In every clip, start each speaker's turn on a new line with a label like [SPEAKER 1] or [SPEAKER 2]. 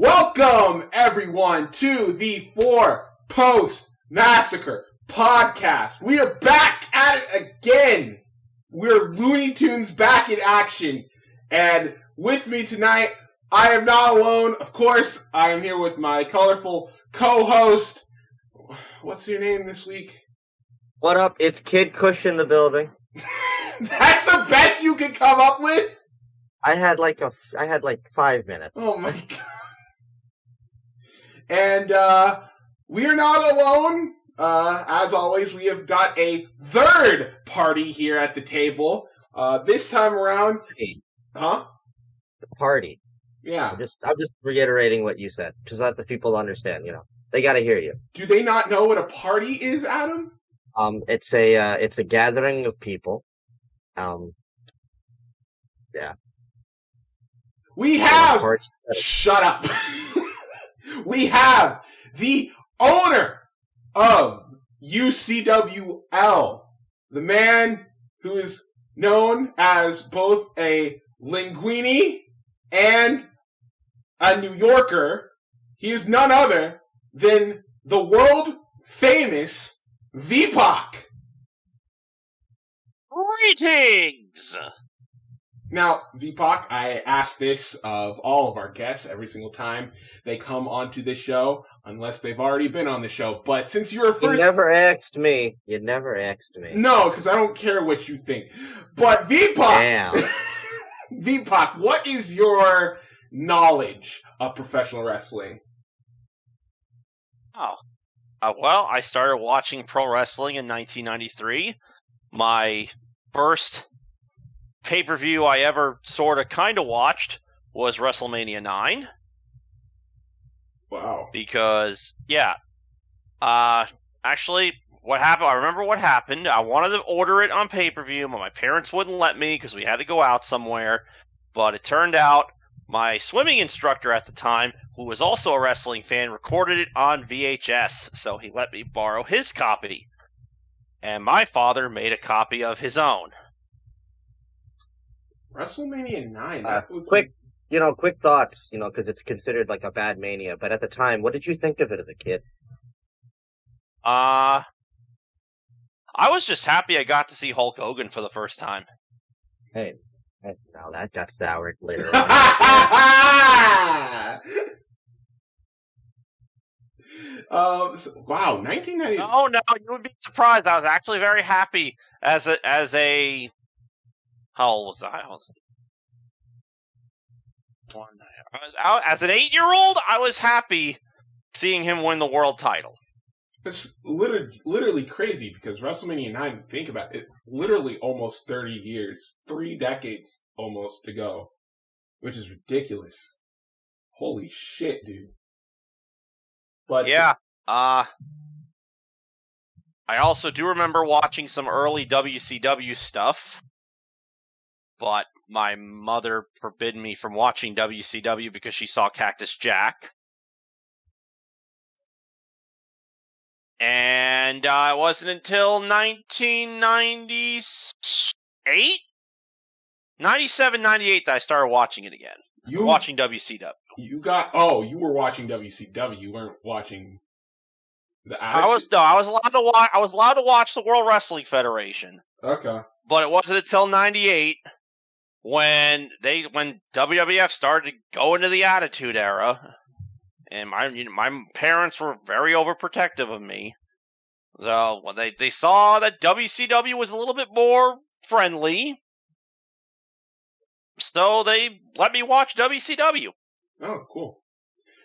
[SPEAKER 1] Welcome, everyone, to the Four Post Massacre Podcast. We are back at it again. We're Looney Tunes back in action. And with me tonight, I am not alone. Of course, I am here with my colorful co-host. What's your name this week?
[SPEAKER 2] What up? It's Kid Kush in the building.
[SPEAKER 1] That's the best you could come up with?
[SPEAKER 2] I had like 5 minutes.
[SPEAKER 1] Oh my god. And we are not alone. As always, we have got a third party here at the table. This time around, huh?
[SPEAKER 2] The party.
[SPEAKER 1] Yeah.
[SPEAKER 2] I'm just reiterating what you said, just let the people understand. You know, they got to hear you.
[SPEAKER 1] Do they not know what a party is, Adam?
[SPEAKER 2] It's a gathering of people. Yeah.
[SPEAKER 1] We have. Shut up. We have the owner of UCWL, the man who is known as both a linguini and a New Yorker. He is none other than the world-famous VPAC.
[SPEAKER 3] Greetings!
[SPEAKER 1] Now, VPAC, I ask this of all of our guests every single time they come onto this show, unless they've already been on the show. But since you were first...
[SPEAKER 2] You never asked me.
[SPEAKER 1] No, because I don't care what you think. But VPAC...
[SPEAKER 2] Damn.
[SPEAKER 1] VPAC, what is your knowledge of professional wrestling?
[SPEAKER 3] Well, I started watching pro wrestling in 1993. My first pay-per-view I ever sort of kind of watched was WrestleMania 9.
[SPEAKER 1] Wow.
[SPEAKER 3] Because, actually, what happened, I remember what happened. I wanted to order it on pay-per-view, but my parents wouldn't let me because we had to go out somewhere. But it turned out my swimming instructor at the time, who was also a wrestling fan, recorded it on VHS, so he let me borrow his copy. And my father made a copy of his own.
[SPEAKER 1] WrestleMania 9, that was...
[SPEAKER 2] Quick thoughts, because it's considered like a bad mania. But at the time, what did you think of it as a kid?
[SPEAKER 3] I was just happy I got to see Hulk Hogan for the first time.
[SPEAKER 2] Hey, now that got soured later on.
[SPEAKER 1] Wow, 1990.
[SPEAKER 3] Oh no, you would be surprised. I was actually very happy as a. How old was I? As an 8-year-old. I was happy seeing him win the world title.
[SPEAKER 1] It's literally crazy because WrestleMania 9, think about it, literally almost 30 years, 3 decades almost to go, which is ridiculous. Holy shit, dude. But
[SPEAKER 3] yeah, I also do remember watching some early WCW stuff, but my mother forbid me from watching WCW because she saw Cactus Jack. And it wasn't until 1998? 97, 98 that I started watching it again. Watching WCW.
[SPEAKER 1] You were watching WCW. You weren't watching the
[SPEAKER 3] I was allowed to watch the World Wrestling Federation.
[SPEAKER 1] Okay.
[SPEAKER 3] But it wasn't until 98 when WWF started to go into the Attitude Era. And my parents were very overprotective of me. So when they saw that WCW was a little bit more friendly, so they let me watch WCW.
[SPEAKER 1] Oh, cool.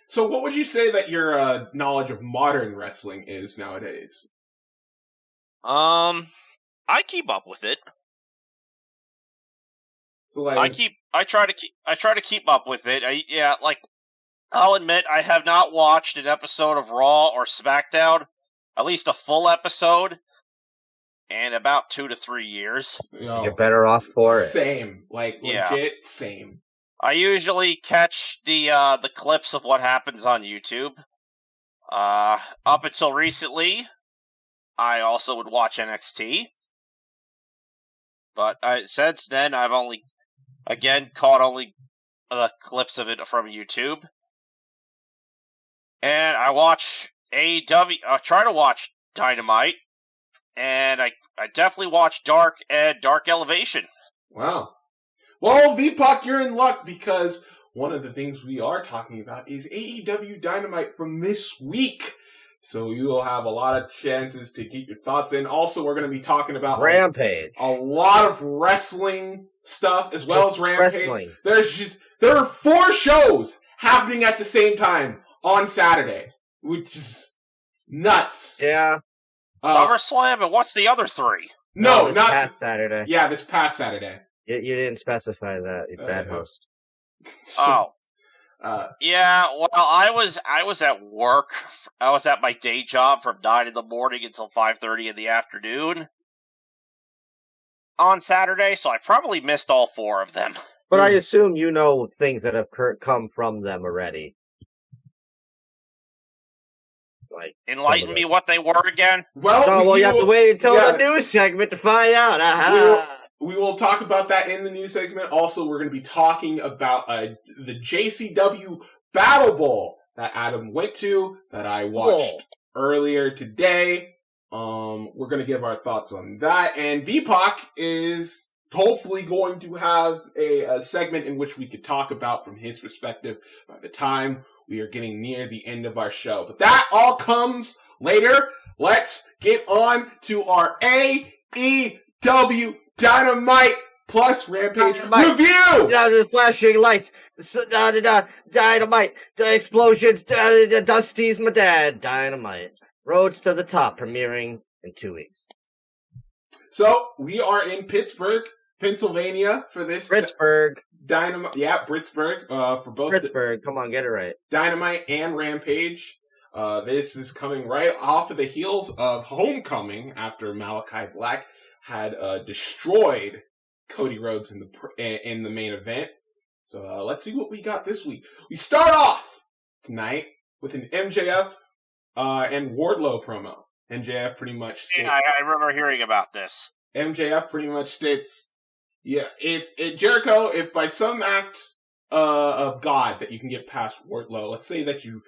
[SPEAKER 1] So what would you say that your knowledge of modern wrestling is nowadays?
[SPEAKER 3] I keep up with it.
[SPEAKER 1] So
[SPEAKER 3] I try to keep up with it. I'll admit I have not watched an episode of Raw or SmackDown, at least a full episode, in about 2 to 3 years.
[SPEAKER 2] You're better off for it.
[SPEAKER 1] Same. Legit same.
[SPEAKER 3] I usually catch the clips of what happens on YouTube. Up until recently, I also would watch NXT. But since then, I've only, again, caught only the clips of it from YouTube. And I watch AEW. I try to watch Dynamite, and I definitely watch Dark and Dark Elevation.
[SPEAKER 1] Wow. Well, VPAC, you're in luck because one of the things we are talking about is AEW Dynamite from this week. So you'll have a lot of chances to get your thoughts in. Also, we're going to be talking about
[SPEAKER 2] Rampage.
[SPEAKER 1] A lot of wrestling stuff as well as Rampage.
[SPEAKER 2] Wrestling.
[SPEAKER 1] There are 4 shows happening at the same time on Saturday, which is nuts.
[SPEAKER 2] Yeah.
[SPEAKER 3] SummerSlam, and what's the other 3?
[SPEAKER 1] No,
[SPEAKER 2] this
[SPEAKER 1] not
[SPEAKER 2] past Saturday.
[SPEAKER 1] Yeah, this past Saturday.
[SPEAKER 2] You didn't specify that, you bad host.
[SPEAKER 3] Oh. Yeah, well, I was at work. I was at my day job from 9 in the morning until 5:30 in the afternoon on Saturday, so I probably missed all 4 of them.
[SPEAKER 2] But I assume you know things that have come from them already. Like,
[SPEAKER 3] enlighten me what they were again?
[SPEAKER 1] Well,
[SPEAKER 2] you have to wait until the news segment to find out.
[SPEAKER 1] We will talk about that in the news segment. Also, we're going to be talking about the JCW Battlebowl that Adam went to, that I watched earlier today. We're going to give our thoughts on that. And VPAC is hopefully going to have a segment in which we could talk about from his perspective by the time we are getting near the end of our show. But that all comes later. Let's get on to our AEW Dynamite plus Rampage review!
[SPEAKER 2] The flashing lights, Dynamite, the explosions, Dusty's my dad, Dynamite. Roads to the Top, premiering in 2 weeks.
[SPEAKER 1] So, we are in Pittsburgh, Pennsylvania for this.
[SPEAKER 2] Pittsburgh.
[SPEAKER 1] Dynamite, yeah, Pittsburgh, for both.
[SPEAKER 2] Pittsburgh, come on, get it right.
[SPEAKER 1] Dynamite and Rampage. This is coming right off of the heels of Homecoming after Malachi Black had destroyed Cody Rhodes in the main event. So let's see what we got this week. We start off tonight with an MJF and Wardlow promo. MJF pretty much states,
[SPEAKER 3] yeah, I remember hearing about this.
[SPEAKER 1] MJF pretty much states, yeah, if Jericho, if by some act of God that you can get past Wardlow, let's say that you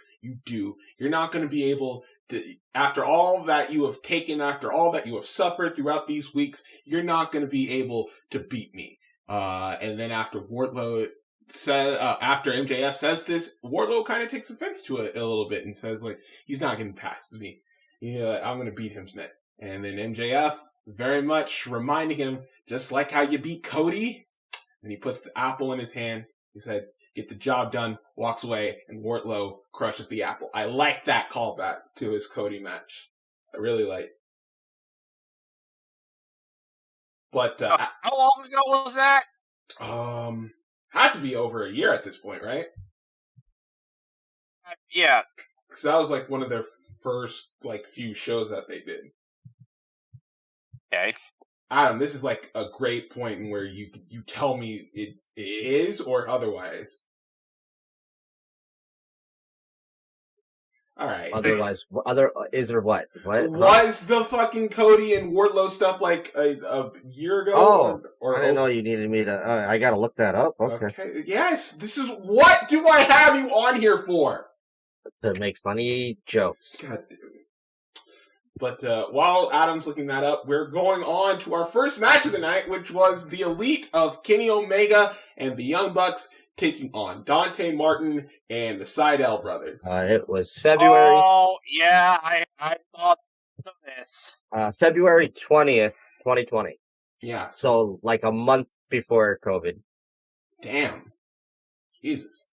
[SPEAKER 1] do, you're not going to be able to, after all that you have taken, after all that you have suffered throughout these weeks, you're not going to be able to beat me. And then after Wardlow says, after MJF says this, Wardlow kind of takes offense to it a little bit and says, like, he's not getting past me. Yeah, I'm going to beat him tonight. And then MJF very much reminding him, just like how you beat Cody. And he puts the apple in his hand. He said, get the job done, walks away, and Wardlow crushes the apple. I like that callback to his Cody match. I really like. But
[SPEAKER 3] how long ago was that?
[SPEAKER 1] Had to be over a year at this point, right?
[SPEAKER 3] Yeah,
[SPEAKER 1] because that was like one of their first few shows that they did.
[SPEAKER 3] Okay.
[SPEAKER 1] Adam, this is like a great point in where you tell me it is or otherwise. All right.
[SPEAKER 2] Otherwise, is or what? What
[SPEAKER 1] was the fucking Cody and Wardlow stuff like a year ago?
[SPEAKER 2] Oh,
[SPEAKER 1] or
[SPEAKER 2] I didn't know you needed me to. I gotta look that up. Okay.
[SPEAKER 1] Yes, this is what do I have you on here for?
[SPEAKER 2] To make funny jokes.
[SPEAKER 1] God damn it. But while Adam's looking that up, we're going on to our first match of the night, which was the Elite of Kenny Omega and the Young Bucks taking on Dante Martin and the Sydal brothers.
[SPEAKER 2] It was February.
[SPEAKER 3] Oh, yeah, I thought of this.
[SPEAKER 2] February 20th, 2020.
[SPEAKER 1] Yeah.
[SPEAKER 2] So, like a month before COVID.
[SPEAKER 1] Damn. Jesus.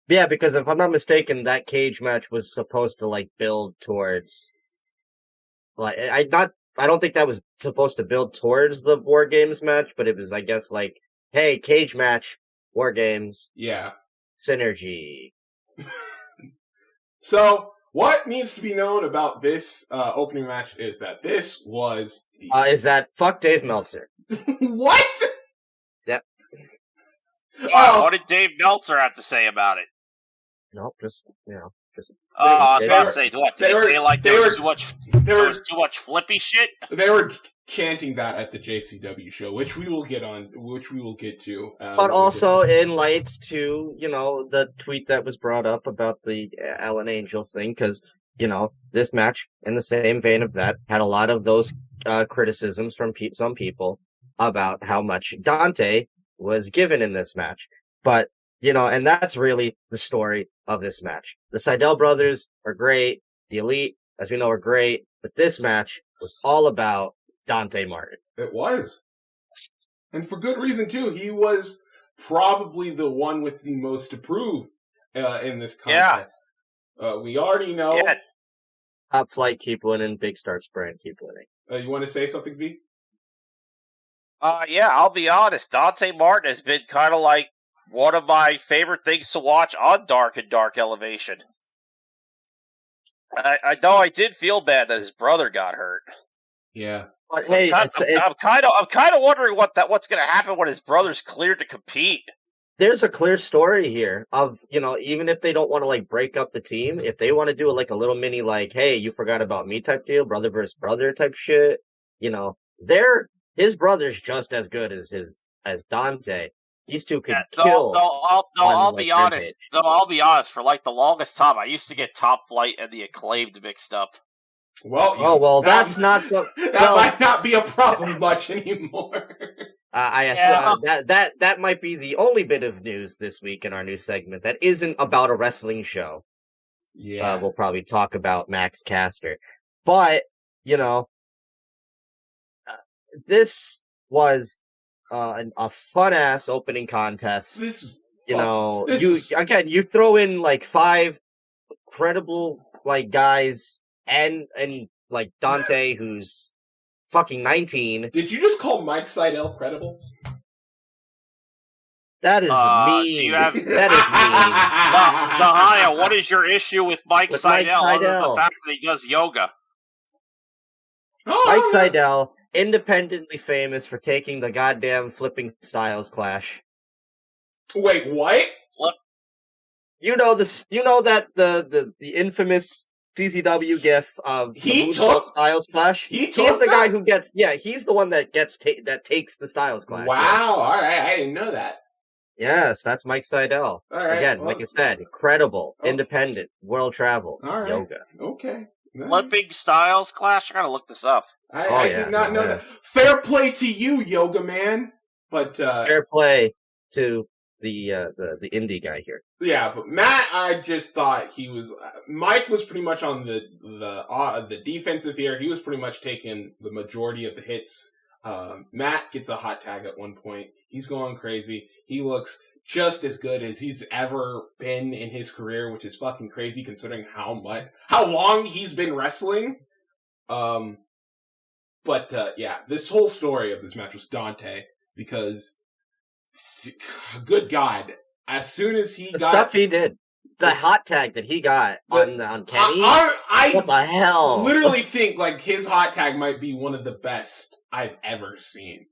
[SPEAKER 2] Yeah, because if I'm not mistaken, that cage match was supposed to, build towards... I don't think that was supposed to build towards the War Games match, but it was, I guess, hey, cage match, War Games.
[SPEAKER 1] Yeah.
[SPEAKER 2] Synergy.
[SPEAKER 1] So, what needs to be known about this opening match is that this was...
[SPEAKER 2] fuck Dave Meltzer.
[SPEAKER 1] What?
[SPEAKER 2] Yep.
[SPEAKER 3] Yeah, what did Dave Meltzer have to say about it?
[SPEAKER 2] Nope, just...
[SPEAKER 3] I was about to say, what? Did they say there was too much flippy shit?
[SPEAKER 1] They were chanting that at the JCW show, which we will get to.
[SPEAKER 2] But also in lights to, the tweet that was brought up about the Alan Angels thing, because, this match, in the same vein of that, had a lot of those criticisms from some people about how much Dante was given in this match. But, and that's really the story of this match. The Sydal brothers are great. The Elite, as we know, are great. But this match was all about Dante Martin.
[SPEAKER 1] It was. And for good reason, too. He was probably the one with the most to prove in this contest. Yeah. We already know. Yeah.
[SPEAKER 2] Top Flight keep winning. Big Starts brand keep winning.
[SPEAKER 1] You want to say something, V?
[SPEAKER 3] Yeah, I'll be honest. Dante Martin has been kind of like one of my favorite things to watch on Dark and Dark Elevation. I know I did feel bad that his brother got hurt.
[SPEAKER 1] Yeah.
[SPEAKER 3] But hey, I'm kind of wondering what's going to happen when his brother's cleared to compete.
[SPEAKER 2] There's a clear story here of, even if they don't want to break up the team, if they want to do a little mini hey, you forgot about me type deal, brother versus brother type shit, his brother's just as good as Dante. These two could kill.
[SPEAKER 3] I'll be honest. I'll be honest. For the longest time, I used to get Top Flight and the Acclaimed mixed up.
[SPEAKER 1] Well,
[SPEAKER 2] that's not so.
[SPEAKER 1] That might not be a problem much anymore.
[SPEAKER 2] That might be the only bit of news this week in our new segment that isn't about a wrestling show.
[SPEAKER 1] Yeah,
[SPEAKER 2] we'll probably talk about Max Caster, but this was a fun ass opening contest.
[SPEAKER 1] This is
[SPEAKER 2] you throw in 5 credible guys and Dante who's fucking 19.
[SPEAKER 1] Did you just call Mike Sydal credible?
[SPEAKER 2] That is mean. That is mean.
[SPEAKER 3] Zahaya, what is your issue with Mike Sydal other than the fact that he does yoga?
[SPEAKER 2] Mike Sydal, independently famous for taking the goddamn flipping styles clash.
[SPEAKER 1] Wait, what?
[SPEAKER 2] You know that the infamous CZW gif of the Styles Clash. He's the guy who gets. Yeah, he's the one that that takes the Styles Clash.
[SPEAKER 1] Wow!
[SPEAKER 2] Yeah.
[SPEAKER 1] All right, I didn't know that.
[SPEAKER 2] Yes, that's Mike Sydal.
[SPEAKER 1] Right,
[SPEAKER 2] again, like I said, credible, independent, world travel, yoga.
[SPEAKER 1] Okay.
[SPEAKER 3] Flipping Styles Clash. I gotta look this up.
[SPEAKER 1] I did not know that. Fair play to you, Yoga Man. But
[SPEAKER 2] fair play to the indie guy here.
[SPEAKER 1] Yeah, but Matt, I just thought he was. Mike was pretty much on the defensive here. He was pretty much taking the majority of the hits. Matt gets a hot tag at one point. He's going crazy. He looks just as good as he's ever been in his career, which is fucking crazy considering how long he's been wrestling. Yeah, this whole story of this match was Dante because, good God, as soon as he
[SPEAKER 2] got stuff he did, the hot tag that he got on Kenny, what the hell?
[SPEAKER 1] Literally think his hot tag might be one of the best I've ever seen.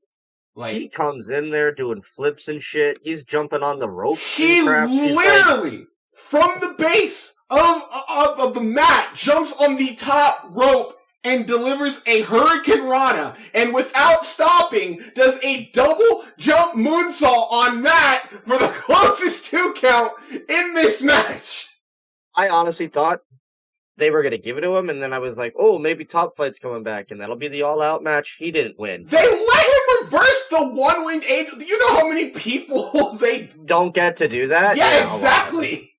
[SPEAKER 2] He comes in there doing flips and shit. He's jumping on the rope.
[SPEAKER 1] He literally, from the base of the mat, jumps on the top rope and delivers a Hurricane Rana, and without stopping, does a double jump moonsault on Matt for the closest 2 count in this match.
[SPEAKER 2] I honestly thought they were going to give it to him, and then I was like, oh, maybe Top Flight's coming back, and that'll be the all-out match. He didn't win.
[SPEAKER 1] They let him reverse the one-winged angel. Do you know how many people they
[SPEAKER 2] don't get to do that?
[SPEAKER 1] Yeah, exactly.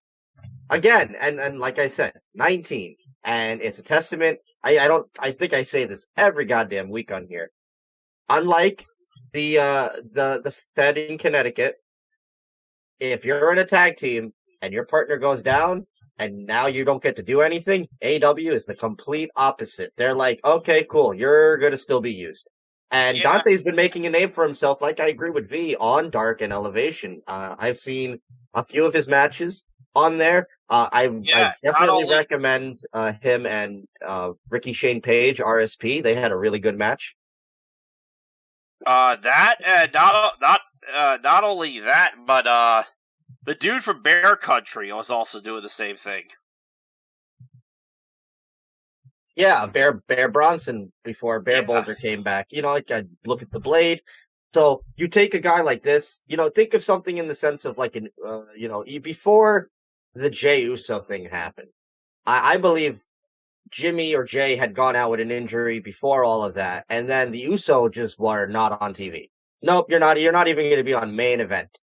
[SPEAKER 2] Again, and like I said, 19. And it's a testament. I think I say this every goddamn week on here. Unlike the Fed in Connecticut, if you're in a tag team and your partner goes down and now you don't get to do anything, AEW is the complete opposite. They're like, okay, cool, you're gonna still be used. And yeah. Dante's been making a name for himself, like I agree with V, on Dark and Elevation. I've seen a few of his matches on there. I definitely recommend him and Ricky Shane Page, RSP. They had a really good match.
[SPEAKER 3] Not only that, but the dude from Bear Country was also doing the same thing.
[SPEAKER 2] Yeah, Bear Bronson before Bear Boulder came back. Like I look at the Blade. So you take a guy like this, think of something in the sense of like before the Jey Uso thing happened. I believe Jimmy or Jay had gone out with an injury before all of that, and then the Uso just were not on TV. Nope, you're not even going to be on main event.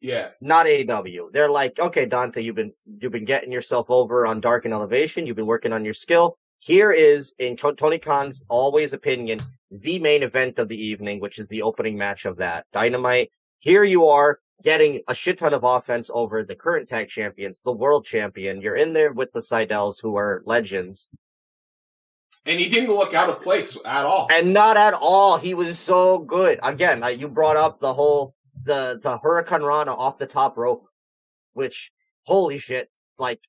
[SPEAKER 1] Yeah.
[SPEAKER 2] Not AEW. They're like, okay, Dante, you've been getting yourself over on Dark and Elevation. You've been working on your skill. Here is, in Tony Khan's always opinion, the main event of the evening, which is the opening match of that Dynamite. Here you are getting a shit ton of offense over the current tag champions, the world champion. You're in there with the Seidel's, who are legends.
[SPEAKER 1] And he didn't look out of place at all.
[SPEAKER 2] And not at all. He was so good. Again, you brought up the whole, the Hurricane Rana off the top rope, which, holy shit, like,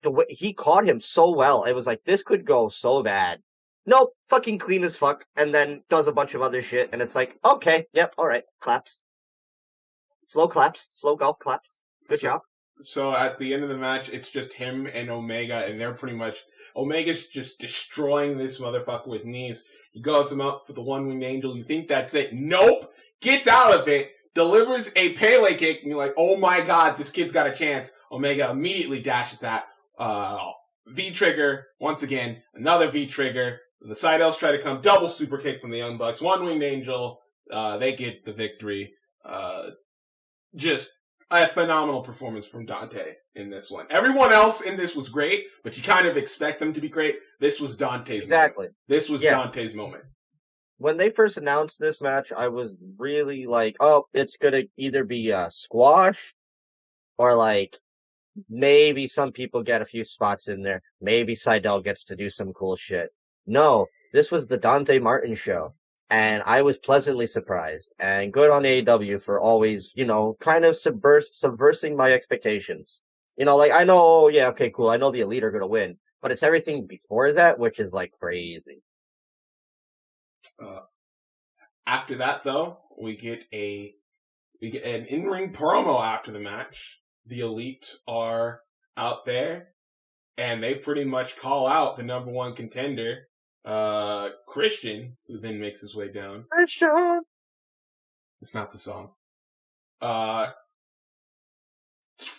[SPEAKER 2] the way he caught him so well. It was like, this could go so bad. Nope, fucking clean as fuck, and then does a bunch of other shit, and it's like, okay, yep, alright, claps. Slow golf claps. Good job.
[SPEAKER 1] So at the end of the match, it's just him and Omega, and they're pretty much, Omega's just destroying this motherfucker with knees. He goes him up for the one-winged angel. You think that's it. Nope! Gets out of it, delivers a Pele kick, and you're like, oh my god, this kid's got a chance. Omega immediately dashes that. V-trigger, once again, another V-trigger. The Seidel's try to come, double super kick from the Young Bucks, one-winged angel, they get the victory. Just a phenomenal performance from Dante in this one. Everyone else in this was great, but you kind of expect them to be great. This was Dante's moment. This was Dante's moment.
[SPEAKER 2] When they first announced this match, I was really like, oh, it's gonna either be a squash or like maybe some people get a few spots in there. Maybe Seidel gets to do some cool shit. No, this was the Dante Martin show. And I was pleasantly surprised. And good on AEW for always, kind of subversing my expectations. Like, I know, oh, yeah, okay, cool. I know the Elite are going to win. But it's everything before that, which is, like, crazy.
[SPEAKER 1] After that, though, we get an in-ring promo after the match. The Elite are out there. And they pretty much call out the number one contender, Christian, who then makes his way down.
[SPEAKER 2] Christian!
[SPEAKER 1] It's not the song.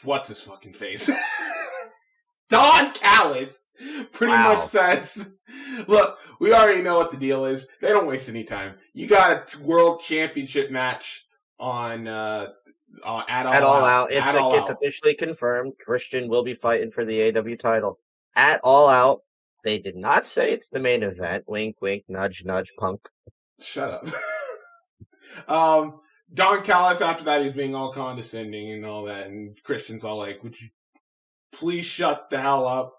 [SPEAKER 1] What's his fucking face? Don Callis pretty much says, look, we already know what the deal is. They don't waste any time. You got a world championship match on, at All Out.
[SPEAKER 2] It's officially confirmed. Christian will be fighting for the AEW title. At All Out. They did not say it's the main event. Wink, wink, nudge, nudge, punk.
[SPEAKER 1] Shut up. Don Callis, after that, he's being all condescending and all that. And Christian's all like, would you please shut the hell up?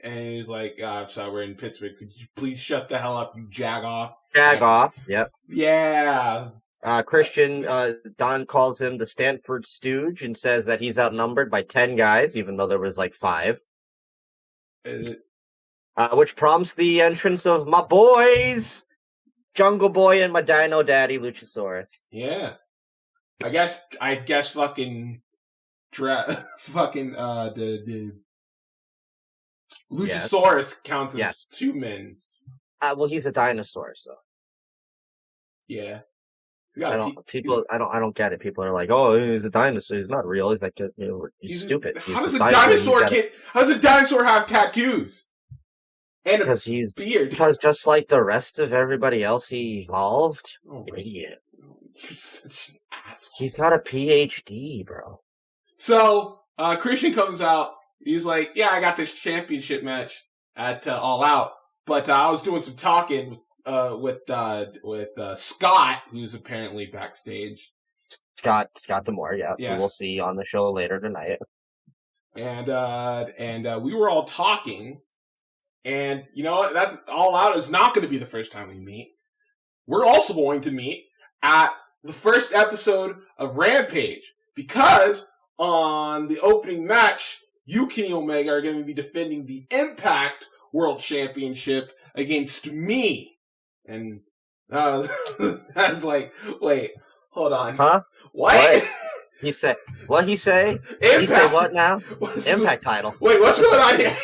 [SPEAKER 1] And he's like, I'm sorry, we're in Pittsburgh. Could you please shut the hell up, you jag off?
[SPEAKER 2] Jag off, yep.
[SPEAKER 1] Yeah.
[SPEAKER 2] Christian, Don calls him the Stanford Stooge and says that he's outnumbered by 10 guys, even though there was like 5. Which prompts the entrance of my boys, Jungle Boy and my Dino Daddy, Luchasaurus.
[SPEAKER 1] Yeah. I guess fucking the Luchasaurus counts as 2 men.
[SPEAKER 2] Well, he's a dinosaur, so.
[SPEAKER 1] Yeah.
[SPEAKER 2] I don't get it. People are like, "Oh, he's a dinosaur. He's not real. He's like, he's stupid."
[SPEAKER 1] How does a dinosaur have tattoos? And a beard.
[SPEAKER 2] Because just like the rest of everybody else, he evolved.
[SPEAKER 1] Oh,
[SPEAKER 2] idiot.
[SPEAKER 1] You're such an asshole.
[SPEAKER 2] He's got a PhD, bro.
[SPEAKER 1] So, Christian comes out. He's like, yeah, I got this championship match at All Out. But I was doing some talking with Scott, who's apparently backstage.
[SPEAKER 2] Scott D'Amore, yeah. Yes. We'll see on the show later tonight.
[SPEAKER 1] And we were all talking. And, you know what? That's All Out is not going to be the first time we meet. We're also going to meet at the first episode of Rampage. Because on the opening match, you, Kenny Omega, are going to be defending the Impact World Championship against me. And I was like, wait, hold on.
[SPEAKER 2] Huh?
[SPEAKER 1] What?
[SPEAKER 2] He said, what he say? Impact. He say what now? Impact title.
[SPEAKER 1] Wait, what's going on here?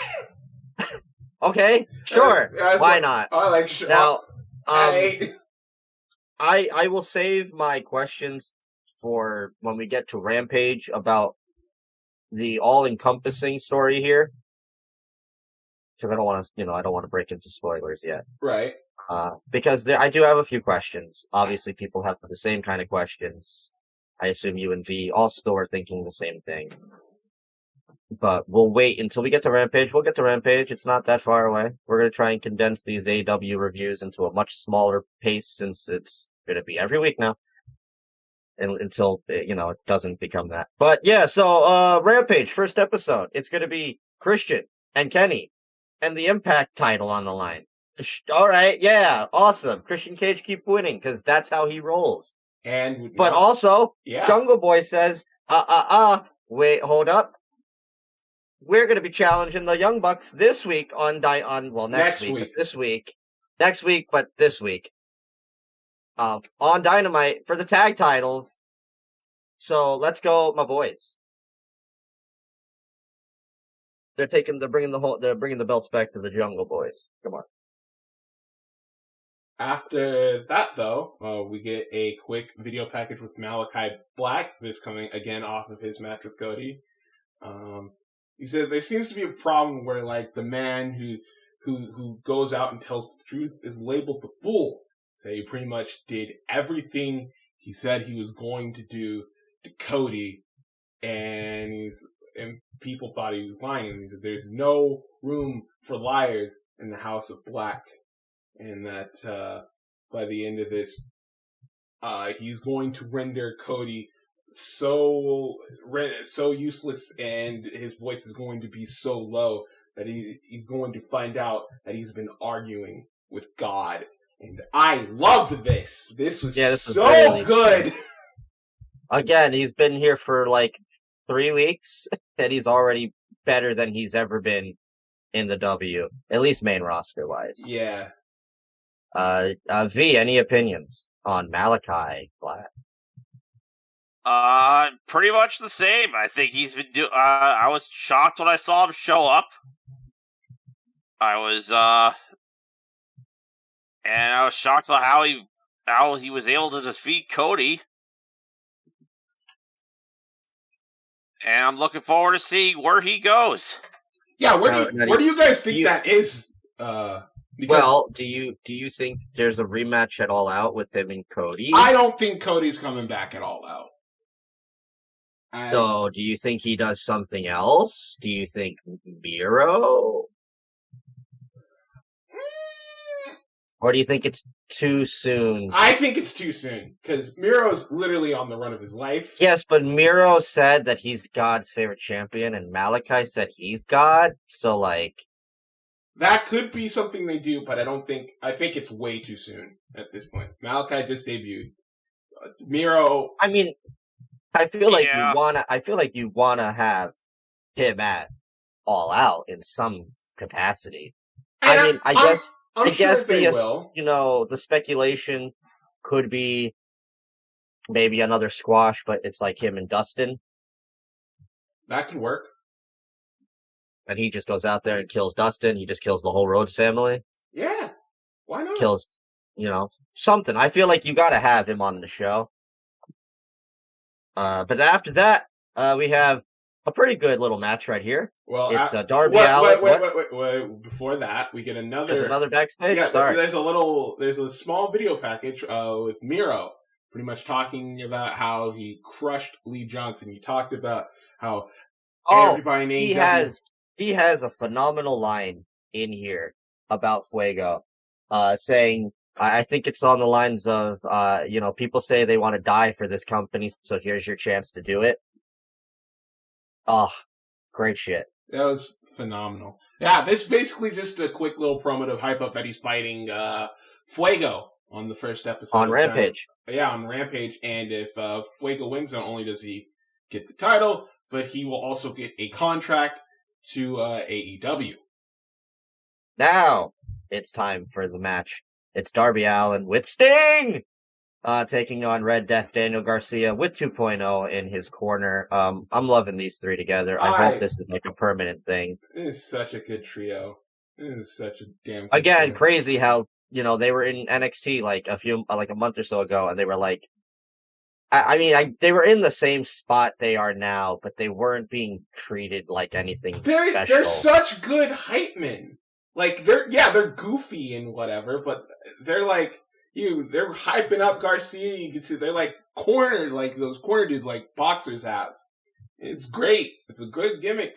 [SPEAKER 2] Okay, sure. Why not?
[SPEAKER 1] I like
[SPEAKER 2] now.
[SPEAKER 1] I
[SPEAKER 2] will save my questions for when we get to Rampage about the all-encompassing story here, because I don't want to break into spoilers yet.
[SPEAKER 1] Right.
[SPEAKER 2] Because I do have a few questions. Obviously, people have the same kind of questions. I assume you and V also are thinking the same thing. But we'll wait until we get to Rampage. We'll get to Rampage. It's not that far away. We're going to try and condense these AEW reviews into a much smaller pace since it's going to be every week now. And until, it doesn't become that. But yeah, so Rampage, first episode. It's going to be Christian and Kenny and the Impact title on the line. All right, yeah, awesome. Christian Cage keep winning because that's how he rolls. But also, Jungle Boy says, wait, hold up. We're going to be challenging the Young Bucks this week next week. Next week, but this week. On Dynamite for the tag titles. So let's go, my boys. They're bringing the belts back to the Jungle Boys. Come on.
[SPEAKER 1] After that, though, we get a quick video package with Malachi Black. This coming again off of his match with Cody. He said there seems to be a problem where, like, the man who goes out and tells the truth is labeled the fool. So he pretty much did everything he said he was going to do to Cody, and people thought he was lying. And he said there's no room for liars in the House of Black, and that by the end of this, he's going to render Cody so useless, and his voice is going to be so low that he's going to find out that he's been arguing with God. And I loved this. This was so really good.
[SPEAKER 2] Again, he's been here for like 3 weeks, and he's already better than he's ever been in the W, at least main roster wise.
[SPEAKER 1] Yeah.
[SPEAKER 2] V, any opinions on Malachi Black?
[SPEAKER 3] Pretty much the same. I think he's been I was shocked when I saw him show up. I was shocked at how he was able to defeat Cody. And I'm looking forward to seeing where he goes.
[SPEAKER 1] Yeah, where do you guys think that is?
[SPEAKER 2] Well, do you think there's a rematch at All Out with him and Cody?
[SPEAKER 1] I don't think Cody's coming back at All Out.
[SPEAKER 2] So, do you think he does something else? Do you think Miro? Or do you think it's too soon?
[SPEAKER 1] I think it's too soon, because Miro's literally on the run of his life.
[SPEAKER 2] Yes, but Miro said that he's God's favorite champion, and Malachi said he's God, so, like...
[SPEAKER 1] That could be something they do, but I think it's way too soon at this point. Malachi just debuted. Miro...
[SPEAKER 2] I mean, I feel like you wanna have him at All Out in some capacity.
[SPEAKER 1] And
[SPEAKER 2] I guess
[SPEAKER 1] they will.
[SPEAKER 2] The speculation could be maybe another squash, but it's like him and Dustin.
[SPEAKER 1] That could work.
[SPEAKER 2] And he just goes out there and kills Dustin. He just kills the whole Rhodes family.
[SPEAKER 1] Yeah. Why not?
[SPEAKER 2] Kills, something. I feel like you gotta have him on the show. But after that, we have a pretty good little match right here.
[SPEAKER 1] Well,
[SPEAKER 2] it's Darby Allin.
[SPEAKER 1] Wait. Before that, we get another.
[SPEAKER 2] There's another backstage.
[SPEAKER 1] Yeah,
[SPEAKER 2] sorry.
[SPEAKER 1] There's a small video package with Miro, pretty much talking about how he crushed Lee Johnson. He talked about how everybody in AEW...
[SPEAKER 2] He has a phenomenal line in here about Fuego, saying, I think it's on the lines of, people say they want to die for this company, so here's your chance to do it. Oh, great shit.
[SPEAKER 1] That was phenomenal. Yeah, this is basically just a quick little promo to hype up that he's fighting Fuego on the first episode.
[SPEAKER 2] On Rampage.
[SPEAKER 1] On Rampage, and if Fuego wins, not only does he get the title, but he will also get a contract to AEW.
[SPEAKER 2] Now, it's time for the match. It's Darby Allin with Sting! Taking on Red Death Daniel Garcia with 2.0 in his corner. I'm loving these three together. I hope this is like a permanent thing.
[SPEAKER 1] It is such a good trio. This is such a damn.
[SPEAKER 2] Again, crazy how they were in NXT like a month or so ago, and they were like, they were in the same spot they are now, but they weren't being treated like anything special.
[SPEAKER 1] They're such good hype men. Like they're goofy and whatever, but they're like they're hyping up Garcia. You can see they're like cornered, like those corner dudes, like boxers have. It's great. It's a good gimmick.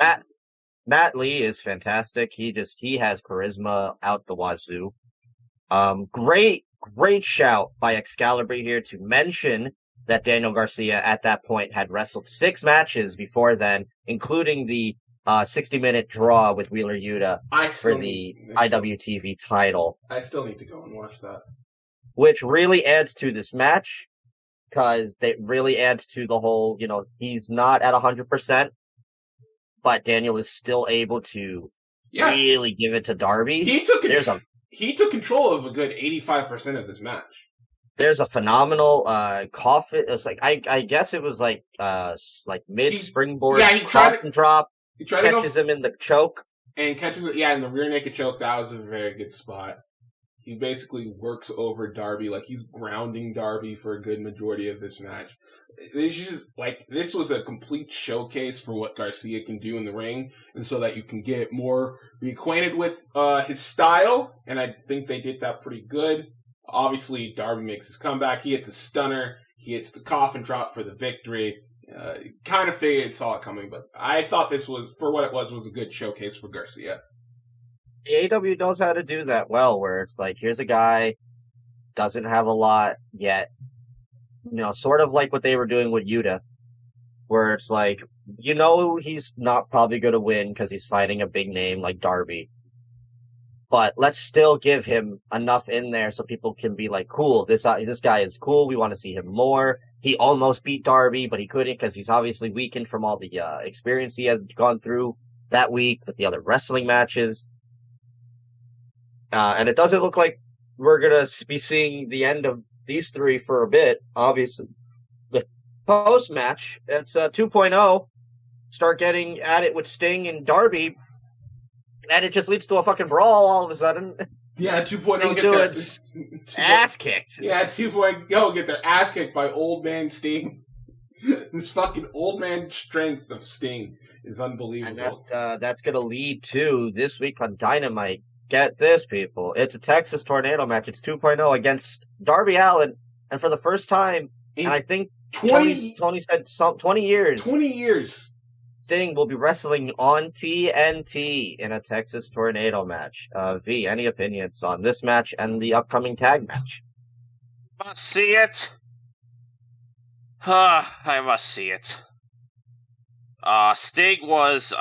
[SPEAKER 2] Matt Lee is fantastic. He has charisma out the wazoo. Great shout by Excalibur here to mention that Daniel Garcia at that point had wrestled 6 matches before then, including the 60-minute draw with Wheeler Yuta for the IWTV title.
[SPEAKER 1] I still need to go and watch that.
[SPEAKER 2] Which really adds to this match, because it really adds to the whole, he's not at 100%, but Daniel is still able to really give it to Darby.
[SPEAKER 1] He took control of a good 85% of this match.
[SPEAKER 2] There's a phenomenal coffin. It's like I guess it was like mid springboard coffin drop.
[SPEAKER 1] He
[SPEAKER 2] catches him in the choke
[SPEAKER 1] and catches it. Yeah, in the rear naked choke. That was a very good spot. He basically works over Darby, like he's grounding Darby for a good majority of this match. This was a complete showcase for what Garcia can do in the ring, and so that you can get more reacquainted with his style. And I think they did that pretty good. Obviously, Darby makes his comeback. He hits a stunner. He hits the coffin drop for the victory. Kind of figured, saw it coming, but I thought this was, for what it was a good showcase for Garcia.
[SPEAKER 2] The AEW knows how to do that well, where it's like, here's a guy, doesn't have a lot yet. Sort of like what they were doing with Yuta, where it's like, he's not probably going to win because he's fighting a big name like Darby. But let's still give him enough in there so people can be like, cool, this guy is cool, we want to see him more. He almost beat Darby, but he couldn't because he's obviously weakened from all the experience he had gone through that week with the other wrestling matches. And it doesn't look like we're going to be seeing the end of these 3 for a bit, obviously. The post-match, it's 2.0. Start getting at it with Sting and Darby, and it just leads to a fucking brawl all of a sudden.
[SPEAKER 1] Yeah, 2.0
[SPEAKER 2] get their ass kicked.
[SPEAKER 1] Yeah, 2.0 get their ass kicked by old man Sting. This fucking old man strength of Sting is unbelievable.
[SPEAKER 2] And that's going to lead to this week on Dynamite. Get this, people. It's a Texas Tornado match. It's 2.0 against Darby Allin. And for the first time, and I think Tony said 20 years.
[SPEAKER 1] 20 years.
[SPEAKER 2] Sting will be wrestling on TNT in a Texas Tornado match. V, any opinions on this match and the upcoming tag match?
[SPEAKER 3] Must see it. I must see it. Sting was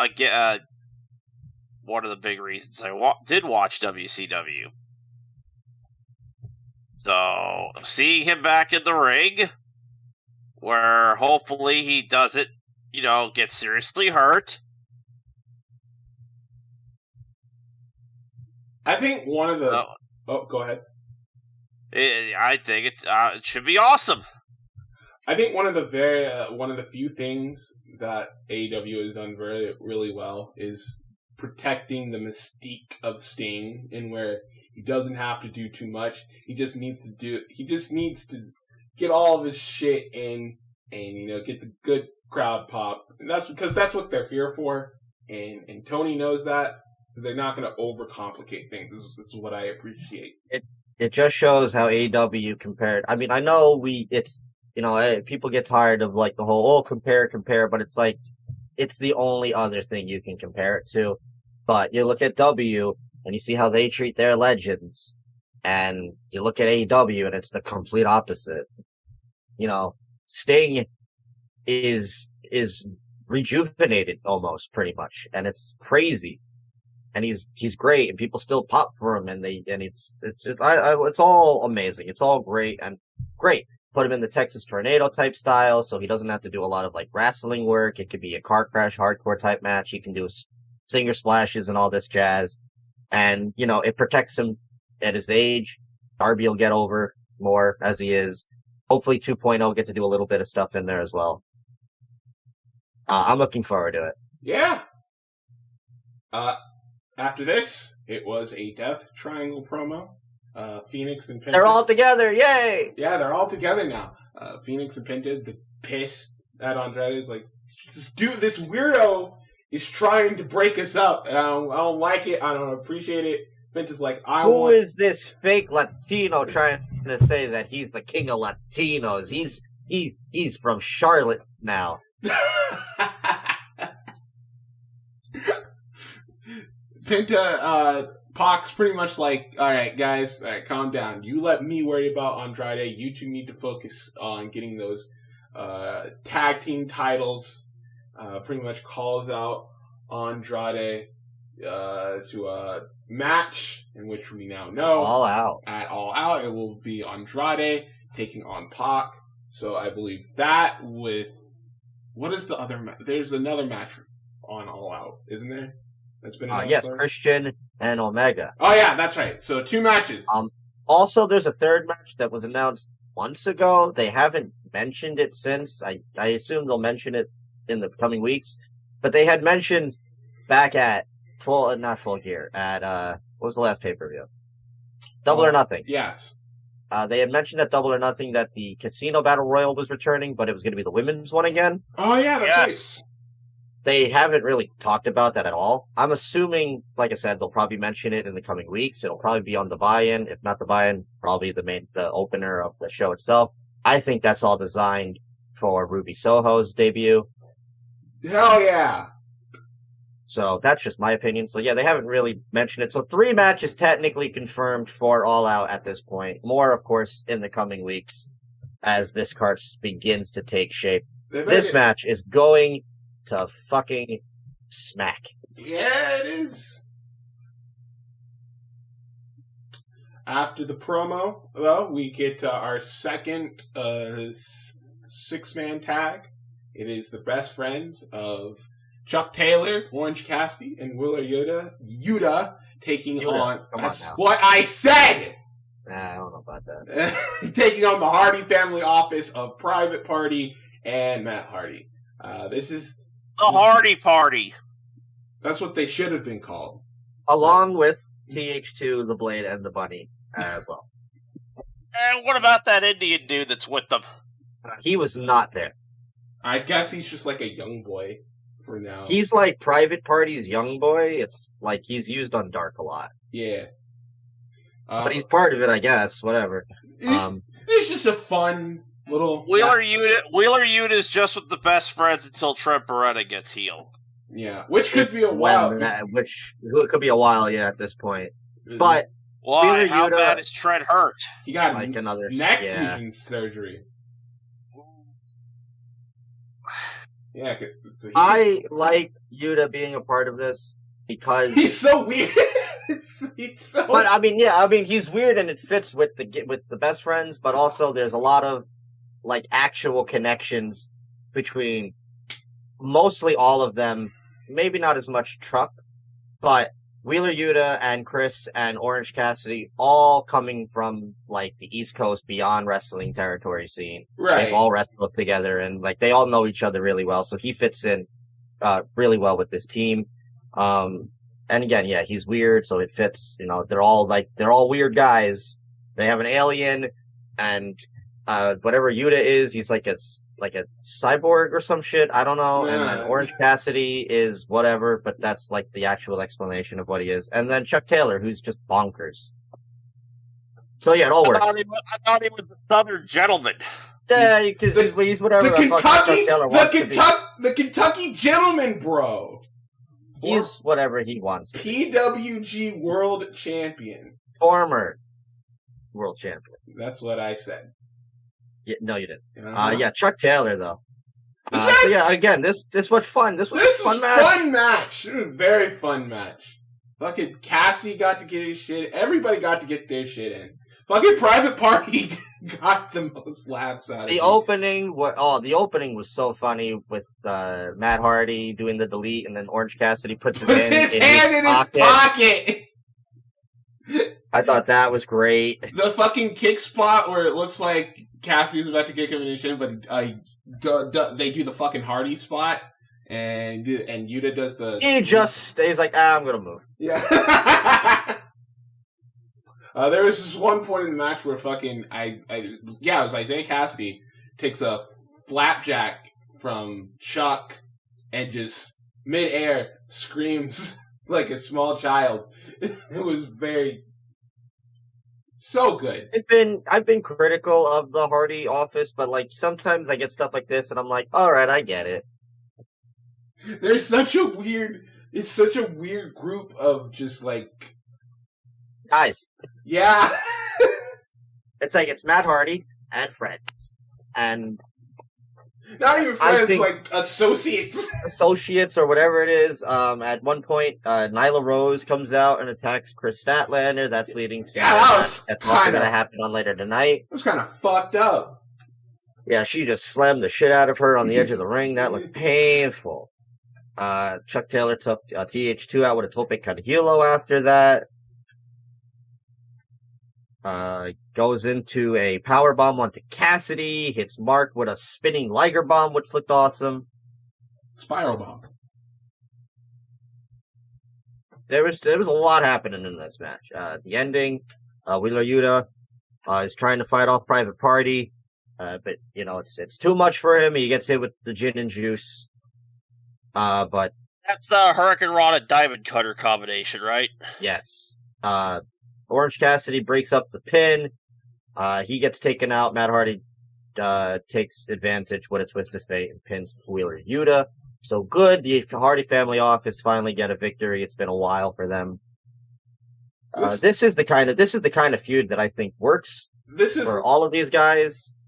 [SPEAKER 3] one of the big reasons I did watch WCW. So, seeing him back in the ring, where hopefully he doesn't, get seriously hurt.
[SPEAKER 1] I think one of the... go ahead.
[SPEAKER 3] I think it should be awesome.
[SPEAKER 1] I think one of the few things that AEW has done very, really well is protecting the mystique of Sting, in where he doesn't have to do too much. He just needs to get all of his shit in and, get the good crowd pop. And that's because that's what they're here for. And Tony knows that. So they're not going to overcomplicate things. This is what I appreciate.
[SPEAKER 2] It just shows how AEW compared. I mean, I know people get tired of like the whole, compare, but it's like, it's the only other thing you can compare it to. But you look at W and you see how they treat their legends. And you look at AEW and it's the complete opposite. Sting is rejuvenated almost, pretty much. And it's crazy. And he's great, and people still pop for him, and it's all amazing. It's all great and great. Put him in the Texas Tornado type style, so he doesn't have to do a lot of like wrestling work. It could be a car crash, hardcore type match. He can do singer splashes and all this jazz, and it protects him at his age. Darby will get over more as he is. Hopefully, 2.0 get to do a little bit of stuff in there as well. I'm looking forward to it.
[SPEAKER 1] Yeah. after this, it was a Death Triangle promo. Phoenix and Penta.
[SPEAKER 2] They're all together, yay!
[SPEAKER 1] Yeah, they're all together now. Phoenix and Penta, the pissed at Andrade is like, this weirdo is trying to break us up, and I don't like it. I don't appreciate it. Penta's like,
[SPEAKER 2] Who is this fake Latino trying to say that he's the king of Latinos? He's from Charlotte now.
[SPEAKER 1] Penta, Pac's pretty much like, alright guys, alright, calm down. You let me worry about Andrade. You two need to focus on getting those tag team titles. Pretty much calls out Andrade to a match in which we now know
[SPEAKER 2] All Out.
[SPEAKER 1] At All Out, it will be Andrade taking on Pac. So I believe that with what is the other match? There's another match on All Out, isn't there? That's been announced.
[SPEAKER 2] Yes, Christian and Omega.
[SPEAKER 1] Oh yeah, that's right. So 2 matches.
[SPEAKER 2] Also, there's a third match that was announced months ago. They haven't mentioned it since. I assume they'll mention it in the coming weeks. But they had mentioned back at not Full Gear, at what was the last pay-per-view? Double or Nothing.
[SPEAKER 1] Yes.
[SPEAKER 2] They had mentioned at Double or Nothing that the Casino Battle Royal was returning, but it was going to be the women's one again.
[SPEAKER 1] Oh yeah, that's right.
[SPEAKER 2] They haven't really talked about that at all. I'm assuming, like I said, they'll probably mention it in the coming weeks. It'll probably be on the buy-in. If not the buy-in, probably the opener of the show itself. I think that's all designed for Ruby Soho's debut.
[SPEAKER 1] Hell yeah.
[SPEAKER 2] So that's just my opinion. So yeah, they haven't really mentioned it. So 3 matches technically confirmed for All Out at this point. More, of course, in the coming weeks as this card begins to take shape. This match is going to fucking smack.
[SPEAKER 1] Yeah, it is. After the promo, though, we get our second 6-man tag. It is the best friends of Chuck Taylor, Orange Cassidy, and Wheeler Yuta taking on... That's what I said!
[SPEAKER 2] I don't know about that.
[SPEAKER 1] Taking on the Hardy family office of Private Party and Matt Hardy. This is...
[SPEAKER 3] The Hardy Party.
[SPEAKER 1] That's what they should have been called.
[SPEAKER 2] Along with TH2, the Blade, and the Bunny as well.
[SPEAKER 3] And what about that Indian dude that's with them?
[SPEAKER 2] He was not there.
[SPEAKER 1] I guess he's just like a young boy for now.
[SPEAKER 2] He's like Private Party's young boy. It's like he's used on Dark a lot.
[SPEAKER 1] Yeah.
[SPEAKER 2] But he's part of it, I guess. Whatever.
[SPEAKER 1] It's just a fun little...
[SPEAKER 3] Wheeler Yuta is just with the best friends until Trent Beretta gets healed.
[SPEAKER 1] Yeah, which could be a while.
[SPEAKER 2] It could be a while, yeah, at this point. But
[SPEAKER 3] why? How bad is Trent hurt?
[SPEAKER 1] He got
[SPEAKER 2] like another
[SPEAKER 1] neck fusion surgery. Yeah, so
[SPEAKER 2] I like Yuta being a part of this because
[SPEAKER 1] he's so weird.
[SPEAKER 2] But I mean, he's weird and it fits with the best friends. But also, there's a lot of like actual connections between mostly all of them. Maybe not as much Truck, but Wheeler Yuta and Chris and Orange Cassidy all coming from like the East Coast Beyond Wrestling territory scene.
[SPEAKER 1] Right.
[SPEAKER 2] They've all wrestled together and like they all know each other really well. So he fits in really well with this team. And again, yeah, he's weird, so it fits. You know, they're all weird guys. They have an alien, and whatever Yuta is, he's like a cyborg or some shit. I don't know. And then Orange Cassidy is whatever, but that's like the actual explanation of what he is. And then Chuck Taylor, who's just bonkers. So yeah, it all works.
[SPEAKER 3] I thought he was the Southern gentleman.
[SPEAKER 2] Yeah, he's whatever the fuck Chuck Taylor wants to be.
[SPEAKER 1] The Kentucky gentleman, bro.
[SPEAKER 2] He's whatever he wants to be.
[SPEAKER 1] PWG World Champion.
[SPEAKER 2] Former World Champion.
[SPEAKER 1] That's what I said.
[SPEAKER 2] Yeah, no, you didn't. Yeah, Chuck Taylor, though. So yeah, again, this was fun. This was a fun match.
[SPEAKER 1] Fun match. It was a very fun match. Fucking Cassidy got to get his shit. Everybody got to get their shit in. Fucking Private Party got the most laughs out of it.
[SPEAKER 2] The opening was so funny with Matt Hardy doing the delete, and then Orange Cassidy puts his hand in his pocket. I thought that was great.
[SPEAKER 1] The fucking kick spot where it looks like Cassidy's about to kick him in the shin, but they do the fucking Hardy spot, And Yuta does the...
[SPEAKER 2] He just stays like, I'm gonna move.
[SPEAKER 1] Yeah. There was just one point in the match where it was Isaiah Cassidy takes a flapjack from Chuck and just mid-air screams like a small child. It was so good.
[SPEAKER 2] I've been critical of the Hardy office, but like sometimes I get stuff like this and I'm like, alright, I get it.
[SPEAKER 1] It's such a weird group of just like
[SPEAKER 2] guys.
[SPEAKER 1] Yeah.
[SPEAKER 2] It's Matt Hardy and friends. And
[SPEAKER 1] not even friends, like associates.
[SPEAKER 2] Associates or whatever it is. At one point, Nyla Rose comes out and attacks Chris Statlander. That's leading to that's also going to happen on later tonight.
[SPEAKER 1] It was kind of fucked up.
[SPEAKER 2] Yeah, she just slammed the shit out of her on the edge of the ring. That looked painful. Chuck Taylor took TH2 out with a tope con hilo after that. Goes into a power bomb onto Cassidy, hits Mark with a spinning Liger bomb, which looked awesome.
[SPEAKER 1] Spiral bomb.
[SPEAKER 2] There was a lot happening in this match. The ending, Wheeler Yuta is trying to fight off Private Party, but it's too much for him. He gets hit with the gin and juice. But
[SPEAKER 3] that's the Hurricane Rana Diamond Cutter combination, right?
[SPEAKER 2] Yes. Orange Cassidy breaks up the pin. He gets taken out. Matt Hardy takes advantage with a twist of fate and pins Wheeler Yuta. So good. The Hardy family office finally get a victory. It's been a while for them. This is the kind of feud that I think works for all of these guys.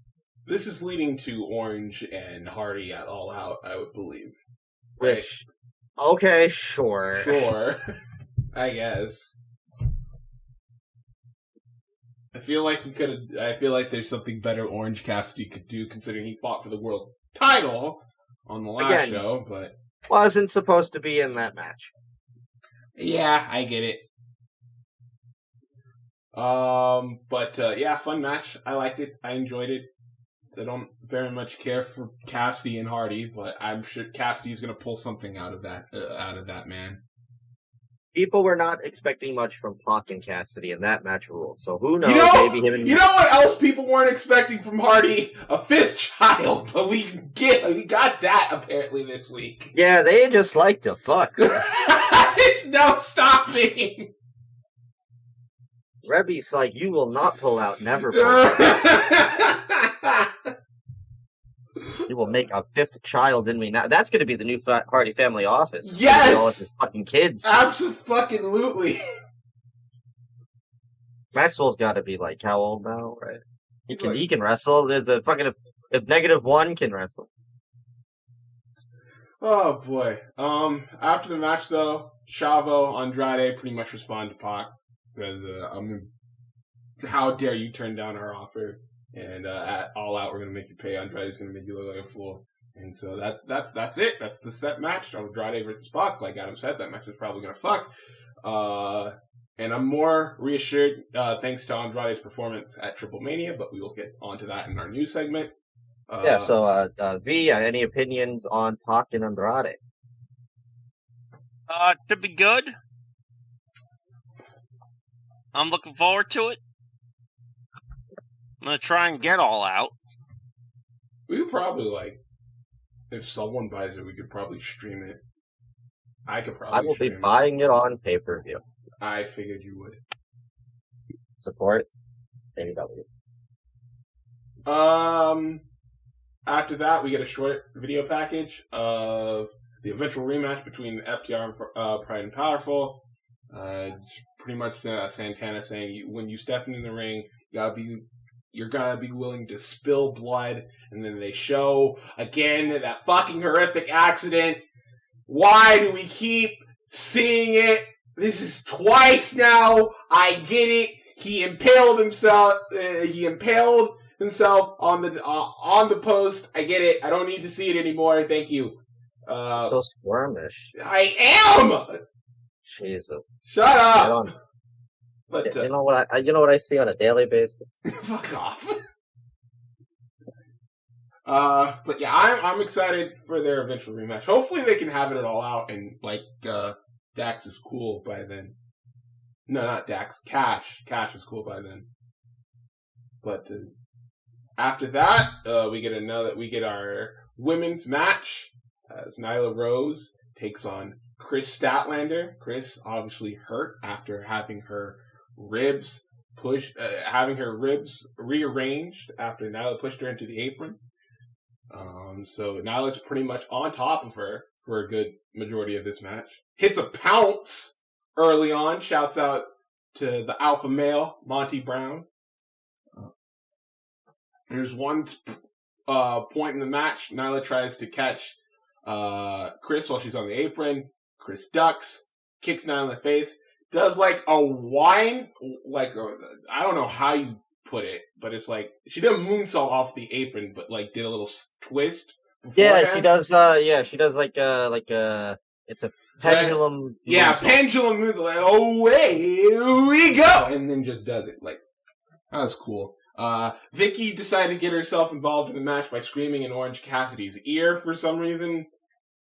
[SPEAKER 1] This is leading to Orange and Hardy at All Out, I would believe.
[SPEAKER 2] Which, okay, sure.
[SPEAKER 1] Sure. I guess. I feel like there's something better Orange Cassidy could do, considering he fought for the world title on the last show, but
[SPEAKER 2] wasn't supposed to be in that match.
[SPEAKER 1] Yeah, I get it. Yeah, fun match. I liked it. I enjoyed it. I don't very much care for Cassidy and Hardy, but I'm sure Cassidy's gonna pull something out of that man.
[SPEAKER 2] People were not expecting much from Pac and Cassidy in that match rule, so who knows?
[SPEAKER 1] Maybe him and you know what else people weren't expecting from Hardy? A fifth child, but we got that apparently this week.
[SPEAKER 2] Yeah, they just like to fuck.
[SPEAKER 1] It's no stopping.
[SPEAKER 2] Rebby's like, you will not pull out, never pull out. You will make a fifth child in me now. That's going to be the new Hardy family office.
[SPEAKER 1] Yes!
[SPEAKER 2] All of his fucking kids.
[SPEAKER 1] Absolutely.
[SPEAKER 2] Maxwell's got to be like, how old now, right? He can wrestle. There's a fucking, if -1 can wrestle.
[SPEAKER 1] Oh, boy. After the match, though, Chavo, Andrade pretty much respond to Pac. Says, how dare you turn down our offer? And at All Out, we're gonna make you pay. Andrade's gonna make you look like a fool. And so that's it. That's the set match. Andrade versus Pac. Like Adam said, that match is probably gonna fuck. And I'm more reassured thanks to Andrade's performance at Triplemania, but we will get onto that in our news segment.
[SPEAKER 2] V, any opinions on Pac and Andrade?
[SPEAKER 3] Should be good. I'm looking forward to it. I'm going to try and get All Out.
[SPEAKER 1] We could probably, if someone buys it, we could probably stream it. I will be
[SPEAKER 2] buying it on pay-per-view.
[SPEAKER 1] I figured you would.
[SPEAKER 2] Support AEW.
[SPEAKER 1] After that, we get a short video package of the eventual rematch between FTR and Pride and Powerful. Pretty much Santana saying, when you step into the ring, you're gonna be willing to spill blood. And then they show, again, that fucking horrific accident. Why do we keep seeing it? This is twice now. I get it. He impaled himself. On the post. I get it. I don't need to see it anymore. Thank you.
[SPEAKER 2] So squirmish.
[SPEAKER 1] I am.
[SPEAKER 2] Jesus.
[SPEAKER 1] Shut up. But
[SPEAKER 2] you know what I see on a daily basis.
[SPEAKER 1] Fuck off. But yeah, I'm excited for their eventual rematch. Hopefully they can have it all out and like Dax is cool by then. No, not Dax. Cash. Cash is cool by then. But after that, we get our women's match as Nyla Rose takes on Chris Statlander. Chris obviously hurt after having her ribs rearranged after Nyla pushed her into the apron. So Nyla's pretty much on top of her for a good majority of this match. Hits a pounce early on. Shouts out to the alpha male, Monty Brown. There's one point in the match. Nyla tries to catch Chris while she's on the apron. Chris ducks, kicks Nyla in the face, does like a whine, I don't know how you put it, but it's like she did a moonsault off the apron, but like did a little twist.
[SPEAKER 2] Yeah, she does. She does like it's a pendulum.
[SPEAKER 1] Yeah, pendulum moves. Like, away we go, and then just does it. Like that was cool. Vicky decided to get herself involved in the match by screaming in Orange Cassidy's ear for some reason.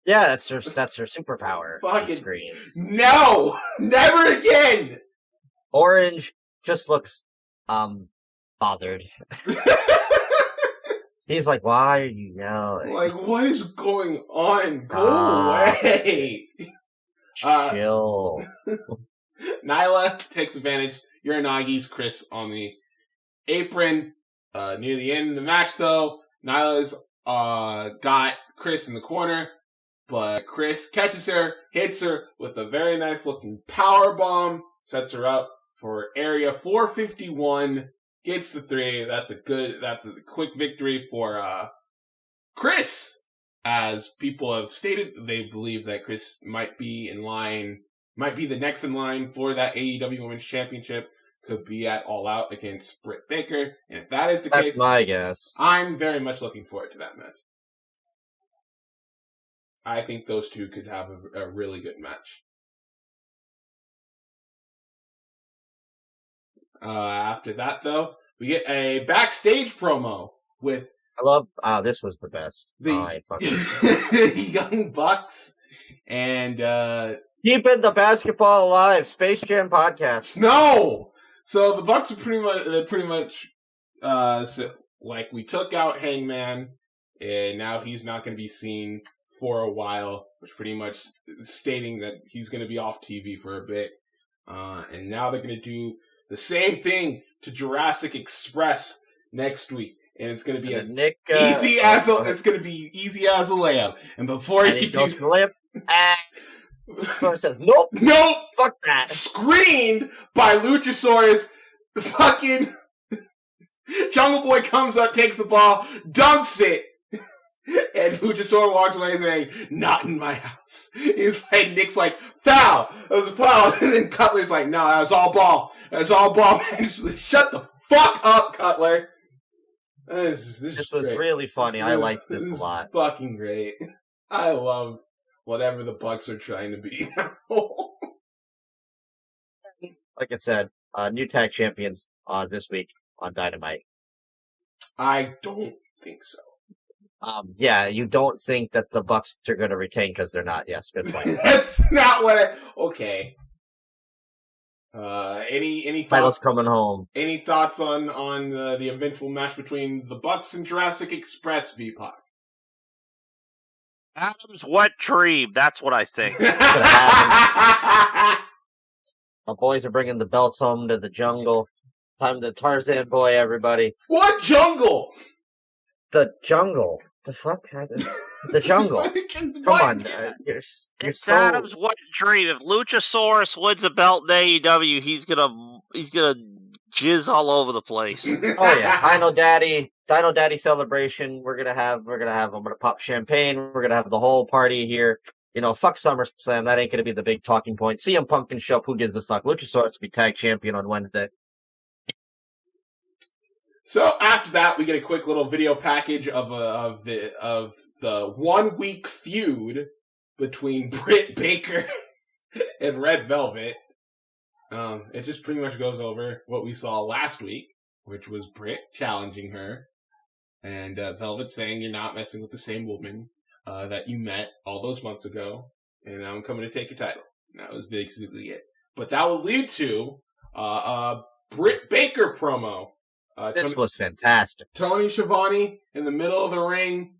[SPEAKER 2] Yeah, that's her superpower.
[SPEAKER 1] Fucking
[SPEAKER 2] she screams.
[SPEAKER 1] No, never again.
[SPEAKER 2] Orange just looks bothered. He's like, why are you yelling?
[SPEAKER 1] Like, what is going on? Go away.
[SPEAKER 2] Chill.
[SPEAKER 1] Nyla takes advantage. Uranagi's Chris on the apron. Near the end of the match, though, Nyla's got Chris in the corner, but Chris catches her, hits her with a very nice looking power bomb, sets her up for area 451, gets the 3. That's a quick victory for Chris, as people have stated they believe that Chris might be the next in line for that AEW Women's Championship. Could be at All Out against Britt Baker. And if that is the case,
[SPEAKER 2] that's my guess.
[SPEAKER 1] I'm very much looking forward to that match. I think those two could have a really good match. After that, though, we get a backstage promo with...
[SPEAKER 2] this was the best.
[SPEAKER 1] The Young Bucks and...
[SPEAKER 2] Keeping the basketball alive, Space Jam Podcast.
[SPEAKER 1] No! So the Bucks are pretty much like we took out Hangman, and now he's not going to be seen for a while, which pretty much stating that he's going to be off TV for a bit. And now they're going to do the same thing to Jurassic Express next week, and it's going to be easy as a layup. And before he can do
[SPEAKER 2] flip, Luchasaurus says, nope, fuck that.
[SPEAKER 1] Screened by Luchasaurus. Fucking Jungle Boy comes up, takes the ball, dunks it, and Luchasaurus walks away saying, "Not in my house." He's like, Nick's like, "Foul! That was a foul." And then Cutler's like, "No, that was all ball. That was all ball." Man, shut the fuck up, Cutler. This
[SPEAKER 2] was really funny. I liked this a lot.
[SPEAKER 1] Fucking great. I love whatever the Bucks are trying to be now.
[SPEAKER 2] Like I said, new tag champions this week on Dynamite.
[SPEAKER 1] I don't think so.
[SPEAKER 2] Yeah, you don't think that the Bucks are going to retain because they're not. Yes, good point.
[SPEAKER 1] That's not what okay. Any thoughts?
[SPEAKER 2] Title's coming home.
[SPEAKER 1] Any thoughts on the eventual match between the Bucks and Jurassic Express, VPAC?
[SPEAKER 3] Adam's wet dream. That's what I think.
[SPEAKER 2] My boys are bringing the belts home to the jungle. Time to Tarzan boy, everybody.
[SPEAKER 1] What jungle?
[SPEAKER 2] The jungle. The fuck? The jungle. Come on.
[SPEAKER 3] It's so... Adam's wet dream. If Luchasaurus wins a belt in AEW, he's gonna jizz all over the place.
[SPEAKER 2] Oh yeah, Dino Daddy celebration. We're gonna have. I'm gonna pop champagne. We're gonna have the whole party here. You know, fuck SummerSlam. That ain't gonna be the big talking point. CM Punk can show up. Who gives a fuck? Luchasaurus will be tag champion on Wednesday.
[SPEAKER 1] So after that, we get a quick little video package of the 1 week feud between Britt Baker and Red Velvet. It just pretty much goes over what we saw last week, which was Britt challenging her And Velvet saying you're not messing with the same woman that you met all those months ago, and I'm coming to take your title. And that was basically it. But that would lead to a Brit Baker promo.
[SPEAKER 2] This was fantastic.
[SPEAKER 1] Tony Schiavone in the middle of the ring.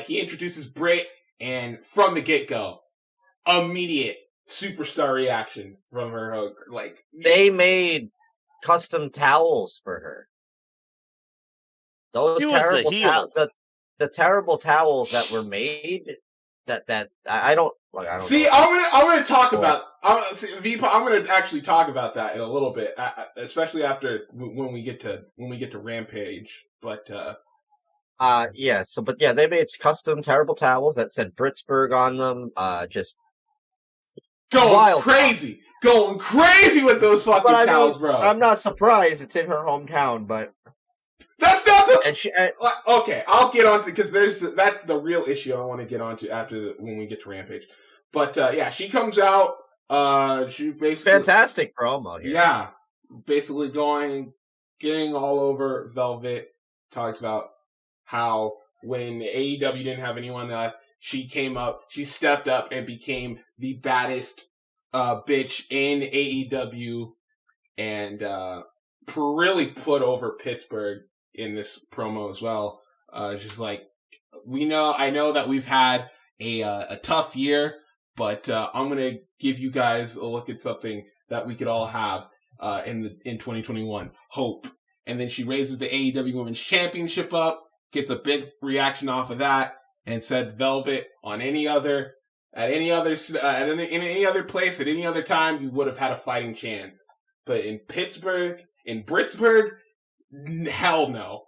[SPEAKER 1] He introduces Brit, and from the get-go, immediate superstar reaction from her. Like,
[SPEAKER 2] they made custom towels for her. Those terrible the terrible towels that were made. That I don't
[SPEAKER 1] see.
[SPEAKER 2] Know.
[SPEAKER 1] I'm gonna talk about. I'm gonna actually talk about that in a little bit, especially after when we get to Rampage. But
[SPEAKER 2] yeah. So, but yeah, they made custom terrible towels that said Britsburg on them. Just
[SPEAKER 1] going crazy with those fucking towels, bro.
[SPEAKER 2] I'm not surprised. It's in her hometown, but
[SPEAKER 1] that's not the.
[SPEAKER 2] And
[SPEAKER 1] okay, I'll get on to because that's the real issue I want to get onto when we get to Rampage. But yeah, she comes out. She basically
[SPEAKER 2] fantastic promo here.
[SPEAKER 1] Yeah, basically getting all over Velvet. Talks about how when AEW didn't have anyone left, she stepped up and became the baddest bitch in AEW, and really put over Pittsburgh in this promo as well. Just like, I know that we've had a tough year, but I'm gonna give you guys a look at something that we could all have in 2021. Hope. And then she raises the AEW Women's Championship up, gets a big reaction off of that, and said Velvet on any other place at any other time, you would have had a fighting chance. But in Britsburg, hell no.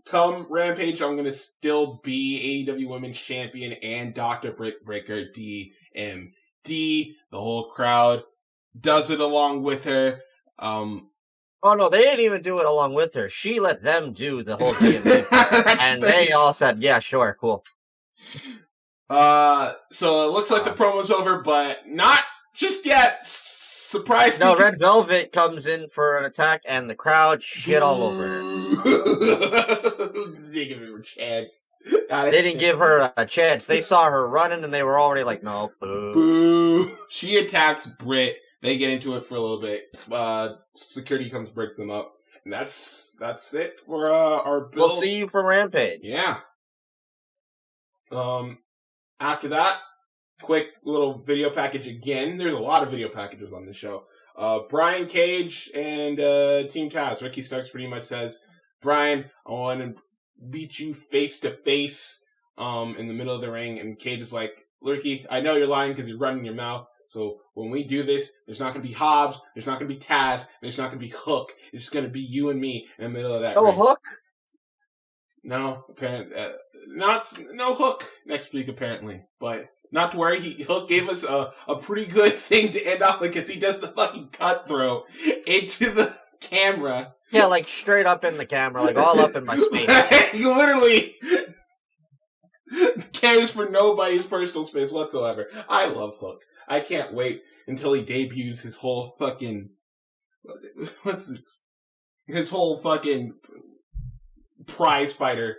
[SPEAKER 1] Come Rampage, I'm gonna still be AEW Women's Champion and Dr. Britt Breaker, DMD. The whole crowd does it along with her.
[SPEAKER 2] Oh no, they didn't even do it along with her. She let them do the whole DMD. And they all said, yeah, sure, cool.
[SPEAKER 1] So it looks like the promo's over, but not just yet. Surprise!
[SPEAKER 2] No, Red Velvet comes in for an attack, and the crowd shit all over her.
[SPEAKER 1] They didn't give her a chance.
[SPEAKER 2] They didn't give her a chance. They saw her running, and they were already like, no, boo.
[SPEAKER 1] Boo. She attacks Brit. They get into it for a little bit. Security comes break them up. And that's it for our build.
[SPEAKER 2] We'll see you for Rampage.
[SPEAKER 1] Yeah. After that, quick little video package again. There's a lot of video packages on this show. Brian Cage and Team Taz. Ricky Starks pretty much says, Brian, I want to beat you face to face in the middle of the ring. And Cage is like, Ricky, I know you're lying because you're running your mouth. So when we do this, there's not going to be Hobbs, there's not going to be Taz, there's not going to be Hook. It's just going to be you and me in the middle of that ring.
[SPEAKER 2] Hook?
[SPEAKER 1] No, apparently, no Hook next week apparently, but not to worry. Hook gave us a pretty good thing to end off because he does the fucking cutthroat into the camera.
[SPEAKER 2] Yeah, like straight up in the camera, like all up in my space.
[SPEAKER 1] He literally cares for nobody's personal space whatsoever. I love Hook. I can't wait until he debuts his whole fucking his whole fucking prize fighter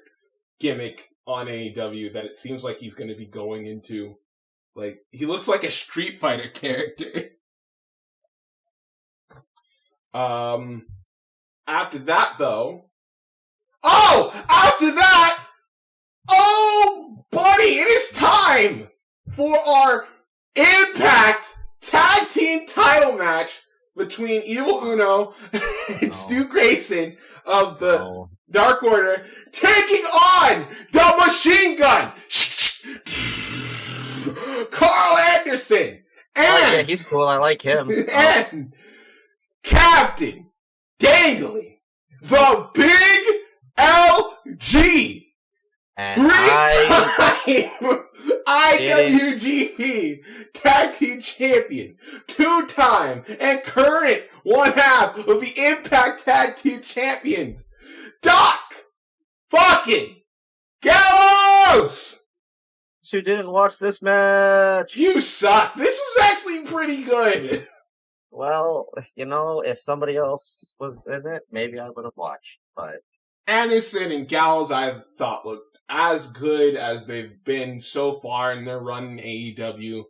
[SPEAKER 1] gimmick on AEW that it seems like he's going to be going into. Like, he looks like a Street Fighter character. After that, though... Oh, buddy, it is time for our Impact Tag Team title match between Evil Uno and Stu Grayson of the Dark Order taking on the Machine Gun, Carl Anderson, and
[SPEAKER 2] yeah, he's cool. I like him.
[SPEAKER 1] And Captain Dangly, the Big LG.
[SPEAKER 2] And
[SPEAKER 1] Three-time IWGP Tag Team Champion, 2-time and current one-half of the Impact Tag Team Champions, Doc fucking Gallows!
[SPEAKER 2] Who didn't watch this match?
[SPEAKER 1] You suck. This was actually pretty good.
[SPEAKER 2] Well, if somebody else was in it, maybe I would have watched, but...
[SPEAKER 1] Anderson and Gallows, I thought looked as good as they've been so far in their run in AEW.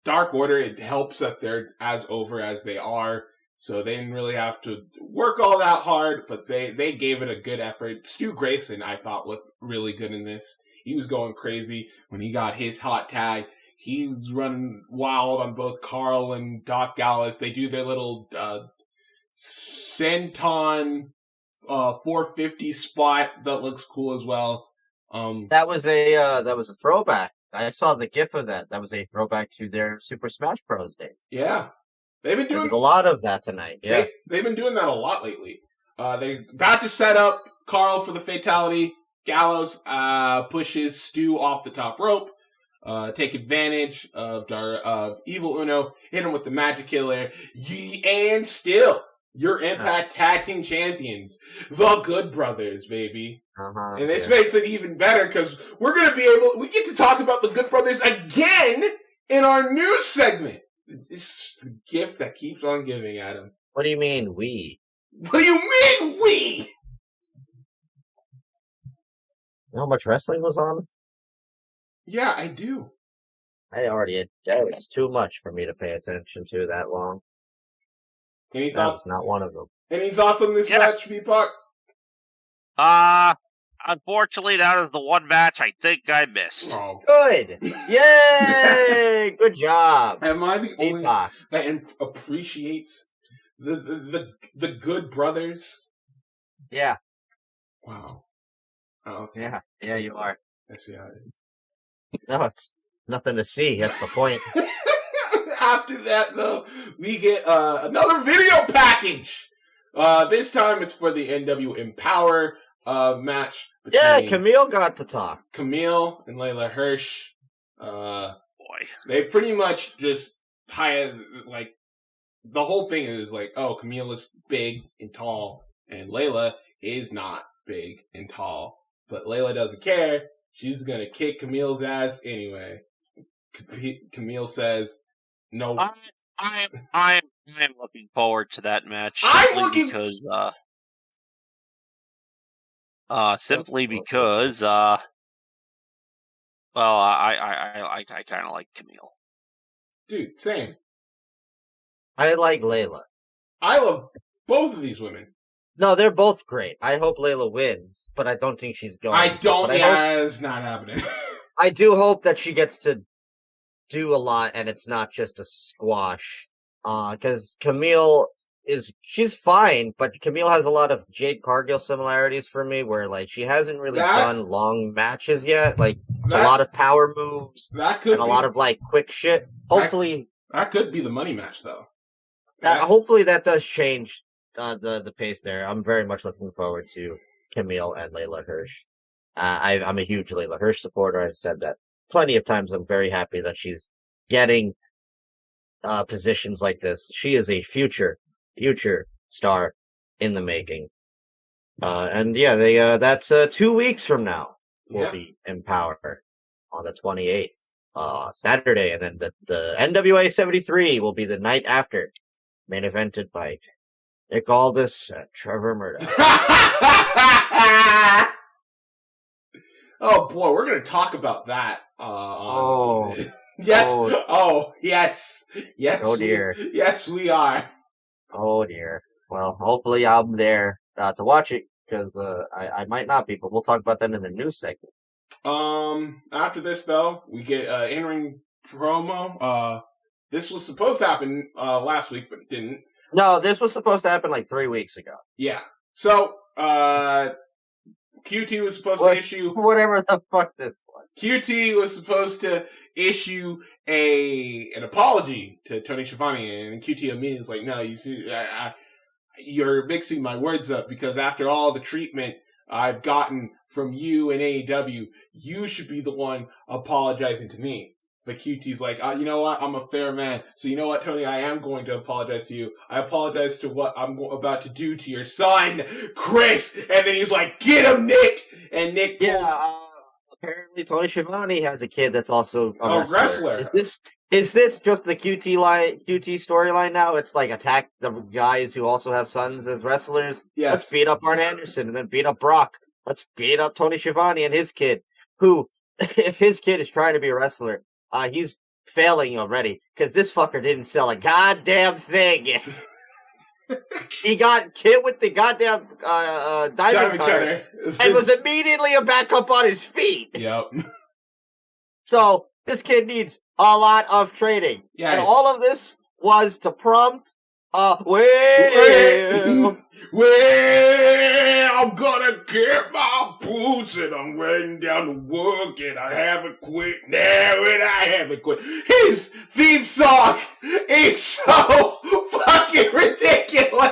[SPEAKER 1] Dark Order, it helps that they're as over as they are, so they didn't really have to work all that hard, but they gave it a good effort. Stu Grayson, I thought, looked really good in this. He was going crazy when he got his hot tag. He was running wild on both Carl and Doc Gallows. They do their little Senton 450 spot that looks cool as well.
[SPEAKER 2] That was a throwback. I saw the GIF of that. That was a throwback to their Super Smash Bros. Days.
[SPEAKER 1] Yeah. They've been doing
[SPEAKER 2] There's a lot of that tonight. Yeah.
[SPEAKER 1] They've been doing that a lot lately. They're about to set up Carl for the fatality. Gallows pushes Stu off the top rope. Take advantage of Evil Uno. Hit him with the Magic Killer. And still, your Impact Tag Team Champions. The Good Brothers, baby. And this makes it even better because we get to talk about the Good Brothers again in our news segment. It's the gift that keeps on giving, Adam.
[SPEAKER 2] What do you mean, we?
[SPEAKER 1] What do you mean, we?
[SPEAKER 2] You know how much wrestling was on?
[SPEAKER 1] Yeah, I do.
[SPEAKER 2] That was too much for me to pay attention to that long.
[SPEAKER 1] Any thoughts?
[SPEAKER 2] That was not one of them.
[SPEAKER 1] Any thoughts on this match, VPAC?
[SPEAKER 3] Unfortunately, that is the one match I think I missed.
[SPEAKER 1] Oh.
[SPEAKER 2] Good! Yay! Good job.
[SPEAKER 1] Am I the only that appreciates the Good Brothers?
[SPEAKER 2] Yeah.
[SPEAKER 1] Wow. Oh, okay.
[SPEAKER 2] Yeah, you are.
[SPEAKER 1] I see how it is.
[SPEAKER 2] No, it's nothing to see. That's the point.
[SPEAKER 1] After that, though, we get another video package. This time it's for the NW Empower match.
[SPEAKER 2] Yeah, Camille got to talk.
[SPEAKER 1] Camille and Layla Hirsch.
[SPEAKER 3] Boy.
[SPEAKER 1] They pretty much just the whole thing is like, oh, Camille is big and tall, and Layla is not big and tall. But Layla doesn't care. She's gonna kick Camille's ass anyway. Camille says, "No."
[SPEAKER 3] I'm looking forward to that match. Simply because I kind of like Camille.
[SPEAKER 1] Dude, same.
[SPEAKER 2] I like Layla.
[SPEAKER 1] I love both of these women.
[SPEAKER 2] No, they're both great. I hope Layla wins, but I don't think she's going.
[SPEAKER 1] It's not happening.
[SPEAKER 2] I do hope that she gets to do a lot and it's not just a squash. Because Camille she's fine, but Camille has a lot of Jade Cargill similarities for me, where she hasn't really done long matches yet. It's a lot of power moves and a lot of quick shit. Hopefully,
[SPEAKER 1] that could be the money match, though.
[SPEAKER 2] Hopefully, that does change the pace there. I'm very much looking forward to Camille and Layla Hirsch. I'm a huge Layla Hirsch supporter. I've said that plenty of times. I'm very happy that she's getting positions like this. She is a future star in the making. That's 2 weeks from now. Will be Empower on the 28th, Saturday, and then the NWA 73 will be the night after, main evented by Nick Aldis and Trevor Murdoch.
[SPEAKER 1] Oh boy, we're gonna talk about that. Yes. Yes.
[SPEAKER 2] Oh dear.
[SPEAKER 1] Yes, we are.
[SPEAKER 2] Oh dear. Well, hopefully I'm there to watch it, because I might not be, but we'll talk about that in the news segment.
[SPEAKER 1] After this, though, we get in-ring promo. This was supposed to happen last week, but it didn't.
[SPEAKER 2] No, this was supposed to happen 3 weeks ago.
[SPEAKER 1] Yeah. So, QT was supposed to issue...
[SPEAKER 2] Whatever the fuck this was.
[SPEAKER 1] QT was supposed to issue an apology to Tony Schiavone, and QT immediately was like, no, you see, you're mixing my words up, because after all the treatment I've gotten from you and AEW, you should be the one apologizing to me. But QT's like, you know what? I'm a fair man. So you know what, Tony? I am going to apologize to you. I apologize to what I'm about to do to your son, Chris. And then he's like, get him, Nick! And Nick pulls...
[SPEAKER 2] apparently Tony Schiavone has a kid that's also a
[SPEAKER 1] wrestler.
[SPEAKER 2] Is this just the QT storyline now? It's like attack the guys who also have sons as wrestlers.
[SPEAKER 1] Yes.
[SPEAKER 2] Let's beat up Arn Anderson and then beat up Brock. Let's beat up Tony Schiavone and his kid, who, if his kid is trying to be a wrestler, he's failing already because this fucker didn't sell a goddamn thing. He got hit with the goddamn diamond cutter and was immediately back up on his feet.
[SPEAKER 1] Yep.
[SPEAKER 2] So this kid needs a lot of training.
[SPEAKER 1] Yeah.
[SPEAKER 2] And all of this was to prompt well,
[SPEAKER 1] I'm gonna get my boots and I'm running down to work and I haven't quit now and I haven't quit. His theme song is so fucking ridiculous.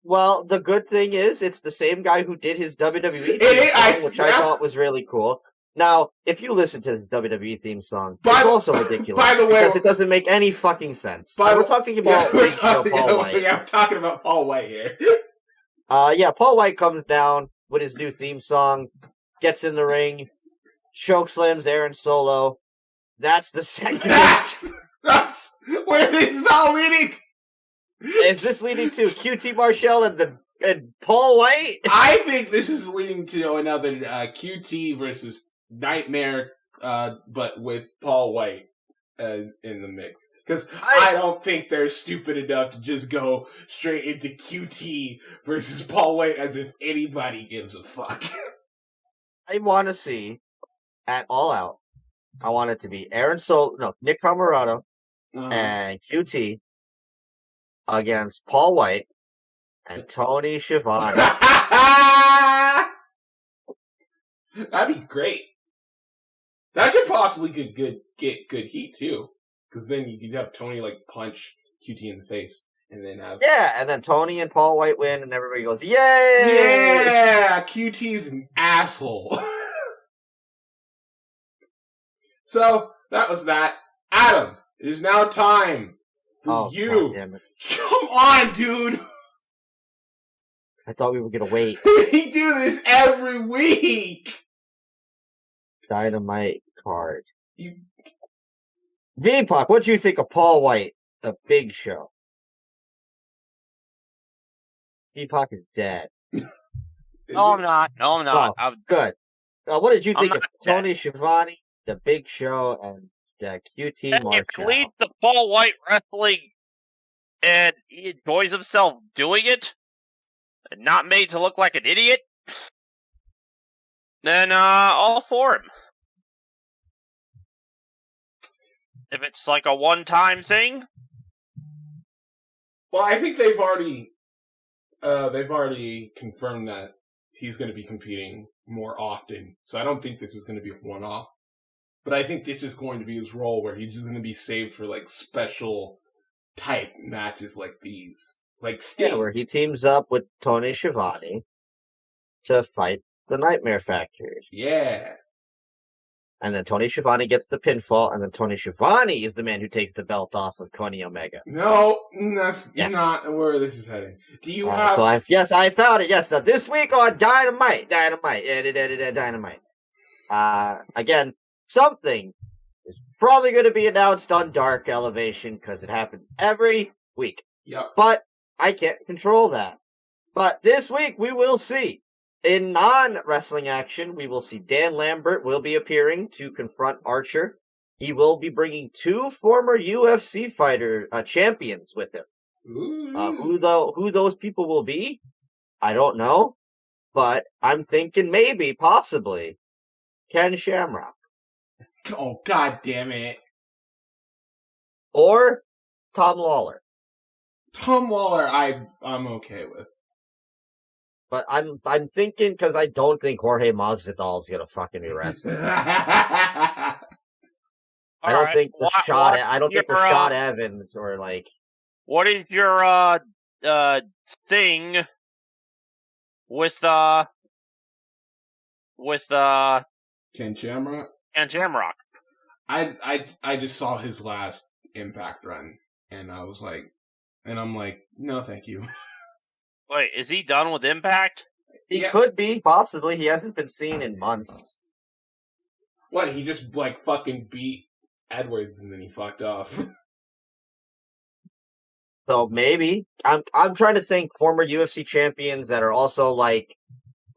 [SPEAKER 2] Well, the good thing is it's the same guy who did his WWE theme song, which I thought was really cool. Now, if you listen to his WWE theme song, it's also ridiculous.
[SPEAKER 1] By the way,
[SPEAKER 2] because it doesn't make any fucking sense. We're talking about Big Show Paul White.
[SPEAKER 1] Yeah, we're talking about Paul White here.
[SPEAKER 2] Paul White comes down with his new theme song, gets in the ring, chokeslams Aaron Solo. That's the second.
[SPEAKER 1] That's where this is all leading.
[SPEAKER 2] Is this leading to QT Marshall and Paul White?
[SPEAKER 1] I think this is leading to another QT versus Nightmare, but with Paul White in the mix. Because I don't think they're stupid enough to just go straight into QT versus Paul White as if anybody gives a fuck.
[SPEAKER 2] I want to see at All Out. I want it to be Nick Camarado and QT against Paul White and Tony Schiavone.
[SPEAKER 1] That'd be great. That could possibly get good heat too, because then you could have Tony punch QT in the face, and then have
[SPEAKER 2] and then Tony and Paul White win, and everybody goes, "Yay!"
[SPEAKER 1] Yeah, QT's an asshole. So that was that. Adam, it is now time for you.
[SPEAKER 2] God damn it.
[SPEAKER 1] Come on, dude.
[SPEAKER 2] I thought we were gonna wait.
[SPEAKER 1] We do this every week.
[SPEAKER 2] Dynamite card. VPAC, what do you think of Paul White, the Big Show? VPAC is dead.
[SPEAKER 3] I'm not.
[SPEAKER 2] Oh, good. What did you think of Tony
[SPEAKER 3] dead.
[SPEAKER 2] Schiavone, the Big Show, and QT Marshall?
[SPEAKER 3] If he leads the Paul White wrestling and he enjoys himself doing it, and not made to look like an idiot, then all for him. If it's like a one-time thing,
[SPEAKER 1] Well, I think they've already confirmed that he's going to be competing more often. So I don't think this is going to be a one-off. But I think this is going to be his role where he's just going to be saved for special type matches like these. Like Sting.
[SPEAKER 2] Yeah, where he teams up with Tony Schiavone to fight the Nightmare Factory.
[SPEAKER 1] Yeah.
[SPEAKER 2] And then Tony Schiavone gets the pinfall, and then Tony Schiavone is the man who takes the belt off of Kenny Omega.
[SPEAKER 1] No, that's not where this is heading. Do you have...
[SPEAKER 2] I found it. Yes, this week on Dynamite. Again, something is probably going to be announced on Dark Elevation, because it happens every week.
[SPEAKER 1] Yep.
[SPEAKER 2] But I can't control that. But this week, we will see. In non-wrestling action, we will see Dan Lambert will be appearing to confront Archer. He will be bringing 2 former UFC fighter champions with him. Who those people will be, I don't know. But I'm thinking maybe, possibly, Ken Shamrock.
[SPEAKER 1] Oh, god damn it.
[SPEAKER 2] Or Tom Lawler.
[SPEAKER 1] Tom Lawler, I'm okay with.
[SPEAKER 2] But I'm thinking, because I don't think Jorge Masvidal is gonna fucking be wrestling. I don't think Rashad Evans or
[SPEAKER 3] what is your thing with
[SPEAKER 1] Ken Shamrock?
[SPEAKER 3] Ken Shamrock?
[SPEAKER 1] I just saw his last Impact run, and I'm like, no, thank you.
[SPEAKER 3] Wait, is he done with Impact?
[SPEAKER 2] He could be, possibly. He hasn't been seen in months.
[SPEAKER 1] What, he just fucking beat Edwards, and then he fucked off.
[SPEAKER 2] So maybe I'm trying to think former UFC champions that are also like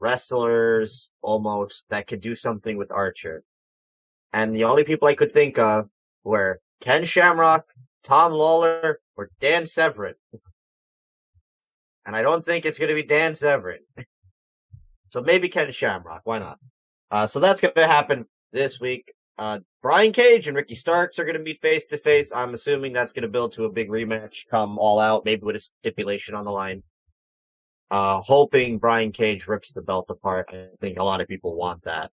[SPEAKER 2] wrestlers almost that could do something with Archer. And the only people I could think of were Ken Shamrock, Tom Lawler, or Dan Severn. And I don't think it's going to be Dan Severn. So maybe Ken Shamrock. Why not? So that's going to happen this week. Brian Cage and Ricky Starks are going to meet face to face. I'm assuming that's going to build to a big rematch come All Out, maybe with a stipulation on the line. Hoping Brian Cage rips the belt apart. I think a lot of people want that.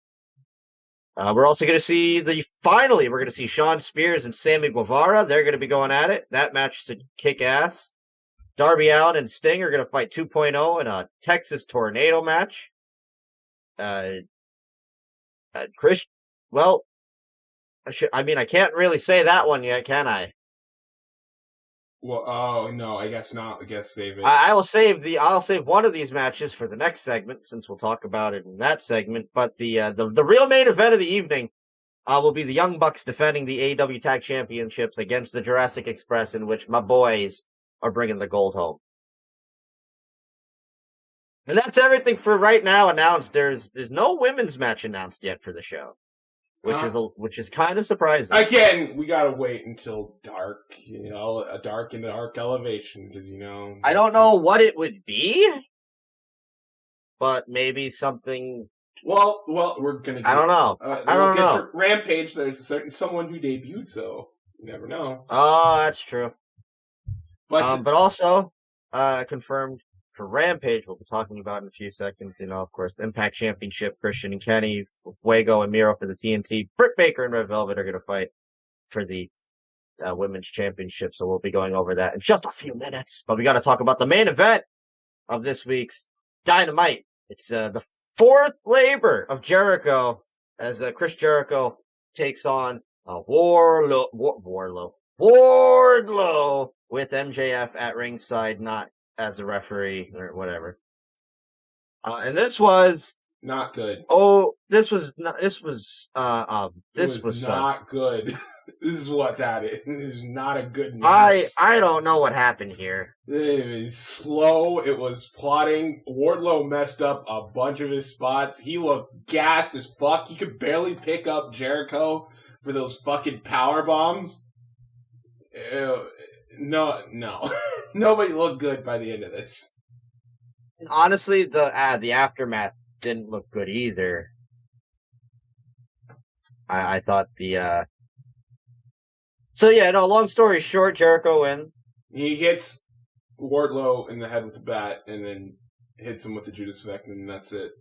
[SPEAKER 2] We're also going to see we're going to see Sean Spears and Sammy Guevara. They're going to be going at it. That match is a kick ass. Darby Allin and Sting are going to fight 2.0 in a Texas Tornado match. Chris, well, I can't really say that one yet, can I?
[SPEAKER 1] Well, oh no, I guess not. I guess save it.
[SPEAKER 2] I'll save one of these matches for the next segment, since we'll talk about it in that segment. But the real main event of the evening will be the Young Bucks defending the AEW Tag Championships against the Jurassic Express, in which my boys are bringing the gold home. And that's everything for right now announced. There's no women's match announced yet for the show. Which is kind of surprising.
[SPEAKER 1] Again, we gotta wait until dark, a dark and dark elevation, because
[SPEAKER 2] I don't know what it would be, but maybe something.
[SPEAKER 1] Well, we're gonna.
[SPEAKER 2] I don't know. I don't know.
[SPEAKER 1] Rampage. There's someone who debuted, so you never know.
[SPEAKER 2] Oh, that's true.
[SPEAKER 1] But
[SPEAKER 2] also confirmed for Rampage, we'll be talking about in a few seconds. Of course, Impact Championship, Christian and Kenny, Fuego and Miro for the TNT. Britt Baker and Red Velvet are going to fight for the Women's Championship, so we'll be going over that in just a few minutes. But we got to talk about the main event of this week's Dynamite. It's the fourth labor of Jericho, as Chris Jericho takes on Wardlow with MJF at ringside, not as a referee or whatever. And this was
[SPEAKER 1] not good.
[SPEAKER 2] Oh, this was not good.
[SPEAKER 1] This is what that is. This is not a good match.
[SPEAKER 2] I don't know what happened here.
[SPEAKER 1] It was slow. It was plotting. Wardlow messed up a bunch of his spots. He looked gassed as fuck. He could barely pick up Jericho for those fucking power bombs. No. Nobody looked good by the end of this.
[SPEAKER 2] Honestly, the aftermath didn't look good either. I thought long story short, Jericho wins.
[SPEAKER 1] He hits Wardlow in the head with the bat and then hits him with the Judas Effect, and that's it.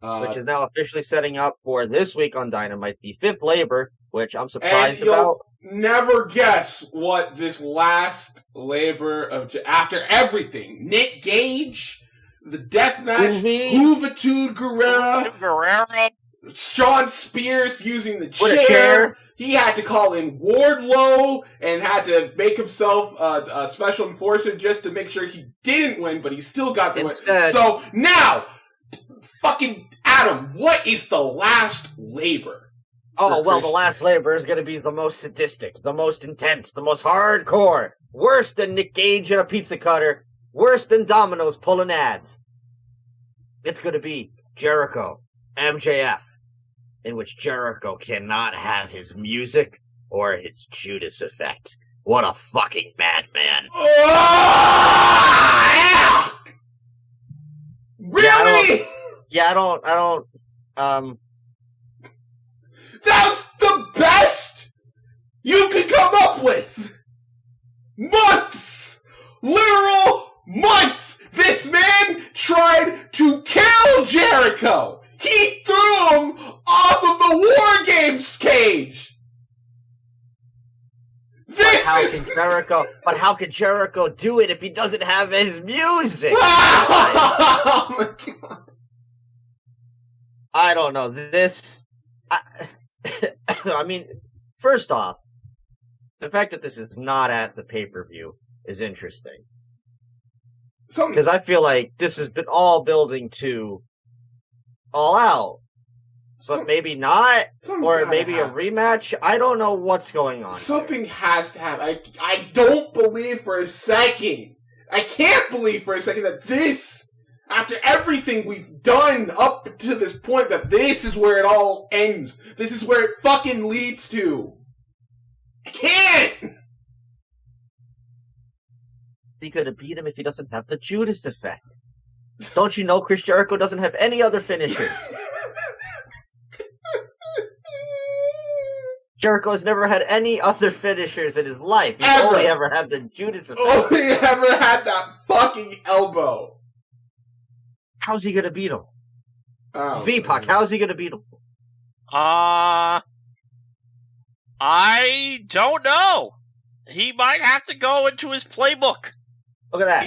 [SPEAKER 2] Which is now officially setting up for this week on Dynamite, the fifth labor, which I'm surprised about.
[SPEAKER 1] Never guess what this last labor of after everything. Nick Gage, the deathmatch, Juventud Guerrera, Sean Spears using the chair. He had to call in Wardlow and had to make himself a special enforcer just to make sure he didn't win, but he still got the win. So now, fucking Adam, what is the last labor?
[SPEAKER 2] Oh, well, the last labor is going to be the most sadistic, the most intense, the most hardcore. Worse than Nick Gage and a pizza cutter. Worse than Domino's pulling ads. It's going to be Jericho, MJF, in which Jericho cannot have his music or his Judas Effect. What a fucking madman.
[SPEAKER 1] Really?
[SPEAKER 2] I don't.
[SPEAKER 1] That's the best you could come up with! Months! Literal months! This man tried to kill Jericho! He threw him off of the War Games cage!
[SPEAKER 2] But how could Jericho do it if he doesn't have his music?
[SPEAKER 1] Oh my God.
[SPEAKER 2] I don't know. I mean, first off, the fact that this is not at the pay-per-view is interesting. Because I feel like this has been all building to All Out. but maybe not, or maybe
[SPEAKER 1] happen.
[SPEAKER 2] a rematch. I don't know what's going on.
[SPEAKER 1] Something has to happen. I don't believe for a second. I can't believe for a second that this, after everything we've done up to this point, that this is where it all ends. This is where it fucking leads to. I can't!
[SPEAKER 2] He could have beat him if he doesn't have the Judas effect. Don't you know Chris Jericho doesn't have any other finishers? Jericho has never had any other finishers in his life. He's only ever had the Judas effect.
[SPEAKER 1] Only ever had that fucking elbow.
[SPEAKER 2] How's he gonna beat him?
[SPEAKER 1] Oh,
[SPEAKER 2] VPAC, how's he gonna beat him?
[SPEAKER 3] I don't know. He might have to go into his playbook.
[SPEAKER 2] Look at that.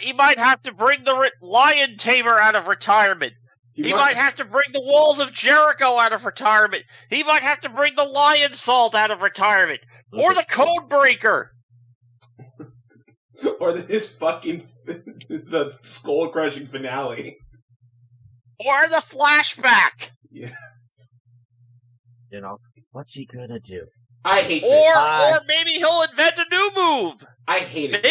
[SPEAKER 3] He might have to bring the Lion Tamer out of retirement. He might have to bring the Walls of Jericho out of retirement. He might have to bring the Lion Salt out of retirement. Or the Code Breaker.
[SPEAKER 1] Or his fucking the skull crushing finale.
[SPEAKER 3] Or the flashback.
[SPEAKER 1] Yeah.
[SPEAKER 2] You know, what's he gonna do?
[SPEAKER 1] I hate this.
[SPEAKER 3] Or maybe he'll invent a new move.
[SPEAKER 1] I hate it.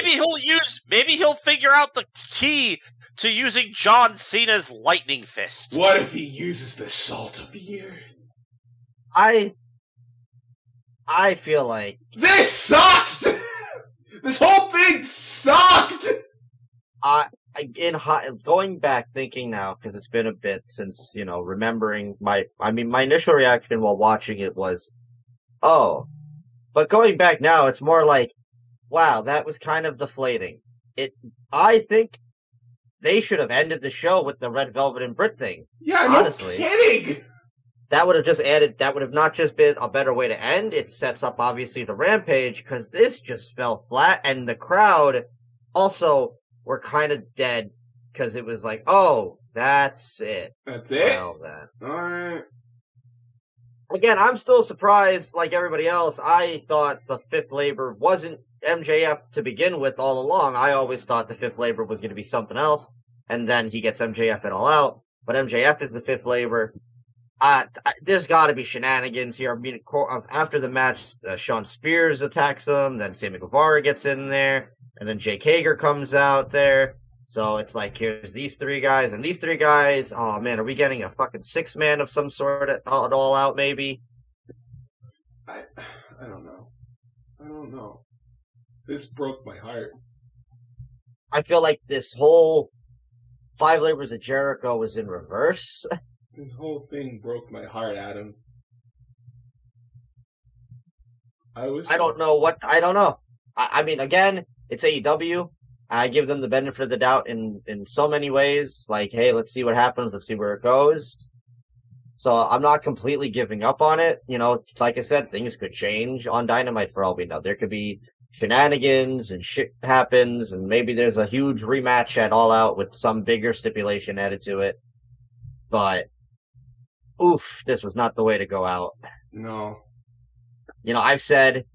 [SPEAKER 3] Maybe he'll figure out the key to using John Cena's lightning fist.
[SPEAKER 1] What if he uses the salt of the earth?
[SPEAKER 2] I feel like
[SPEAKER 1] this sucked. This whole thing sucked.
[SPEAKER 2] Going back thinking now, because it's been a bit since, you know, remembering my initial reaction while watching it was, oh, but going back now, it's more like, wow, that was kind of deflating. I think they should have ended the show with the Red Velvet and Brit thing.
[SPEAKER 1] Yeah,
[SPEAKER 2] honestly.
[SPEAKER 1] No kidding.
[SPEAKER 2] That would have not just been a better way to end. It sets up, obviously, the Rampage, because this just fell flat, and the crowd also were kind of dead, because it was like, oh, that's it.
[SPEAKER 1] That's it?
[SPEAKER 2] Well, then.
[SPEAKER 1] Alright.
[SPEAKER 2] Again, I'm still surprised, like everybody else. I thought the Fifth Labor wasn't MJF to begin with all along. I always thought the Fifth Labor was going to be something else, and then he gets MJF and All Out, but MJF is the Fifth Labor. There's got to be shenanigans here. I mean, after the match, Sean Spears attacks him, then Sammy Guevara gets in there, and then Jake Hager comes out there. So it's like, here's these three guys, and these three guys, oh man, are we getting a fucking six-man of some sort at All Out, maybe?
[SPEAKER 1] I don't know. I don't know. This broke my heart.
[SPEAKER 2] I feel like this whole Five Labors of Jericho was in reverse.
[SPEAKER 1] This whole thing broke my heart, Adam. I don't
[SPEAKER 2] know. I mean, again, it's AEW. I give them the benefit of the doubt in so many ways. Like, hey, let's see what happens. Let's see where it goes. So I'm not completely giving up on it. You know, like I said, things could change on Dynamite for all we know. There could be shenanigans and shit happens, and maybe there's a huge rematch at All Out with some bigger stipulation added to it. But, oof, this was not the way to go out.
[SPEAKER 1] No.
[SPEAKER 2] You know, I've said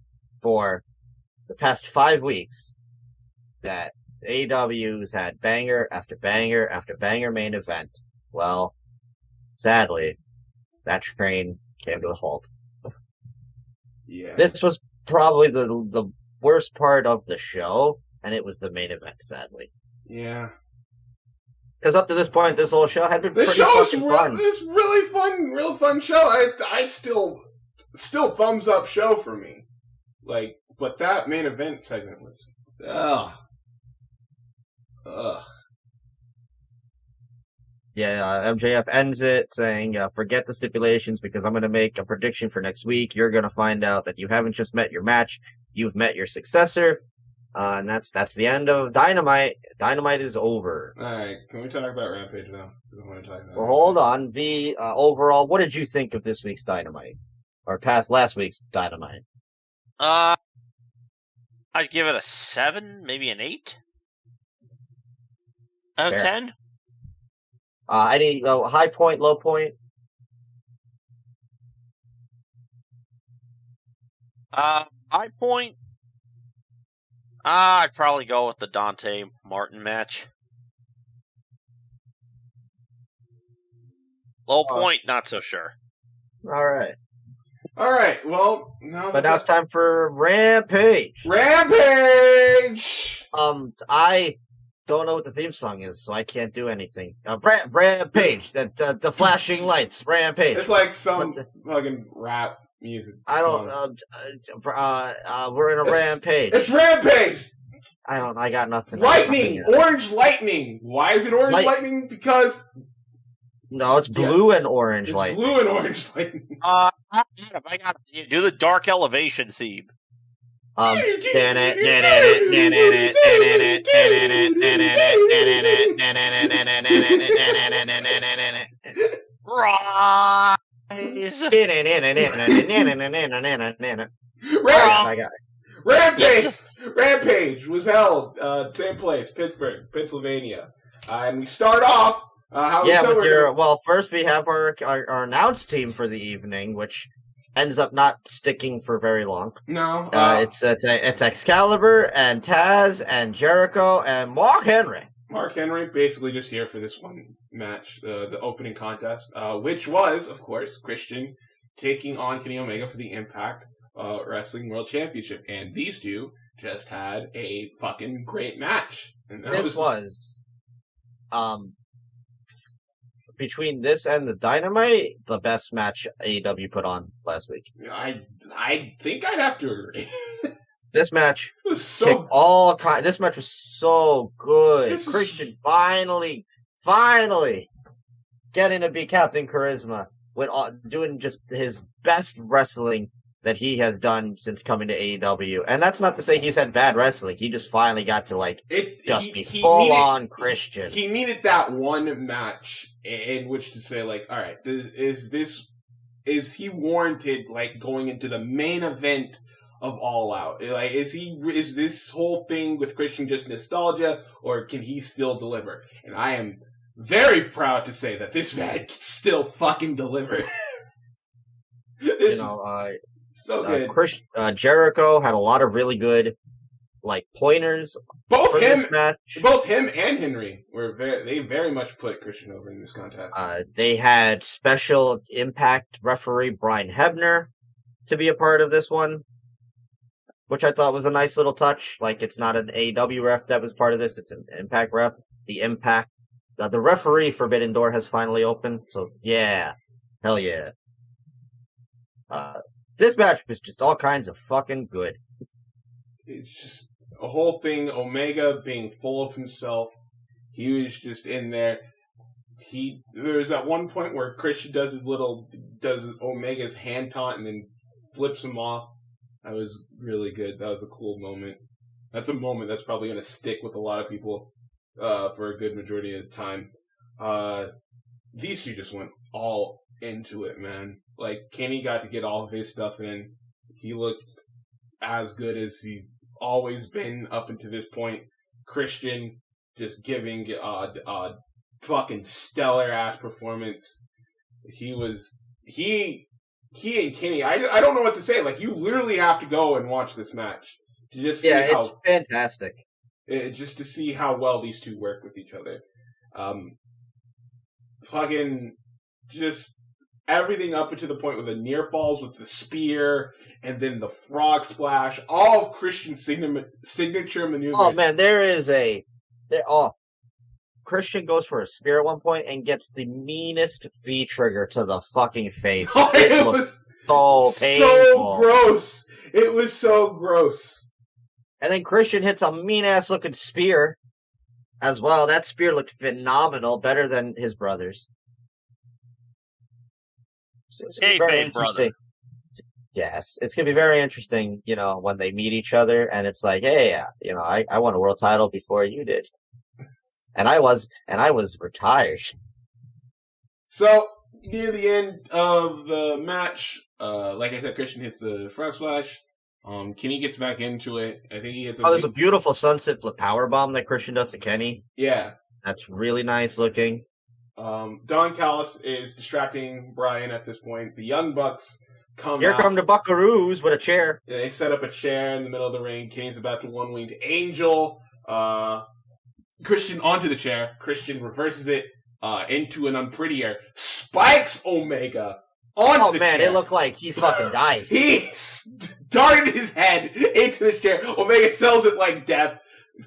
[SPEAKER 2] for the past 5 weeks that AEW's had banger after banger after banger main event. Well, sadly, that train came to a halt.
[SPEAKER 1] Yeah.
[SPEAKER 2] This was probably the worst part of the show, and it was the main event, sadly.
[SPEAKER 1] Yeah.
[SPEAKER 2] Because up to this point, this whole show had been pretty fucking fun.
[SPEAKER 1] This really fun, real fun show. I still thumbs up show for me. Like, but that main event segment was, ugh.
[SPEAKER 2] Yeah, MJF ends it saying, forget the stipulations because I'm going to make a prediction for next week. You're going to find out that you haven't just met your match, you've met your successor. And that's the end of Dynamite. Dynamite is over.
[SPEAKER 1] Alright, can we talk about Rampage now? I want to talk about
[SPEAKER 2] well, hold on. Overall, what did you think of this week's Dynamite? Or last week's Dynamite?
[SPEAKER 3] I'd give it a 7, maybe an 8 out of 10.
[SPEAKER 2] Any high point, low point?
[SPEAKER 3] High point. I'd probably go with the Dante Martin match. Low point, not so sure.
[SPEAKER 2] All right.
[SPEAKER 1] Well, now
[SPEAKER 2] it's time for Rampage.
[SPEAKER 1] Rampage.
[SPEAKER 2] I don't know what the theme song is, so I can't do anything. Rampage. The flashing lights. Rampage.
[SPEAKER 1] It's like some fucking rap music.
[SPEAKER 2] I don't. We're in a rampage.
[SPEAKER 1] It's Rampage.
[SPEAKER 2] I got nothing.
[SPEAKER 1] Lightning. Orange lightning. Why is it orange lightning? Because.
[SPEAKER 2] No, it's blue and orange lightning.
[SPEAKER 1] Blue and orange lightning.
[SPEAKER 3] I got it. Do the dark elevation theme.
[SPEAKER 1] Rampage was held same place, Pittsburgh, Pennsylvania, and we start off.
[SPEAKER 2] First we have our announce team for the evening, which ends up not sticking for very long.
[SPEAKER 1] No,
[SPEAKER 2] it's Excalibur and Taz and Jericho and Mark Henry.
[SPEAKER 1] Mark Henry basically just here for this one match, the opening contest, which was, of course, Christian taking on Kenny Omega for the Impact Wrestling World Championship, and these two just had a fucking great match. And
[SPEAKER 2] this was between this and the Dynamite, the best match AEW put on last week.
[SPEAKER 1] I think I'd have to agree.
[SPEAKER 2] This match
[SPEAKER 1] was
[SPEAKER 2] This match was so good. Christian finally getting to be Captain Charisma with doing just his best wrestling that he has done since coming to AEW. And that's not to say he's had bad wrestling. He just finally got to be full on Christian.
[SPEAKER 1] He needed that one match in which to say all right, is he warranted going into the main event of All Out? Is this whole thing with Christian just nostalgia, or can he still deliver? And I am very proud to say that this man can still fucking deliver. So good.
[SPEAKER 2] Jericho had a lot of really good pointers.
[SPEAKER 1] Both him
[SPEAKER 2] and
[SPEAKER 1] Henry they very much put Christian over in this contest.
[SPEAKER 2] They had special Impact referee Brian Hebner to be a part of this one, which I thought was a nice little touch. It's not an AEW ref that was part of this; it's an Impact ref. The Impact, the referee Forbidden Door has finally opened. So yeah, hell yeah. This match was just all kinds of fucking good.
[SPEAKER 1] It's just a whole thing. Omega being full of himself. He was just in there. There's at one point where Christian does Omega's hand taunt and then flips him off. That was really good. That was a cool moment. That's a moment that's probably going to stick with a lot of people for a good majority of the time. These two just went all into it, man. Kenny got to get all of his stuff in. He looked as good as he's always been up until this point. Christian just giving a fucking stellar ass performance. He and Kenny, I don't know what to say. You literally have to go and watch this match to just see
[SPEAKER 2] it's fantastic.
[SPEAKER 1] Just to see how well these two work with each other. Fucking just everything up to the point with the near falls with the spear and then the frog splash. All of Christian's signature maneuvers.
[SPEAKER 2] Oh man, Christian goes for a spear at one point and gets the meanest V trigger to the fucking face.
[SPEAKER 1] It was
[SPEAKER 2] so painful.
[SPEAKER 1] So gross. It was so gross.
[SPEAKER 2] And then Christian hits a mean-ass looking spear as well. That spear looked phenomenal, better than his brother's. It's very interesting. Yes, it's going to be very interesting, when they meet each other and it's hey, I won a world title before you did. And I was retired.
[SPEAKER 1] So, near the end of the match, like I said, Christian hits the frog splash. Kenny gets back into it. I think he hits
[SPEAKER 2] there's a beautiful sunset flip powerbomb that Christian does to Kenny.
[SPEAKER 1] Yeah.
[SPEAKER 2] That's really nice looking.
[SPEAKER 1] Don Callis is distracting Brian at this point. The Young Bucks come
[SPEAKER 2] Here come the Buckaroos with a chair.
[SPEAKER 1] They set up a chair in the middle of the ring. Kenny's about to one-winged angel. Christian onto the chair. Christian reverses it into an unprettier. Spikes Omega onto the
[SPEAKER 2] man,
[SPEAKER 1] chair.
[SPEAKER 2] it looked like he fucking died.
[SPEAKER 1] He darted his head into this chair. Omega sells it like death.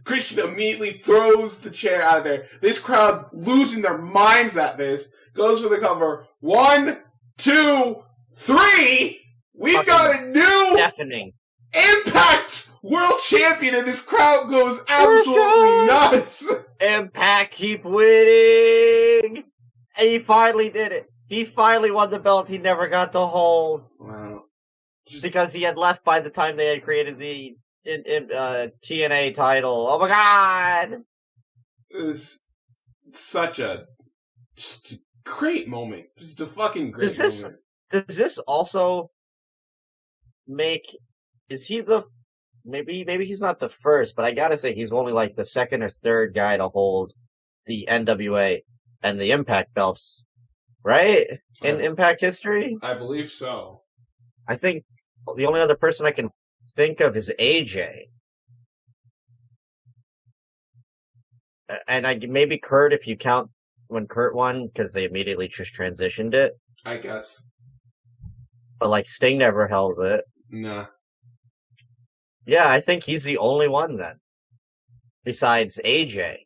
[SPEAKER 1] Christian immediately throws the chair out of there. This crowd's losing their minds at this. Goes for the cover. 1, 2, 3. We've got a new
[SPEAKER 2] deafening
[SPEAKER 1] Impact World Champion, and this crowd goes absolutely nuts.
[SPEAKER 2] Impact keep winning. And he finally did it. He finally won the belt he never got to hold.
[SPEAKER 1] Wow.
[SPEAKER 2] Because he had left by the time they had created the TNA title. Oh my god!
[SPEAKER 1] It was such a great moment. Just a fucking great moment.
[SPEAKER 2] Does this also make... Is he the... Maybe he's not the first, but I gotta say he's only like the second or third guy to hold the NWA and the Impact belts, right? In Impact history?
[SPEAKER 1] I believe so.
[SPEAKER 2] I think the only other person I can think of is AJ. And maybe Kurt if you count when Kurt won, because they immediately just transitioned it.
[SPEAKER 1] I guess.
[SPEAKER 2] But like Sting never held it.
[SPEAKER 1] Nah.
[SPEAKER 2] Yeah, I think he's the only one then. Besides AJ.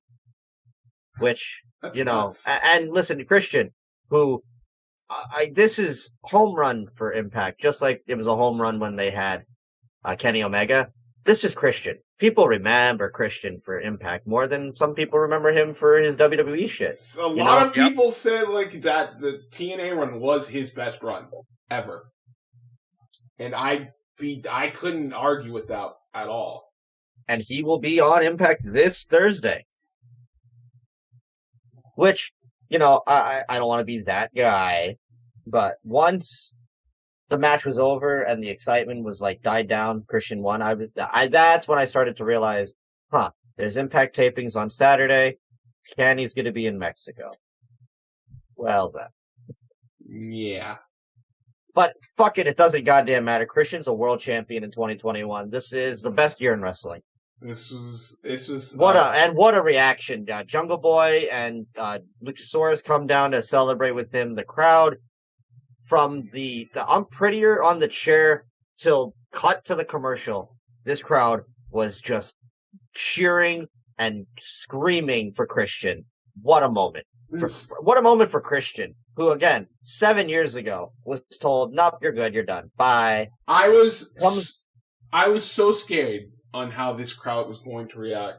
[SPEAKER 2] Which,
[SPEAKER 1] That's
[SPEAKER 2] you know,
[SPEAKER 1] nuts.
[SPEAKER 2] and listen, Christian, who, this is home run for Impact, just like it was a home run when they had Kenny Omega. This is Christian. People remember Christian for Impact more than some people remember him for his WWE shit.
[SPEAKER 1] A lot of people said like that the TNA run was his best run ever. And I couldn't argue with that at all.
[SPEAKER 2] And he will be on Impact this Thursday. Which, you know, I don't want to be that guy, but once the match was over and the excitement was like died down, Christian won, that's when I started to realize, there's Impact tapings on Saturday, Kenny's gonna be in Mexico. Well then.
[SPEAKER 1] Yeah.
[SPEAKER 2] But fuck it doesn't goddamn matter. Christian's a world champion in 2021. This is the best year in wrestling.
[SPEAKER 1] This was
[SPEAKER 2] what a reaction. Jungle Boy and Luchasaurus come down to celebrate with him. The crowd from the I'm prettier on the chair till cut to the commercial. This crowd was just cheering and screaming for Christian. What a moment. What a moment for Christian, who again, 7 years ago was told, "Nope, you're good, you're done. Bye."
[SPEAKER 1] I was so scared on how this crowd was going to react,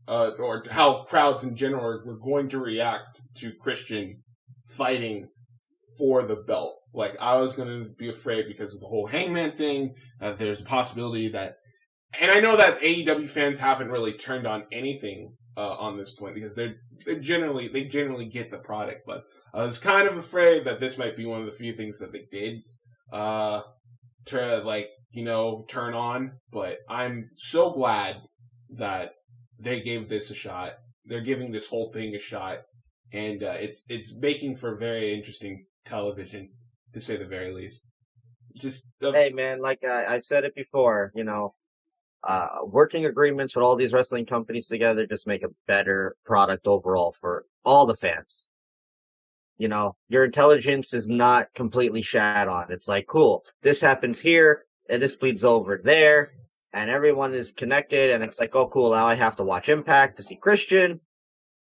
[SPEAKER 1] or how crowds in general were going to react to Christian fighting for the belt. Like, I was going to be afraid because of the whole Hangman thing. There's a possibility that, and I know that AEW fans haven't really turned on anything on this point because they generally get the product. But I was kind of afraid that this might be one of the few things that they did to turn on. But I'm so glad that they gave this a shot. They're giving this whole thing a shot, and it's making for very interesting television, to say the very least. Hey man, like I've said it before, you know, working agreements with all these wrestling companies together just make a better product overall for all the fans. You know, your intelligence is not completely shat on. It's like, cool, this happens here, and this bleeds over there, and everyone is connected, and it's like, oh cool, now I have to watch Impact to see Christian,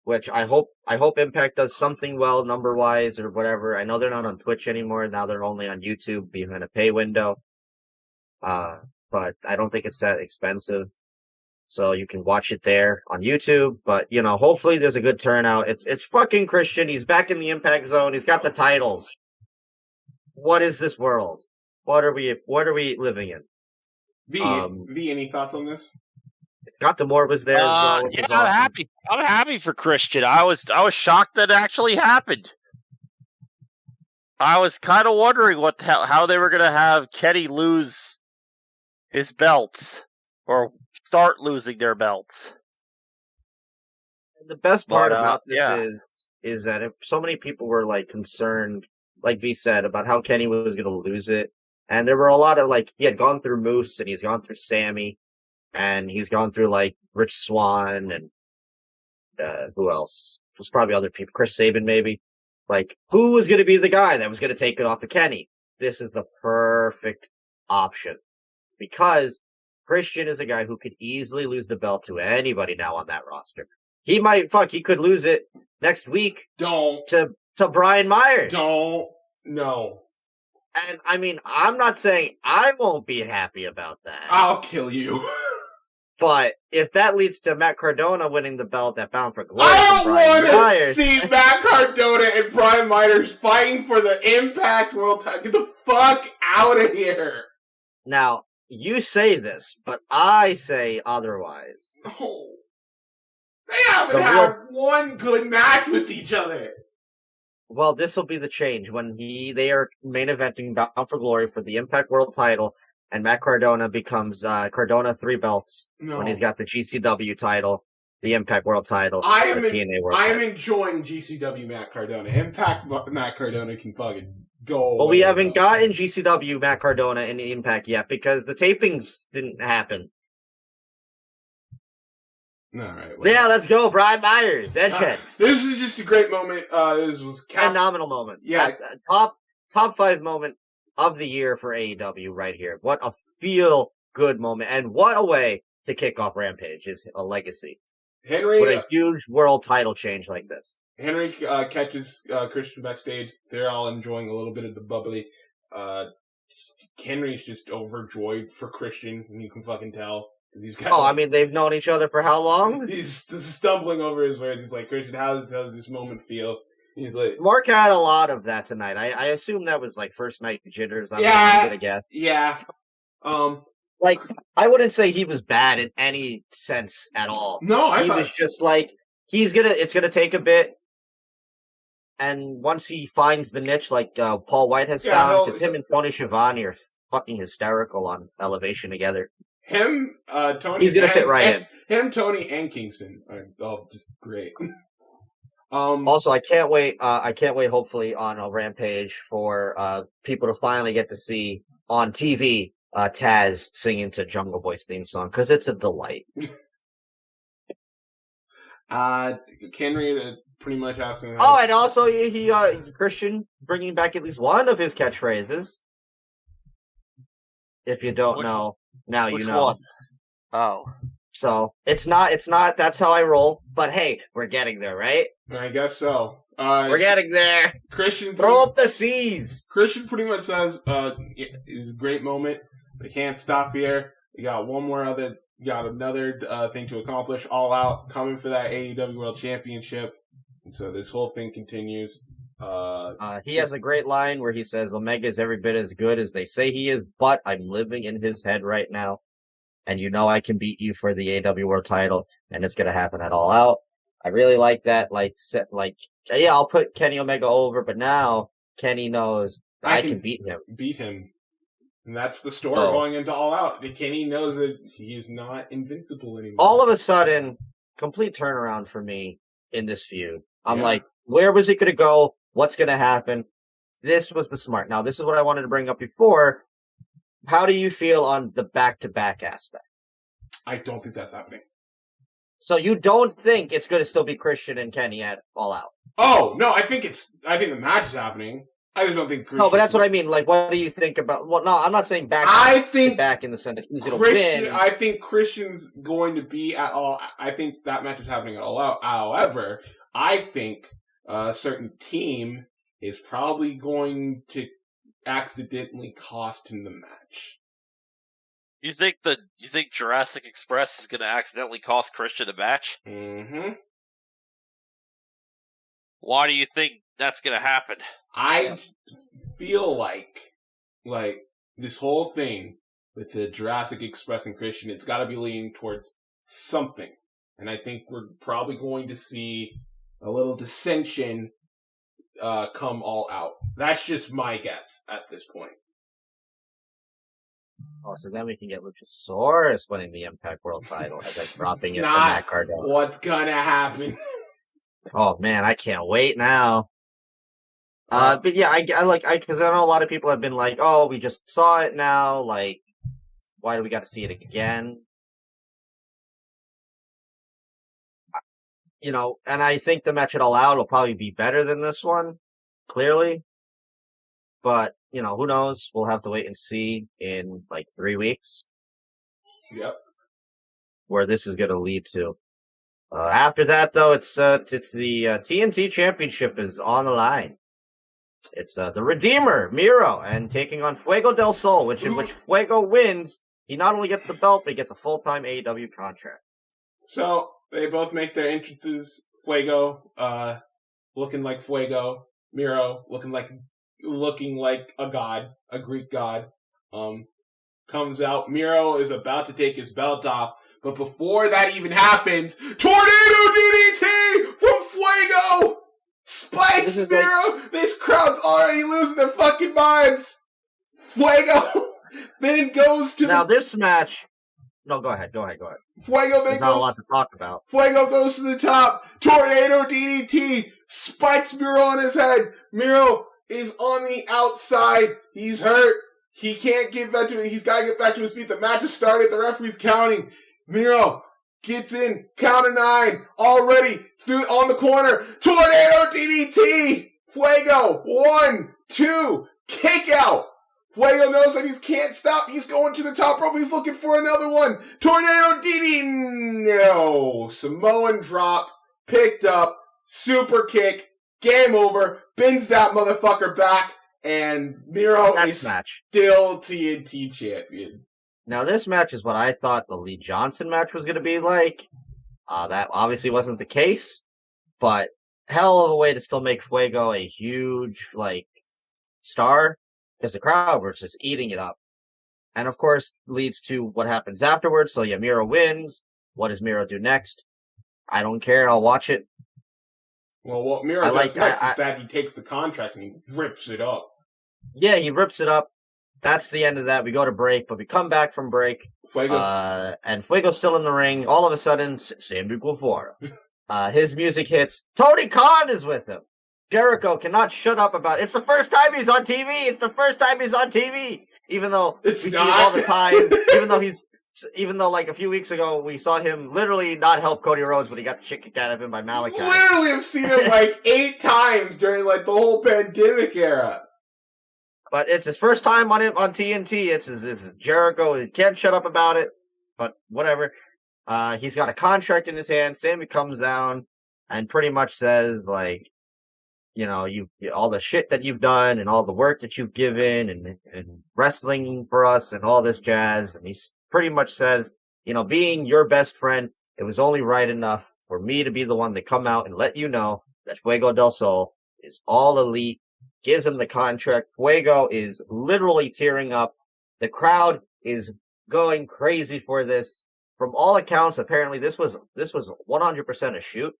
[SPEAKER 1] which I hope Impact does something well number-wise or whatever. I know they're not on Twitch anymore. Now they're only on YouTube behind a pay window. But I don't think it's that expensive. So you can watch it there on YouTube. But, you know, hopefully there's a good turnout. It's fucking Christian. He's back in the Impact Zone. He's got the titles. What is this world? What are we living in? V, any thoughts on this?
[SPEAKER 2] Scott D'Amore was there as well.
[SPEAKER 3] Yeah, I'm happy. I'm happy for Christian. I was shocked that it actually happened. I was kind of wondering how they were going to have Kenny lose his belts or start losing their belts.
[SPEAKER 2] The best part about this is that if so many people were like concerned, like V said, about how Kenny was going to lose it, and there were a lot of he had gone through Moose and he's gone through Sammy. And he's gone through Rich Swann and who else? There's probably other people. Chris Sabin maybe. Like, who was going to be the guy that was going to take it off of Kenny? This is the perfect option. Because Christian is a guy who could easily lose the belt to anybody now on that roster. He could lose it next week. To Brian Myers.
[SPEAKER 1] No.
[SPEAKER 2] And, I mean, I'm not saying I won't be happy about that.
[SPEAKER 1] I'll kill you.
[SPEAKER 2] But if that leads to Matt Cardona winning the belt at Bound for Glory,
[SPEAKER 1] I don't want to see Matt Cardona and Brian Myers fighting for the Impact World title. Get the fuck out of here.
[SPEAKER 2] Now, you say this, but I say otherwise.
[SPEAKER 1] Oh. They haven't had one good match with each other.
[SPEAKER 2] Well, this will be the change when they are main eventing Bound for Glory for the Impact World title, and Matt Cardona becomes Cardona 3 belts when he's got the GCW title, the Impact World title, the TNA World title.
[SPEAKER 1] I am enjoying GCW Matt Cardona. Impact Matt Cardona can fucking go away.
[SPEAKER 2] Well, we haven't gotten GCW Matt Cardona in Impact yet because the tapings didn't happen.
[SPEAKER 1] All right.
[SPEAKER 2] Yeah, let's go, Brian Myers. Entrance.
[SPEAKER 1] This is just a great moment. This was
[SPEAKER 2] phenomenal moment.
[SPEAKER 1] Yeah,
[SPEAKER 2] top 5 moment of the year for AEW right here. What a feel good moment, and what a way to kick off Rampage is a legacy.
[SPEAKER 1] Henry
[SPEAKER 2] with a huge world title change like this.
[SPEAKER 1] Henry catches Christian backstage. They're all enjoying a little bit of the bubbly. Henry's just overjoyed for Christian, and you can fucking tell.
[SPEAKER 2] I mean, they've known each other for how long?
[SPEAKER 1] He's stumbling over his words. He's like, Christian, how does this moment feel? He's like,
[SPEAKER 2] Mark had a lot of that tonight. I assume that was like first night jitters. I'm gonna guess.
[SPEAKER 1] Yeah.
[SPEAKER 2] Like, I wouldn't say he was bad in any sense at all.
[SPEAKER 1] No,
[SPEAKER 2] he was just like, it's gonna take a bit. And once he finds the niche like Paul White has found, because him and Tony Schiavone are fucking hysterical on Elevation together.
[SPEAKER 1] Him, Tony.
[SPEAKER 2] He's gonna fit right in.
[SPEAKER 1] Him, Tony, and Kingston are all just great.
[SPEAKER 2] Also, I can't wait. Hopefully, on a Rampage for people to finally get to see on TV Taz singing to Jungle Boy's theme song because it's a delight.
[SPEAKER 1] Henry pretty much asking.
[SPEAKER 2] And also he Christian bringing back at least one of his catchphrases. If you don't know, now you know.
[SPEAKER 3] One? Oh.
[SPEAKER 2] So, it's not, that's how I roll, but hey, we're getting there, right?
[SPEAKER 1] I guess so.
[SPEAKER 2] We're getting there.
[SPEAKER 1] Christian,
[SPEAKER 2] throw up the C's!
[SPEAKER 1] Christian pretty much says, it's a great moment. They can't stop here. We got another thing to accomplish. All Out, coming for that AEW World Championship. And so this whole thing continues.
[SPEAKER 2] He has a great line where he says, Omega is every bit as good as they say he is, but I'm living in his head right now. And you know I can beat you for the AEW World title, and it's going to happen at All Out. I really like that. I'll put Kenny Omega over, but now Kenny knows that I can beat him.
[SPEAKER 1] And that's the story going into All Out. Kenny knows that he's not invincible anymore.
[SPEAKER 2] All of a sudden, complete turnaround for me in this feud. I'm like, where was it going to go? What's going to happen? This was the smart. Now, this is what I wanted to bring up before. How do you feel on the back-to-back aspect?
[SPEAKER 1] I don't think that's happening.
[SPEAKER 2] So you don't think it's going to still be Christian and Kenny at All Out?
[SPEAKER 1] Oh, no, I think the match is happening. I just don't think Christian...
[SPEAKER 2] No, but that's what I mean. Like, what do you think about... Well, no, I'm not saying back in the sense that he's going to win.
[SPEAKER 1] I think Christian's going to be at All... I think that match is happening at All Out. However, I think a certain team is probably going to accidentally cost him the match.
[SPEAKER 3] You think Jurassic Express is going to accidentally cost Christian a match?
[SPEAKER 1] Mm-hmm.
[SPEAKER 3] Why do you think that's going to happen?
[SPEAKER 1] I feel like this whole thing with the Jurassic Express and Christian, it's got to be leaning towards something. And I think we're probably going to see a little dissension come All Out. That's just my guess at this point.
[SPEAKER 2] Oh, so then we can get Luchasaurus winning the Impact World title and then dropping it to Matt Cardona.
[SPEAKER 1] What's gonna happen?
[SPEAKER 2] Oh man, I can't wait now. But yeah, because I know a lot of people have been like, "Oh, we just saw it now. Like, why do we got to see it again?" You know, and I think the match at All Out will probably be better than this one. clearly. But, who knows? We'll have to wait and see in, 3 weeks.
[SPEAKER 1] Yep.
[SPEAKER 2] Where this is going to lead to. After that, though, it's the TNT Championship is on the line. It's the Redeemer, Miro, and taking on Fuego del Sol, in which Fuego wins. He not only gets the belt, but he gets a full-time AEW contract.
[SPEAKER 1] So, they both make their entrances. Fuego, looking like Fuego. Miro, looking like a god, a Greek god. Comes out. Miro is about to take his belt off. But before that even happens, Tornado DDT from Fuego! Spikes Miro! This crowd's already losing their fucking minds! Fuego then goes to
[SPEAKER 2] this match... No, go ahead.
[SPEAKER 1] Fuego then
[SPEAKER 2] There's not a lot to talk about.
[SPEAKER 1] Fuego goes to the top. Tornado DDT. Spikes Miro on his head. Miro is on the outside. He's hurt. He can't get back to it. He's got to get back to his feet. The match has started. The referee's counting. Miro gets in. Count of 9. Already on the corner. Tornado DDT. Fuego. 1, 2. Kick out. Fuego knows that he can't stop. He's going to the top rope. He's looking for another one. Tornado DDT. No. Samoan drop. Picked up. Super kick. Game over. Bends that motherfucker back. And Miro is still TNT champion.
[SPEAKER 2] Now, this match is what I thought the Lee Johnson match was going to be like. That obviously wasn't the case. But hell of a way to still make Fuego a huge, star. Because the crowd was just eating it up. And, of course, leads to what happens afterwards. So, Miro wins. What does Miro do next? I don't care. I'll watch it.
[SPEAKER 1] Well, what Miro does next is that he takes the contract and he rips it up.
[SPEAKER 2] Yeah, he rips it up. That's the end of that. We go to break, but we come back from break. And Fuego's still in the ring. All of a sudden, Sammy Guevara. His music hits. Tony Khan is with him. Jericho cannot shut up about it. It's the first time he's on TV. Even though we see it all the time. Even though a few weeks ago we saw him literally not help Cody Rhodes, but he got the shit kicked out of him by Malachi.
[SPEAKER 1] Literally, I've seen him 8 times during the whole pandemic era.
[SPEAKER 2] But it's his first time on TNT. It's his Jericho. He can't shut up about it. But whatever. He's got a contract in his hand. Sammy comes down and pretty much says all the shit that you've done and all the work that you've given and wrestling for us and all this jazz. And he pretty much says, being your best friend, it was only right enough for me to be the one to come out and let you know that Fuego del Sol is all elite. Gives him the contract. Fuego is literally tearing up. The crowd is going crazy for this. From all accounts, apparently this was 100% a shoot.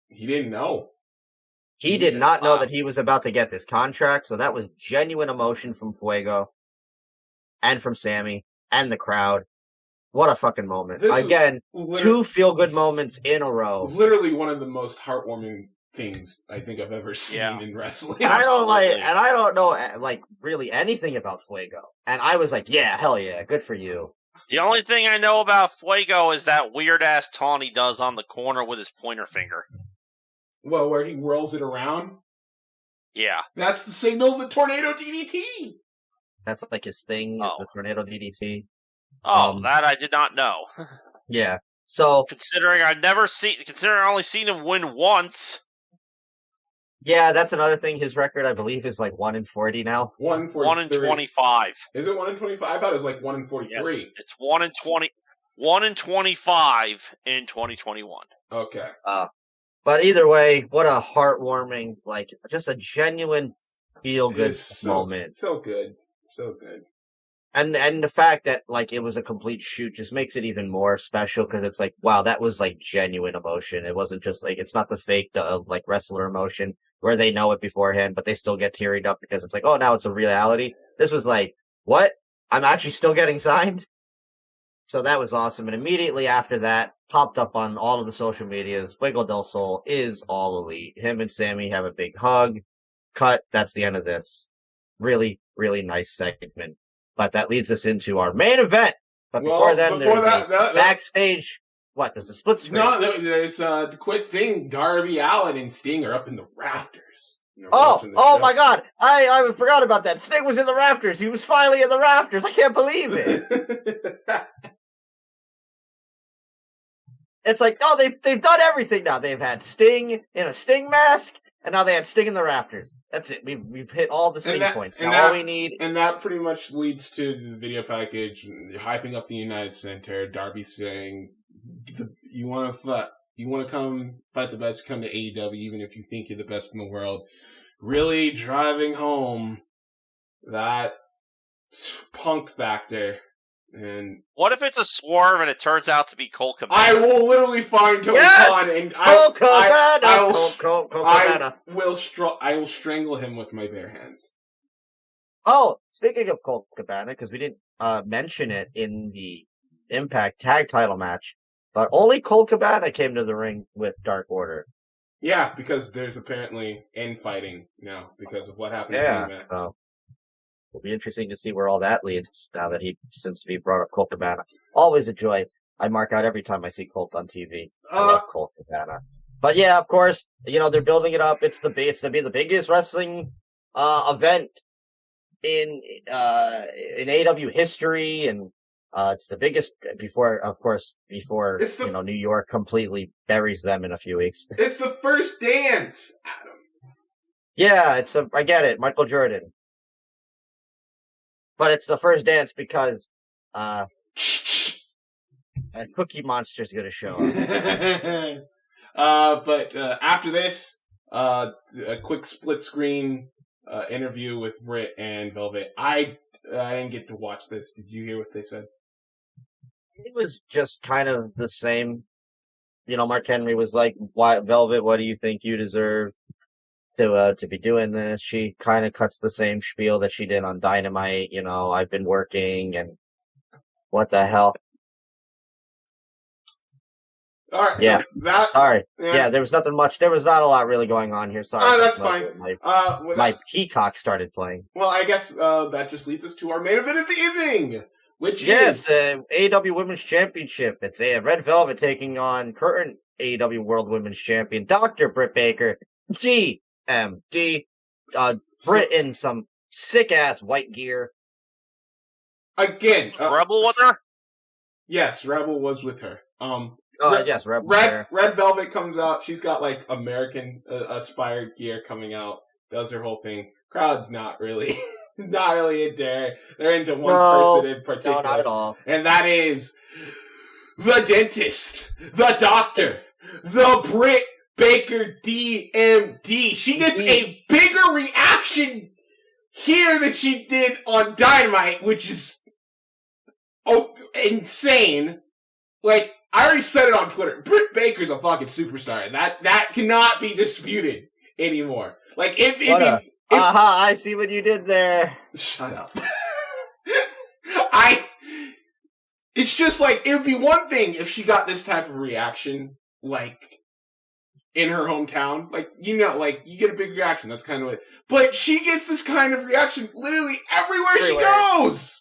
[SPEAKER 1] He didn't know.
[SPEAKER 2] He did not know that he was about to get this contract, so that was genuine emotion from Fuego and from Sammy and the crowd. What a fucking moment. Again, 2 feel-good moments in a row.
[SPEAKER 1] Literally one of the most heartwarming things I think I've ever seen in wrestling.
[SPEAKER 2] And I don't know really anything about Fuego. And I was like, yeah, hell yeah, good for you.
[SPEAKER 3] The only thing I know about Fuego is that weird-ass taunt he does on the corner with his pointer finger.
[SPEAKER 1] Well, where he whirls it around?
[SPEAKER 3] Yeah.
[SPEAKER 1] That's the signal of the Tornado DDT!
[SPEAKER 2] That's his thing, is the Tornado DDT.
[SPEAKER 3] Oh, that I did not know.
[SPEAKER 2] Yeah. So
[SPEAKER 3] considering I only seen him win once.
[SPEAKER 2] Yeah, that's another thing. His record, I believe, is 1-40 now.
[SPEAKER 1] 1
[SPEAKER 3] in 25.
[SPEAKER 1] Is it 1 in 25? I thought it was 1 in 43.
[SPEAKER 3] Yes, it's 1 in 20. 1 in 25 in 2021.
[SPEAKER 1] Okay.
[SPEAKER 2] But either way, what a heartwarming, just a genuine feel-good moment.
[SPEAKER 1] So good. So good.
[SPEAKER 2] And the fact that, it was a complete shoot just makes it even more special, because it's wow, that was, genuine emotion. It wasn't just, it's not the fake, wrestler emotion, where they know it beforehand, but they still get teared up because it's oh, now it's a reality. This was what? I'm actually still getting signed? So that was awesome. And immediately after that, popped up on all of the social medias, Fuego del Sol is all elite. Him and Sammy have a big hug. Cut. That's the end of this. Really, really nice segment. But that leads us into our main event. But before there's backstage. What? There's a split screen.
[SPEAKER 1] No, there's the quick thing. Darby Allin and Sting are up in the rafters.
[SPEAKER 2] Oh my God! I forgot about that. Sting was in the rafters. He was finally in the rafters. I can't believe it. It's like, no, they've done everything now. They've had Sting in a Sting mask, and now they had Sting in the rafters. That's it. We've hit all the Sting points. Now all we need,
[SPEAKER 1] and that pretty much leads to the video package, hyping up the United Center. Darby saying, "You want to come fight the best? Come to AEW, even if you think you're the best in the world." Really driving home that Punk factor. And
[SPEAKER 3] what if it's a swerve and it turns out to be Colt Cabana?
[SPEAKER 1] I will literally find Tony Khan and
[SPEAKER 2] Colt Cabana.
[SPEAKER 1] I will strangle him with my bare hands.
[SPEAKER 2] Oh, speaking of Colt Cabana, because we didn't mention it in the Impact Tag Title match, but only Colt Cabana came to the ring with Dark Order.
[SPEAKER 1] Yeah, because there's apparently infighting now because of what happened.
[SPEAKER 2] Yeah, so it'll be interesting to see where all that leads now that since we brought up Colt Cabana. Always a joy. I mark out every time I see Colt on TV. I love Colt Cabana. But yeah, of course, they're building it up. It's to be the biggest wrestling event in AEW history, and it's the biggest before New York completely buries them in a few weeks.
[SPEAKER 1] It's the first dance, Adam.
[SPEAKER 2] Yeah, I get it, Michael Jordan. But it's the first dance because a Cookie Monster's gonna show
[SPEAKER 1] up. But after this, a quick split screen interview with Brit and Velvet. I didn't get to watch this. Did you hear what they said?
[SPEAKER 2] It was just kind of the same. Mark Henry was like, "Why, Velvet? What do you think you deserve to be doing this?" She kind of cuts the same spiel that she did on Dynamite. I've been working, and what the hell?
[SPEAKER 1] All right.
[SPEAKER 2] Yeah.
[SPEAKER 1] So
[SPEAKER 2] sorry. Yeah, there was nothing much. There was not a lot really going on here. Sorry.
[SPEAKER 1] Oh, that's fine.
[SPEAKER 2] My Peacock started playing.
[SPEAKER 1] Well, I guess that just leads us to our main event of the evening, which
[SPEAKER 2] is the AEW Women's Championship. It's Red Velvet taking on current AEW World Women's Champion Dr. Britt Baker, GMD. Brit in some sick ass white gear.
[SPEAKER 1] Again,
[SPEAKER 3] Rebel with her.
[SPEAKER 1] Yes, Rebel was with her.
[SPEAKER 2] Yes, Rebel.
[SPEAKER 1] Red Velvet comes out. She's got like American aspired gear coming out. Does her whole thing. Crowd's not really into her. They're into one person in particular.
[SPEAKER 2] No, not at all.
[SPEAKER 1] And that is the dentist, the doctor, the Britt Baker DMD. She gets a bigger reaction here than she did on Dynamite, which is insane. Like, I already said it on Twitter. Britt Baker's a fucking superstar. That cannot be disputed anymore. Like,
[SPEAKER 2] I see what you did there.
[SPEAKER 1] Shut up. It's just like, it would be one thing if she got this type of reaction, like, in her hometown. Like, you get a big reaction. That's kind of it. But she gets this kind of reaction literally everywhere. She goes!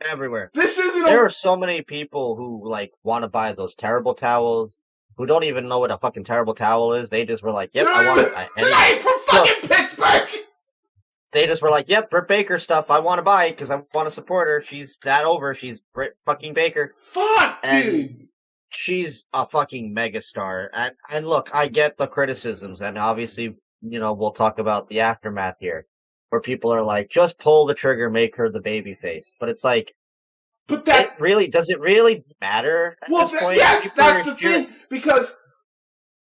[SPEAKER 2] Everywhere.
[SPEAKER 1] There
[SPEAKER 2] are so many people who want to buy those terrible towels, who don't even know what a fucking terrible towel is. They just were like, "Yep, I want it."
[SPEAKER 1] Hey, from fucking Pittsburgh.
[SPEAKER 2] They just were like, "Yep, Britt Baker stuff. I want to buy it because I want to support her. She's that over. She's Britt fucking Baker.
[SPEAKER 1] Fuck, dude.
[SPEAKER 2] She's a fucking megastar." And look, I get the criticisms, and obviously, we'll talk about the aftermath here, where people are like, just pull the trigger, make her the baby face. But it's like, does it really matter at this point?
[SPEAKER 1] Yes, that's the thing. Because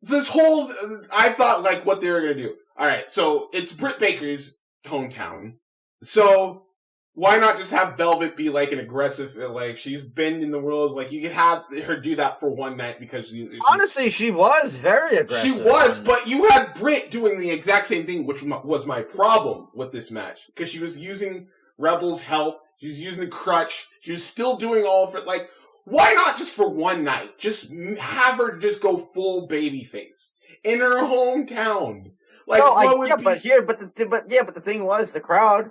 [SPEAKER 1] this whole, I thought like what they were going to do. All right, so it's Britt Baker's hometown. So why not just have Velvet be like an aggressive, like she's been in the world, like you could have her do that for one night because
[SPEAKER 2] honestly, she was very aggressive.
[SPEAKER 1] She was, but you had Britt doing the exact same thing, which was my problem with this match because she was using Rebel's help, she was using the crutch, she was still doing all of it. Like, why not just for one night? Just have her just go full babyface in her hometown. Like,
[SPEAKER 2] but the thing was, the crowd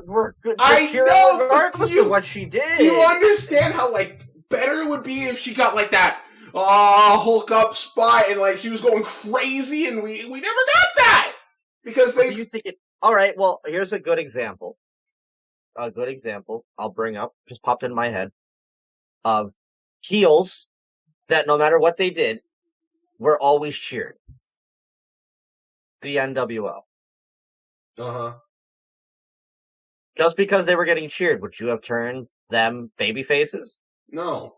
[SPEAKER 2] were good.
[SPEAKER 1] I know,
[SPEAKER 2] regardless of what she did.
[SPEAKER 1] Do you understand how better it would be if she got that Hulk up spot and she was going crazy and we never got that. Because
[SPEAKER 2] What do you think it... All right, well, here's a good example. I'll bring up, just popped in my head, of heels that no matter what they did, were always cheered. The NWO.
[SPEAKER 1] Uh-huh.
[SPEAKER 2] Just because they were getting cheered, would you have turned them baby faces?
[SPEAKER 1] No.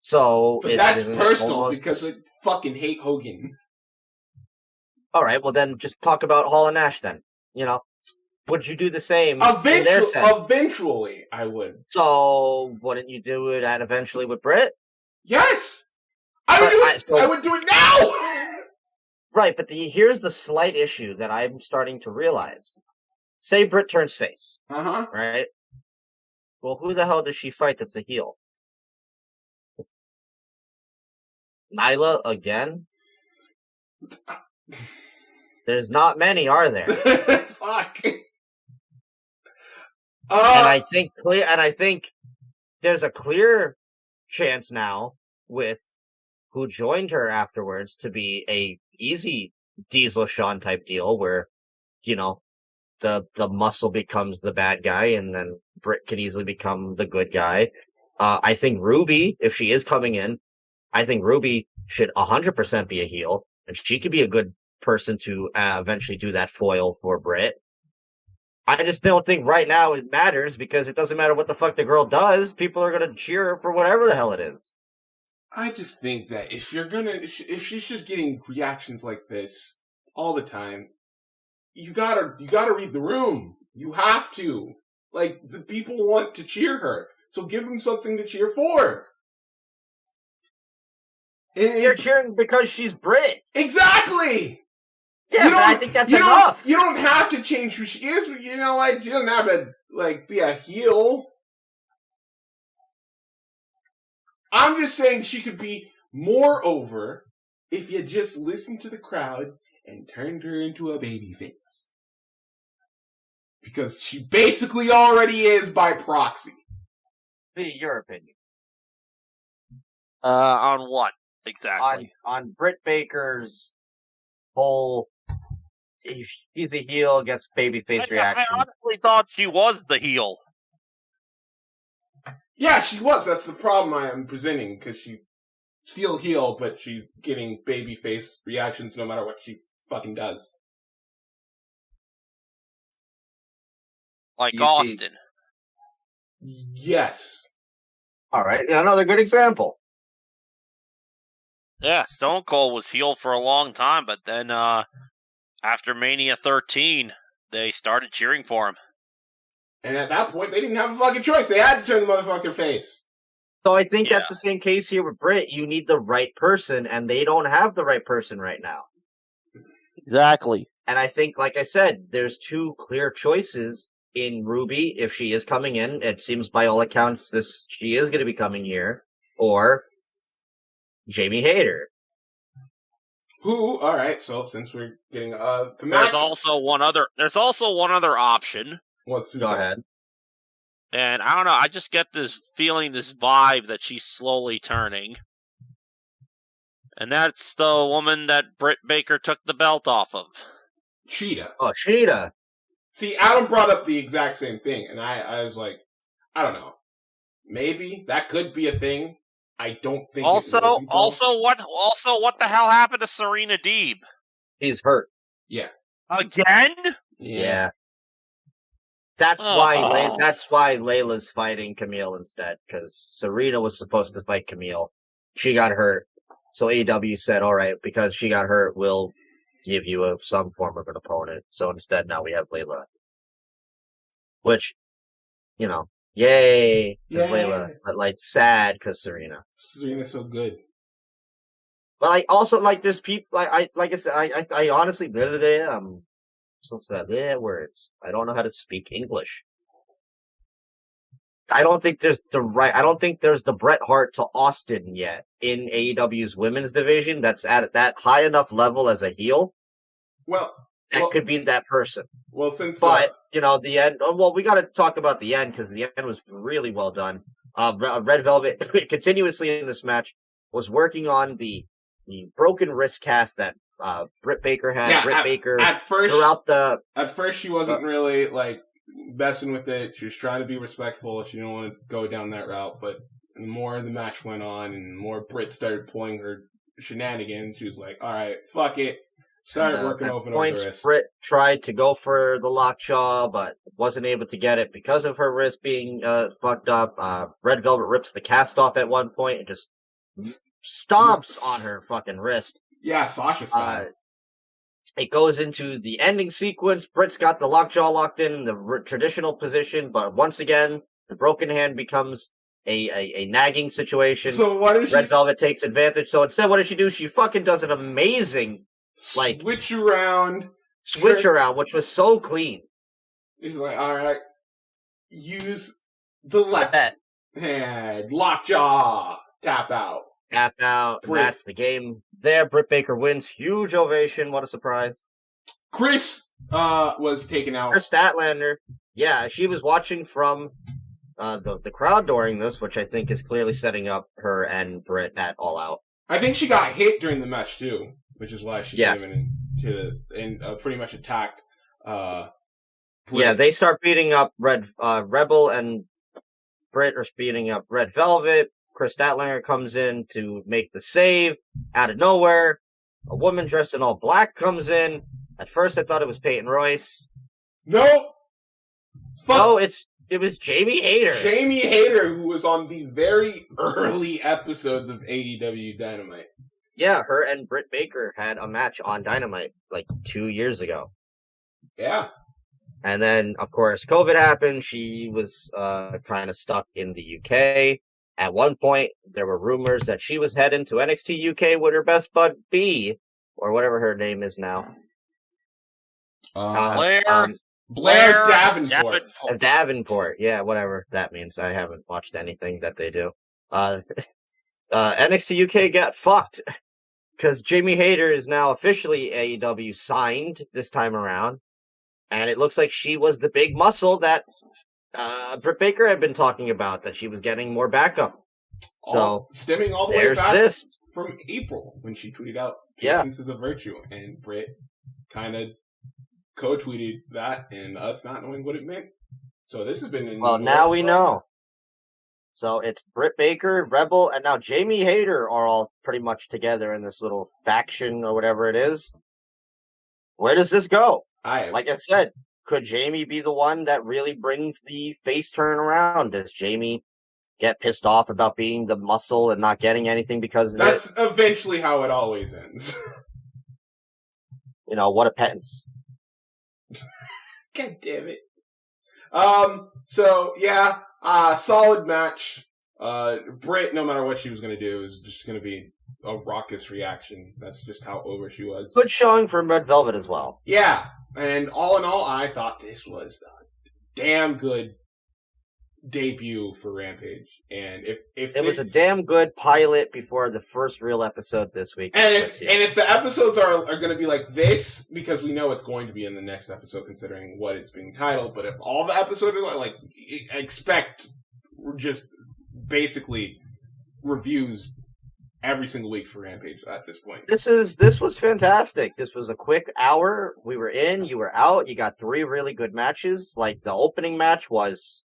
[SPEAKER 2] So
[SPEAKER 1] But that's personal because I fucking hate Hogan.
[SPEAKER 2] All right, well then just talk about Hall and Nash then. Would you do the same?
[SPEAKER 1] Eventually, I would.
[SPEAKER 2] So wouldn't you do it eventually with Brit?
[SPEAKER 1] Yes, I would do it now.
[SPEAKER 2] Right, but here's the slight issue that I'm starting to realize. Say Brit turns face.
[SPEAKER 1] Uh-huh.
[SPEAKER 2] Right? Well, who the hell does she fight that's a heel? Nyla again? There's not many, are there?
[SPEAKER 1] Fuck.
[SPEAKER 2] And I think there's a clear chance now with who joined her afterwards to be a easy Diesel Shawn type deal where, the muscle becomes the bad guy and then Brit can easily become the good guy. I think Ruby, if she is coming in, I think Ruby should 100% be a heel and she could be a good person to eventually do that foil for Brit. I just don't think right now it matters because it doesn't matter what the fuck the girl does. People are going to cheer her for whatever the hell it is.
[SPEAKER 1] I just think that if she's just getting reactions like this all the time, you gotta read the room. You have to. Like, the people want to cheer her. So give them something to cheer for.
[SPEAKER 2] You're cheering because she's Brit.
[SPEAKER 1] Exactly!
[SPEAKER 2] Yeah, but I think that's enough.
[SPEAKER 1] You don't have to change who she is. She doesn't have to, be a heel. I'm just saying she could be more over if you just listened to the crowd and turned her into a babyface. Because she basically already is by proxy.
[SPEAKER 2] Your opinion.
[SPEAKER 3] On what exactly?
[SPEAKER 2] On Britt Baker's whole, if she's a heel, gets babyface reaction.
[SPEAKER 3] I honestly thought she was the heel.
[SPEAKER 1] Yeah, she was. That's the problem I am presenting, because she's still heel, but she's getting babyface reactions no matter what she fucking does.
[SPEAKER 3] Like Austin.
[SPEAKER 1] Yes.
[SPEAKER 2] Alright, another good example.
[SPEAKER 3] Yeah, Stone Cold was heel for a long time, but then after Mania 13, they started cheering for him.
[SPEAKER 1] And at that point, they didn't have a fucking choice. They had to turn the motherfucker face.
[SPEAKER 2] So I think that's the same case here with Britt. You need the right person, and they don't have the right person right now.
[SPEAKER 3] Exactly.
[SPEAKER 2] And I think, like I said, there's two clear choices in Ruby. If she is coming in, it seems by all accounts she is going to be coming here, or Jamie Hayter.
[SPEAKER 1] Who? All right. So since we're getting the match,
[SPEAKER 3] there's also one other option.
[SPEAKER 2] Go ahead.
[SPEAKER 3] And I don't know. I just get this feeling, this vibe that she's slowly turning. And that's the woman that Britt Baker took the belt off of.
[SPEAKER 1] Cheetah.
[SPEAKER 2] Oh, Cheetah.
[SPEAKER 1] See, Adam brought up the exact same thing, and I was like, I don't know. Maybe that could be a thing. I don't think.
[SPEAKER 3] Also, what the hell happened to Serena Deeb?
[SPEAKER 2] He's hurt.
[SPEAKER 1] Yeah.
[SPEAKER 3] Again?
[SPEAKER 2] Yeah. That's why Layla's fighting Camille instead, because Serena was supposed to fight Camille. She got hurt. So AEW said, all right, because she got hurt, we'll give you some form of an opponent. So instead, now we have Layla. Which, yay, because Layla, but sad because Serena.
[SPEAKER 1] Serena's so good.
[SPEAKER 2] But also there's people like I said, I honestly still said words. I don't know how to speak English. I don't think there's the Bret Hart to Austin yet in AEW's women's division that's at that high enough level as a heel.
[SPEAKER 1] Well,
[SPEAKER 2] could be that person.
[SPEAKER 1] Well, the
[SPEAKER 2] end. Well, we got to talk about the end because the end was really well done. Red Velvet continuously in this match was working on the broken wrist cast that Britt Baker had.
[SPEAKER 1] Yeah,
[SPEAKER 2] Britt Baker
[SPEAKER 1] at first, she wasn't really like messing with it. She was trying to be respectful. She didn't want to go down that route. But the more the match went on, and the more Britt started pulling her shenanigans, she was like, "All right, fuck it." Started working over the wrist.
[SPEAKER 2] Britt tried to go for the lockjaw, but wasn't able to get it because of her wrist being fucked up. Red Velvet rips the cast off at one point and just stomps on her fucking wrist.
[SPEAKER 1] Yeah, Sasha style.
[SPEAKER 2] It goes into the ending sequence. Britt's got the lockjaw locked in the traditional position, but once again, the broken hand becomes a nagging situation.
[SPEAKER 1] So what does
[SPEAKER 2] Red Velvet takes advantage. So instead, what does she do? She fucking does an amazing
[SPEAKER 1] switch around,
[SPEAKER 2] which was so clean.
[SPEAKER 1] He's like, all right, use the left hand, lockjaw, tap out.
[SPEAKER 2] And that's the game there. Britt Baker wins. Huge ovation. What a surprise.
[SPEAKER 1] Chris was taken out.
[SPEAKER 2] Chris Statlander. Yeah, she was watching from the crowd during this, which I think is clearly setting up her and Britt at All Out.
[SPEAKER 1] I think she got hit during the match, too, which is why she came in and pretty much attacked Britt.
[SPEAKER 2] Yeah, they start beating up Rebel, and Britt are beating up Red Velvet. Chris Statlander comes in to make the save. Out of nowhere, a woman dressed in all black comes in. At first, I thought it was Peyton Royce.
[SPEAKER 1] No!
[SPEAKER 2] It was Jamie Hayter.
[SPEAKER 1] Jamie Hayter, who was on the very early episodes of AEW Dynamite.
[SPEAKER 2] Yeah, her and Britt Baker had a match on Dynamite like 2 years ago.
[SPEAKER 1] Yeah.
[SPEAKER 2] And then, of course, COVID happened. She was kind of stuck in the UK. At one point, there were rumors that she was heading to NXT UK with her best bud B, or whatever her name is now.
[SPEAKER 1] Blair Davenport.
[SPEAKER 2] Davenport, yeah, whatever that means. I haven't watched anything that they do. NXT UK got fucked because Jamie Hayter is now officially AEW signed this time around, and it looks like she was the big muscle that Britt Baker had been talking about, that she was getting more backup. So
[SPEAKER 1] stemming all the way back from April when she tweeted out "Patience is a virtue," and Britt kind of co-tweeted that, and us not knowing what it meant. So this has been
[SPEAKER 2] now we know. So it's Britt Baker, Rebel, and now Jamie Hayter are all pretty much together in this little faction or whatever it is. Where does this go? Like I said, could Jamie be the one that really brings the face turn around? Does Jamie get pissed off about being the muscle and not getting anything because of
[SPEAKER 1] That's eventually how it always ends.
[SPEAKER 2] What a penance.
[SPEAKER 1] God damn it. So, yeah, solid match. Britt, no matter what she was going to do, is just going to be a raucous reaction. That's just how over she was.
[SPEAKER 2] Good showing from Red Velvet as well.
[SPEAKER 1] Yeah, and all in all, I thought this was a damn good debut for Rampage. And if
[SPEAKER 2] it was a damn good pilot before the first real episode this week.
[SPEAKER 1] And if the episodes are going to be like this, because we know it's going to be in the next episode considering what it's being titled, but if all the episodes are like expect just basically reviews every single week for Rampage at this point.
[SPEAKER 2] This was fantastic. This was a quick hour. We were in, you were out. You got 3 really good matches. Like the opening match was,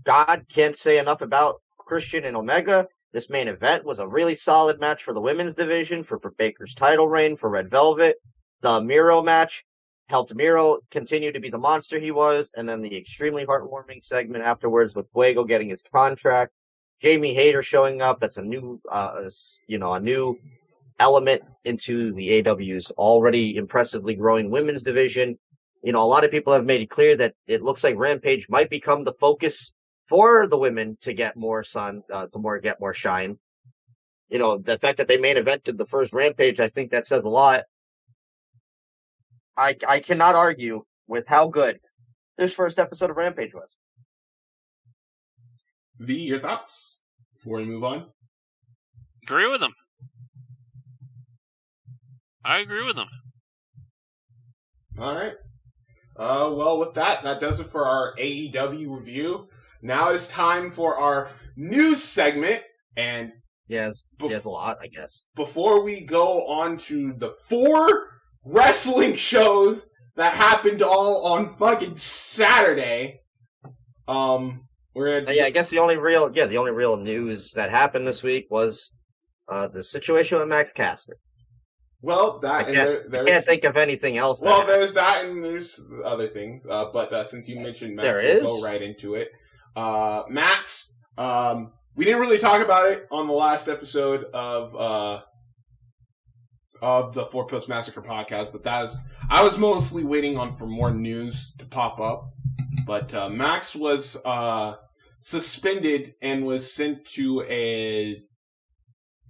[SPEAKER 2] God can't say enough about Christian and Omega. This main event was a really solid match for the women's division, for Baker's title reign, for Red Velvet. The Miro match helped Miro continue to be the monster he was, and then the extremely heartwarming segment afterwards with Fuego getting his contract. Jamie Hayter showing up. That's a new element into the AEW's already impressively growing women's division. A lot of people have made it clear that it looks like Rampage might become the focus for the women to get more shine. The fact that they main evented the first Rampage, I think that says a lot. I cannot argue with how good this first episode of Rampage was.
[SPEAKER 1] V, your thoughts before we move on?
[SPEAKER 3] Agree with him. I agree with him.
[SPEAKER 1] All right. Well, with that does it for our AEW review. Now it's time for our news segment, and
[SPEAKER 2] Yes, he has a lot, I guess.
[SPEAKER 1] Before we go on to the 4 wrestling shows that happened all on fucking Saturday, we're gonna...
[SPEAKER 2] I guess the only real news that happened this week was the situation with Max Caster.
[SPEAKER 1] Well,
[SPEAKER 2] I can't think of anything else.
[SPEAKER 1] There's that, and there's other things. But since you mentioned Max, we'll go right into it. Max, we didn't really talk about it on the last episode of the Four Post Massacre podcast, but I was mostly waiting for more news to pop up. But Max was suspended and was sent to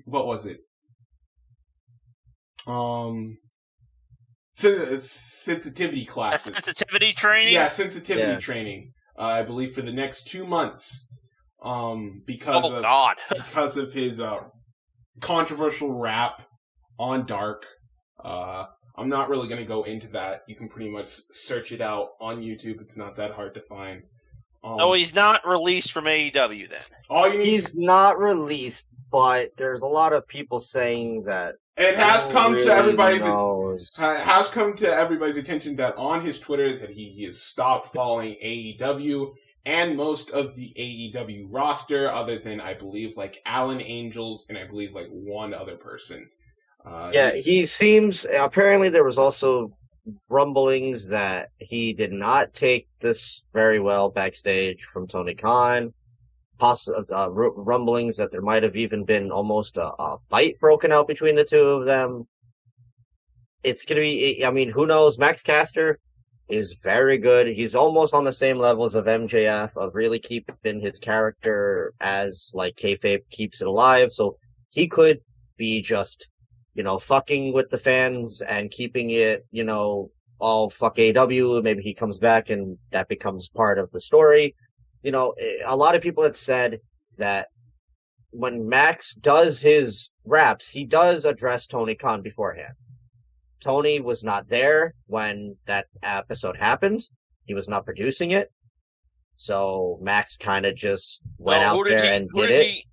[SPEAKER 1] what was it? Sensitivity classes.
[SPEAKER 3] Sensitivity training?
[SPEAKER 1] Yeah, sensitivity training. I believe for the next 2 months. Because of his controversial rap on Dark. I'm not really going to go into that. You can pretty much search it out on YouTube. It's not that hard to find.
[SPEAKER 3] He's not released from AEW then.
[SPEAKER 2] He's not released, but there's a lot of people saying that
[SPEAKER 1] it has come to everybody's attention that on his Twitter that he has stopped following AEW and most of the AEW roster, other than I believe like Alan Angels and I believe like one other person.
[SPEAKER 2] He seems. Apparently, there was also rumblings that he did not take this very well backstage from Tony Khan. Rumblings that there might have even been almost a fight broken out between the two of them. It's going to be, I mean, who knows? Max Caster is very good. He's almost on the same levels of MJF, of really keeping his character as, like, kayfabe keeps it alive. So he could be just, fucking with the fans and keeping it, all fuck AEW. Maybe he comes back and that becomes part of the story. A lot of people had said that when Max does his raps, he does address Tony Khan beforehand. Tony was not there when that episode happened. He was not producing it. So Max kind of just went out there and did it.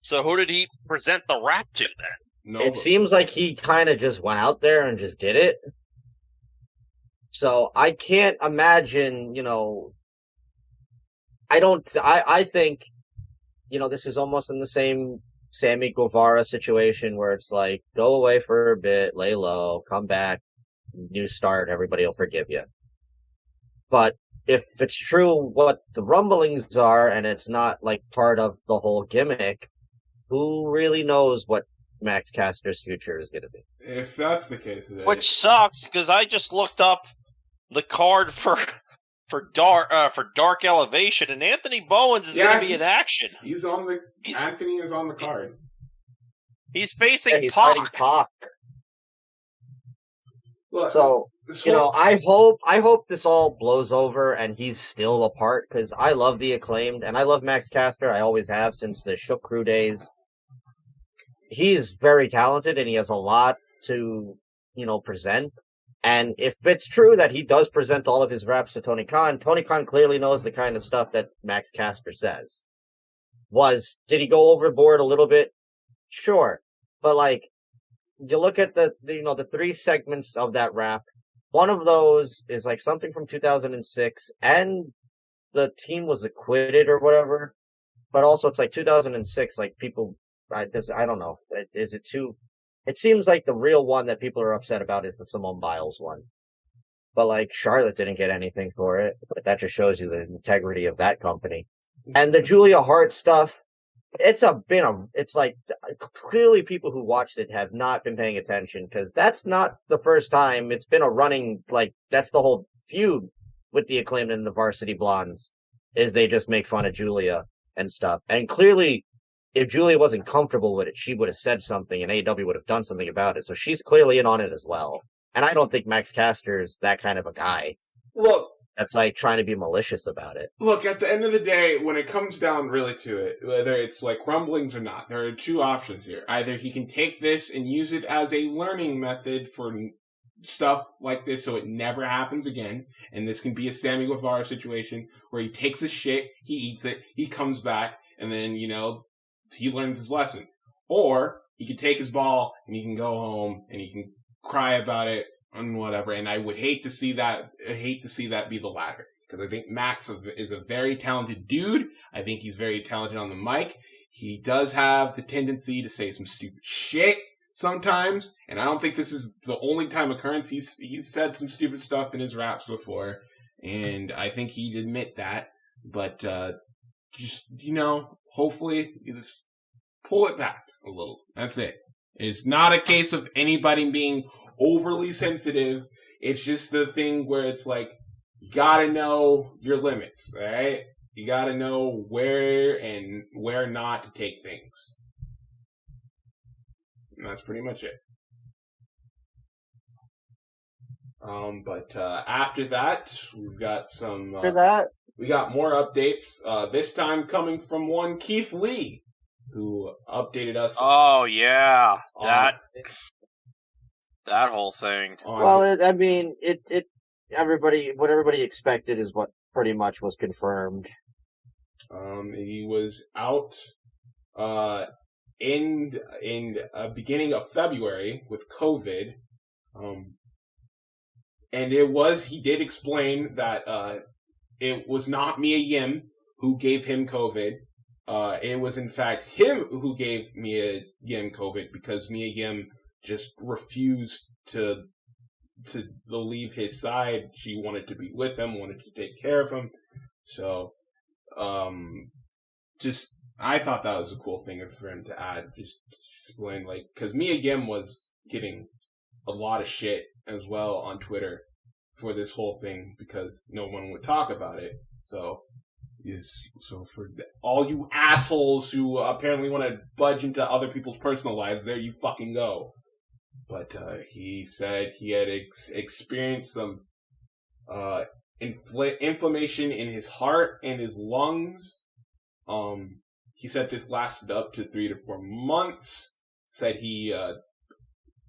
[SPEAKER 3] So who did he present the rap to then?
[SPEAKER 2] It seems like he kind of just went out there and just did it. So I can't imagine, I think, this is almost in the same Sammy Guevara situation where it's like, go away for a bit, lay low, come back, new start, everybody will forgive you. But if it's true what the rumblings are and it's not like part of the whole gimmick, who really knows what Max Caster's future is going to be?
[SPEAKER 1] If that's the case,
[SPEAKER 3] which sucks because I just looked up the card for Dark Elevation, and Anthony Bowens is going to be in action.
[SPEAKER 1] Anthony is on the card.
[SPEAKER 3] He's facing Pac.
[SPEAKER 1] Well,
[SPEAKER 2] so I hope this all blows over and he's still a part, because I love the Acclaimed and I love Max Caster. I always have since the Shook Crew days. He's very talented and he has a lot to present. And if it's true that he does present all of his raps to Tony Khan clearly knows the kind of stuff that Max Caster says. Did he go overboard a little bit? Sure. But you look at the 3 segments of that rap, one of those is something from 2006 and the team was acquitted or whatever. But also it's 2006, people, I don't know. Is it too... It seems like the real one that people are upset about is the Simone Biles one. But Charlotte didn't get anything for it. But that just shows you the integrity of that company. And the Julia Hart stuff, clearly people who watched it have not been paying attention, because that's not the first time. It's been a running, that's the whole feud with the Acclaimed and the Varsity Blondes, is they just make fun of Julia and stuff. And clearly, if Julia wasn't comfortable with it, she would have said something and AEW would have done something about it. So she's clearly in on it as well. And I don't think Max Caster is that kind of a guy.
[SPEAKER 1] Look.
[SPEAKER 2] That's trying to be malicious about it.
[SPEAKER 1] Look, at the end of the day, when it comes down really to it, whether it's rumblings or not, there are 2 options here. Either he can take this and use it as a learning method for stuff like this so it never happens again. And this can be a Sammy Guevara situation where he takes his shit, he eats it, he comes back, and then, he learns his lesson. Or he can take his ball and he can go home and he can cry about it and whatever. And I would hate to see that. I hate to see that be the latter, because I think Max is a very talented dude. I think he's very talented on the mic. He does have the tendency to say some stupid shit sometimes, and I don't think this is the only time occurrence. He's said some stupid stuff in his raps before, and I think he'd admit that. But just, hopefully you just pull it back a little. That's it. It's not a case of anybody being overly sensitive. It's just the thing where it's like, you gotta know your limits, alright? You gotta know where and where not to take things. And that's pretty much it. But after that, we've got some... we got more updates, this time coming from one Keith Lee, who updated us.
[SPEAKER 3] Oh, yeah. That whole thing.
[SPEAKER 2] Well, what everybody expected is what pretty much was confirmed.
[SPEAKER 1] He was out in beginning of February with COVID, and he did explain that it was not Mia Yim who gave him COVID. It was in fact him who gave Mia Yim COVID, because Mia Yim just refused to leave his side. She wanted to be with him, wanted to take care of him. So, I thought that was a cool thing for him to add. Just explain, because Mia Yim was getting a lot of shit as well on Twitter for this whole thing, because no one would talk about it. So for all you assholes who apparently want to budge into other people's personal lives, there you fucking go. But he said he had experienced some inflammation in his heart and his lungs. He said this lasted up to 3 to 4 months. Said he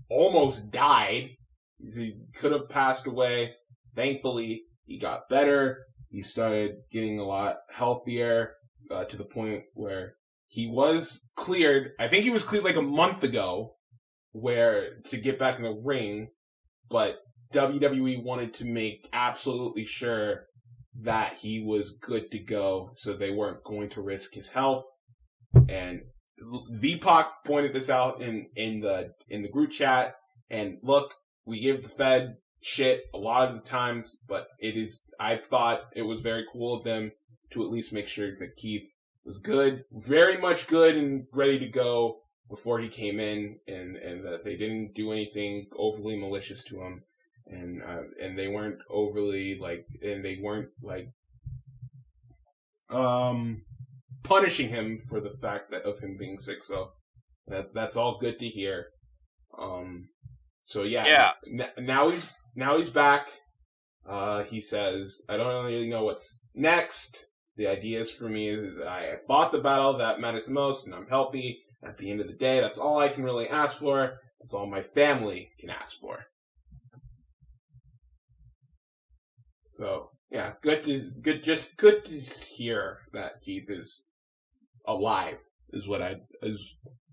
[SPEAKER 1] almost died. He could have passed away. Thankfully, he got better. He started getting a lot healthier, to the point where he was cleared. I think he was cleared like a month ago, to get back in the ring, but WWE wanted to make absolutely sure that he was good to go, so they weren't going to risk his health. And VPAC pointed this out in the group chat. And look, we give the Fed shit a lot of the times, but I thought it was very cool of them to at least make sure that Keith was good, very much good and ready to go before he came in, and that they didn't do anything overly malicious to him, and they weren't overly punishing him for the fact of him being sick. So that's all good to hear. So yeah. Now he's back. He says, I don't really know what's next. The idea is for me is that I fought the battle that matters the most, and I'm healthy. At the end of the day, that's all I can really ask for. That's all my family can ask for. So yeah, good to hear that Keith is alive. Is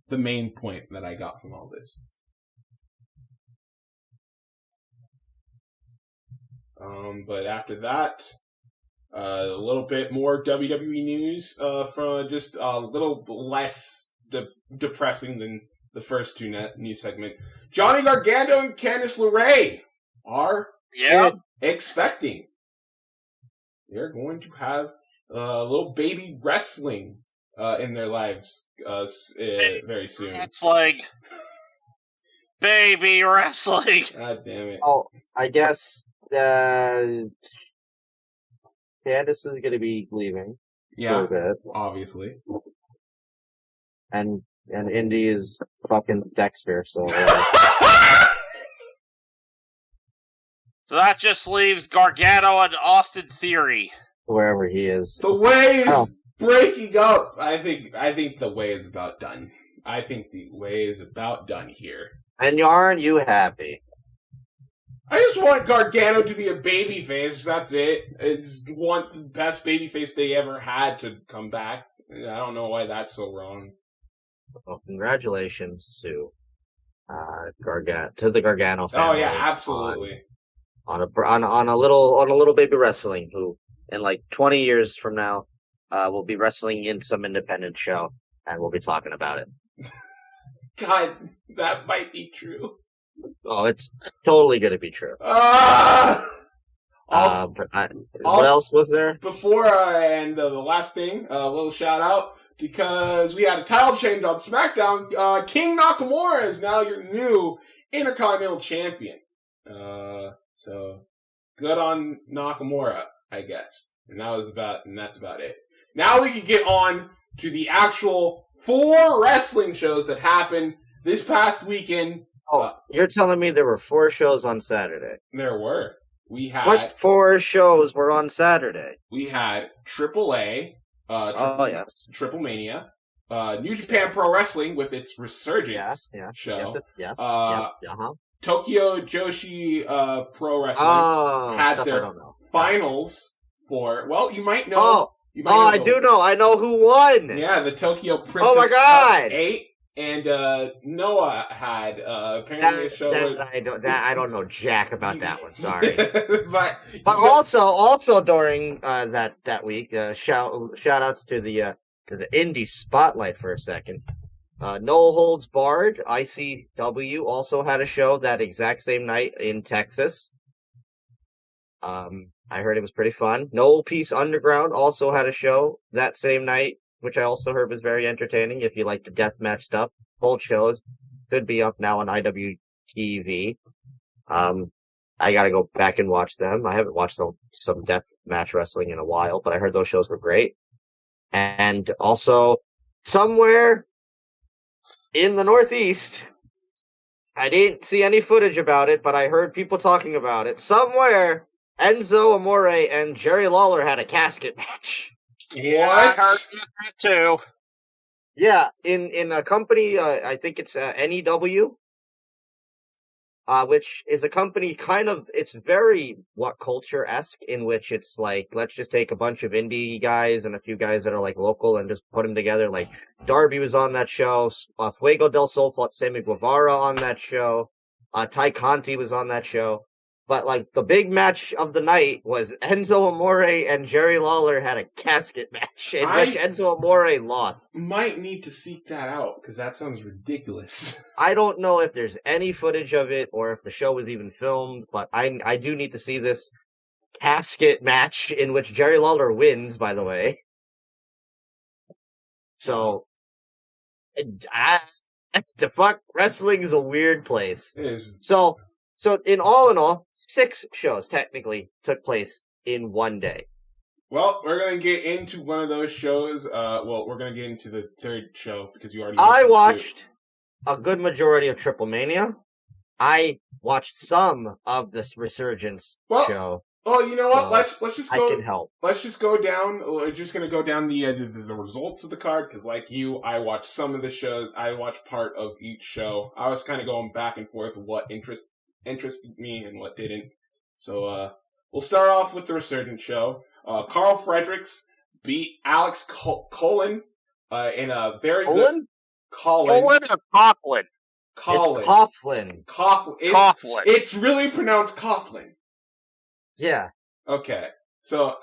[SPEAKER 1] the main point that I got from all this. But after that, a little bit more WWE news from just a little less depressing than the first two news segment. Johnny Gargano and Candice LeRae are expecting. They're going to have a little baby wrestling in their lives very soon.
[SPEAKER 3] It's like baby wrestling.
[SPEAKER 1] God damn it.
[SPEAKER 2] Oh, I guess Candice is going to be leaving.
[SPEAKER 1] Yeah,
[SPEAKER 2] for a bit.
[SPEAKER 1] Obviously.
[SPEAKER 2] And Indy is fucking Dexter, so...
[SPEAKER 3] So that just leaves Gargano and Austin Theory.
[SPEAKER 2] Wherever he is.
[SPEAKER 1] The way is breaking up. I think the way is about done. I think the way is about done here.
[SPEAKER 2] And aren't you happy?
[SPEAKER 1] I just want Gargano to be a babyface. That's it. I just want the best babyface they ever had to come back. I don't know why that's so wrong.
[SPEAKER 2] Well, congratulations to the Gargano family.
[SPEAKER 1] Oh yeah, absolutely.
[SPEAKER 2] On a little baby wrestling who in like 20 years from now will be wrestling in some independent show and we'll be talking about it.
[SPEAKER 1] God, that might be true.
[SPEAKER 2] Oh, it's totally going to be true. What else was there?
[SPEAKER 1] Before and the last thing, a little shout out because we had a title change on SmackDown. King Nakamura is now your new Intercontinental Champion. So good on Nakamura, I guess. And that's about it. Now we can get on to the actual 4 wrestling shows that happened this past weekend.
[SPEAKER 2] Oh, you're telling me there were 4 shows on Saturday?
[SPEAKER 1] There were.
[SPEAKER 2] What 4 shows were on Saturday?
[SPEAKER 1] We had AAA,
[SPEAKER 2] yes.
[SPEAKER 1] Triplemania, New Japan Pro Wrestling with its Resurgence show. Tokyo Joshi Pro Wrestling had their finals for. Well, you might know.
[SPEAKER 2] I do know. I know who won.
[SPEAKER 1] Yeah, the Tokyo Princess.
[SPEAKER 2] Oh my God!
[SPEAKER 1] 8. And Noah had apparently a show.
[SPEAKER 2] I don't know jack about that one. Sorry,
[SPEAKER 1] but
[SPEAKER 2] also during that week, shout outs to the indie spotlight for a second. No Holds Barred, ICW also had a show that exact same night in Texas. I heard it was pretty fun. No Peace Underground also had a show that same night, which I also heard was very entertaining. If you like the deathmatch stuff, both shows could be up now on IWTV. I gotta go back and watch them. I haven't watched some deathmatch wrestling in a while, but I heard those shows were great. And also, somewhere in the Northeast, I didn't see any footage about it, but I heard people talking about it. Somewhere, Enzo Amore and Jerry Lawler had a casket match.
[SPEAKER 3] Yeah, I heard that too.
[SPEAKER 2] Yeah, in a company, I think it's NEW, which is a company it's very What Culture-esque, in which it's like, let's just take a bunch of indie guys and a few guys that are like local and just put them together. Like, Darby was on that show, Fuego del Sol fought Sammy Guevara on that show, Ty Conti was on that show. But, like, the big match of the night was Enzo Amore and Jerry Lawler had a casket match in which Enzo Amore lost.
[SPEAKER 1] Might need to seek that out, because that sounds ridiculous.
[SPEAKER 2] I don't know if there's any footage of it or if the show was even filmed, but I do need to see this casket match in which Jerry Lawler wins, by the way. So, the fuck, wrestling is a weird place.
[SPEAKER 1] It is.
[SPEAKER 2] So in all, 6 shows technically took place in one day.
[SPEAKER 1] Well, we're going to get into one of those shows. We're going to get into the 3rd show because you already.
[SPEAKER 2] I watched a good majority of Triplemania. I watched some of this Resurgence show.
[SPEAKER 1] Oh, you know what? Let's just go.
[SPEAKER 2] I can help.
[SPEAKER 1] Let's just go down. We're just going to go down the results of the card because, like you, I watched some of the shows. I watched part of each show. I was kind of going back and forth with what interested me and what didn't. So we'll start off with the Resurgence show. Carl Fredericks beat Alex Colin in a very good...
[SPEAKER 3] Colin or Coughlin?
[SPEAKER 1] Colin.
[SPEAKER 2] It's Coughlin.
[SPEAKER 1] Coughlin. It's really pronounced Coughlin.
[SPEAKER 2] Yeah.
[SPEAKER 1] Okay. So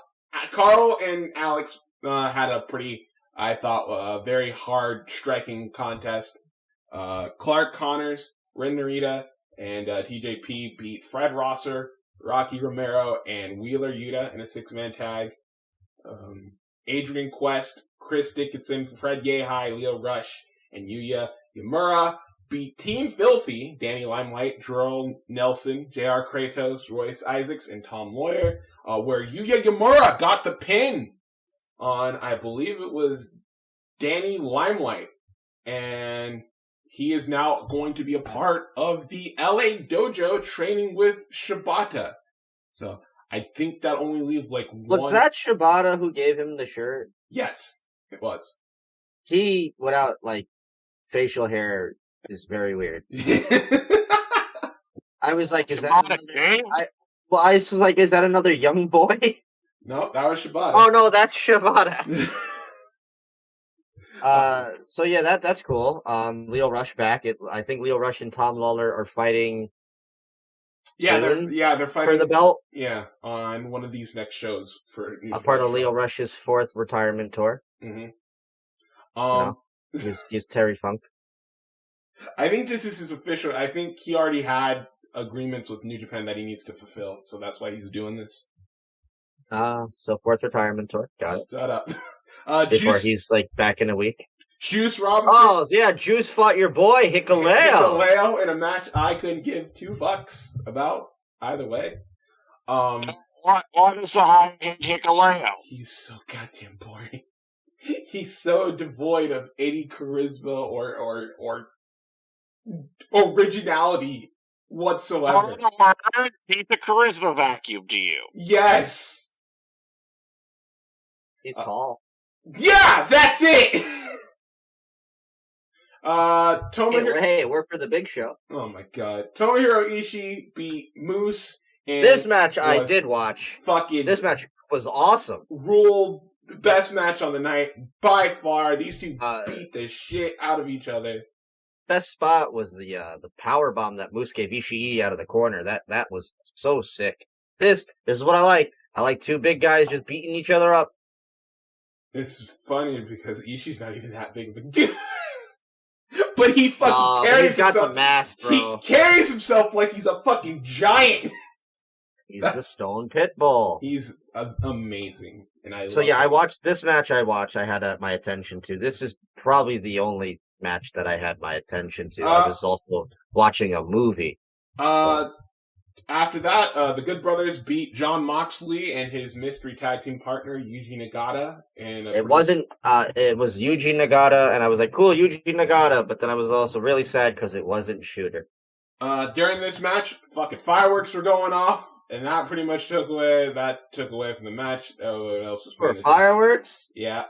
[SPEAKER 1] Carl and Alex had a pretty, I thought, very hard striking contest. Clark Connors, Ren Narita, and TJP beat Fred Rosser, Rocky Romero, and Wheeler Yuta in a 6-man tag. Adrian Quest, Chris Dickinson, Fred Yehai, Leo Rush, and Yuya Yamura beat Team Filthy, Danny Limelight, Jerome Nelson, JR Kratos, Royce Isaacs, and Tom Lawyer, where Yuya Yamura got the pin on, I believe it was Danny Limelight. And he is now going to be a part of the LA Dojo training with Shibata. So I think that only leaves like one.
[SPEAKER 2] Was that Shibata who gave him the shirt?
[SPEAKER 1] Yes, it was.
[SPEAKER 2] He, without like facial hair, is very weird. I was like, is that I was like, is that another young boy?
[SPEAKER 1] No, that was Shibata.
[SPEAKER 2] Oh no, that's Shibata. So yeah, that's cool. Leo Rush back. I think Leo Rush and Tom Lawler are fighting.
[SPEAKER 1] Yeah,
[SPEAKER 2] soon
[SPEAKER 1] they're fighting
[SPEAKER 2] for the belt.
[SPEAKER 1] Yeah, on one of these next shows for
[SPEAKER 2] a part of Leo Rush's 4th retirement tour.
[SPEAKER 1] Mm-hmm.
[SPEAKER 2] He's Terry Funk.
[SPEAKER 1] I think this is his official. I think he already had agreements with New Japan that he needs to fulfill, so that's why he's doing this.
[SPEAKER 2] So 4th retirement tour. Got it.
[SPEAKER 1] Shut up.
[SPEAKER 2] Before he's like back in a week.
[SPEAKER 1] Juice Robinson.
[SPEAKER 2] Oh yeah, Juice fought your boy Hikuleo.
[SPEAKER 1] Hikuleo in a match I couldn't give 2 fucks about either way.
[SPEAKER 4] What is the high Hikuleo?
[SPEAKER 1] He's so goddamn boring. He's so devoid of any charisma or originality whatsoever.
[SPEAKER 4] He's a charisma vacuum to you.
[SPEAKER 1] Yes.
[SPEAKER 2] He's tall.
[SPEAKER 1] Yeah, that's it. Tomohiro.
[SPEAKER 2] Hey, work for the big show.
[SPEAKER 1] Oh my god, Tomohiro Ishii beat Moose. And
[SPEAKER 2] this match I did watch. This match was awesome.
[SPEAKER 1] Rule best match on the night by far. These two beat the shit out of each other.
[SPEAKER 2] Best spot was the power bomb that Moose gave Ishii out of the corner. That was so sick. This is what I like. I like 2 big guys just beating each other up.
[SPEAKER 1] It's funny because Ishii's not even that big of a dude. But he fucking carries himself.
[SPEAKER 2] He's got the mass, bro.
[SPEAKER 1] He carries himself like he's a fucking giant.
[SPEAKER 2] He's the Stone Pitbull.
[SPEAKER 1] He's amazing. And
[SPEAKER 2] I watched this match. I had my attention to. This is probably the only match that I had my attention to. I was also watching a movie.
[SPEAKER 1] After that, the Good Brothers beat Jon Moxley and his mystery tag team partner, Yuji Nagata. And it was
[SPEAKER 2] Yuji Nagata, and I was like, cool, Yuji Nagata, but then I was also really sad because it wasn't Shooter.
[SPEAKER 1] During this match, fucking fireworks were going off, and that pretty much took away from the match. What else was
[SPEAKER 2] for fireworks?
[SPEAKER 1] Yeah.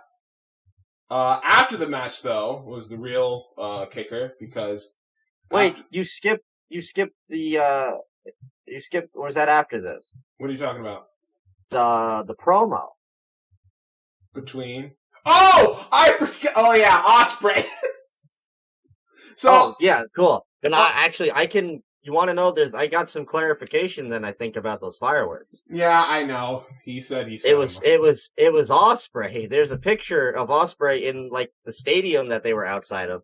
[SPEAKER 1] After the match, though, was the real kicker, because...
[SPEAKER 2] Wait, you skipped the... You skipped, or was that after this?
[SPEAKER 1] What are you talking about?
[SPEAKER 2] The promo.
[SPEAKER 1] Between? Oh! I forget! Oh, yeah, Ospreay!
[SPEAKER 2] Yeah, cool. And you want to know, I got some clarification then, I think, about those fireworks.
[SPEAKER 1] Yeah, I know. He said
[SPEAKER 2] it was Ospreay. There's a picture of Ospreay in, like, the stadium that they were outside of,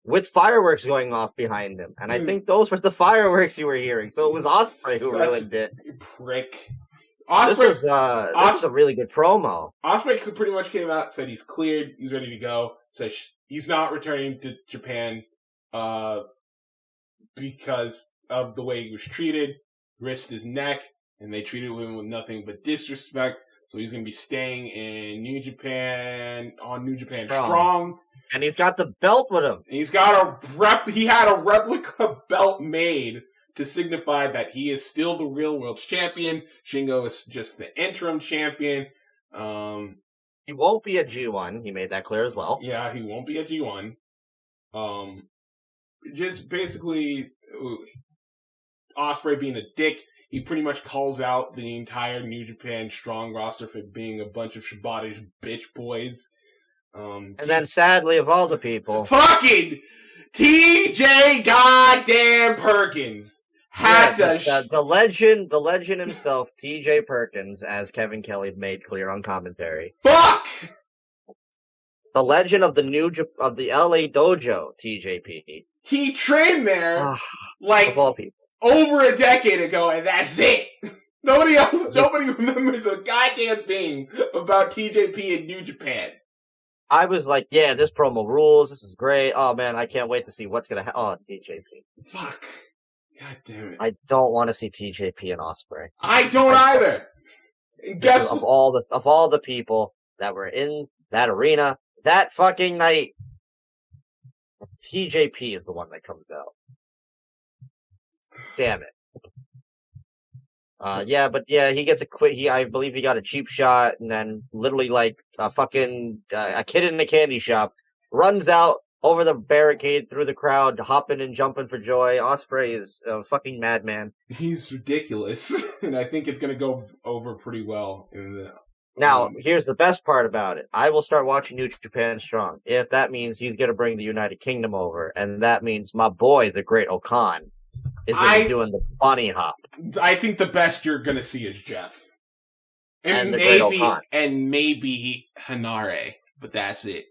[SPEAKER 2] with fireworks going off behind him. And I think those were the fireworks you were hearing. So it was Ospreay who ruined it.
[SPEAKER 1] Prick.
[SPEAKER 2] This was a really good promo.
[SPEAKER 1] Ospreay pretty much came out, said he's cleared, he's ready to go, says he's not returning to Japan because of the way he was treated, risked his neck, and they treated him with nothing but disrespect. So he's going to be staying in New Japan, on New Japan Strong.
[SPEAKER 2] And he's got the belt with him.
[SPEAKER 1] He had a replica belt made to signify that he is still the real world champion. Shingo is just the interim champion.
[SPEAKER 2] He won't be a G1. He made that clear as well.
[SPEAKER 1] Yeah, he won't be a G1. Just basically, Ospreay being a dick, he pretty much calls out the entire New Japan Strong roster for being a bunch of Shibata's bitch boys.
[SPEAKER 2] And then, sadly, of all the people,
[SPEAKER 1] fucking TJ goddamn Perkins
[SPEAKER 2] the legend himself, TJ Perkins, as Kevin Kelly made clear on commentary.
[SPEAKER 1] Fuck!
[SPEAKER 2] The legend of the LA Dojo, TJP.
[SPEAKER 1] He trained there like
[SPEAKER 2] of all people.
[SPEAKER 1] Over a decade ago, and that's it. Nobody remembers a goddamn thing about TJP in New Japan.
[SPEAKER 2] I was like, yeah, this promo rules. This is great. Oh, man, I can't wait to see what's going to happen. Oh, TJP.
[SPEAKER 1] Fuck. God damn it.
[SPEAKER 2] I don't want to see TJP and Ospreay.
[SPEAKER 1] I don't either. And guess
[SPEAKER 2] of all the people that were in that arena that fucking night, TJP is the one that comes out. Damn it. He gets I believe he got a cheap shot, and then literally like a kid in a candy shop runs out over the barricade through the crowd, hopping and jumping for joy. Ospreay is a fucking madman.
[SPEAKER 1] He's ridiculous, and I think it's gonna go over pretty well in
[SPEAKER 2] Now, here's the best part about it. I will start watching New Japan Strong if that means he's going to bring the United Kingdom over, and that means my boy, the Great Okan, is going to be doing the bunny hop.
[SPEAKER 1] I think the best you're going to see is Jeff.
[SPEAKER 2] And the Great Okan.
[SPEAKER 1] And maybe Hanare, but that's it.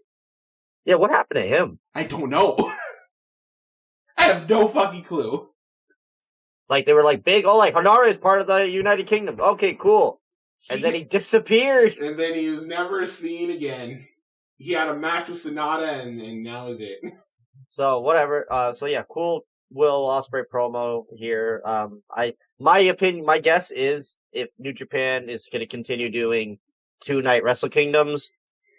[SPEAKER 2] Yeah, what happened to him?
[SPEAKER 1] I don't know. I have no fucking clue.
[SPEAKER 2] Like, they were like, Hanare is part of the United Kingdom. Okay, cool. And then he disappeared.
[SPEAKER 1] And then he was never seen again. He had a match with Sonata, and that was it.
[SPEAKER 2] So, whatever. So, yeah, cool Will Ospreay promo here. My guess is if New Japan is going to continue doing 2-night Wrestle Kingdoms,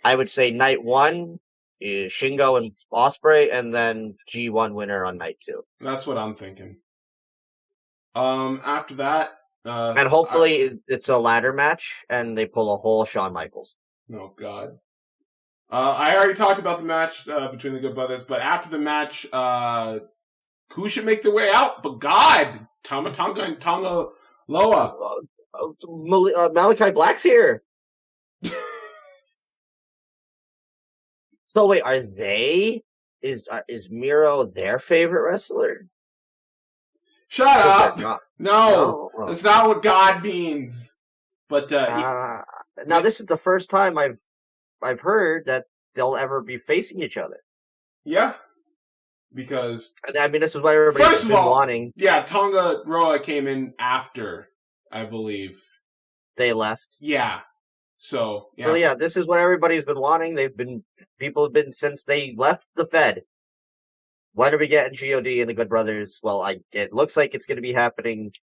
[SPEAKER 2] I would say night 1 is Shingo and Ospreay, and then G1 winner on night 2.
[SPEAKER 1] That's what I'm thinking. After that,
[SPEAKER 2] and hopefully it's a ladder match, and they pull a whole Shawn Michaels.
[SPEAKER 1] Oh, God. I already talked about the match between the Good Brothers, but after the match, who should make their way out but God? Tama Tonga and Tonga Loa.
[SPEAKER 2] Malachi Black's here. So wait, are they? Is Miro their favorite wrestler?
[SPEAKER 1] Shut up! No, that's not what God means. But
[SPEAKER 2] now this is the first time I've heard that they'll ever be facing each other.
[SPEAKER 1] Yeah, because
[SPEAKER 2] I mean this is what everybody's been wanting.
[SPEAKER 1] Yeah, Tonga Roa came in after, I believe
[SPEAKER 2] they left.
[SPEAKER 1] Yeah. So
[SPEAKER 2] this is what everybody's been wanting. People have been since they left the Fed. When are we getting God and the Good Brothers? Well, it looks like it's going to be happening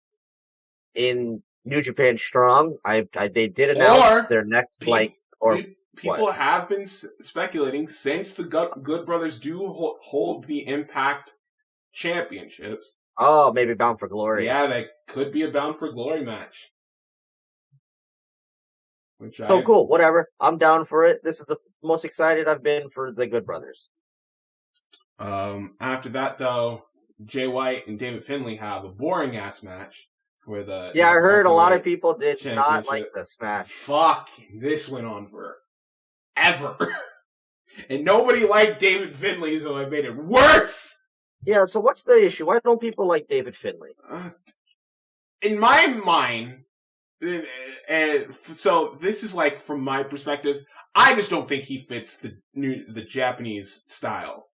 [SPEAKER 2] in New Japan Strong. They did announce their next
[SPEAKER 1] people have been speculating since the Good Brothers do hold the Impact Championships.
[SPEAKER 2] Oh, maybe Bound for Glory.
[SPEAKER 1] Yeah, they could be a Bound for Glory match.
[SPEAKER 2] Cool, whatever. I'm down for it. This is the most excited I've been for the Good Brothers.
[SPEAKER 1] After that, though, Jay White and David Finlay have a boring-ass match for the...
[SPEAKER 2] Yeah, I heard a lot of people did not like this match.
[SPEAKER 1] Fuck, this went on forever. And nobody liked David Finlay, so I made it worse!
[SPEAKER 2] Yeah, so what's the issue? Why don't people like David Finlay?
[SPEAKER 1] In my mind... so this is like from my perspective. I just don't think he fits the Japanese style.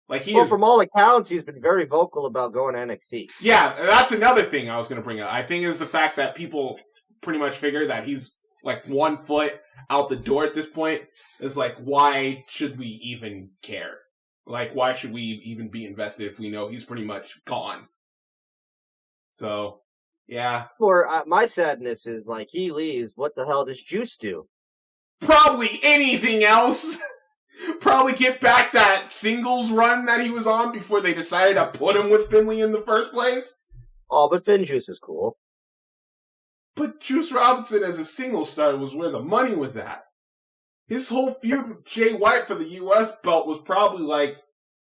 [SPEAKER 1] From all accounts, he's been very vocal about going to NXT. Yeah, that's another thing I was going to bring up. I think is the fact that people pretty much figure that he's like 1 foot out the door at this point. It's like, why should we even care? Like, why should we even be invested if we know he's pretty much gone? So. Yeah.
[SPEAKER 2] Or my sadness is like he leaves. What the hell does Juice do?
[SPEAKER 1] Probably anything else. Probably get back that singles run that he was on before they decided to put him with Finlay in the first place.
[SPEAKER 2] Oh, but Finn Juice is cool.
[SPEAKER 1] But Juice Robinson as a single star was where the money was at. His whole feud with Jay White for the U.S. belt was probably like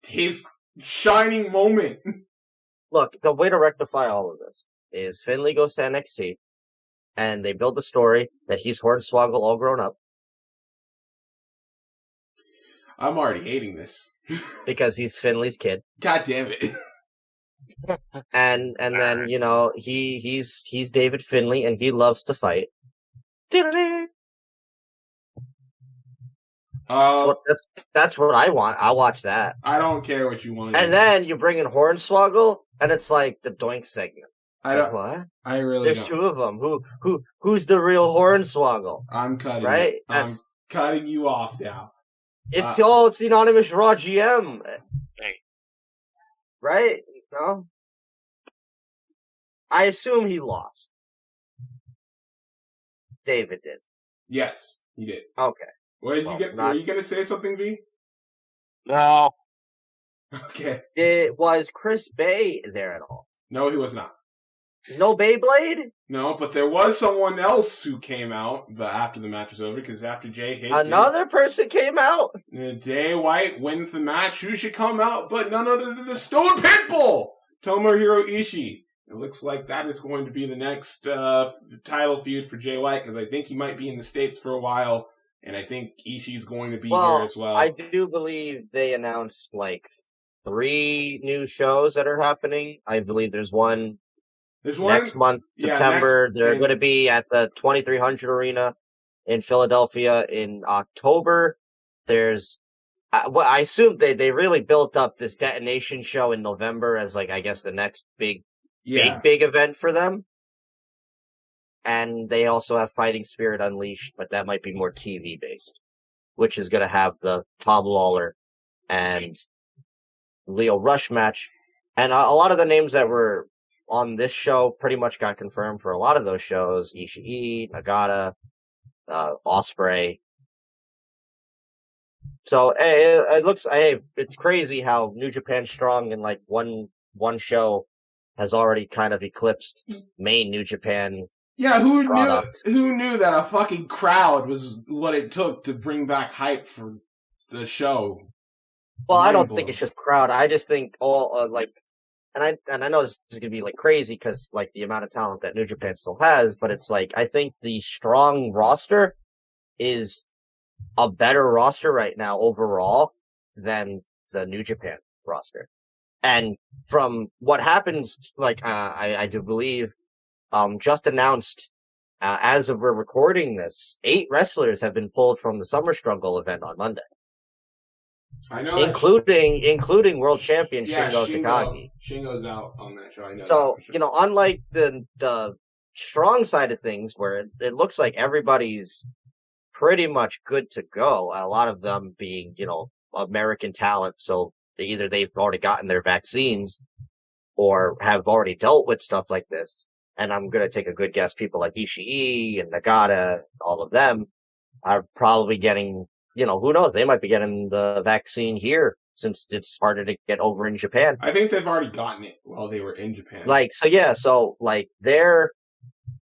[SPEAKER 1] his shining moment.
[SPEAKER 2] Look, the way to rectify all of this is Finlay goes to NXT, and they build the story that he's Hornswoggle all grown up.
[SPEAKER 1] I'm already hating this.
[SPEAKER 2] Because he's Finlay's kid.
[SPEAKER 1] God damn it.
[SPEAKER 2] and then, he's David Finlay, and he loves to fight. That's what I want. I'll watch that.
[SPEAKER 1] I don't care what you want to
[SPEAKER 2] do. And then you bring in Hornswoggle, and it's like the Doink segment. What?
[SPEAKER 1] I really
[SPEAKER 2] There's
[SPEAKER 1] don't.
[SPEAKER 2] 2 of them. Who's the real Hornswoggle?
[SPEAKER 1] I'm cutting.
[SPEAKER 2] Right?
[SPEAKER 1] I'm cutting you off now.
[SPEAKER 2] It's the anonymous Raw GM. Right? No? I assume he lost. David did.
[SPEAKER 1] Yes, he did.
[SPEAKER 2] Okay.
[SPEAKER 1] Were you going to say something, V?
[SPEAKER 4] No.
[SPEAKER 1] Okay.
[SPEAKER 2] Was Chris Bay there at all?
[SPEAKER 1] No, he was not.
[SPEAKER 2] No Beyblade?
[SPEAKER 1] No, but there was someone else who came out after the match was over, because after Jay hit...
[SPEAKER 2] Another person came out?
[SPEAKER 1] Jay White wins the match. Who should come out but none other than the Stone Pitbull! Tomohiro Ishii. it looks like that is going to be the next title feud for Jay White, because I think he might be in the States for a while, and I think Ishii's going to be here as well.
[SPEAKER 2] I do believe they announced, 3 new shows that are happening. I believe there's one next month, September. They're going to be at the 2300 Arena in Philadelphia in October. There's, I assume they really built up this Detonation show in November as, I guess the next big event for them. And they also have Fighting Spirit Unleashed, but that might be more TV based, which is going to have the Tom Lawler and Leo Rush match. And a lot of the names that were on this show pretty much got confirmed for a lot of those shows. Ishii, Nagata, Ospreay. So it's crazy how New Japan Strong in one show has already kind of eclipsed main New Japan.
[SPEAKER 1] Yeah, who knew that a fucking crowd was what it took to bring back hype for the show?
[SPEAKER 2] Well, I don't think it's just crowd. I just think all and I know this is gonna be crazy because the amount of talent that New Japan still has, but it's I think the Strong roster is a better roster right now overall than the New Japan roster. And from what happens, I do believe, just announced, as of we're recording this, 8 wrestlers have been pulled from the Summer Struggle event on Monday.
[SPEAKER 1] I know,
[SPEAKER 2] including world champion Shingo Takagi.
[SPEAKER 1] Shingo's out on that show. I know.
[SPEAKER 2] So,
[SPEAKER 1] that for sure.
[SPEAKER 2] Unlike the Strong side of things, where it looks like everybody's pretty much good to go. A lot of them being, American talent, so either they've already gotten their vaccines or have already dealt with stuff like this. And I'm going to take a good guess, people like Ishii and Nagata, all of them are probably getting, who knows, they might be getting the vaccine here since it's harder to get over in Japan.
[SPEAKER 1] I think they've already gotten it while they were in Japan.
[SPEAKER 2] They're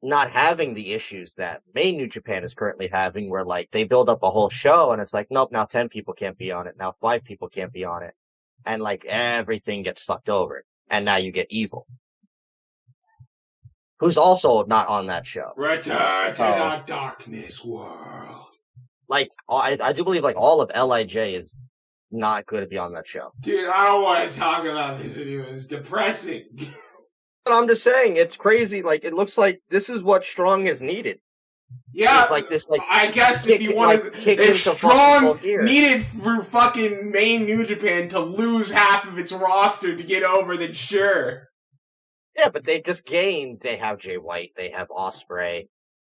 [SPEAKER 2] not having the issues that main New Japan is currently having, where they build up a whole show and it's nope, now 10 people can't be on it, now 5 people can't be on it, and everything gets fucked over, and now you get Evil, who's also not on that show.
[SPEAKER 1] Return to the darkness world.
[SPEAKER 2] I do believe all of LIJ is not going to be on that show.
[SPEAKER 1] Dude, I don't want to talk about this anymore. It's depressing.
[SPEAKER 2] But I'm just saying, it's crazy. It looks like this is what Strong has needed.
[SPEAKER 1] Yeah, I guess if you want to, if Strong needed for fucking main New Japan to lose half of its roster to get over, then sure.
[SPEAKER 2] Yeah, but they just gained. They have Jay White, they have Ospreay,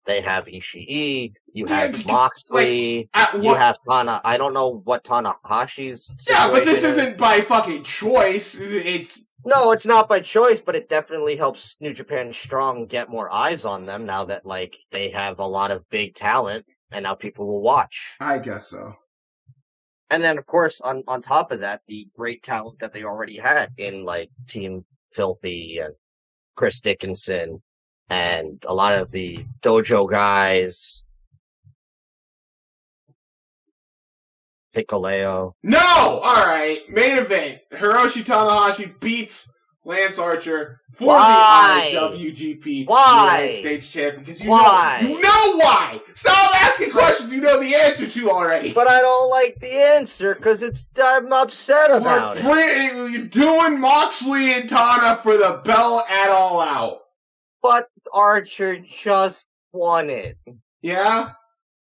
[SPEAKER 2] they have Ishii, you have Moxley, you have Tana. I don't know what Tanahashi's.
[SPEAKER 1] Yeah, but this isn't by fucking choice.
[SPEAKER 2] No, it's not by choice, but it definitely helps New Japan Strong get more eyes on them now that, they have a lot of big talent, and now people will watch.
[SPEAKER 1] I guess so.
[SPEAKER 2] And then, of course, on top of that, the great talent that they already had in, Team Filthy and Chris Dickinson and a lot of the dojo guys. Hikuleo.
[SPEAKER 1] No! Alright, main event. Hiroshi Tanahashi beats Lance Archer for the IWGP United States Champion. Because you know why! Stop asking questions you know the answer to already!
[SPEAKER 2] But I don't like the answer, because I'm upset about it.
[SPEAKER 1] You're doing Moxley and Tana for the belt at All Out.
[SPEAKER 2] But Archer just won it.
[SPEAKER 1] Yeah?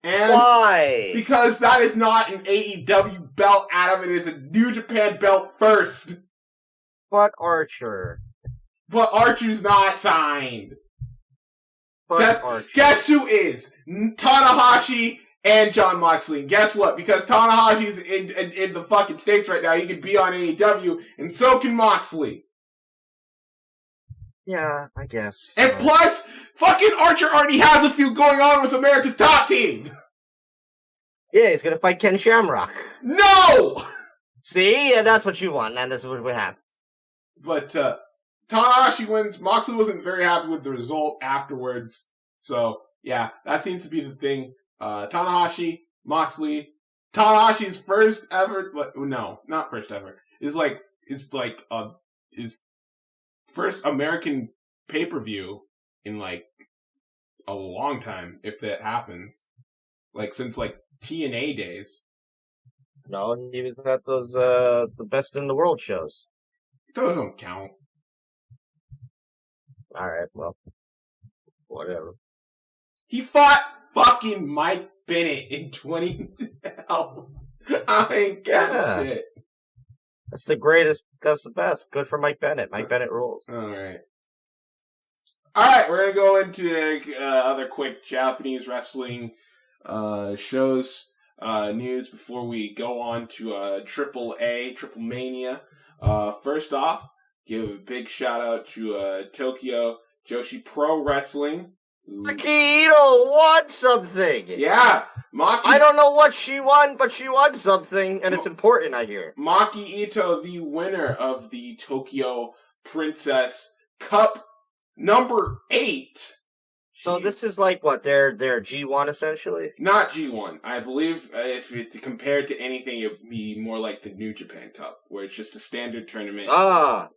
[SPEAKER 1] And
[SPEAKER 2] why?
[SPEAKER 1] Because that is not an AEW belt, Adam. It is a New Japan belt first.
[SPEAKER 2] But Archer.
[SPEAKER 1] But Archer's not signed. Guess who is? Tanahashi and Jon Moxley. And guess what? Because Tanahashi's in the fucking States right now, he could be on AEW, and so can Moxley.
[SPEAKER 2] Yeah, I guess.
[SPEAKER 1] And plus, fucking Archer already has a feud going on with America's Top Team.
[SPEAKER 2] Yeah, he's gonna fight Ken Shamrock.
[SPEAKER 1] No!
[SPEAKER 2] See? Yeah, that's what you want, and that's what happens.
[SPEAKER 1] But, Tanahashi wins. Moxley wasn't very happy with the result afterwards. So, yeah, that seems to be the thing. Tanahashi, Moxley. Tanahashi's first ever, no, not first ever. Is first American pay-per-view in like a long time, if that happens. Like since like TNA days.
[SPEAKER 2] No, he was at those the best in the world shows.
[SPEAKER 1] Those don't count.
[SPEAKER 2] All right, well, whatever.
[SPEAKER 1] He fought fucking Mike Bennett in 2012. I ain't got shit.
[SPEAKER 2] That's the greatest. That's the best. Good for Mike Bennett. Mike Bennett rules.
[SPEAKER 1] All right. We're gonna go into other quick Japanese wrestling shows news before we go on to AAA Triplemania. First off, give a big shout out to Tokyo Joshi Pro Wrestling.
[SPEAKER 2] Maki Ito won something!
[SPEAKER 1] Yeah!
[SPEAKER 2] I don't know what she won, but she won something, and it's important, I hear.
[SPEAKER 1] Maki Ito, the winner of the Tokyo Princess Cup number 8.
[SPEAKER 2] So this is like, what, their G1, essentially?
[SPEAKER 1] Not G1. I believe if it's compared to anything, it would be more like the New Japan Cup, where it's just a standard tournament.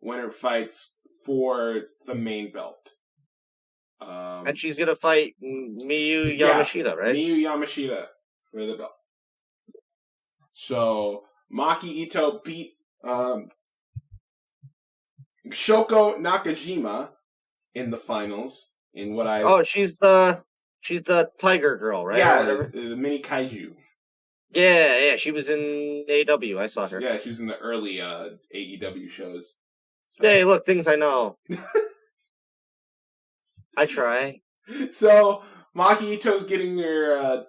[SPEAKER 1] Winner fights for the main belt.
[SPEAKER 2] And she's gonna fight Miyu Yamashita, right?
[SPEAKER 1] Miyu Yamashita for the belt. So Maki Ito beat Shoko Nakajima in the finals in what I
[SPEAKER 2] she's the Tiger Girl, right?
[SPEAKER 1] Yeah, the mini kaiju.
[SPEAKER 2] Yeah, she was in AEW. I saw her.
[SPEAKER 1] Yeah, she was in the early AEW shows. So.
[SPEAKER 2] Hey, look, things I know. I try.
[SPEAKER 1] So Maki Ito's getting her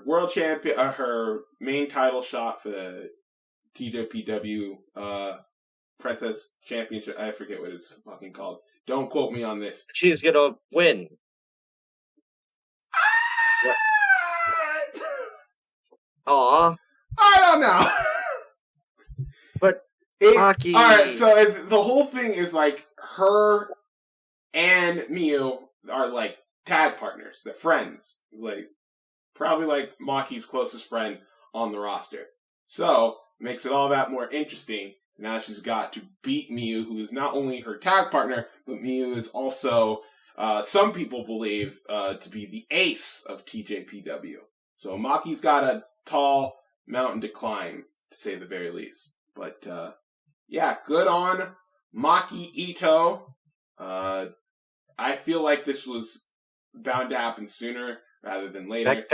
[SPEAKER 1] world champion, her main title shot for the TJPW Princess Championship. I forget what it's fucking called. Don't quote me on this.
[SPEAKER 2] She's gonna win. Aw.
[SPEAKER 1] I don't know.
[SPEAKER 2] But
[SPEAKER 1] Maki. Alright, so the whole thing is like her and Miyu are like tag partners. They're friends. Like probably like Maki's closest friend on the roster. So makes it all that more interesting. So now she's got to beat Miyu, who is not only her tag partner, but Miyu is also some people believe to be the ace of TJPW. So Maki's got a tall mountain to climb, to say the very least. But yeah, good on Maki Ito. I feel like this was bound to happen sooner rather than later.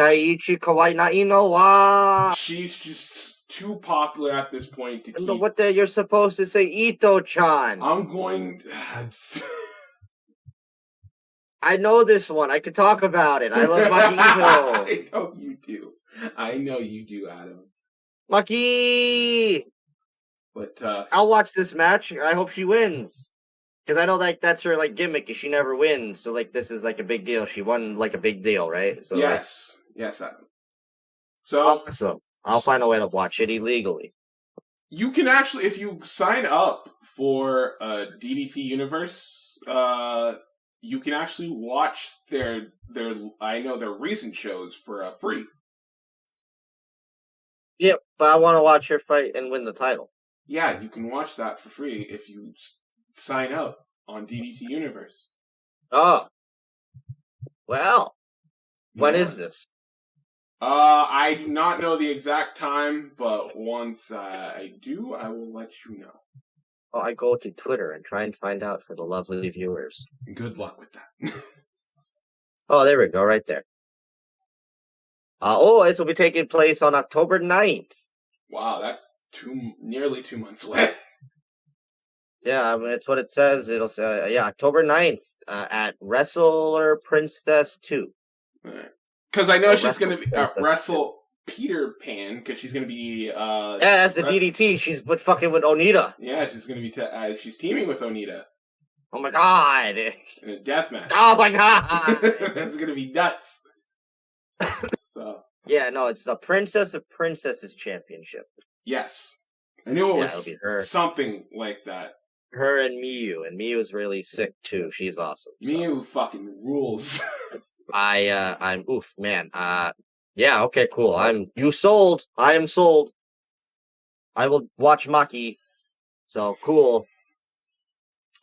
[SPEAKER 1] She's just too popular at this point to keep...
[SPEAKER 2] What you're supposed to say, Ito-chan.
[SPEAKER 1] I'm going...
[SPEAKER 2] I know this one. I could talk about it. I love Maki Ito.
[SPEAKER 1] I know you do, Adam.
[SPEAKER 2] Maki!
[SPEAKER 1] But,
[SPEAKER 2] I'll watch this match. I hope she wins. Because I know that's her, like, gimmick, is she never wins. So, like, this is, like, a big deal. She won, like, a big deal, right? So,
[SPEAKER 1] yes. Yes, Adam. So...
[SPEAKER 2] Awesome. I'll find a way to watch it illegally.
[SPEAKER 1] You can actually, if you sign up for DDT Universe, you can actually watch their recent shows for free.
[SPEAKER 2] Yep, but I want to watch her fight and win the title.
[SPEAKER 1] Yeah, you can watch that for free if you sign up on DDT Universe.
[SPEAKER 2] Oh. Well. Yeah. When is this?
[SPEAKER 1] I do not know the exact time, but once I do, I will let you know.
[SPEAKER 2] Oh, I go to Twitter and try and find out for the lovely viewers.
[SPEAKER 1] Good luck with that.
[SPEAKER 2] Oh, there we go, right there. This will be taking place on October 9th.
[SPEAKER 1] Wow, that's nearly 2 months away.
[SPEAKER 2] Yeah, I mean, it's what it says. It'll say, October 9th at Wrestler Princess 2.
[SPEAKER 1] All right. Because I know she's going to wrestle Peter Pan, because she's going to be... yeah,
[SPEAKER 2] that's the DDT. She's fucking with Onita.
[SPEAKER 1] Yeah, she's going to be... she's teaming with Onita.
[SPEAKER 2] Oh my god!
[SPEAKER 1] In a death match.
[SPEAKER 2] Oh my god!
[SPEAKER 1] That's going to be nuts. So...
[SPEAKER 2] Yeah, no, it's the Princess of Princesses Championship.
[SPEAKER 1] Yes. I knew it was something like that.
[SPEAKER 2] Her and Miyu is really sick, too. She's awesome.
[SPEAKER 1] Miyu fucking rules.
[SPEAKER 2] I'm oof, man. Yeah, okay, cool. You sold. I am sold. I will watch Maki. So cool.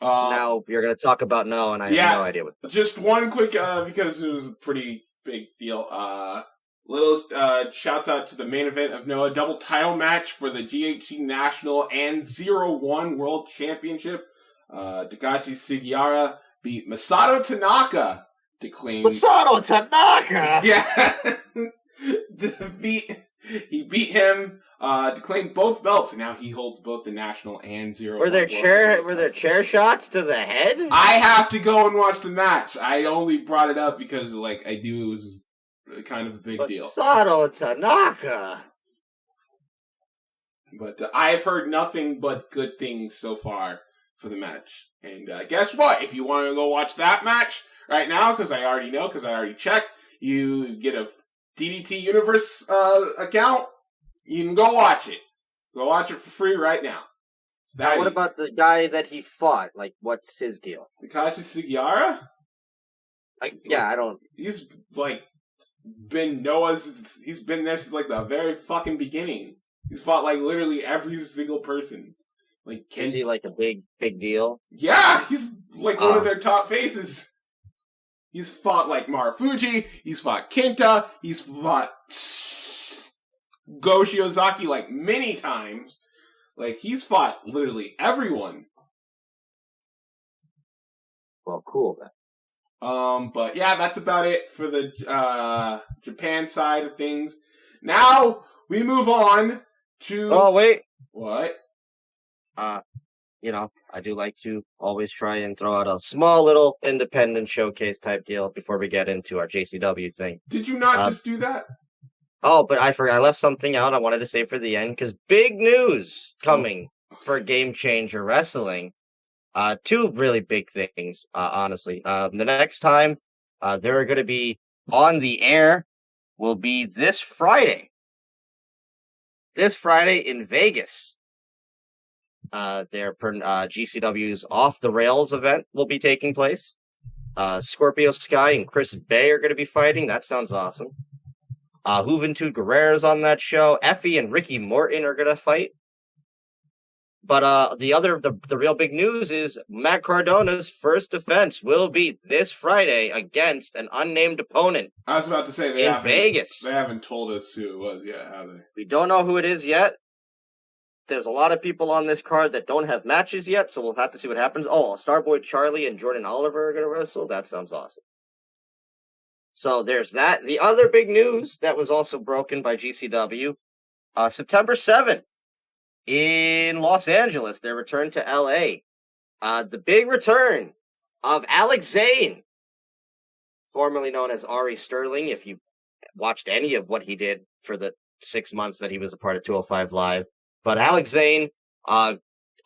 [SPEAKER 2] Now you're going to talk about No, and I have no idea what.
[SPEAKER 1] Just one quick, because it was a pretty big deal. Little shouts out to the main event of Noah, double title match for the GHC National and 0-1 World Championship. Takashi Sugiura beat Masato Tanaka to claim.
[SPEAKER 2] Masato Tanaka.
[SPEAKER 1] Yeah, he beat him to claim both belts, and now he holds both the national and 0-1.
[SPEAKER 2] Were there chair shots to the head?
[SPEAKER 1] I have to go and watch the match. I only brought it up because, like, I knew it was kind of a big deal.
[SPEAKER 2] Masato Tanaka.
[SPEAKER 1] But I've heard nothing but good things so far for the match. And guess what? If you want to go watch that match right now, because I already checked, you get a DDT Universe account, you can go watch it. Go watch it for free right now.
[SPEAKER 2] Now, what about the guy that he fought? Like, what's his deal?
[SPEAKER 1] Takashi Sugiura?
[SPEAKER 2] I don't...
[SPEAKER 1] He's, like, been Noah's... He's been there since, like, the very fucking beginning. He's fought, like, literally every single person. Like,
[SPEAKER 2] is he, like, a big deal?
[SPEAKER 1] Yeah! He's, like, one of their top faces. He's fought, like, Marufuji. He's fought Kenta. He's fought Go Shiozaki, like, many times. Like, he's fought literally everyone.
[SPEAKER 2] Well, cool, then.
[SPEAKER 1] But yeah, that's about it for the Japan side of things. Now we move on to.
[SPEAKER 2] Oh wait,
[SPEAKER 1] what?
[SPEAKER 2] I do like to always try and throw out a small little independent showcase type deal before we get into our JCW thing.
[SPEAKER 1] Did you not just do that?
[SPEAKER 2] Oh, but I forgot. I left something out I wanted to say for the end because big news coming for Game Changer Wrestling. Two really big things, honestly. The next time they're going to be on the air will be this Friday. This Friday in Vegas. Their GCW's Off the Rails event will be taking place. Scorpio Sky and Chris Bay are going to be fighting. That sounds awesome. Juventud Guerrera's on that show. Effie and Ricky Morton are going to fight. But the real big news is Matt Cardona's first defense will be this Friday against an unnamed opponent.
[SPEAKER 1] I was about to say
[SPEAKER 2] in Vegas.
[SPEAKER 1] They haven't told us who it was yet, have they?
[SPEAKER 2] We don't know who it is yet. There's a lot of people on this card that don't have matches yet, so we'll have to see what happens. Oh, Starboy Charlie and Jordan Oliver are going to wrestle. That sounds awesome. So there's that. The other big news that was also broken by GCW, September 7th. In Los Angeles, their return to LA. The big return of Alex Zane, formerly known as Ari Sterling, if you watched any of what he did for the 6 months that he was a part of 205 Live. But Alex Zane,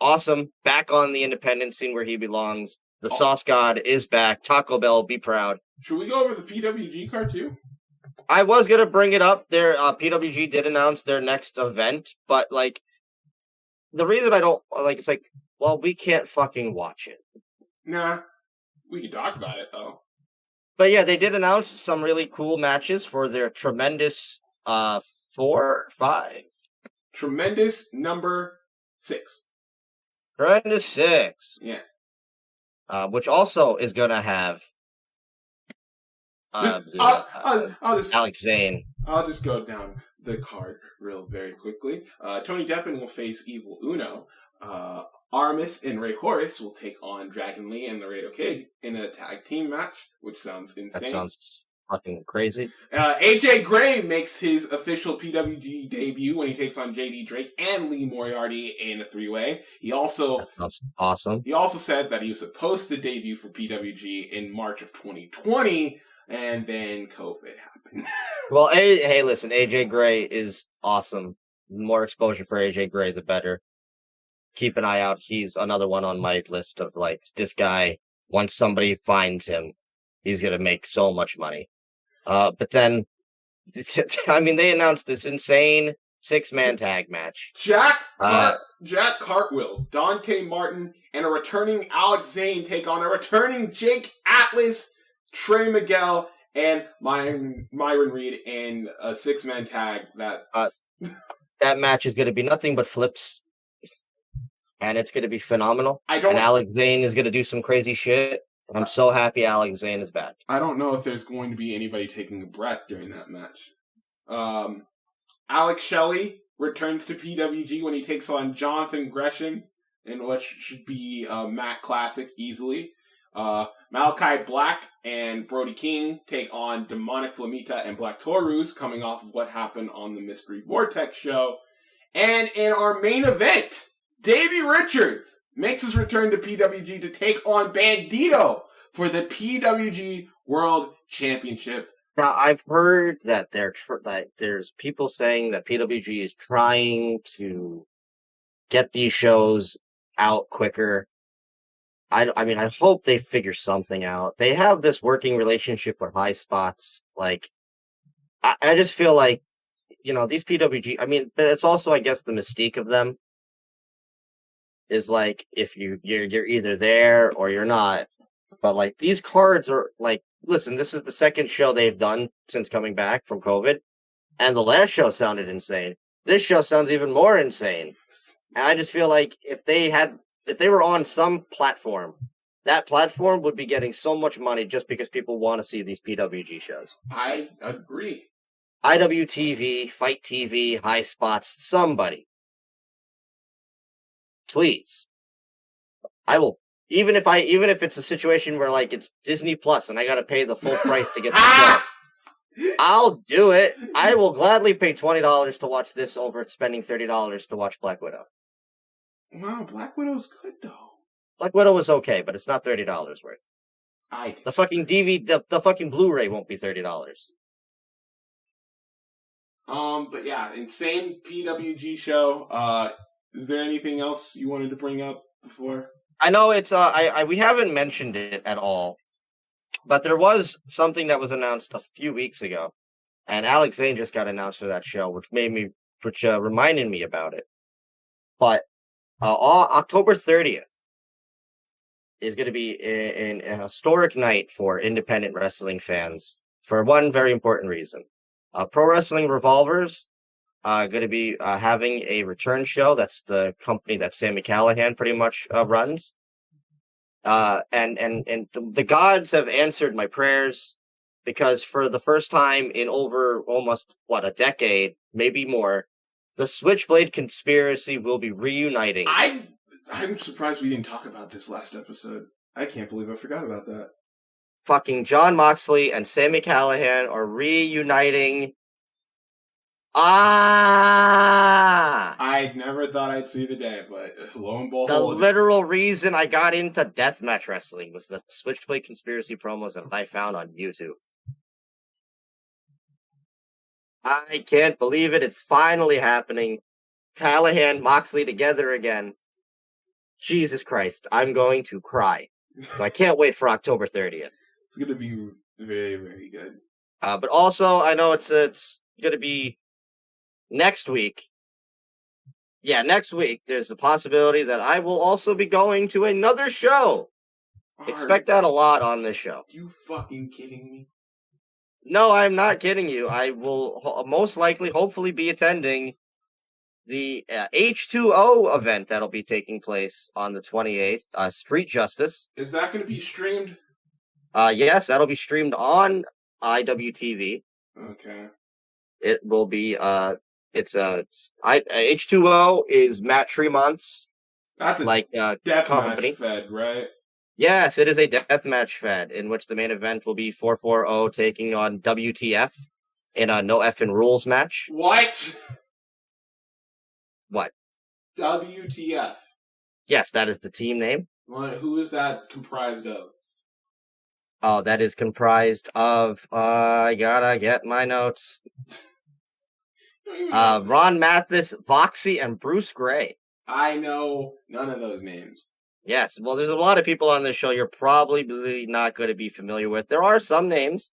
[SPEAKER 2] awesome, back on the independent scene where he belongs. The Sauce God is back. Taco Bell, be proud.
[SPEAKER 1] Should we go over the PWG card too?
[SPEAKER 2] I was going to bring it up. Their PWG did announce their next event, but like, the reason I don't, like, it's like, well, we can't fucking watch it.
[SPEAKER 1] Nah. We can talk about it, though.
[SPEAKER 2] But yeah, they did announce some really cool matches for their tremendous 5?
[SPEAKER 1] Tremendous number 6.
[SPEAKER 2] Tremendous 6.
[SPEAKER 1] Yeah.
[SPEAKER 2] Which also is going to have Alex Zane.
[SPEAKER 1] I'll just go down the card very quickly. Tony Deppen will face Evil Uno. Armis and Ray Horace will take on Dragon Lee and Laredo Kid in a tag team match, which sounds insane.
[SPEAKER 2] That sounds fucking crazy.
[SPEAKER 1] AJ Gray makes his official PWG debut when he takes on JD Drake and Lee Moriarty in a 3-way. That
[SPEAKER 2] sounds awesome.
[SPEAKER 1] He also said that he was supposed to debut for PWG in March of 2020, and then COVID happened.
[SPEAKER 2] Well, hey, listen, AJ Gray is awesome. The more exposure for AJ Gray, the better. Keep an eye out. He's another one on my list of, like, this guy, once somebody finds him, he's going to make so much money. But then, I mean, they announced this insane 6-man tag match.
[SPEAKER 1] Jack Cartwheel, Dante Martin, and a returning Alex Zane take on a returning Jake Atlas, Trey Miguel, and Myron Reed in a 6-man tag. That
[SPEAKER 2] match is going to be nothing but flips. and it's going to be phenomenal.
[SPEAKER 1] I don't-
[SPEAKER 2] And Alex Zane is going to do some crazy shit. I'm so happy Alex Zane is back.
[SPEAKER 1] I don't know if there's going to be anybody taking a breath during that match. Alex Shelley returns to PWG when he takes on Jonathan Gresham in what should be a Matt Classic easily. Malachi Black and Brody King take on Demonic Flamita and Black Taurus, coming off of what happened on the Mystery Vortex show. And in our main event, Davey Richards makes his return to PWG to take on Bandito for the PWG World Championship.
[SPEAKER 2] Now, I've heard that that there's people saying that PWG is trying to get these shows out quicker. I mean, I hope they figure something out. They have this working relationship with High Spots. Like, I just feel like, you know, these PWG, I mean, but it's also, I guess, the mystique of them is like, if you're either there or you're not. But like, these cards are like, listen, this is the second show they've done since coming back from COVID. And the last show sounded insane. This show sounds even more insane. And I just feel like if they were on some platform, that platform would be getting so much money just because people want to see these PWG shows.
[SPEAKER 1] I agree.
[SPEAKER 2] IWTV, Fight TV, High Spots, somebody. Please. I will, even if it's a situation where like it's Disney Plus and I gotta pay the full price to get the show, I'll do it. I will gladly pay $20 to watch this over spending $30 to watch Black Widow.
[SPEAKER 1] Wow, Black Widow's good though.
[SPEAKER 2] Black Widow is okay, but it's not $30 worth. The fucking DVD, the fucking Blu-ray won't be $30.
[SPEAKER 1] But yeah, insane PWG show. Is there anything else you wanted to bring up before?
[SPEAKER 2] I know it's we haven't mentioned it at all, but there was something that was announced a few weeks ago, and Alex Zane just got announced for that show, which reminded me about it. But October 30th is going to be a historic night for independent wrestling fans for one very important reason. Pro Wrestling Revolvers going to be having a return show. That's the company that Sami Callihan pretty much runs. And the gods have answered my prayers, because for the first time in over almost, a decade, maybe more, the Switchblade Conspiracy will be reuniting.
[SPEAKER 1] I'm surprised we didn't talk about this last episode. I can't believe I forgot about that.
[SPEAKER 2] Fucking Jon Moxley and Sami Callihan are reuniting.
[SPEAKER 1] I never thought I'd see the day, but lo and behold.
[SPEAKER 2] The literal reason I got into deathmatch wrestling was the Switchblade Conspiracy promos that I found on YouTube. I can't believe it. It's finally happening. Callahan, Moxley together again. Jesus Christ, I'm going to cry. So I can't wait for October 30th.
[SPEAKER 1] It's going to be very, very good.
[SPEAKER 2] But also, I know it's going to be next week. Yeah, next week, there's a possibility that I will also be going to another show. Expect that a lot on this show.
[SPEAKER 1] You fucking kidding me?
[SPEAKER 2] No, I'm not kidding you. I will most likely, hopefully, be attending the H2O event that'll be taking place on the 28th, Street Justice.
[SPEAKER 1] Is that going to be streamed?
[SPEAKER 2] Yes, that'll be streamed on IWTV.
[SPEAKER 1] Okay.
[SPEAKER 2] It will be, H2O is Matt Tremont's,
[SPEAKER 1] that's a deathmatch fed, right?
[SPEAKER 2] Yes, it is a deathmatch fed, in which the main event will be 440 taking on WTF in a no effing rules match.
[SPEAKER 1] What?
[SPEAKER 2] What?
[SPEAKER 1] WTF.
[SPEAKER 2] Yes, that is the team name.
[SPEAKER 1] Who is that comprised of?
[SPEAKER 2] Oh, that is comprised of, I gotta get my notes. Ron Mathis, Voxy, and Bruce Gray.
[SPEAKER 1] I know none of those names.
[SPEAKER 2] Yes, well, there's a lot of people on this show you're probably not going to be familiar with. There are some names.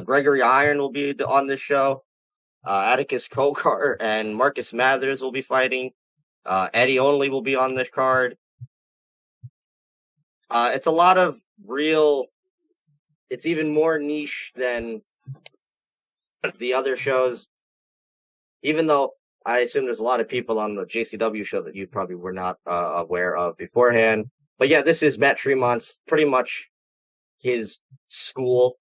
[SPEAKER 2] Gregory Iron will be on this show. Atticus Cogar and Marcus Mathers will be fighting. Eddie Only will be on this card. It's a lot of real... It's even more niche than the other shows. Even though I assume there's a lot of people on the JCW show that you probably were not aware of beforehand. But yeah, this is Matt Tremont's pretty much his school.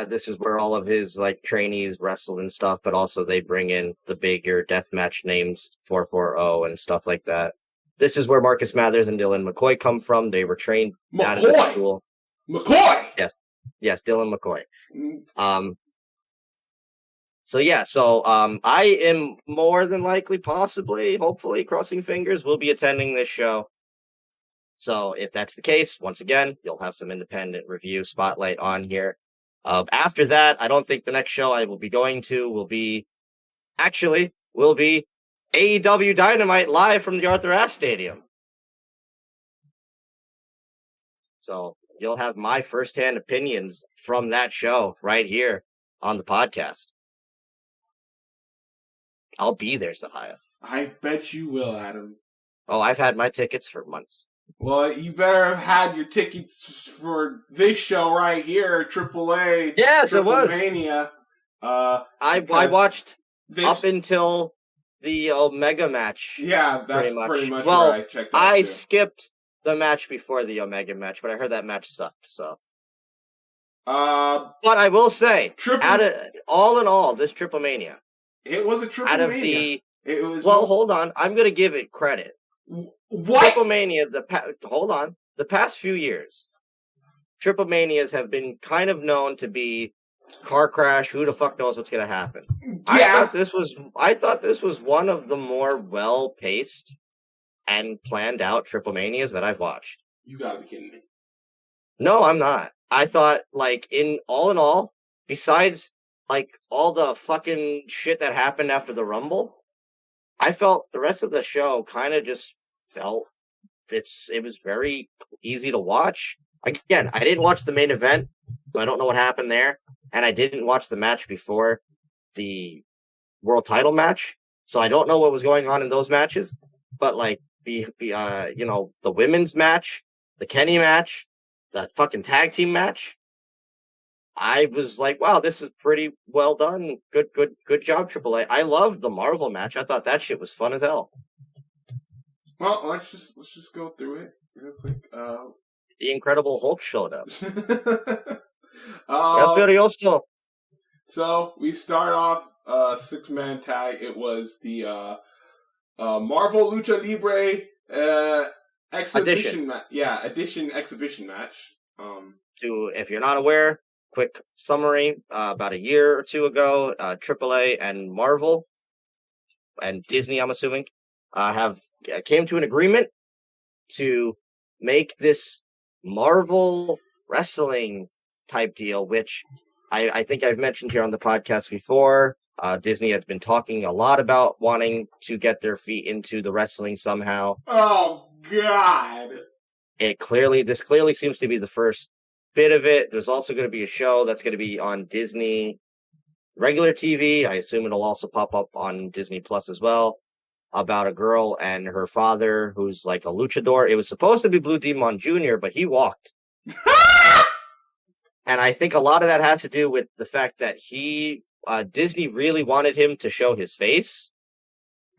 [SPEAKER 2] This is where all of his like trainees wrestle and stuff, but also they bring in the bigger deathmatch names, 440 and stuff like that. This is where Marcus Mathers and Dylan McCoy come from. They were trained out of the school.
[SPEAKER 1] McCoy!
[SPEAKER 2] Yes, Dylan McCoy. So I am more than likely, possibly, hopefully, crossing fingers, will be attending this show. So if that's the case, once again, you'll have some independent review spotlight on here. After that, I don't think the next show I will be going to will be AEW Dynamite live from the Arthur Ashe Stadium. So you'll have my firsthand opinions from that show right here on the podcast. I'll be there, Zahaya.
[SPEAKER 1] I bet you will, Adam.
[SPEAKER 2] Oh, I've had my tickets for months.
[SPEAKER 1] Well, you better have had your tickets for this show right here, AAA.
[SPEAKER 2] Yes, it was.
[SPEAKER 1] Triplemania.
[SPEAKER 2] I watched up until the Omega match.
[SPEAKER 1] Yeah, that's pretty much
[SPEAKER 2] well,
[SPEAKER 1] where I checked out
[SPEAKER 2] I
[SPEAKER 1] too.
[SPEAKER 2] skipped the match before the Omega match, but I heard that match sucked. So,
[SPEAKER 1] but
[SPEAKER 2] I will say, all in all, this Triplemania,
[SPEAKER 1] it was a Triplemania.
[SPEAKER 2] Hold on, I'm gonna give it credit.
[SPEAKER 1] What?
[SPEAKER 2] Triplemania, the past few years, Triplemanias have been kind of known to be car crash, who the fuck knows what's gonna happen. Yeah. I thought this was one of the more well-paced and planned out Triplemanias that I've watched.
[SPEAKER 1] You gotta be kidding me.
[SPEAKER 2] No, I'm not. I thought, like, in all, besides, like, all the fucking shit that happened after the Rumble, I felt the rest of the show kind of just felt it was very easy to watch. Again, I didn't watch the main event, so I don't know what happened there, and I didn't watch the match before the world title match, so I don't know what was going on in those matches. But like, the women's match, the Kenny match, the fucking tag team match, I was like, wow, this is pretty well done. Good job, AAA. I loved the Marvel match. I thought that shit was fun as hell.
[SPEAKER 1] Well, let's just go through it real quick.
[SPEAKER 2] The Incredible Hulk showed up.
[SPEAKER 1] El
[SPEAKER 2] Furioso.
[SPEAKER 1] So we start off 6-man tag. It was the Marvel Lucha Libre exhibition match. Yeah, exhibition match.
[SPEAKER 2] If you're not aware, quick summary. About a year or two ago, AAA and Marvel and Disney, I'm assuming, came to an agreement to make this Marvel wrestling type deal, which I think I've mentioned here on the podcast before. Disney has been talking a lot about wanting to get their feet into the wrestling somehow.
[SPEAKER 1] Oh God!
[SPEAKER 2] This clearly seems to be the first bit of it. There's also going to be a show that's going to be on Disney regular TV. I assume it'll also pop up on Disney Plus as well, about a girl and her father who's like a luchador. It was supposed to be Blue Demon Jr., but he walked. And I think a lot of that has to do with the fact that Disney really wanted him to show his face.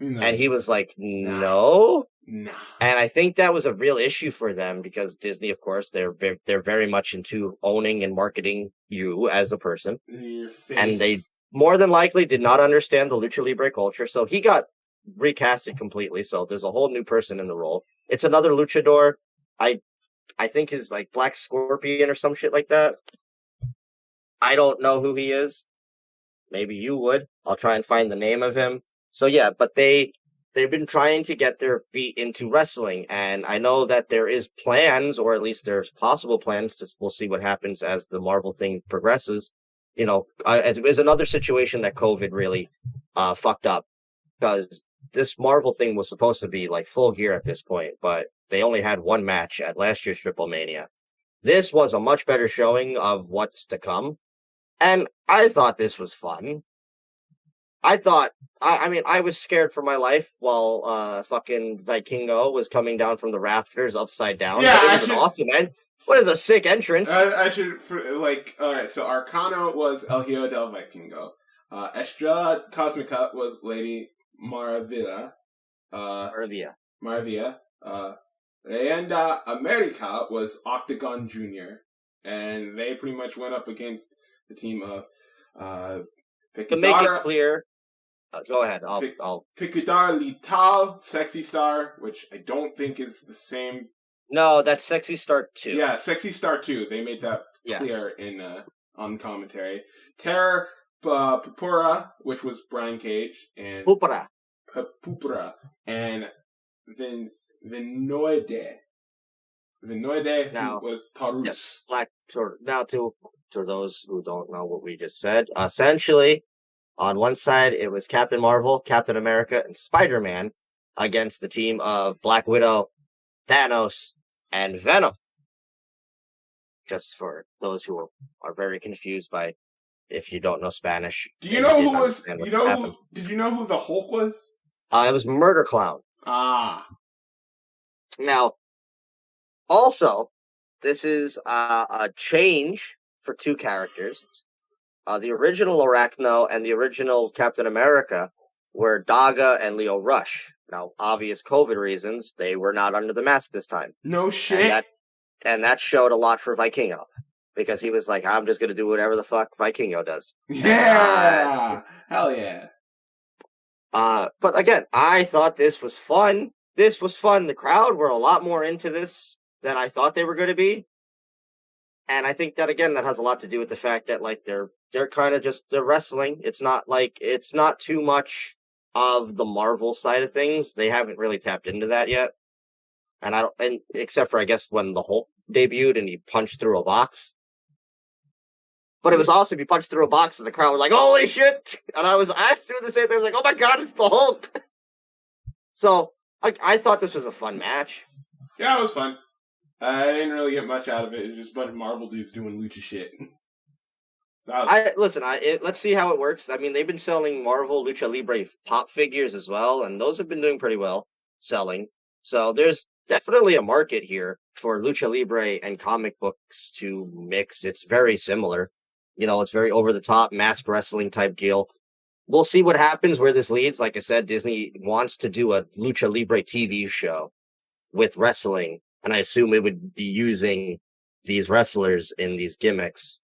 [SPEAKER 2] No. And he was like, no. And I think that was a real issue for them because Disney, of course, they're very much into owning and marketing you as a person. And they more than likely did not understand the Lucha Libre culture. So he got recasted completely. So there's a whole new person in the role. It's another luchador. I think he's like Black Scorpion or some shit like that. I don't know who he is. Maybe you would. I'll try and find the name of him. So yeah, but they've been trying to get their feet into wrestling, and I know that there is plans, or at least there's possible plans. We'll see what happens as the Marvel thing progresses. You know, it was another situation that COVID really fucked up, because this Marvel thing was supposed to be like full gear at this point, but they only had one match at last year's Triplemania. This was a much better showing of what's to come, and I thought this was fun. I was scared for my life while fucking Vikingo was coming down from the rafters upside down. Yeah, it was an awesome end. What is a sick entrance? Alright,
[SPEAKER 1] so Arcano was El Hijo del Vikingo. Estrella Cosmica was Lady Maravilla.
[SPEAKER 2] Maravilla.
[SPEAKER 1] Maravilla. Leyenda America was Octagon Jr. And they pretty much went up against the team of
[SPEAKER 2] To make it clear, go ahead. I'll.
[SPEAKER 1] Picudar Lital, Sexy Star, which I don't think is the same.
[SPEAKER 2] No, that's Sexy Star 2.
[SPEAKER 1] Yeah, Sexy Star 2. They made that clear in on commentary. Terror Pupura, which was Brian Cage, and Pupura, and Vinoide. Vinoide,
[SPEAKER 2] now,
[SPEAKER 1] who was Taurus.
[SPEAKER 2] Yes, now to those who don't know what we just said, essentially, on one side it was Captain Marvel, Captain America, and Spider-Man against the team of Black Widow, Thanos, and Venom. Just for those who are very confused by if you don't know Spanish.
[SPEAKER 1] Do you know who was? Did you know who the Hulk was?
[SPEAKER 2] It was Murder Clown.
[SPEAKER 1] Ah.
[SPEAKER 2] Now, also, this is a change for two characters. The original Arachno and the original Captain America were Daga and Leo Rush. Now, obvious COVID reasons, they were not under the mask this time.
[SPEAKER 1] No shit.
[SPEAKER 2] And that showed a lot for Vikingo. Because he was like, I'm just going to do whatever the fuck Vikingo does.
[SPEAKER 1] Yeah! Hell yeah.
[SPEAKER 2] But again, I thought this was fun. This was fun. The crowd were a lot more into this than I thought they were going to be. And I think that, again, that has a lot to do with the fact that, like, they're kind of just, they're wrestling. It's not too much of the Marvel side of things. They haven't really tapped into that yet. And except for, I guess, when the Hulk debuted and he punched through a box. But it was awesome. He punched through a box and the crowd was like, holy shit! And I was doing the same thing. I was like, oh my god, it's the Hulk! So, I thought this was a fun match.
[SPEAKER 1] Yeah, it was fun. I didn't really get much out of it. It was just a bunch of Marvel dudes doing lucha shit.
[SPEAKER 2] Let's see how it works. I mean, they've been selling Marvel Lucha Libre pop figures as well, and those have been doing pretty well selling. So there's definitely a market here for Lucha Libre and comic books to mix. It's very similar. You know, it's very over-the-top, mask wrestling type deal. We'll see what happens, where this leads. Like I said, Disney wants to do a Lucha Libre TV show with wrestling, and I assume it would be using these wrestlers in these gimmicks.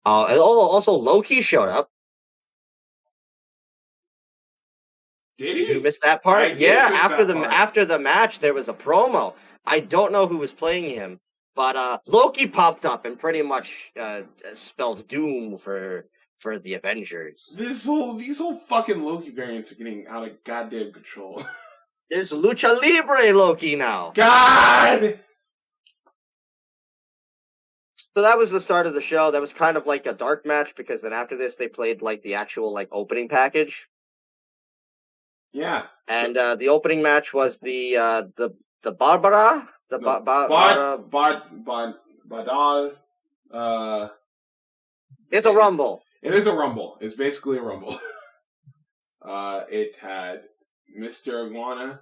[SPEAKER 2] And also, Loki showed up.
[SPEAKER 1] Did
[SPEAKER 2] you miss that part? Yeah, after the match, there was a promo. I don't know who was playing him, but Loki popped up and pretty much spelled doom for the Avengers.
[SPEAKER 1] These whole fucking Loki variants are getting out of goddamn control.
[SPEAKER 2] There's Lucha Libre Loki now.
[SPEAKER 1] God!
[SPEAKER 2] So that was the start of the show. That was kind of like a dark match, because then after this, they played like the actual like opening package.
[SPEAKER 1] Yeah.
[SPEAKER 2] And the opening match was the Barbara?
[SPEAKER 1] Badal.
[SPEAKER 2] It's a rumble.
[SPEAKER 1] It is a rumble. It's basically a rumble. It had Mr. Iguana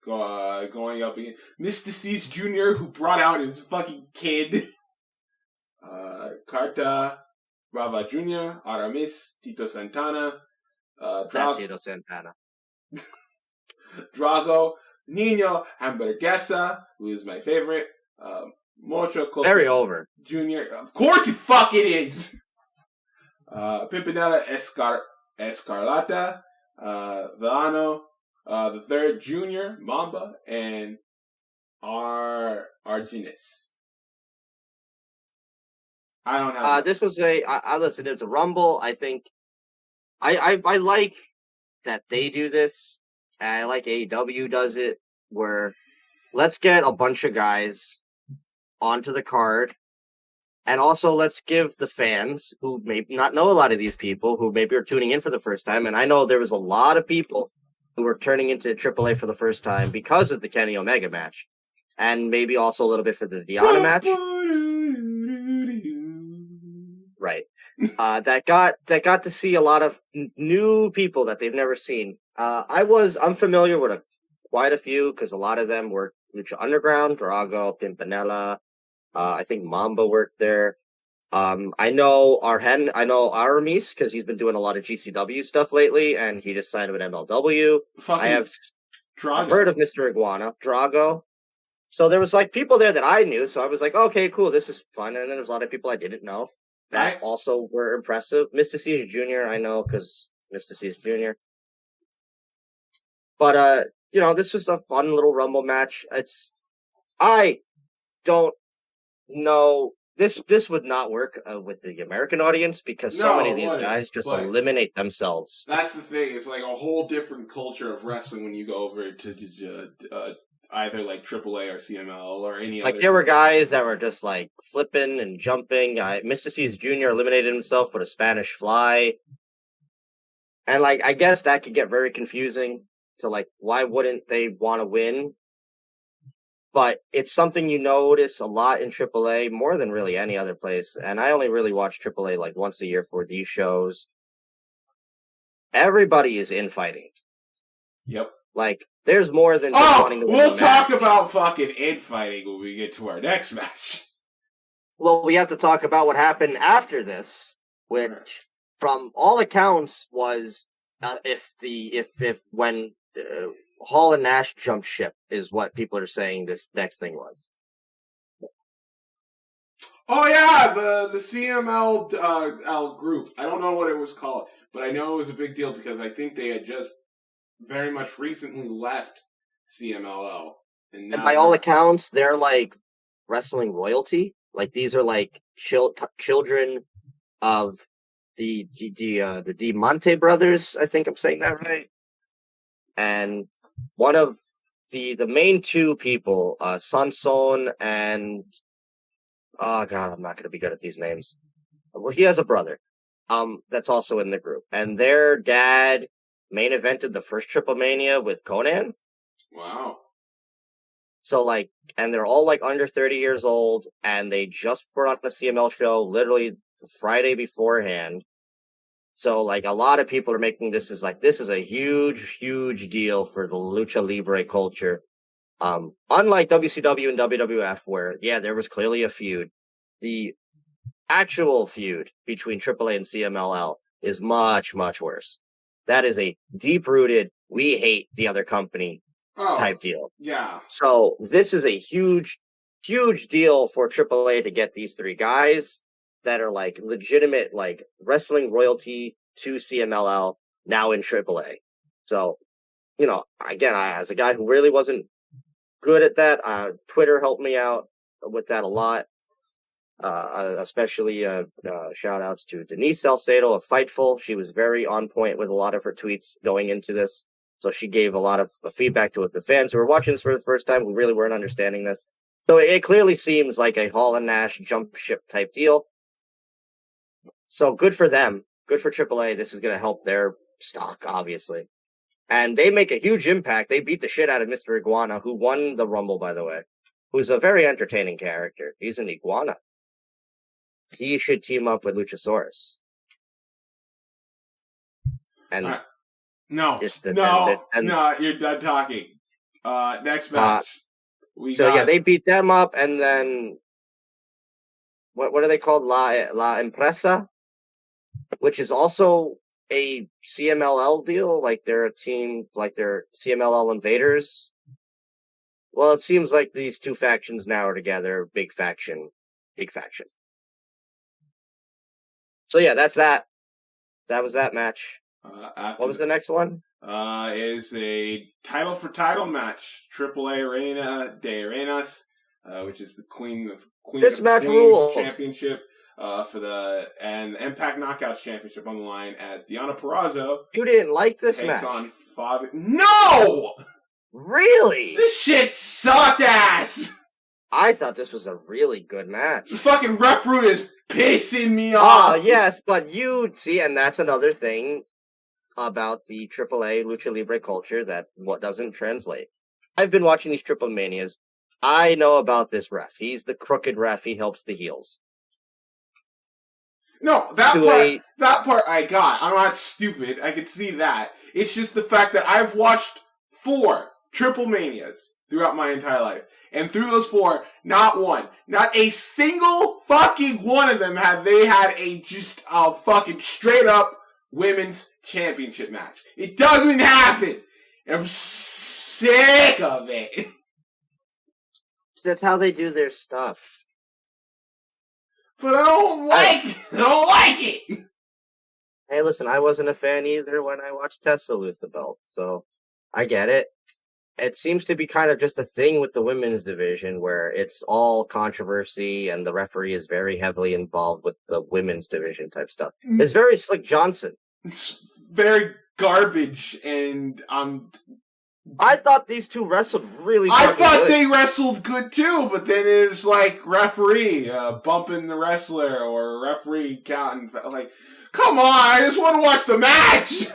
[SPEAKER 1] going up against Mr. Cease Jr., who brought out his fucking kid. Carta, Brava Jr., Aramis, Tito Santana,
[SPEAKER 2] Tito Santana.
[SPEAKER 1] Drago, Nino Hamburguesa, who is my favorite, Mocho Coco
[SPEAKER 2] Very over.
[SPEAKER 1] Jr. Of course he fucking is! Pimpinella Escarlata, Villano, the third Junior, Mamba, and Arginus. I don't have
[SPEAKER 2] this was listen, it's a rumble. I think I like that they do this. I like AEW does it, where let's get a bunch of guys onto the card, and also let's give the fans who may not know a lot of these people, who maybe are tuning in for the first time, and I know there was a lot of people who were turning into AAA for the first time because of the Kenny Omega match, and maybe also a little bit for the Diana match. Right. That got to see a lot of new people that they've never seen. I'm familiar with quite a few, because a lot of them worked Lucha Underground, Drago, Pimpinella. I think Mamba worked there. I know Aramis because he's been doing a lot of GCW stuff lately, and he just signed with MLW. I've heard of Mr. Iguana, Drago. So there was like people there that I knew, so I was like, okay, cool, this is fun. And then there was a lot of people I didn't know that also were impressive. Mr. C's Jr. I know because Mr. C's Jr. But this was a fun little Rumble match. I don't know. This would not work with the American audience because so many of these guys just eliminate themselves.
[SPEAKER 1] That's the thing. It's like a whole different culture of wrestling when you go over to either like AAA or CML or any other.
[SPEAKER 2] Like there were guys that were just like flipping and jumping. Mr. C's Jr. eliminated himself with a Spanish fly. And like I guess that could get very confusing to like why wouldn't they want to win? But it's something you notice a lot in AAA, more than really any other place. And I only really watch AAA like once a year for these shows. Everybody is infighting.
[SPEAKER 1] Yep.
[SPEAKER 2] Like, there's more than just wanting to win
[SPEAKER 1] we'll talk about fucking infighting when we get to our next match.
[SPEAKER 2] Well, we have to talk about what happened after this, which, from all accounts, was when Hall and Nash jumped ship is what people are saying this next thing was.
[SPEAKER 1] Oh yeah, the CML group. I don't know what it was called, but I know it was a big deal because I think they had just very much recently left CMLL. And
[SPEAKER 2] by all accounts, they're like wrestling royalty. Like these are like children of the Diamante brothers. I think I'm saying that right. And one of the main two people, Sanson and oh god, I'm not going to be good at these names. Well, he has a brother, that's also in the group, and their dad main evented the first Triplemania with Conan.
[SPEAKER 1] Wow.
[SPEAKER 2] So like, and they're all like under 30 years old, and they just put on a CML show literally the Friday beforehand. So, like, a lot of people are making this is a huge, huge deal for the Lucha Libre culture. Unlike WCW and WWF, where, yeah, there was clearly a feud, the actual feud between AAA and CMLL is much, much worse. That is a deep-rooted, we hate the other company type deal.
[SPEAKER 1] Yeah.
[SPEAKER 2] So, this is a huge, huge deal for AAA to get these three guys that are like legitimate, like wrestling royalty to CMLL now in AAA. So, again, as a guy who really wasn't good at that, Twitter helped me out with that a lot. Especially shout outs to Denise Salcedo of Fightful. She was very on point with a lot of her tweets going into this. So she gave a lot of feedback to the fans who were watching this for the first time who really weren't understanding this. So it clearly seems like a Hall and Nash jump ship type deal. So good for them. Good for AAA. This is going to help their stock, obviously. And they make a huge impact. They beat the shit out of Mr. Iguana, who won the Rumble, by the way, who's a very entertaining character. He's an iguana. He should team up with Luchasaurus. And
[SPEAKER 1] no, you're done talking. Next match.
[SPEAKER 2] They beat them up, and then what are they called? La Empresa, which is also a CMLL deal. Like they're a team, like they're CMLL Invaders. Well, it seems like these two factions now are together. Big faction. So yeah, that's that. That was that match. What was the next one?
[SPEAKER 1] Is a title match. AAA Reina de Reinas, which is the Queen of
[SPEAKER 2] this match rules
[SPEAKER 1] championship for the Impact Knockouts championship on the line as Deonna Purrazzo.
[SPEAKER 2] You didn't like this match?
[SPEAKER 1] On Fabi. No!
[SPEAKER 2] Really?
[SPEAKER 1] This shit sucked ass!
[SPEAKER 2] I thought this was a really good match.
[SPEAKER 1] This fucking referee is pissing me off.
[SPEAKER 2] Yes, but you see, and that's another thing about the AAA Lucha Libre culture that what doesn't translate. I've been watching these Triplemanias. I know about this ref. He's the crooked ref. He helps the heels.
[SPEAKER 1] No, that part I got. I'm not stupid. I could see that. It's just the fact that I've watched 4 Triplemanias throughout my entire life. And through those 4, not one, not a single fucking one of them had a fucking straight up women's championship match. It doesn't happen. I'm sick of it.
[SPEAKER 2] That's how they do their stuff.
[SPEAKER 1] But I don't like it. I don't like it.
[SPEAKER 2] Hey, listen, I wasn't a fan either when I watched Tessa lose the belt, so I get it. It seems to be kind of just a thing with the women's division where it's all controversy and the referee is very heavily involved with the women's division type stuff. It's very Slick Johnson.
[SPEAKER 1] It's very garbage, and
[SPEAKER 2] I thought these two wrestled really
[SPEAKER 1] I thought
[SPEAKER 2] good.
[SPEAKER 1] They wrestled good too, but then it was like referee bumping the wrestler or referee counting. Like, come on, I just want to watch the match!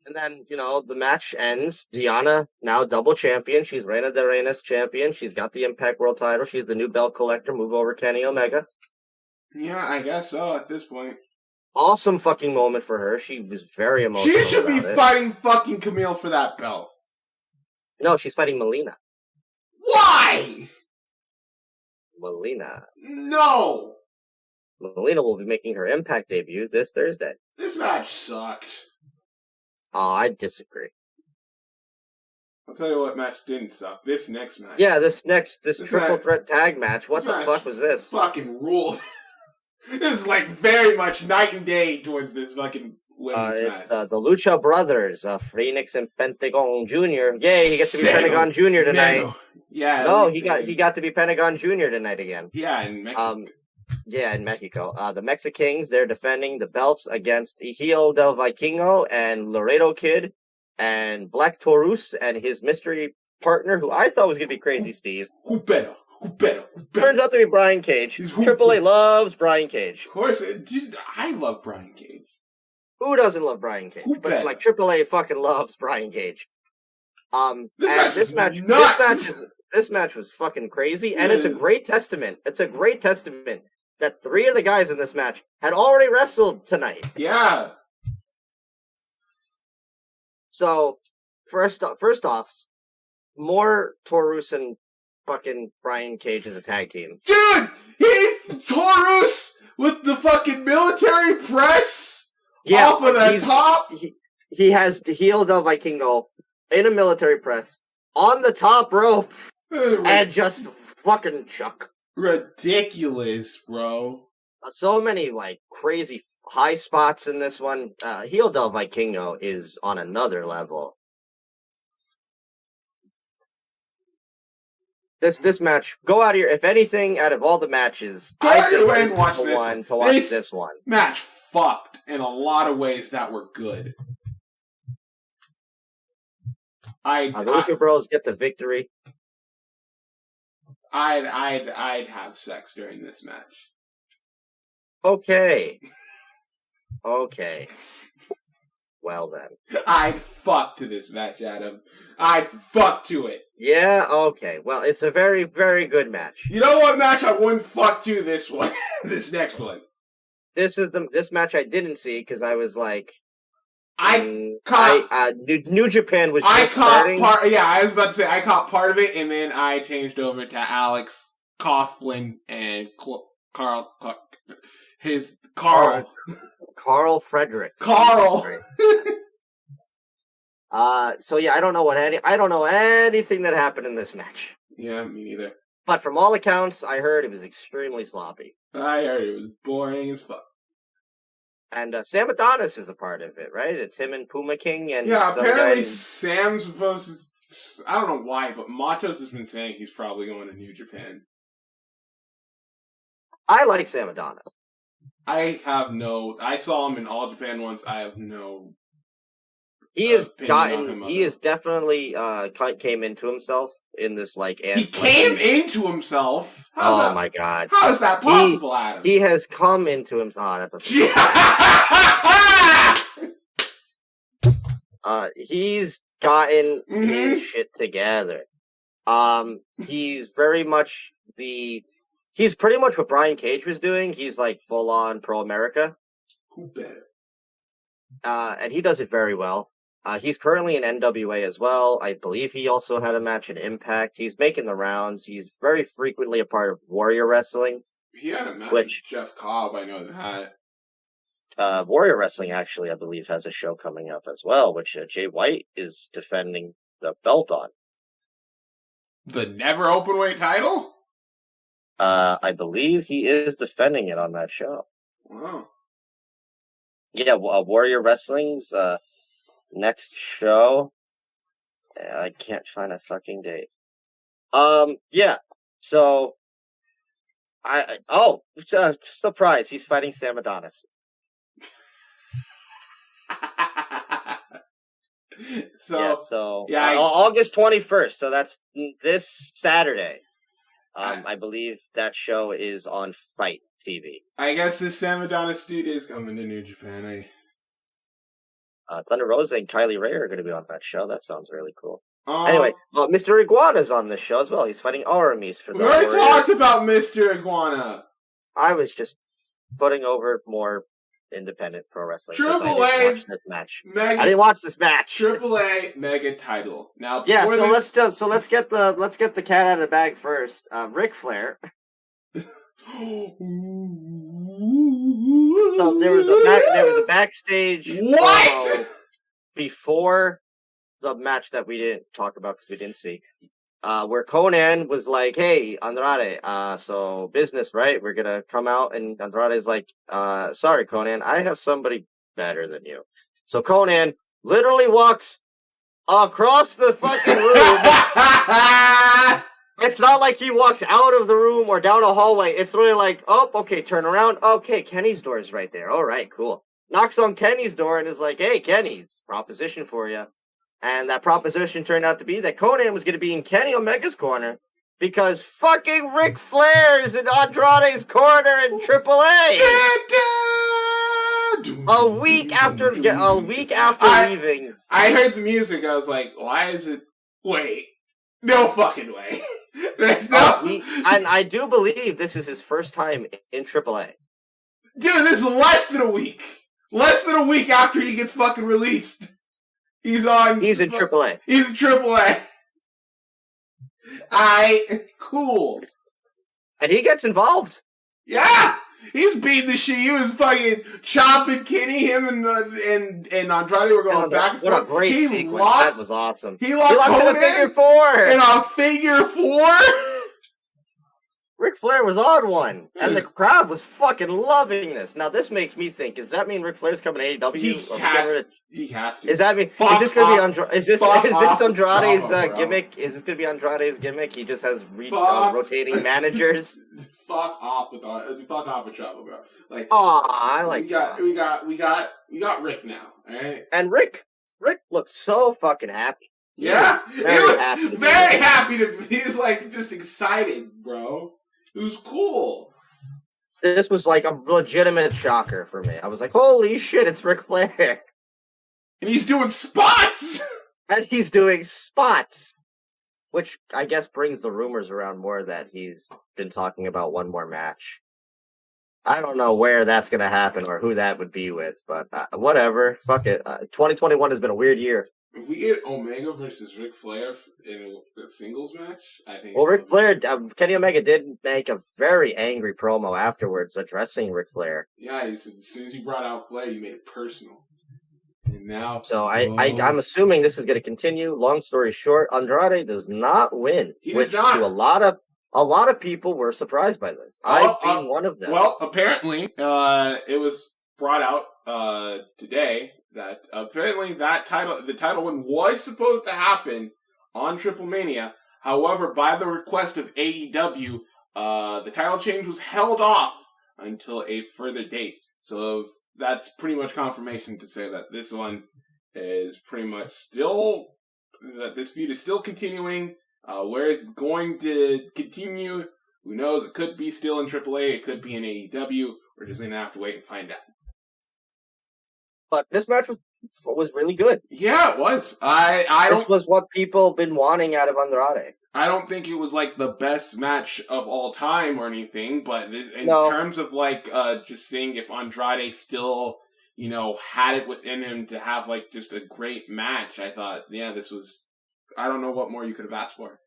[SPEAKER 2] And then, the match ends. Deonna, now double champion. She's Reina de Reinas champion. She's got the Impact World title. She's the new belt collector. Move over Kenny Omega.
[SPEAKER 1] Yeah, I guess so at this point.
[SPEAKER 2] Awesome fucking moment for her. She was very emotional.
[SPEAKER 1] She should be fighting fucking Camille for that belt.
[SPEAKER 2] No, she's fighting Melina.
[SPEAKER 1] Why?
[SPEAKER 2] Melina.
[SPEAKER 1] No!
[SPEAKER 2] Melina will be making her Impact debut this Thursday.
[SPEAKER 1] This match sucked.
[SPEAKER 2] Oh, I disagree.
[SPEAKER 1] I'll tell you what match didn't suck. This next match.
[SPEAKER 2] Yeah, this triple threat tag match. What the fuck was this?
[SPEAKER 1] Fucking ruled. This is like very much night and day towards this fucking women's
[SPEAKER 2] it's
[SPEAKER 1] match.
[SPEAKER 2] the Lucha Brothers, Phoenix and Pentagon Jr. Yay, he gets to be Pentagon Jr. tonight.
[SPEAKER 1] No. Yeah.
[SPEAKER 2] No, he got to be Pentagon Jr. tonight again.
[SPEAKER 1] Yeah, in Mexico.
[SPEAKER 2] Yeah, in Mexico. The Mexicans, they're defending the belts against Hijo del Vikingo and Laredo Kid and Black Taurus and his mystery partner, who I thought was going to be Crazy Steve.
[SPEAKER 1] Who better?
[SPEAKER 2] Turns out to be Brian Cage. AAA loves Brian Cage.
[SPEAKER 1] Of course. I love Brian Cage.
[SPEAKER 2] Who doesn't love Brian Cage? But like AAA fucking loves Brian Cage. This match was fucking crazy, and it's a great testament. It's a great testament that 3 of the guys in this match had already wrestled tonight.
[SPEAKER 1] Yeah.
[SPEAKER 2] So, first off, more Taurus and fucking Brian Cage as a tag team.
[SPEAKER 1] Dude! Taurus with the fucking military press off of the top.
[SPEAKER 2] He has the Hijo del Vikingo in a military press on the top rope and just fucking chuck.
[SPEAKER 1] Ridiculous, bro.
[SPEAKER 2] So many, crazy high spots in this one. Hijo del Vikingo is on another level. This match, go out of here. If anything, out of all the matches, I think this is the one to watch this one.
[SPEAKER 1] Match fucked in a lot of ways that were good.
[SPEAKER 2] The Lucha Bros get the victory.
[SPEAKER 1] I'd have sex during this match.
[SPEAKER 2] Okay. Well then.
[SPEAKER 1] I'd fuck to this match, Adam. I'd fuck to it.
[SPEAKER 2] Yeah, okay. Well, it's a very, very good match.
[SPEAKER 1] You know what match I wouldn't fuck to? This one. This next one.
[SPEAKER 2] This match I didn't see because I was like,
[SPEAKER 1] New
[SPEAKER 2] Japan was just starting.
[SPEAKER 1] I was about to say I caught part of it, and then I changed over to Alex Coughlin and Carl
[SPEAKER 2] Frederick.
[SPEAKER 1] Carl.
[SPEAKER 2] So yeah, I don't know anything that happened in this match.
[SPEAKER 1] Yeah, me neither.
[SPEAKER 2] But from all accounts, I heard it was extremely sloppy.
[SPEAKER 1] I heard it was boring as fuck.
[SPEAKER 2] And Sam Adonis is a part of it, right? It's him and Puma King and
[SPEAKER 1] apparently Sam's supposed to. I don't know why, but Matos has been saying he's probably going to New Japan.
[SPEAKER 2] I like Sam Adonis.
[SPEAKER 1] I saw him in All Japan once. I have no.
[SPEAKER 2] He has definitely came into himself in this
[SPEAKER 1] He came into himself.
[SPEAKER 2] My god!
[SPEAKER 1] How is that possible, Adam?
[SPEAKER 2] He has come into himself. Oh, that doesn't. He's gotten his shit together. He's very much He's pretty much what Brian Cage was doing. He's like full on pro America.
[SPEAKER 1] Who better?
[SPEAKER 2] And he does it very well. He's currently in NWA as well. I believe he also had a match in Impact. He's making the rounds. He's very frequently a part of Warrior Wrestling.
[SPEAKER 1] He had a match with Jeff Cobb, I know that.
[SPEAKER 2] Warrior Wrestling, actually, I believe, has a show coming up as well, which Jay White is defending the belt on.
[SPEAKER 1] The never openweight title?
[SPEAKER 2] I believe he is defending it on that show.
[SPEAKER 1] Wow.
[SPEAKER 2] Yeah, Warrior Wrestling's next show. I can't find a fucking date. Yeah. So, surprise! He's fighting Sam Adonis. August 21st. So that's this Saturday. I believe that show is on Fight TV.
[SPEAKER 1] I guess this Sam Adonis dude is coming to New Japan.
[SPEAKER 2] Thunder Rosa and Kylie Ray are going to be on that show. That sounds really cool. Anyway, Mr. Iguana's on this show as well. He's fighting Aramis for the
[SPEAKER 1] We already talked about Mr. Iguana.
[SPEAKER 2] I was just putting over more independent pro wrestling.
[SPEAKER 1] Triple
[SPEAKER 2] I didn't watch this match.
[SPEAKER 1] AAA mega title. Now,
[SPEAKER 2] let's get the cat out of the bag first. Ric Flair. So there was a backstage before the match that we didn't talk about because we didn't see, where Conan was like, "Hey, Andrade, so business, right? We're gonna come out," and Andrade's like, "Sorry, Conan, I have somebody better than you." So Conan literally walks across the fucking room. It's not like he walks out of the room or down a hallway. It's really like, oh, okay, turn around. Okay, Kenny's door is right there. All right, cool. Knocks on Kenny's door and is like, "Hey, Kenny, proposition for you." And that proposition turned out to be that Conan was going to be in Kenny Omega's corner because fucking Ric Flair is in Andrade's corner in AAA. A week after leaving.
[SPEAKER 1] I heard the music. I was like, why is it... Wait. No fucking way. There's no...
[SPEAKER 2] And I do believe this is his first time in AAA.
[SPEAKER 1] Dude, this is less than a week. Less than a week after he gets fucking released. He's in
[SPEAKER 2] AAA.
[SPEAKER 1] He's in AAA. Cool.
[SPEAKER 2] And he gets involved.
[SPEAKER 1] Yeah! He's beating the shit. He was fucking chopping Kenny. Him and Andrade were going back and forth.
[SPEAKER 2] What a great sequence. That was awesome.
[SPEAKER 1] He locked
[SPEAKER 2] in a figure four.
[SPEAKER 1] In a figure four?
[SPEAKER 2] Ric Flair was on one. And the crowd was fucking loving this. Now, this makes me think, does that mean Ric Flair's coming to AEW?
[SPEAKER 1] He has to.
[SPEAKER 2] Is this going to be is this Andrade's gimmick? Is this going to be Andrade's gimmick? He just has rotating managers?
[SPEAKER 1] Fuck off with trouble, bro. Like,
[SPEAKER 2] I like.
[SPEAKER 1] We got Rick now, all right?
[SPEAKER 2] And Rick looked so fucking happy.
[SPEAKER 1] He was very happy to. He was like just excited, bro. It was cool.
[SPEAKER 2] This was like a legitimate shocker for me. I was like, holy shit, it's Ric Flair.
[SPEAKER 1] And he's doing spots!
[SPEAKER 2] Which I guess brings the rumors around more that he's been talking about one more match. I don't know where that's going to happen or who that would be with, but whatever. Fuck it. 2021 has been a weird year.
[SPEAKER 1] If we get Omega versus Ric Flair in a singles match, I think...
[SPEAKER 2] Well, Ric Flair, Kenny Omega did make a very angry promo afterwards addressing Ric Flair.
[SPEAKER 1] Yeah, he said as soon as you brought out Flair, you made it personal. And now...
[SPEAKER 2] So I'm assuming this is going to continue. Long story short, Andrade does not win.
[SPEAKER 1] He does not.
[SPEAKER 2] To a lot of people were surprised by this. I've been one of them.
[SPEAKER 1] Well, apparently, it was brought out today that apparently the title win was supposed to happen on Triplemania. However, by the request of AEW, the title change was held off until a further date. So that's pretty much confirmation to say that this one is pretty much still, that this feud is still continuing. Where it's going to continue, who knows? It could be still in AAA, it could be in AEW. We're just going to have to wait and find out.
[SPEAKER 2] But this match was really good.
[SPEAKER 1] Yeah, it was. This
[SPEAKER 2] was what people been wanting out of Andrade.
[SPEAKER 1] I don't think it was like the best match of all time or anything, but in terms of like just seeing if Andrade still, had it within him to have, like, just a great match. I thought, yeah, this was... I don't know what more you could have asked for.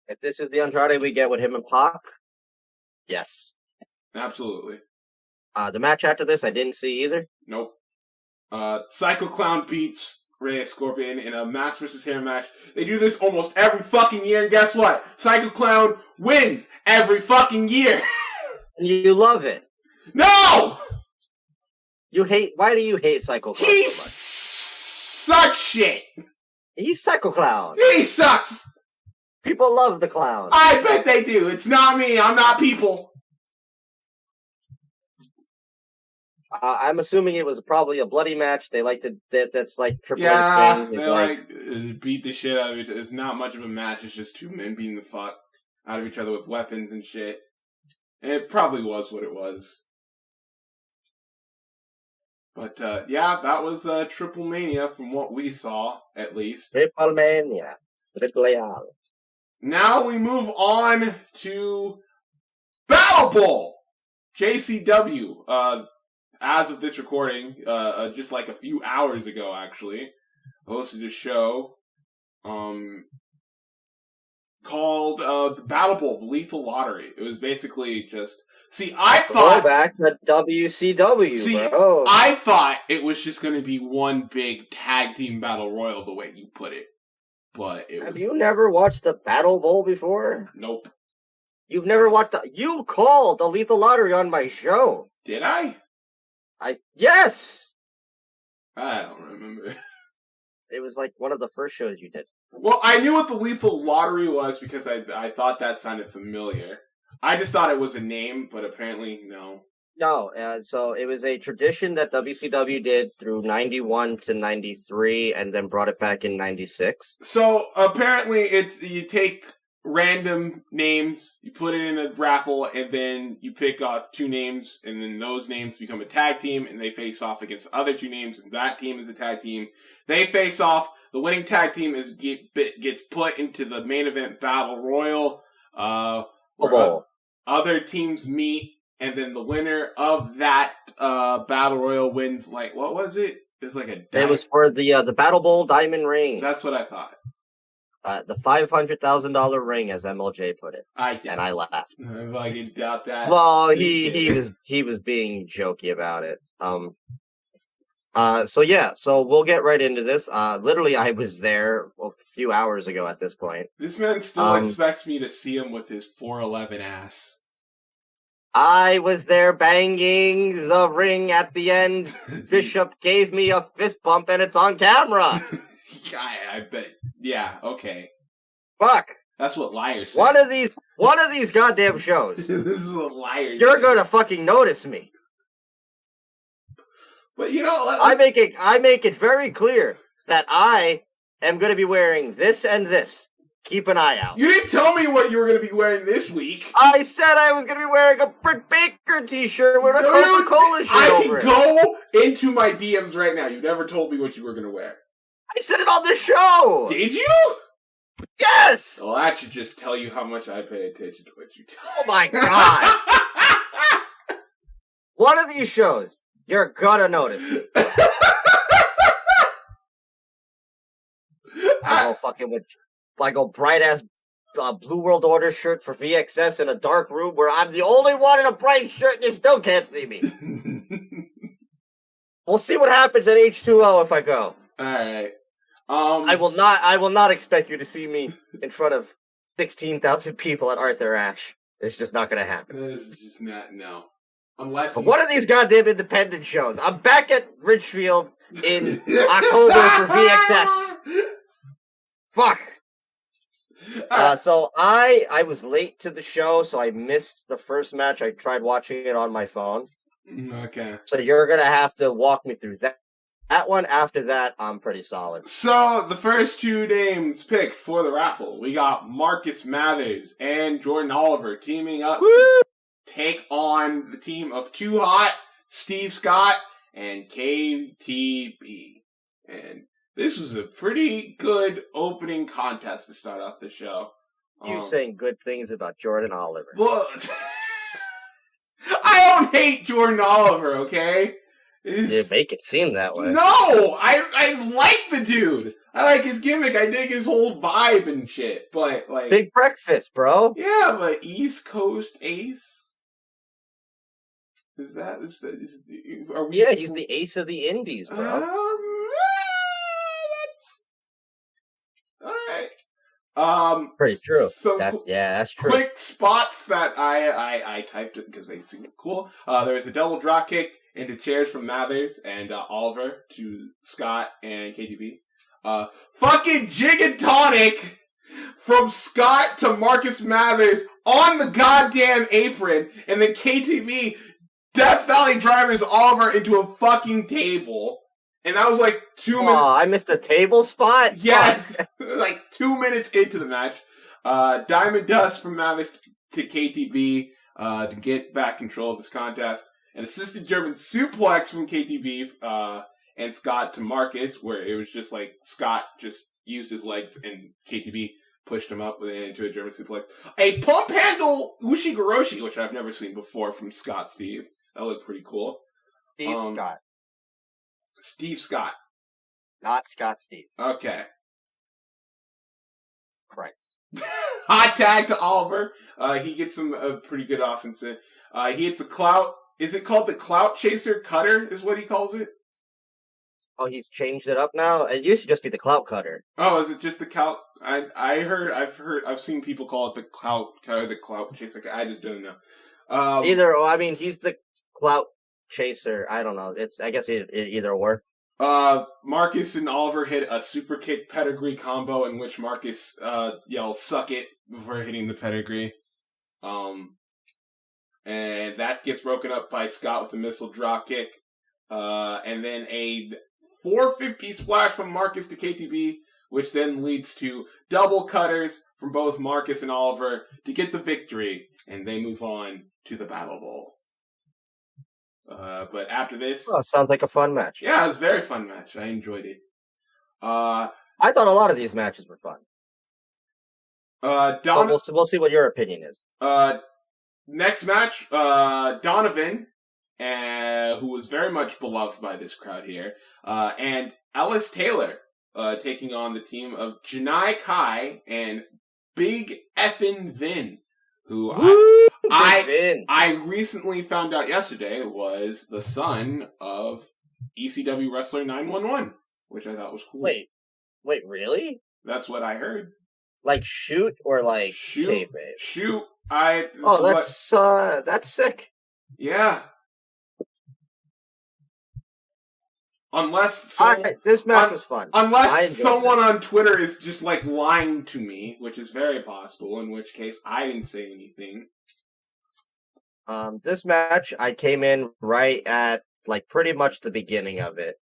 [SPEAKER 2] If this is the Andrade we get with him and Pac, yes.
[SPEAKER 1] Absolutely.
[SPEAKER 2] The match after this, I didn't see either.
[SPEAKER 1] Nope. Psycho Clown beats Rey Scorpion in a mask versus hair match. They do this almost every fucking year, and guess what? Psycho Clown wins every fucking year.
[SPEAKER 2] And you love it.
[SPEAKER 1] No!
[SPEAKER 2] Why do you hate Psycho Clown
[SPEAKER 1] He's
[SPEAKER 2] so much?
[SPEAKER 1] such shit!
[SPEAKER 2] He's Psycho Clown.
[SPEAKER 1] He sucks!
[SPEAKER 2] People love the clown.
[SPEAKER 1] I bet they do. It's not me. I'm not people.
[SPEAKER 2] I'm assuming it was probably a bloody match. They like to... That's like Triple H's thing.
[SPEAKER 1] They like beat the shit out of each other. It's not much of a match. It's just two men beating the fuck out of each other with weapons and shit. And it probably was what it was. But, yeah, that was Triplemania from what we saw, at least.
[SPEAKER 2] Triplemania. Tripleal.
[SPEAKER 1] Now we move on to Battlebowl! JCW, as of this recording, just like a few hours ago, actually, hosted a show called the Battlebowl, the Lethal Lottery. It was basically just... I thought...
[SPEAKER 2] back to WCW, bro.
[SPEAKER 1] I thought it was just going to be one big tag team battle royal, the way you put it. But
[SPEAKER 2] Have you never watched the Battle Bowl before?
[SPEAKER 1] Nope.
[SPEAKER 2] You've never watched You called the Lethal Lottery on my show.
[SPEAKER 1] Did I?
[SPEAKER 2] Yes!
[SPEAKER 1] I don't remember.
[SPEAKER 2] It was like one of the first shows you did.
[SPEAKER 1] Well, I knew what the Lethal Lottery was because I thought that sounded familiar. I just thought it was a name, but apparently, no.
[SPEAKER 2] No, so it was a tradition that WCW did through 91 to 93 and then brought it back in 96.
[SPEAKER 1] So apparently you take random names, you put it in a raffle, and then you pick off two names, and then those names become a tag team, and they face off against other two names, and that team is a tag team. They face off. The winning tag team gets put into the main event battle royal. Other teams meet, and then the winner of that battle royal wins. Like, what was it? It was like
[SPEAKER 2] It was for the Battle Bowl Diamond Ring.
[SPEAKER 1] That's what I thought.
[SPEAKER 2] The $500,000 ring, as MLJ put it. And I laughed.
[SPEAKER 1] I didn't doubt that.
[SPEAKER 2] Well, he was being jokey about it. So we'll get right into this. Literally, I was there a few hours ago at this point.
[SPEAKER 1] This man still expects me to see him with his 4'11" ass.
[SPEAKER 2] I was there banging the ring at the end. Bishop gave me a fist bump, and it's on camera.
[SPEAKER 1] I bet. Yeah, okay.
[SPEAKER 2] Fuck.
[SPEAKER 1] That's what liars say.
[SPEAKER 2] One of these goddamn shows.
[SPEAKER 1] This is what liars
[SPEAKER 2] You're
[SPEAKER 1] say.
[SPEAKER 2] gonna fucking notice me.
[SPEAKER 1] But you know,
[SPEAKER 2] I make it very clear that I am gonna be wearing this and this. Keep an eye out.
[SPEAKER 1] You didn't tell me what you were going to be wearing this week.
[SPEAKER 2] I said I was going to be wearing a Brit Baker t-shirt with a Coca-Cola shirt over it.
[SPEAKER 1] I can go into my DMs right now. You never told me what you were going to wear.
[SPEAKER 2] I said it on the show.
[SPEAKER 1] Did you?
[SPEAKER 2] Yes.
[SPEAKER 1] Well, that should just tell you how much I pay attention to what you tell.
[SPEAKER 2] Oh my god. One of these shows, you're gonna notice me. I go bright ass Blue World Order shirt for VXS in a dark room where I'm the only one in a bright shirt and you still can't see me. We'll see what happens at H2O if I go.
[SPEAKER 1] Alright.
[SPEAKER 2] I will not expect you to see me in front of 16,000 people at Arthur Ashe. It's just not gonna happen.
[SPEAKER 1] This is just not, no.
[SPEAKER 2] But one of these goddamn independent shows. I'm back at Richfield in October for VXS. Fuck. So I was late to the show, so I missed the first match. I tried watching it on my phone.
[SPEAKER 1] Okay.
[SPEAKER 2] So you're going to have to walk me through that one. After that, I'm pretty solid.
[SPEAKER 1] So the first two names picked for the raffle, we got Marcus Mathers and Jordan Oliver teaming up to take on the team of Too Hot, Steve Scott, and KTB. And this was a pretty good opening contest to start off the show.
[SPEAKER 2] You saying good things about Jordan Oliver.
[SPEAKER 1] Well, I don't hate Jordan Oliver, okay?
[SPEAKER 2] You make it seem that way.
[SPEAKER 1] No! I like the dude! I like his gimmick, I dig his whole vibe and shit, but, like...
[SPEAKER 2] Big breakfast, bro.
[SPEAKER 1] Yeah, but East Coast Ace? Are we...
[SPEAKER 2] Yeah, he's the ace of the indies, bro.
[SPEAKER 1] Alright.
[SPEAKER 2] Pretty true.
[SPEAKER 1] So
[SPEAKER 2] that's true.
[SPEAKER 1] Quick spots that I typed it because they seem cool. There was a double drop kick into chairs from Mathers and Oliver to Scott and KTB. Fucking Gigatonic from Scott to Marcus Mathers on the goddamn apron, and then KTB Death Valley drivers Oliver into a fucking table. And that was like 2 minutes.
[SPEAKER 2] Oh, I missed a table spot?
[SPEAKER 1] Yes. Like 2 minutes into the match. Diamond Dust from Mathers to KTB to get back control of this contest. An assisted German suplex from KTB and Scott to Marcus, where it was just like Scott just used his legs and KTB pushed him up into a German suplex. A pump handle Ushigoroshi, which I've never seen before from Scott Steve. That looked pretty cool.
[SPEAKER 2] Steve Scott.
[SPEAKER 1] Steve Scott.
[SPEAKER 2] Not Scott Steve.
[SPEAKER 1] Okay.
[SPEAKER 2] Christ.
[SPEAKER 1] Hot tag to Oliver. He gets some pretty good offense in. He hits a clout. Is it called the Clout Chaser Cutter is what he calls it?
[SPEAKER 2] Oh, he's changed it up now? It used to just be the Clout Cutter.
[SPEAKER 1] Oh, is it just the Clout? I've seen people call it the Clout Cutter, the Clout Chaser. I just don't know.
[SPEAKER 2] He's the Clout Chaser. I don't know. I guess it either or.
[SPEAKER 1] Marcus and Oliver hit a super kick pedigree combo in which Marcus yells "suck it" before hitting the pedigree. And that gets broken up by Scott with a missile drop kick. And then a 450 splash from Marcus to KTB, which then leads to double cutters from both Marcus and Oliver to get the victory, and they move on to the Battle Bowl. But after this...
[SPEAKER 2] Oh, sounds like a fun match.
[SPEAKER 1] Yeah, it was a very fun match. I enjoyed it.
[SPEAKER 2] I thought a lot of these matches were fun. We'll see what your opinion is.
[SPEAKER 1] Next match, Donovan, who was very much beloved by this crowd here, and Ellis Taylor, taking on the team of Janai Kai and Big Effin' Vin, who I recently found out yesterday was the son of ECW wrestler 911, which I thought was cool.
[SPEAKER 2] Wait, really?
[SPEAKER 1] That's what I heard.
[SPEAKER 2] Like shoot or like kayfabe?
[SPEAKER 1] Shoot.
[SPEAKER 2] That's sick.
[SPEAKER 1] Yeah.
[SPEAKER 2] This match was fun.
[SPEAKER 1] Unless someone on Twitter is just like lying to me, which is very possible, in which case I didn't say anything.
[SPEAKER 2] This match, I came in right at like pretty much the beginning of it.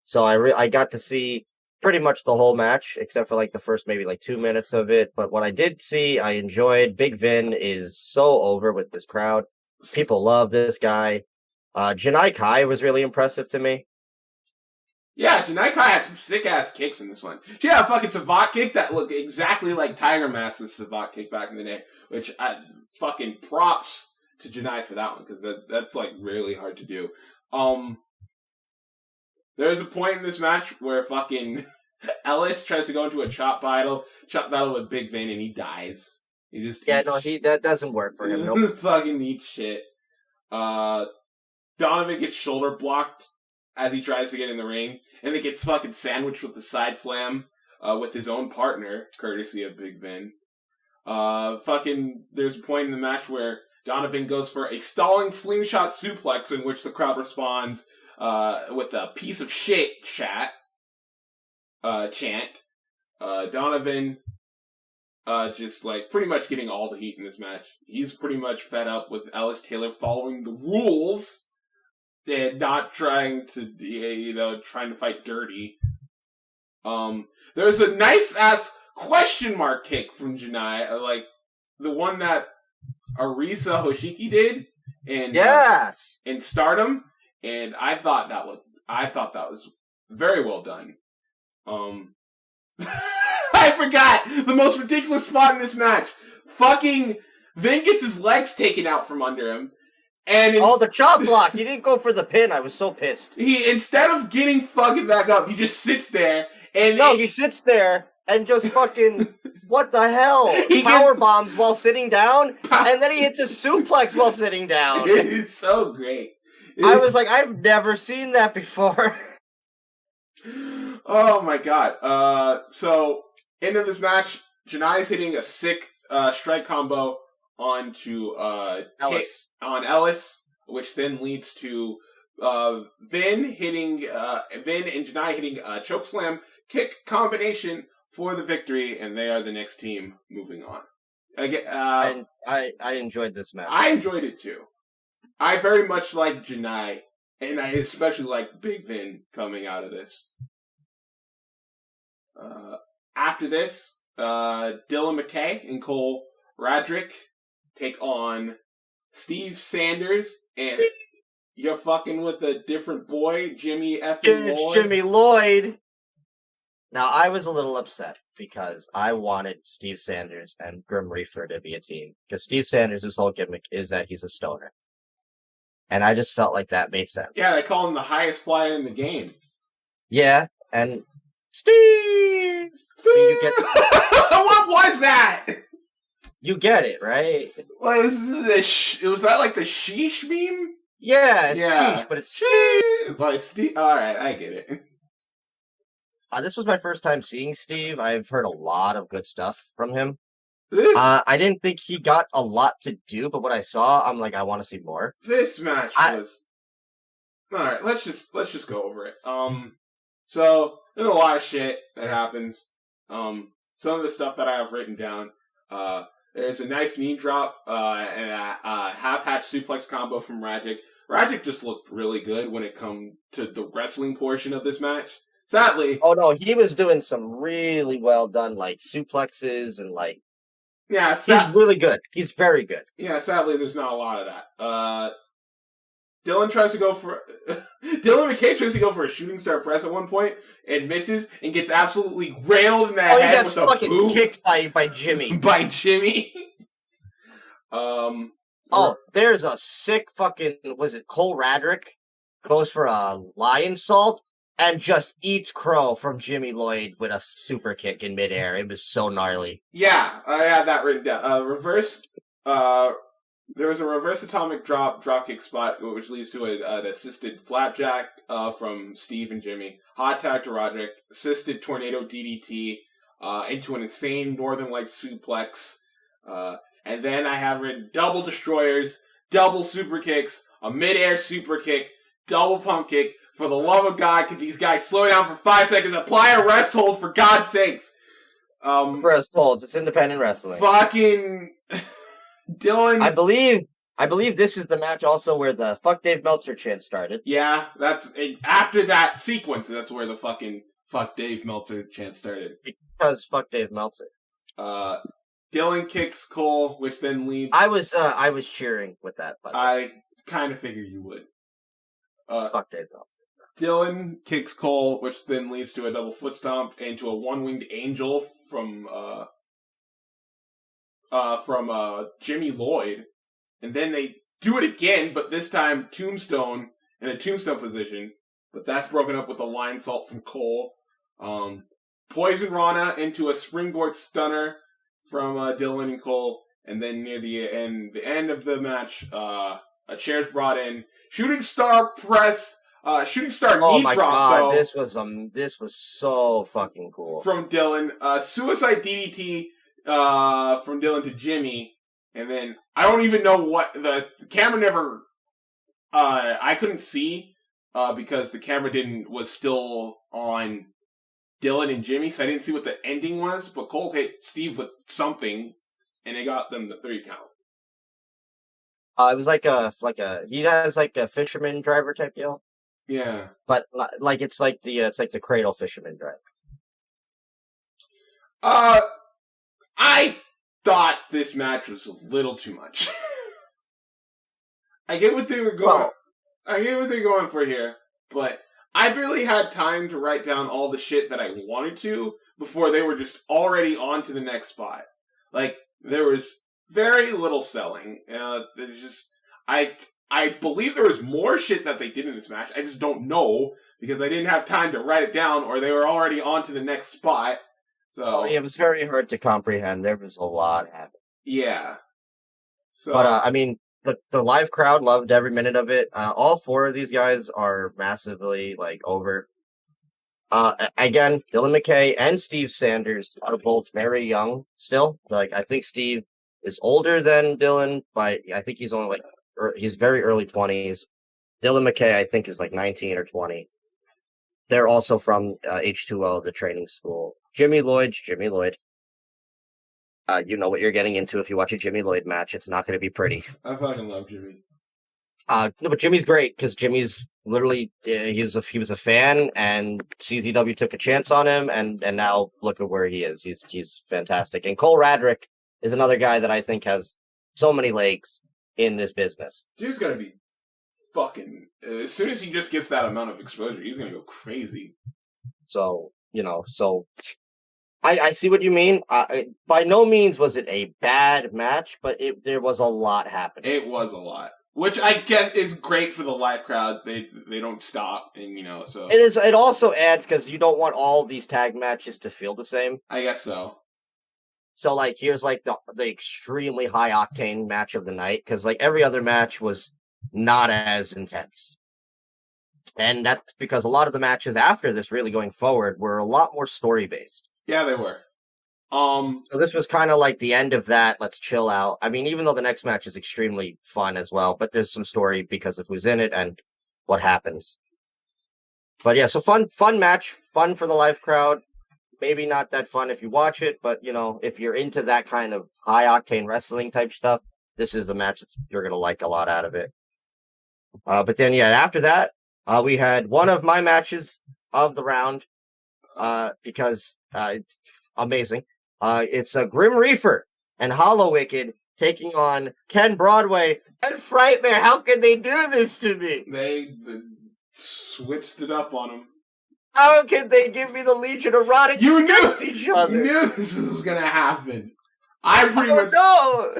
[SPEAKER 2] So I got to see pretty much the whole match, except for like the first maybe like 2 minutes of it. But what I did see, I enjoyed. Big Vin is so over with this crowd. People love this guy. Janai Kai was really impressive to me.
[SPEAKER 1] Yeah, Janai Kai had some sick-ass kicks in this one. She had a fucking Savate kick that looked exactly like Tiger Mask's Savate kick back in the day, which fucking props to Janai for that one, because that's like really hard to do. There's a point in this match where fucking Ellis tries to go into a chop battle with Big Vin, and he dies. That
[SPEAKER 2] doesn't work for him. Nope.
[SPEAKER 1] Fucking eats shit. Donovan gets shoulder blocked as he tries to get in the ring, and it gets fucking sandwiched with the side slam with his own partner, courtesy of Big Vin. There's a point in the match where Donovan goes for a stalling slingshot suplex in which the crowd responds with a piece of shit chant. Donovan just like pretty much getting all the heat in this match. He's pretty much fed up with Ellis Taylor following the rules and not trying to fight dirty. There's a nice ass question mark kick from Janai, like the one that Arisa Hoshiki did in Stardom, and I thought that was very well done. I forgot the most ridiculous spot in this match. Fucking Vin gets his legs taken out from under him, And
[SPEAKER 2] the chop block! He didn't go for the pin. I was so pissed.
[SPEAKER 1] He, instead of getting fucking back up, he just sits there and...
[SPEAKER 2] No, he sits there and just fucking... What the hell? He power bombs while sitting down, and then he hits a suplex while sitting down.
[SPEAKER 1] It's so great.
[SPEAKER 2] I was like, I've never seen that before.
[SPEAKER 1] Oh my god. So, into this match, Janai's hitting a sick strike combo onto
[SPEAKER 2] Ellis.
[SPEAKER 1] On Ellis, which then leads to Vin and Janai hitting a choke slam kick combination for the victory, and they are the next team moving on.
[SPEAKER 2] I enjoyed this match.
[SPEAKER 1] I enjoyed it too. I very much like Janai, and I especially like Big Vin coming out of this. After this, Dylan McKay and Cole Radrick take on Steve Sanders, and you're fucking with a different boy, Jimmy effing Lloyd.
[SPEAKER 2] Jimmy Lloyd. Now, I was a little upset because I wanted Steve Sanders and Grim Reaper to be a team. Because Steve Sanders' whole gimmick is that he's a stoner. And I just felt like that made sense.
[SPEAKER 1] Yeah, they call him the highest flyer in the game.
[SPEAKER 2] Yeah, and Steve! You get
[SPEAKER 1] What was that?
[SPEAKER 2] You get it, right?
[SPEAKER 1] Was that like the sheesh meme?
[SPEAKER 2] Yeah, it's sheesh, but it's
[SPEAKER 1] sheesh by Steve. Alright, I get it.
[SPEAKER 2] This was my first time seeing Steve. I've heard a lot of good stuff from him. I didn't think he got a lot to do, but what I saw, I'm like, I want to see more.
[SPEAKER 1] This match was... Alright, let's just go over it. So, there's a lot of shit that happens. Some of the stuff that I have written down, there's a nice knee drop, and a half-hatch suplex combo from Radrick. Radrick just looked really good when it come to the wrestling portion of this match. Sadly...
[SPEAKER 2] Oh, no, he was doing some really well done, like, suplexes and, like...
[SPEAKER 1] Yeah,
[SPEAKER 2] he's really good. He's very good.
[SPEAKER 1] Yeah, sadly, there's not a lot of that. Dylan McKay tries to go for a shooting star press at one point and misses and gets absolutely railed in the head with a boot.
[SPEAKER 2] He gets fucking kicked by Jimmy.
[SPEAKER 1] By Jimmy.
[SPEAKER 2] There's a sick fucking... Was it Cole Radrick? Goes for a lion salt and just eats crow from Jimmy Lloyd with a super kick in midair. It was so gnarly.
[SPEAKER 1] Yeah, I had that written down. There was a reverse atomic drop kick spot, which leads to an assisted flapjack from Steve and Jimmy. Hot tag to Roderick. Assisted tornado DDT into an insane Northern Lights suplex. And then I have written double destroyers, double super kicks, a midair super kick, double pump kick. For the love of God, could these guys slow down for 5 seconds? Apply a rest hold, for God's sakes.
[SPEAKER 2] Rest holds. It's independent wrestling.
[SPEAKER 1] Fucking Dylan.
[SPEAKER 2] I believe this is the match also where the "fuck Dave Meltzer" chant started.
[SPEAKER 1] Yeah, that's after that sequence. That's where the fucking "fuck Dave Meltzer" chant started.
[SPEAKER 2] Because fuck Dave Meltzer.
[SPEAKER 1] Dylan kicks Cole, which then leads.
[SPEAKER 2] I was cheering with that.
[SPEAKER 1] I kind of figured you would.
[SPEAKER 2] Fuck Dave Meltzer.
[SPEAKER 1] Dylan kicks Cole, which then leads to a double foot stomp into a one-winged angel from Jimmy Lloyd. And then they do it again, but this time tombstone in a tombstone position. But that's broken up with a lion salt from Cole. Poison Rana into a springboard stunner from Dylan and Cole. And then near the end of the match, a chair's brought in. Shooting star press. Shooting star knee drop. Oh my god,
[SPEAKER 2] though, this was so fucking cool.
[SPEAKER 1] From Dylan. Suicide DDT from Dylan to Jimmy. And then, I don't even know what, the camera never, I couldn't see, because the camera was still on Dylan and Jimmy, so I didn't see what the ending was, but Cole hit Steve with something, and it got them the 3 count.
[SPEAKER 2] It was he has like a fisherman driver type deal.
[SPEAKER 1] Yeah.
[SPEAKER 2] But, like, it's like the cradle fisherman driver.
[SPEAKER 1] I thought this match was a little too much. I get what they were going. I get what they're going for here, but I barely had time to write down all the shit that I wanted to before they were just already on to the next spot. Like, there was very little selling. I believe there was more shit that they did in this match. I just don't know because I didn't have time to write it down, or they were already on to the next spot. So
[SPEAKER 2] it was very hard to comprehend. There was a lot happening.
[SPEAKER 1] Yeah. So,
[SPEAKER 2] but I mean, the live crowd loved every minute of it. All four of these guys are massively like over. Again, Dylan McKay and Steve Sanders are both very young still. Like, I think Steve is older than Dylan, but I think he's only he's very early 20s. Dylan McKay, I think, is like 19 or 20. They're also from H2O, the training school. Jimmy Lloyd. You know what you're getting into if you watch a Jimmy Lloyd match. It's not going to be pretty.
[SPEAKER 1] I fucking love Jimmy.
[SPEAKER 2] No, but Jimmy's great because Jimmy's literally he was a fan, and CZW took a chance on him, and now look at where he is. He's fantastic. And Cole Radrick is another guy that I think has so many legs in this business.
[SPEAKER 1] Dude's gonna be fucking. As soon as he just gets that amount of exposure, he's gonna go crazy.
[SPEAKER 2] So I see what you mean. By no means was it a bad match, but there was a lot happening.
[SPEAKER 1] It was a lot. Which I guess is great for the live crowd. They don't stop, and so
[SPEAKER 2] it is. It also adds because you don't want all these tag matches to feel the same.
[SPEAKER 1] I guess so.
[SPEAKER 2] So like here's like the extremely high octane match of the night because like every other match was not as intense, and that's because a lot of the matches after this really going forward were a lot more story based.
[SPEAKER 1] Yeah, they were.
[SPEAKER 2] So this was kind of like the end of that. Let's chill out. I mean, even though the next match is extremely fun as well, but there's some story because of who's in it and what happens. But yeah, so fun match, fun for the live crowd. Maybe not that fun if you watch it, but if you're into that kind of high octane wrestling type stuff, this is the match that you're gonna like a lot out of it. But then after that, we had one of my matches of the round because it's amazing. It's a Grim Reaper and Hollow Wicked taking on Ken Broadway and Frightmare. How can they do this to me?
[SPEAKER 1] They switched it up on him.
[SPEAKER 2] How can they give me the Legion erotic against each other?
[SPEAKER 1] You knew this was gonna happen. I pretty much
[SPEAKER 2] know.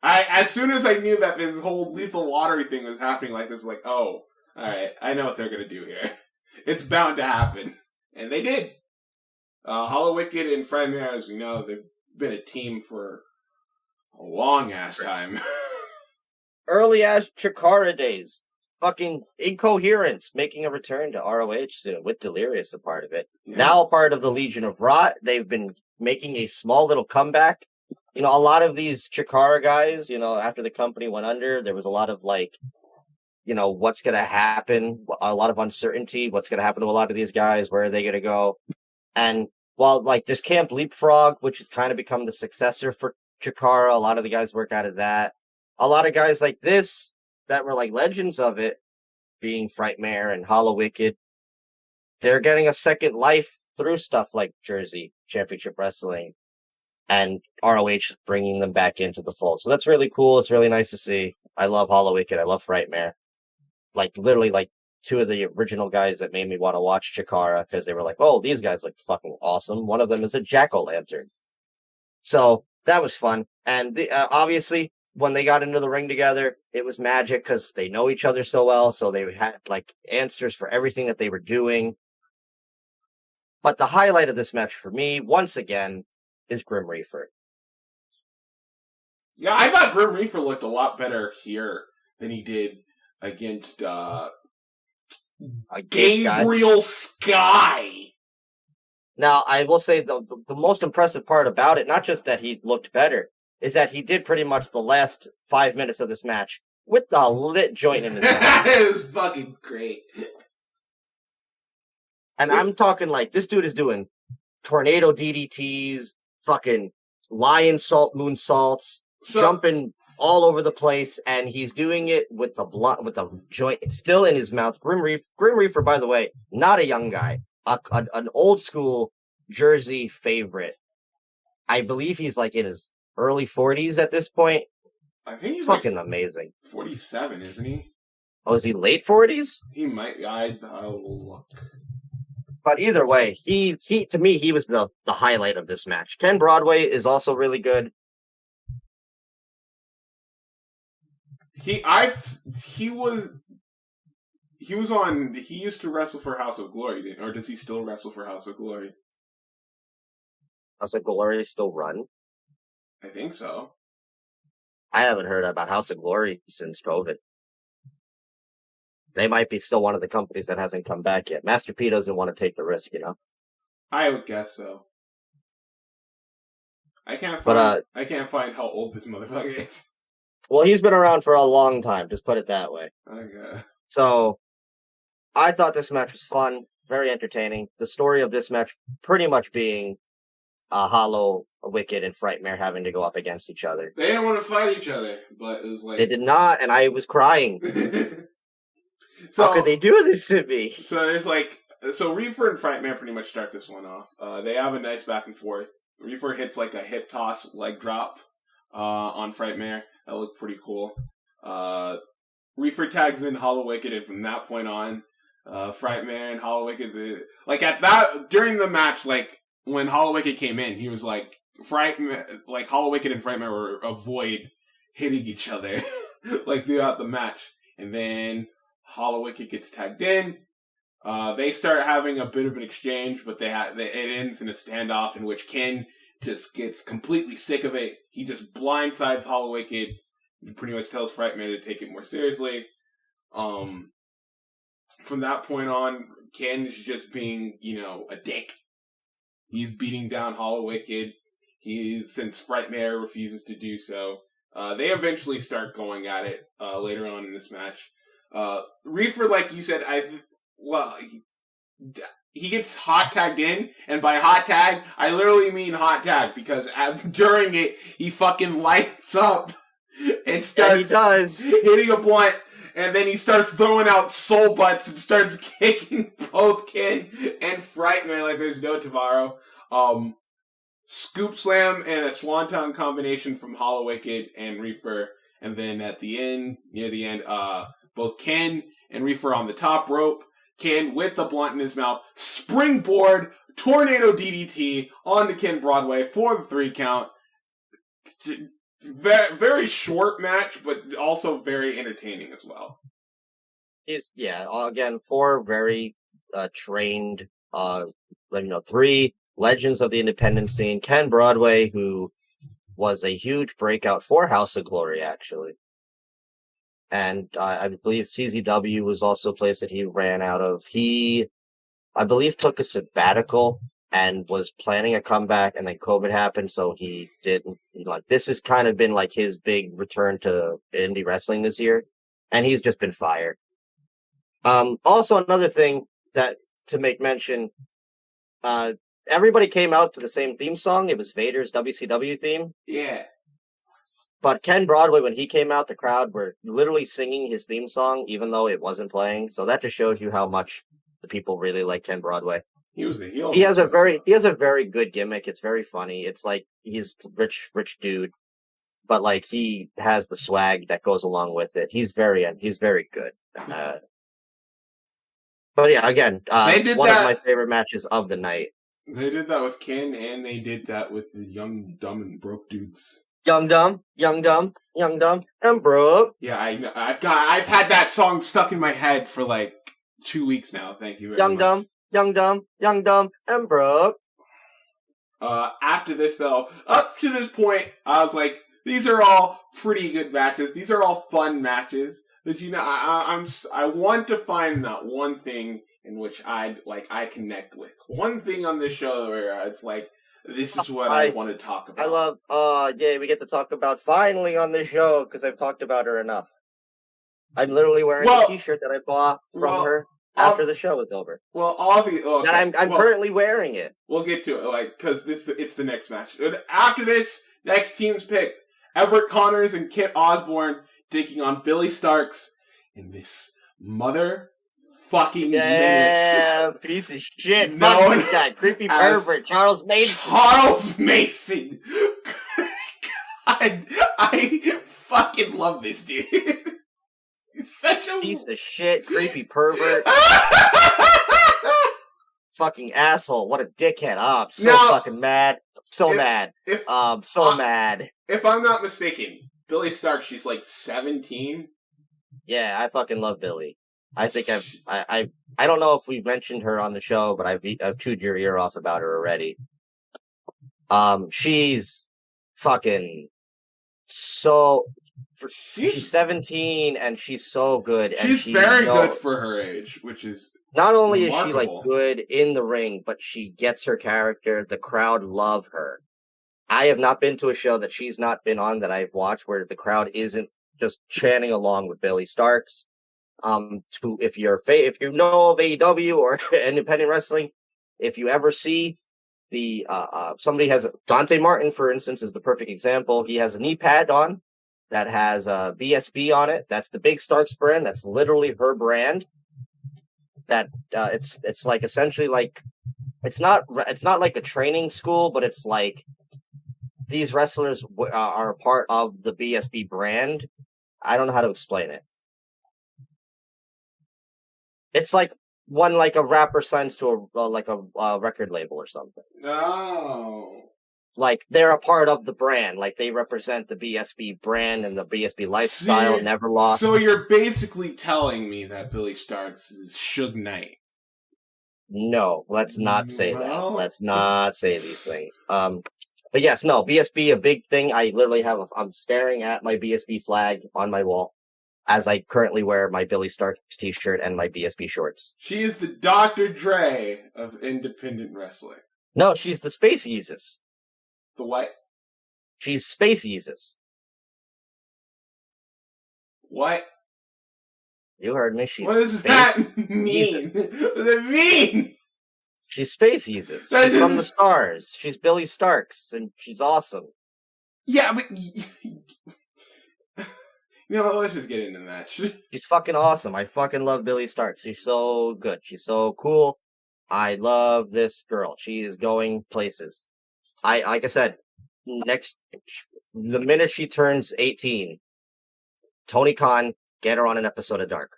[SPEAKER 1] As soon as I knew that this whole lethal lottery thing was happening like this, like, oh, alright, I know what they're gonna do here. It's bound to happen. And they did. Hollow Wicked and Frightmare, as we know, they've been a team for a long-ass time.
[SPEAKER 2] Early-ass Chikara days. Fucking Incoherence making a return to ROH soon, with Delirious a part of it. Yeah. Now a part of the Legion of Rot. They've been making a small little comeback. A lot of these Chikara guys, after the company went under, there was a lot of, what's going to happen, a lot of uncertainty, what's going to happen to a lot of these guys, where are they going to go? And while, this Camp Leapfrog, which has kind of become the successor for Chikara, a lot of the guys work out of that. A lot of guys like this, that were, legends of it, being Frightmare and Hollow Wicked, they're getting a second life through stuff like Jersey Championship Wrestling and ROH bringing them back into the fold. So that's really cool. It's really nice to see. I love Hollow Wicked. I love Frightmare. Literally, two of the original guys that made me want to watch Chikara because they were like, oh, these guys look fucking awesome. One of them is a jack-o'-lantern. So that was fun. And obviously, when they got into the ring together, it was magic because they know each other so well. So they had answers for everything that they were doing. But the highlight of this match for me, once again, is Grim Reaper.
[SPEAKER 1] Yeah, I thought Grim Reaper looked a lot better here than he did against Gabriel Sky.
[SPEAKER 2] Now, I will say the most impressive part about it, not just that he looked better, is that he did pretty much the last 5 minutes of this match with the lit joint in his mouth.
[SPEAKER 1] It was fucking great.
[SPEAKER 2] And I'm talking this dude is doing tornado DDTs, fucking lion salt moonsaults, jumping all over the place, and he's doing it with the joint still in his mouth. Grim Reaper, by the way, not a young guy, an old school Jersey favorite. I believe he's in his early 40s at this point.
[SPEAKER 1] I think he's
[SPEAKER 2] fucking amazing.
[SPEAKER 1] 47, isn't he?
[SPEAKER 2] Oh, is he late 40s?
[SPEAKER 1] He might. I will look.
[SPEAKER 2] But either way, he to me, he was the highlight of this match. Ken Broadway is also really good.
[SPEAKER 1] He used to wrestle for House of Glory, or does he still wrestle for House of Glory?
[SPEAKER 2] House of Glory still run?
[SPEAKER 1] I think so.
[SPEAKER 2] I haven't heard about House of Glory since COVID. They might be still one of the companies that hasn't come back yet. Master P doesn't want to take the risk,
[SPEAKER 1] I would guess so. I can't find how old this motherfucker is.
[SPEAKER 2] Well, he's been around for a long time, just put it that way.
[SPEAKER 1] Okay.
[SPEAKER 2] So, I thought this match was fun, very entertaining. The story of this match pretty much being Hollow, Wicked, and Frightmare having to go up against each other.
[SPEAKER 1] They didn't want to fight each other, but it was like...
[SPEAKER 2] They did not, and I was crying.
[SPEAKER 1] So,
[SPEAKER 2] how could they do this to me?
[SPEAKER 1] So there's so Reefer and Frightmare pretty much start this one off. They have a nice back and forth. Reefer hits like a hip toss leg drop on Frightmare. That looked pretty cool. Reefer tags in Hollow Wicked, and from that point on, Frightmare and Hollow Wicked, during the match, like when Hollow Wicked came in, he was like Hollow Wicked and Frightmare were avoid hitting each other like throughout the match, and then Hollow Wicked gets tagged in. They start having a bit of an exchange, but it ends in a standoff in which Ken just gets completely sick of it. He just blindsides Hollow Wicked. He pretty much tells Frightmare to take it more seriously. From that point on, Ken is just being, a dick. He's beating down Hollow Wicked. Since Frightmare refuses to do so, they eventually start going at it later on in this match. Reefer, like you said, he gets hot tagged in, and by hot tag, I literally mean hot tag, because during it, he fucking lights up and starts hitting a blunt, and then he starts throwing out soul butts and starts kicking both Ken and Frightmare like there's no tomorrow. Scoop slam and a swanton combination from Hollow Wicked and Reefer, and then near the end, both Ken and Reefer on the top rope. Ken with the blunt in his mouth, springboard, tornado DDT onto Ken Broadway for the 3 count. Very, very short match, but also very entertaining as well.
[SPEAKER 2] Again, 4 very trained, 3 legends of the independent scene. Ken Broadway, who was a huge breakout for House of Glory, actually. And I believe CZW was also a place that he ran out of. He, I believe, took a sabbatical and was planning a comeback, and then COVID happened, so he didn't. This has kind of been like his big return to indie wrestling this year, and he's just been fired. Also, another thing that to make mention, everybody came out to the same theme song. It was Vader's WCW theme.
[SPEAKER 1] Yeah.
[SPEAKER 2] But Ken Broadway, when he came out, the crowd were literally singing his theme song, even though it wasn't playing. So that just shows you how much the people really like Ken Broadway.
[SPEAKER 1] He was the heel.
[SPEAKER 2] He has a very good gimmick. It's very funny. It's like he's rich dude, but like he has the swag that goes along with it. He's very good. But yeah, again, one of my favorite matches of the night.
[SPEAKER 1] They did that with Ken, and they did that with the Young, Dumb, and Broke dudes.
[SPEAKER 2] Young dumb, and broke.
[SPEAKER 1] Yeah, I know. I've had that song stuck in my head for like 2 weeks now. Thank you very much. Young dumb, and broke. After this, though, up to this point, I was like, these are all pretty good matches. These are all fun matches. But I want to find that one thing in which I connect with. One thing on this show where it's like, this is what I want to talk about.
[SPEAKER 2] I love, we get to talk about finally on this show, because I've talked about her enough. I'm literally wearing a t-shirt that I bought from her after the show was over.
[SPEAKER 1] Well, obviously, okay.
[SPEAKER 2] And I'm currently wearing it.
[SPEAKER 1] We'll get to it, because it's the next match. After this, next team's pick, Everett Connors and Kit Osborne taking on Billy Starks in this fucking menace.
[SPEAKER 2] Piece of shit. Fuck this guy. Creepy pervert. Charles Mason. God, I fucking love this dude. He's such a piece of shit. Creepy pervert. Fucking asshole. What a dickhead. I'm so fucking mad. Mad.
[SPEAKER 1] If I'm not mistaken, Billy Stark, she's like 17.
[SPEAKER 2] Yeah, I fucking love Billy. I think I don't know if we've mentioned her on the show, but I've chewed your ear off about her already. She's fucking so. She's 17 and she's so good. And
[SPEAKER 1] She's very good for her age, which is
[SPEAKER 2] not only
[SPEAKER 1] remarkable.
[SPEAKER 2] Is she like good in the ring, but she gets her character. The crowd love her. I have not been to a show that she's not been on that I've watched where the crowd isn't just chanting along with Billy Starks. If you know of AEW or independent wrestling, if you ever see the somebody has Dante Martin, for instance, is the perfect example. He has a knee pad on that has BSB on it. That's the Big Starks brand. That's literally her brand. That it's like essentially like it's not like a training school, but it's like these wrestlers are a part of the BSB brand. I don't know how to explain it. It's like one like a rapper signs to a record label or something.
[SPEAKER 1] Oh.
[SPEAKER 2] Like they're a part of the brand. Like they represent the BSB brand and the BSB lifestyle. Never lost.
[SPEAKER 1] So you're basically telling me that Billy Starks is Suge Knight.
[SPEAKER 2] No, let's not say that. Let's not say these things. But yes, no, BSB, a big thing. I literally I'm staring at my BSB flag on my wall as I currently wear my Billy Stark t-shirt and my BSB shorts.
[SPEAKER 1] She is the Dr. Dre of independent wrestling.
[SPEAKER 2] No, she's the Space Yeezus.
[SPEAKER 1] The what?
[SPEAKER 2] She's Space Yeezus.
[SPEAKER 1] What?
[SPEAKER 2] You heard me. She's
[SPEAKER 1] what does that mean? What does it mean?
[SPEAKER 2] She's Space Yeezus. She's from the stars. She's Billy Starks, and she's awesome.
[SPEAKER 1] Yeah, but you know what? Let's just get into the match.
[SPEAKER 2] She's fucking awesome. I fucking love Billy Starks. She's so good. She's so cool. I love this girl. She is going places. Like I said, the minute she turns 18, Tony Khan, get her on an episode of Dark.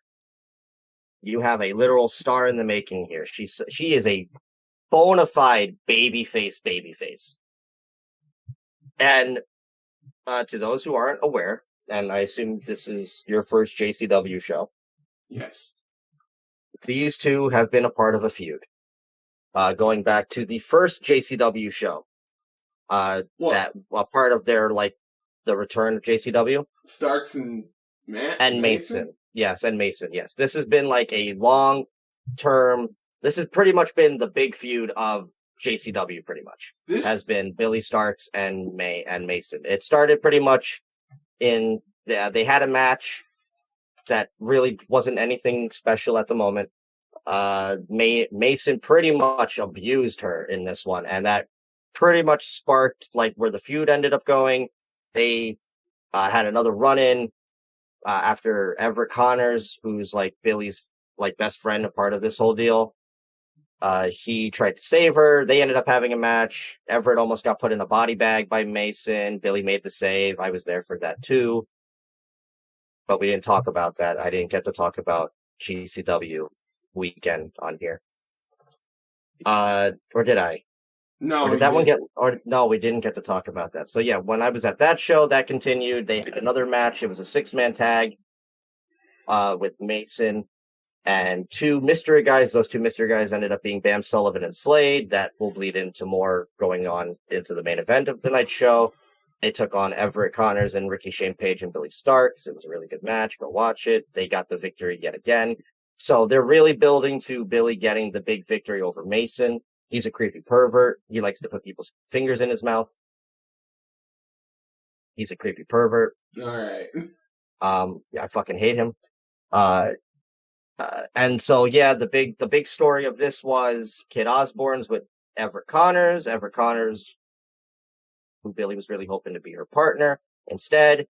[SPEAKER 2] You have a literal star in the making here. She is a bona fide babyface. And to those who aren't aware, and I assume this is your first JCW show.
[SPEAKER 1] Yes.
[SPEAKER 2] These two have been a part of a feud. Going back to the first JCW show. That a part of their the return of JCW.
[SPEAKER 1] Starks and Mason.
[SPEAKER 2] Yes, and Mason. Yes, this has been like a long term. This has pretty much been the big feud of JCW. Pretty much has been Billy Starks and Mason. It started pretty much in they had a match that really wasn't anything special at the moment. Mason pretty much abused her in this one, and that pretty much sparked where the feud ended up going. They had another run-in after Everett Connors, who's Billy's best friend, a part of this whole deal. He tried to save her. They ended up having a match. Everett almost got put in a body bag by Mason. Billy made the save. I was there for that too. But we didn't talk about that. I didn't get to talk about GCW weekend on here. Or did I?
[SPEAKER 1] No.
[SPEAKER 2] Or did that one get? Or no, we didn't get to talk about that. So yeah, when I was at that show, that continued. They had another match. It was a 6-man tag with Mason and 2 mystery guys. Those 2 mystery guys ended up being Bam Sullivan and Slade. That will bleed into more going on into the main event of tonight's show. They took on Everett Connors and Ricky Shane Page and Billy Starks. It was a really good match. Go watch it. They got the victory yet again. So they're really building to Billy getting the big victory over Mason. He's a creepy pervert. He likes to put people's fingers in his mouth. He's a creepy pervert.
[SPEAKER 1] All right.
[SPEAKER 2] Yeah, I fucking hate him. And so yeah, the big story of this was Kid Osborne's with Everett Connors. Everett Connors, who Billy was really hoping to be her partner. Instead,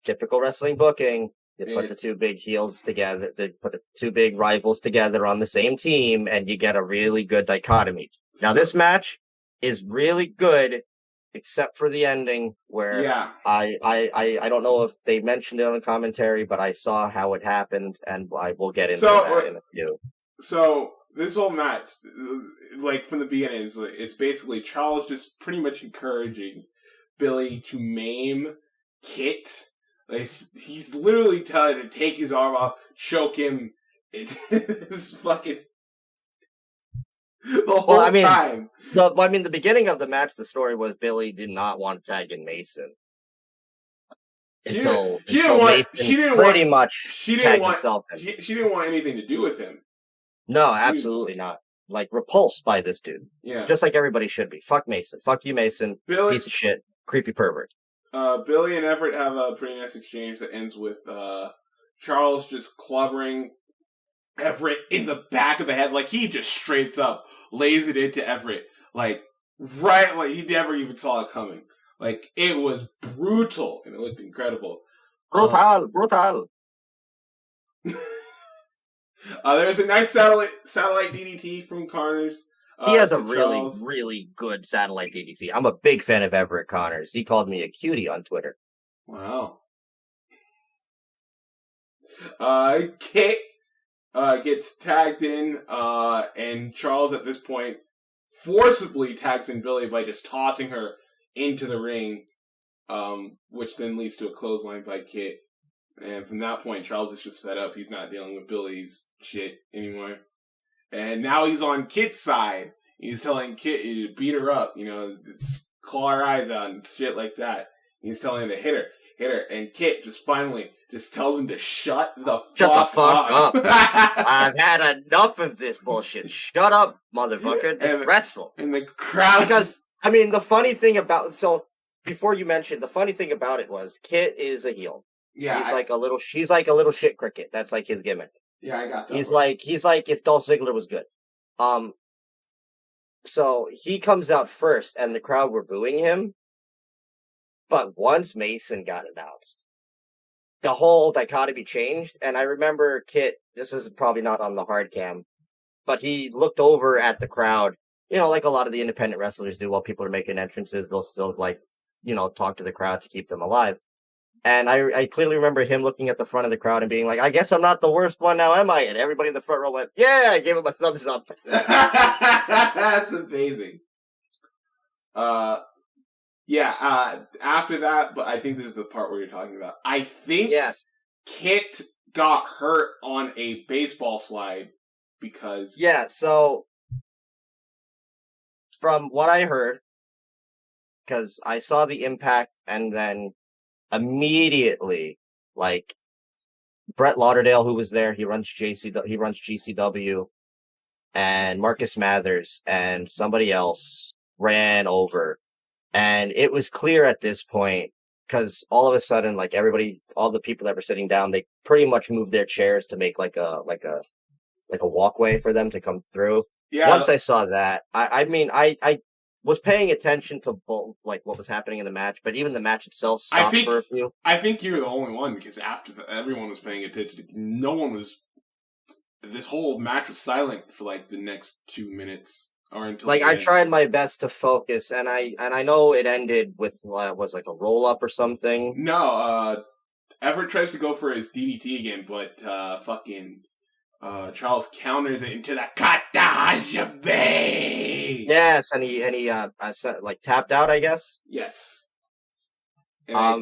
[SPEAKER 2] typical wrestling booking. They put the 2 big heels together. They put the 2 big rivals together on the same team, and you get a really good dichotomy. Now, this match is really good, except for the ending, where I don't know if they mentioned it on the commentary, but I saw how it happened, and I will get into that in a few.
[SPEAKER 1] So this whole match, from the beginning, it's basically Charles just pretty much encouraging Billy to maim Kit Like, he's literally telling him to take his arm off, choke him. It's fucking the whole time.
[SPEAKER 2] The beginning of the match, the story was Billy did not want to tag in Mason. She didn't want anything to do with him.
[SPEAKER 1] No,
[SPEAKER 2] absolutely not. Like, repulsed by this dude.
[SPEAKER 1] Yeah.
[SPEAKER 2] Just like everybody should be. Fuck Mason. Fuck you, Mason. Piece of shit. Creepy pervert.
[SPEAKER 1] Billy and Everett have a pretty nice exchange that ends with Charles just clobbering Everett in the back of the head. Like, he just straight up lays it into Everett. Like, right, like, he never even saw it coming. Like, it was brutal, and it looked incredible.
[SPEAKER 2] Brutal.
[SPEAKER 1] There's a nice satellite DDT from Connors.
[SPEAKER 2] He has a really, really good satellite DDT. I'm a big fan of Everett Connors. He called me a cutie on Twitter.
[SPEAKER 1] Wow. Kit gets tagged in, and Charles at this point forcibly tags in Billy by just tossing her into the ring, which then leads to a clothesline by Kit. And from that point, Charles is just fed up. He's not dealing with Billy's shit anymore. And now he's on Kit's side. He's telling Kit to beat her up, claw her eyes out and shit like that. He's telling him to hit her. And Kit just finally just tells him to shut the fuck up.
[SPEAKER 2] I've had enough of this bullshit. Shut up, motherfucker. Just wrestle.
[SPEAKER 1] And the crowd...
[SPEAKER 2] Because, I mean, the funny thing about... So, before you mentioned, the funny thing about it was Kit is a heel.
[SPEAKER 1] Yeah.
[SPEAKER 2] He's like a little shit cricket. That's like his gimmick.
[SPEAKER 1] Yeah, I got that.
[SPEAKER 2] He's like if Dolph Ziggler was good. So he comes out first, and the crowd were booing him. But once Mason got announced, the whole dichotomy changed. And I remember Kit. This is probably not on the hard cam, but he looked over at the crowd. Like a lot of the independent wrestlers do while people are making entrances. They'll still talk to the crowd to keep them alive. And I clearly remember him looking at the front of the crowd and being like, I guess I'm not the worst one now, am I? And everybody in the front row went, yeah, I gave him a thumbs up.
[SPEAKER 1] That's amazing. After that, but I think this is the part where you're talking about. I think Kit got hurt on a baseball slide because...
[SPEAKER 2] Yeah, so from what I heard, because I saw the impact and then... immediately, Brett Lauderdale, who was there, he runs GCW, and Marcus Mathers and somebody else ran over, and it was clear at this point because all of a sudden, all the people that were sitting down, they pretty much moved their chairs to make like a walkway for them to come through. Yeah. Once I saw that, I was paying attention to what was happening in the match, but even the match itself stopped for a few.
[SPEAKER 1] I think you were the only one because after everyone was paying attention. No one was. This whole match was silent for the next 2 minutes or until.
[SPEAKER 2] I tried my best to focus, and I know it ended with was a roll up or something.
[SPEAKER 1] No, Everett tries to go for his DDT again, but Charles counters it into the Kata Bay.
[SPEAKER 2] Yes, and he tapped out, I guess.
[SPEAKER 1] Yes.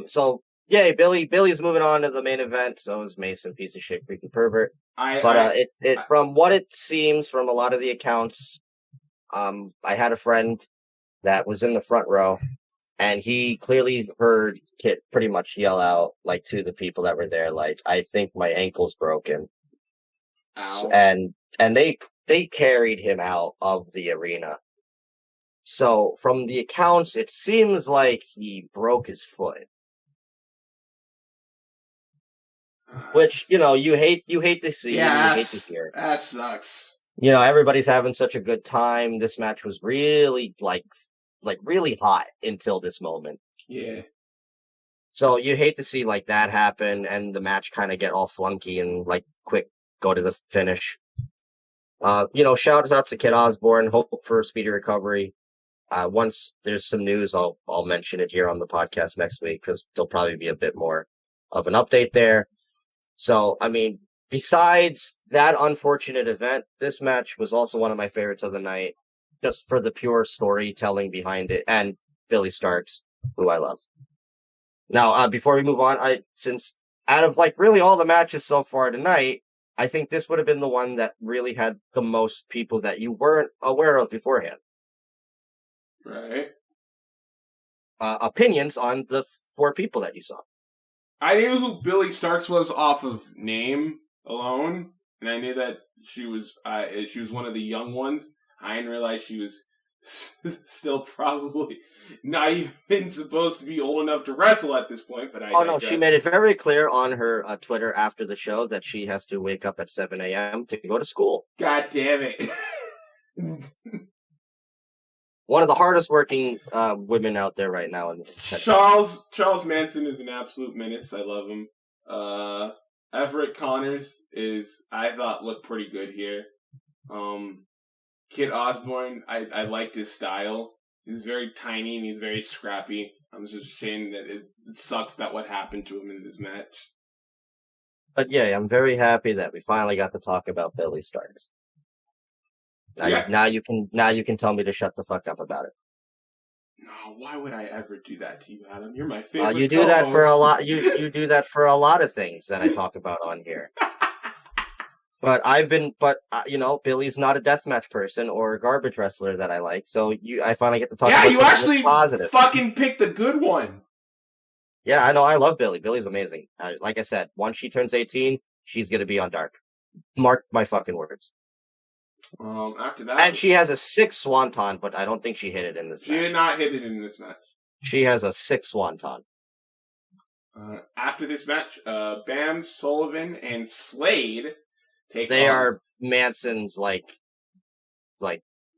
[SPEAKER 2] So yeah, Billy's moving on to the main event. So is Mason, piece of shit, creepy pervert. From what it seems from a lot of the accounts, I had a friend that was in the front row, and he clearly heard Kit pretty much yell out to the people that were there, I think my ankle's broken.
[SPEAKER 1] Ow.
[SPEAKER 2] And they carried him out of the arena. So from the accounts, it seems like he broke his foot, which you hate to see.
[SPEAKER 1] Yeah,
[SPEAKER 2] you hate to hear.
[SPEAKER 1] That sucks.
[SPEAKER 2] Everybody's having such a good time. This match was really really hot until this moment.
[SPEAKER 1] Yeah. So
[SPEAKER 2] you hate to see that happen, and the match kind of get all flunky and quick go to the finish. Shout out to Kid Osborne. Hope for a speedy recovery. Once there's some news, I'll mention it here on the podcast next week because there'll probably be a bit more of an update there. So, besides that unfortunate event, this match was also one of my favorites of the night, just for the pure storytelling behind it and Billy Starks, who I love. Now, before we move on, since out of like really all the matches so far tonight, I think this would have been the one that really had the most people that you weren't aware of beforehand.
[SPEAKER 1] Right.
[SPEAKER 2] Opinions on the 4 people that you saw.
[SPEAKER 1] I knew who Billy Starks was off of name alone, and I knew that she was one of the young ones. I didn't realize she was still probably not even supposed to be old enough to wrestle at this point. But
[SPEAKER 2] no, she made it very clear on her Twitter after the show that she has to wake up at 7 a.m. to go to school.
[SPEAKER 1] God damn it.
[SPEAKER 2] One of the hardest working women out there right now.
[SPEAKER 1] Charles Manson is an absolute menace. I love him. Everett Connors I thought looked pretty good here. Kid Osborne, I liked his style. He's very tiny and he's very scrappy. I'm just ashamed that it sucks that what happened to him in this match.
[SPEAKER 2] But yeah, I'm very happy that we finally got to talk about Billy Starks. Now you can tell me to shut the fuck up about it.
[SPEAKER 1] No, why would I ever do that to you, Adam? You're my favorite.
[SPEAKER 2] You do that for a lot. You do that for a lot of things that I talk about on here. But Billy's not a deathmatch person or a garbage wrestler that I like. So I finally get to talk.
[SPEAKER 1] Yeah,
[SPEAKER 2] about
[SPEAKER 1] you actually
[SPEAKER 2] positive.
[SPEAKER 1] Fucking picked the good one.
[SPEAKER 2] Yeah, I know. I love Billy. Billy's amazing. Like I said, once she turns 18, she's gonna be on Dark. Mark my fucking words.
[SPEAKER 1] After that,
[SPEAKER 2] and she has a 6 swanton, but I don't think she hit it in this match.
[SPEAKER 1] She did not hit it in this match.
[SPEAKER 2] She has a 6 swanton.
[SPEAKER 1] After this match, Bam, Sullivan, and Slade
[SPEAKER 2] They are Manson's like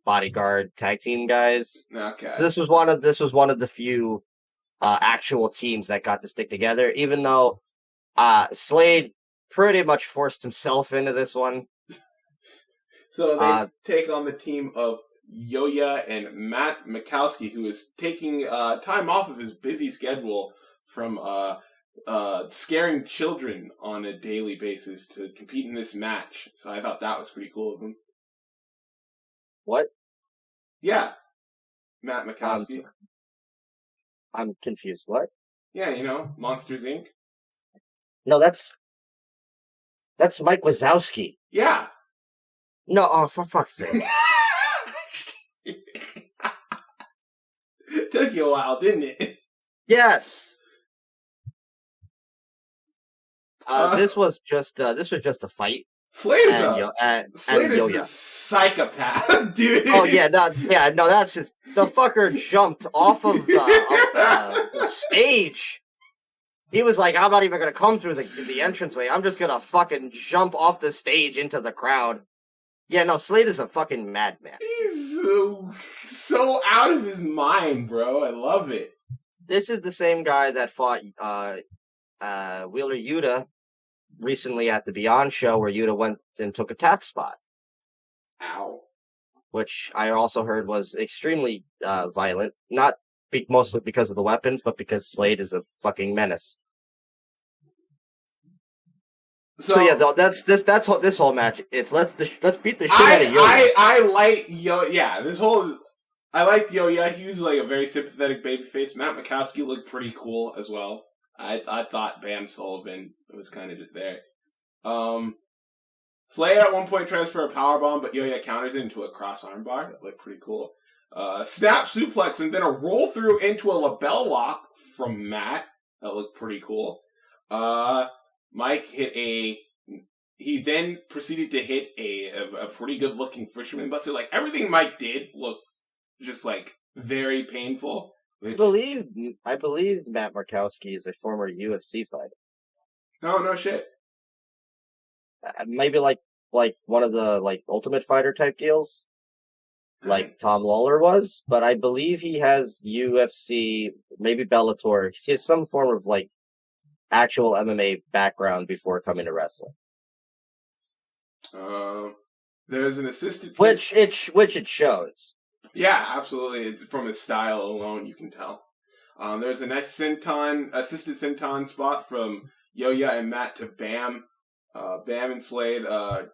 [SPEAKER 2] bodyguard tag team guys.
[SPEAKER 1] Okay.
[SPEAKER 2] So this was one of the few actual teams that got to stick together, even though Slade pretty much forced himself into this one.
[SPEAKER 1] So they take on the team of Yoya and Matt Mikowski, who is taking time off of his busy schedule from scaring children on a daily basis to compete in this match. So I thought that was pretty cool of him.
[SPEAKER 2] What?
[SPEAKER 1] Yeah. Matt Mikowski.
[SPEAKER 2] I'm confused. What?
[SPEAKER 1] Yeah, Monsters, Inc.
[SPEAKER 2] No, that's Mike Wazowski.
[SPEAKER 1] Yeah.
[SPEAKER 2] No, for fuck's sake.
[SPEAKER 1] Took you a while, didn't it?
[SPEAKER 2] Yes. This was just a fight.
[SPEAKER 1] Slade is a psychopath, dude.
[SPEAKER 2] Oh yeah, no, that's just the fucker jumped off of the stage. He was like, "I'm not even gonna come through the entranceway. I'm just gonna fucking jump off the stage into the crowd." Yeah, no, Slade is a fucking madman.
[SPEAKER 1] He's so out of his mind, bro. I love it.
[SPEAKER 2] This is the same guy that fought Wheeler Yuta recently at the Beyond show, where Yuta went and took a tap spot.
[SPEAKER 1] Ow.
[SPEAKER 2] Which I also heard was extremely violent. Not mostly because of the weapons, but because Slade is a fucking menace. So yeah, that's this whole match. It's let's beat the shit out of Yo-Ya.
[SPEAKER 1] I like Yo-Ya. Yeah, I liked Yo-Ya. He was like a very sympathetic babyface. Matt Mikowski looked pretty cool as well. I thought Bam Sullivan was kind of just there. Slayer at one point tries for a powerbomb, but Yo-Ya counters it into a cross armbar. That looked pretty cool. Snap suplex and then a roll through into a label lock from Matt. That looked pretty cool. Mike he then proceeded to hit a pretty good looking fisherman buster. Like everything Mike did looked just like very painful.
[SPEAKER 2] I believe Matt Markowski is a former UFC fighter.
[SPEAKER 1] No shit.
[SPEAKER 2] Maybe like one of the Ultimate Fighter type deals, like Tom Lawler was. But I believe he has UFC, maybe Bellator. He has some form of actual MMA background before coming to wrestling.
[SPEAKER 1] There's an assistant,
[SPEAKER 2] which it shows.
[SPEAKER 1] Yeah, absolutely. From his style alone, you can tell. There's a nice assisted senton spot from Yo-Ya and Matt to Bam. Bam and Slade,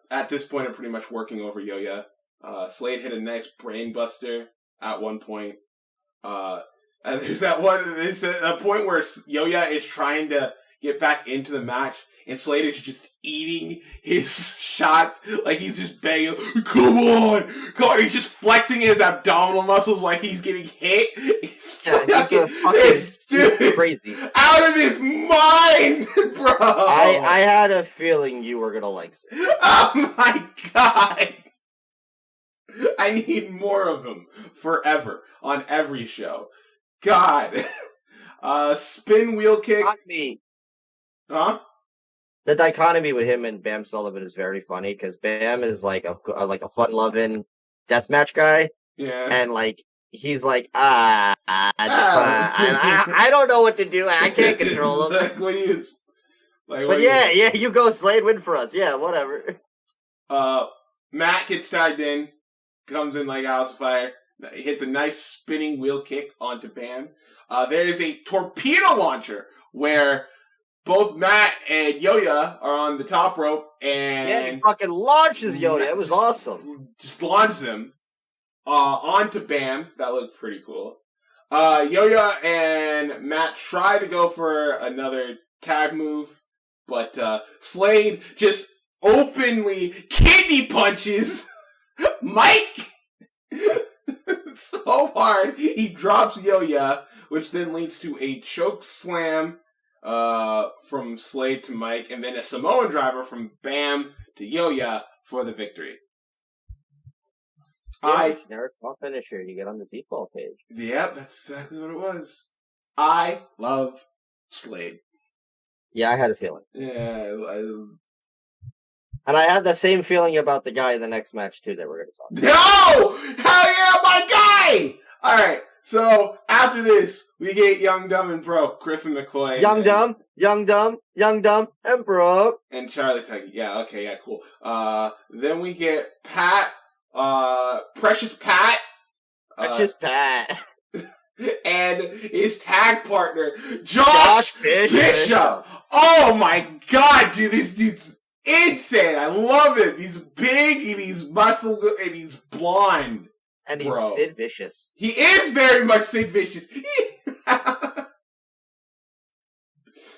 [SPEAKER 1] at this point, are pretty much working over Yo-Ya. Slade hit a nice brain buster at one point. There's that point where Yo-Ya is trying to get back into the match, and Slade is just eating his shots like he's just begging, come on! He's just flexing his abdominal muscles like he's getting hit. He's fucking
[SPEAKER 2] crazy.
[SPEAKER 1] Out of his mind, bro!
[SPEAKER 2] I had a feeling you were gonna like it.
[SPEAKER 1] Oh my god! I need more of him forever on every show. God. Spin wheel kick. Huh?
[SPEAKER 2] The dichotomy with him and Bam Sullivan is very funny because Bam is like a fun-loving deathmatch guy.
[SPEAKER 1] Yeah.
[SPEAKER 2] And like he's like, I don't know what to do. I can't control him.
[SPEAKER 1] What he is.
[SPEAKER 2] You go, Slade, win for us. Yeah, whatever.
[SPEAKER 1] Matt gets tagged in, comes in like House of Fire, hits a nice spinning wheel kick onto Bam. There is a torpedo launcher where both Matt and Yo-Ya are on the top rope, and
[SPEAKER 2] he fucking launches Yo-Ya. It was awesome.
[SPEAKER 1] Just launches him onto Bam. That looked pretty cool. Yo-Ya and Matt try to go for another tag move, but Slade just openly kidney punches Mike so hard he drops Yo-Ya, which then leads to a choke slam from Slade to Mike, and then a Samoan driver from Bam to Yo-Ya for the victory.
[SPEAKER 2] Generic top finisher you get on the default page.
[SPEAKER 1] Yep, that's exactly what it was. I love Slade.
[SPEAKER 2] Yeah, I had a feeling.
[SPEAKER 1] Yeah,
[SPEAKER 2] and I had the same feeling about the guy in the next match too that we're going to talk about.
[SPEAKER 1] No! Hell yeah, my guy! Alright, so after this, we get Young, Dumb, and Broke, Griffin McCoy.
[SPEAKER 2] Young, Dumb, and Broke.
[SPEAKER 1] And Charlie Tiger. Yeah, okay, yeah, cool. Then we get Pat, Precious Pat. And his tag partner, Josh Bishop. Oh my god, dude, this dude's insane. I love him. He's big and he's muscle and he's blonde.
[SPEAKER 2] And he's Sid Vicious.
[SPEAKER 1] He is very much Sid Vicious.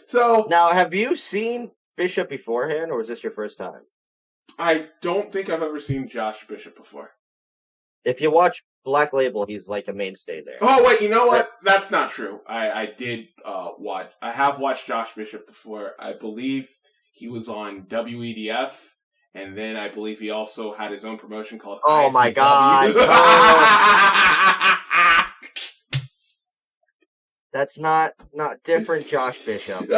[SPEAKER 1] So
[SPEAKER 2] now, have you seen Bishop beforehand, or was this your first time?
[SPEAKER 1] I don't think I've ever seen Josh Bishop before.
[SPEAKER 2] If you watch Black Label, he's like a mainstay there.
[SPEAKER 1] Oh wait, you know what? That's not true. I did watch. I have watched Josh Bishop before. I believe he was on WEDF, and then I believe he also had his own promotion called.
[SPEAKER 2] Oh my god! That's not different, Josh Bishop.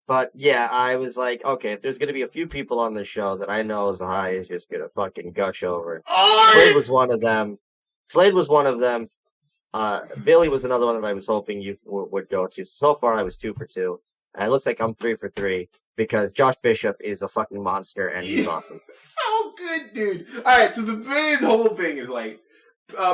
[SPEAKER 2] But yeah, I was like, okay, if there's gonna be a few people on the show that I know Zahai is just gonna fucking gush over. Slade was one of them. Billy was another one that I was hoping you would go to. So far, I was 2 for 2. And it looks like I'm 3 for 3 because Josh Bishop is a fucking monster and he's awesome.
[SPEAKER 1] So good, dude. Alright, so the whole thing is like,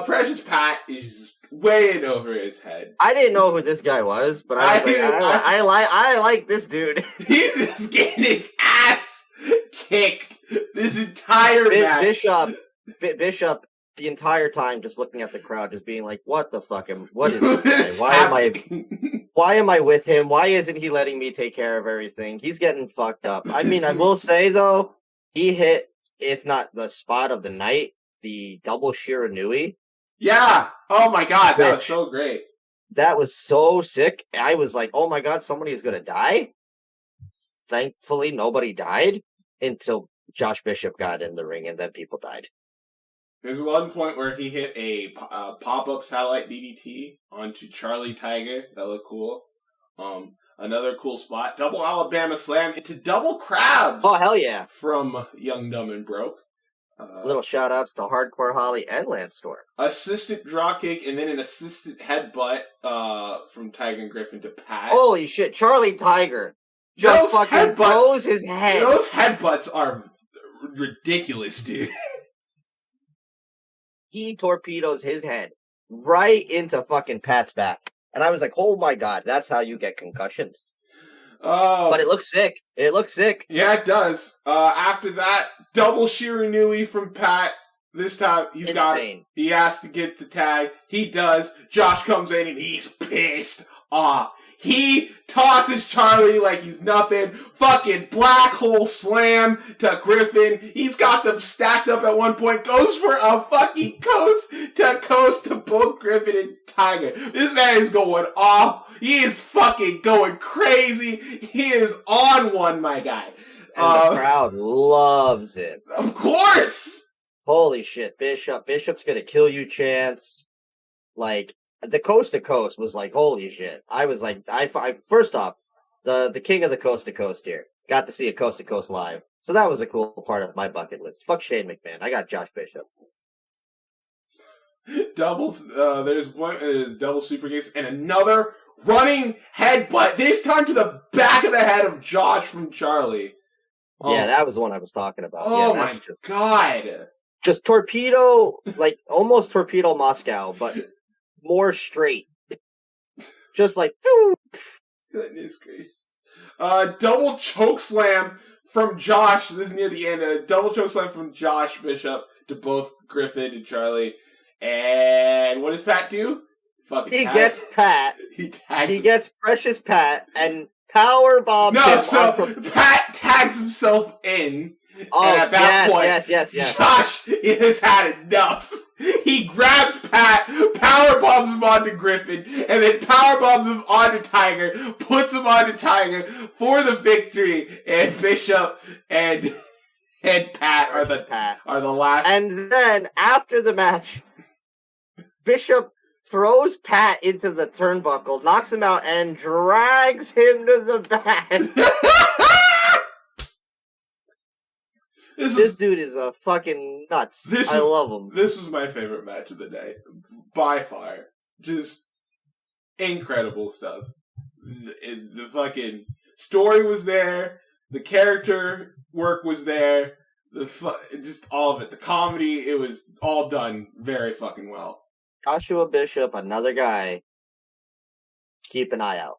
[SPEAKER 1] Precious Pat is way in over his head.
[SPEAKER 2] I didn't know who this guy was, but I like this dude.
[SPEAKER 1] He's just getting his ass kicked this entire match.
[SPEAKER 2] Bishop, the entire time, just looking at the crowd, just being like, "What the fuck? What is this guy? Why am I with him? Why isn't he letting me take care of everything? He's getting fucked up." I mean, I will say though, he hit, if not the spot of the night, the double Shiranui.
[SPEAKER 1] Yeah. Oh my god, that was so great.
[SPEAKER 2] That was so sick. I was like, oh my god, somebody is going to die? Thankfully, nobody died until Josh Bishop got in the ring, and then people died.
[SPEAKER 1] There's one point where he hit a pop-up satellite DDT onto Charlie Tiger. That looked cool. Another cool spot. Double Alabama Slam into double crabs.
[SPEAKER 2] Oh, hell yeah.
[SPEAKER 1] From Young, Dumb, and Broke.
[SPEAKER 2] Little shout-outs to Hardcore Holly and Lance Storm.
[SPEAKER 1] Assistant dropkick and then an assistant headbutt from Tiger and Griffin to Pat.
[SPEAKER 2] Holy shit, Charlie Tiger just fucking blows his head.
[SPEAKER 1] Those headbutts are ridiculous, dude.
[SPEAKER 2] He torpedoes his head right into fucking Pat's back. And I was like, oh my god, that's how you get concussions.
[SPEAKER 1] Oh.
[SPEAKER 2] But it looks sick. It looks sick.
[SPEAKER 1] Yeah, it does. After that, double Shiranui from Pat. This time,
[SPEAKER 2] Insane.
[SPEAKER 1] he has to get the tag. He does. Josh comes in and he's pissed off. He tosses Charlie like he's nothing. Fucking black hole slam to Griffin. He's got them stacked up at one point. Goes for a fucking coast to both Griffin and Tiger. This man is going off. He is fucking going crazy. He is on one, my guy.
[SPEAKER 2] And the crowd loves it.
[SPEAKER 1] Of course!
[SPEAKER 2] Holy shit, Bishop. Bishop's gonna kill you chance. Like, the coast to coast was like, holy shit. I was like, first off, the king of the coast to coast here. Got to see a coast to coast live. So that was a cool part of my bucket list. Fuck Shane McMahon. I got Josh Bishop.
[SPEAKER 1] There's double super kicks and another running headbutt. This time to the back of the head of Josh from Charlie. Oh.
[SPEAKER 2] Yeah, that was the one I was talking about.
[SPEAKER 1] Oh
[SPEAKER 2] yeah,
[SPEAKER 1] my god.
[SPEAKER 2] Just torpedo, like almost torpedo Moscow, but more straight. Just like,
[SPEAKER 1] goodness gracious. Double choke slam from Josh. This is near the end. A double choke slam from Josh Bishop to both Griffin and Charlie. And what does Pat do?
[SPEAKER 2] He gets Pat.
[SPEAKER 1] He
[SPEAKER 2] gets Precious Pat and power bombs him.
[SPEAKER 1] Pat tags himself in.
[SPEAKER 2] Oh,
[SPEAKER 1] and at that point,
[SPEAKER 2] yes.
[SPEAKER 1] Josh has had enough. He grabs Pat, power bombs him onto Griffin, and then power bombs him onto Tiger, puts him onto Tiger for the victory. And Bishop and Pat are the last.
[SPEAKER 2] And then after the match, Bishop throws Pat into the turnbuckle, knocks him out, and drags him to the back. This dude is a fucking nuts. I love him.
[SPEAKER 1] This was my favorite match of the day. By far. Just incredible stuff. The fucking story was there. The character work was there. Just all of it. The comedy, it was all done very fucking well.
[SPEAKER 2] Joshua Bishop, another guy. Keep an eye out.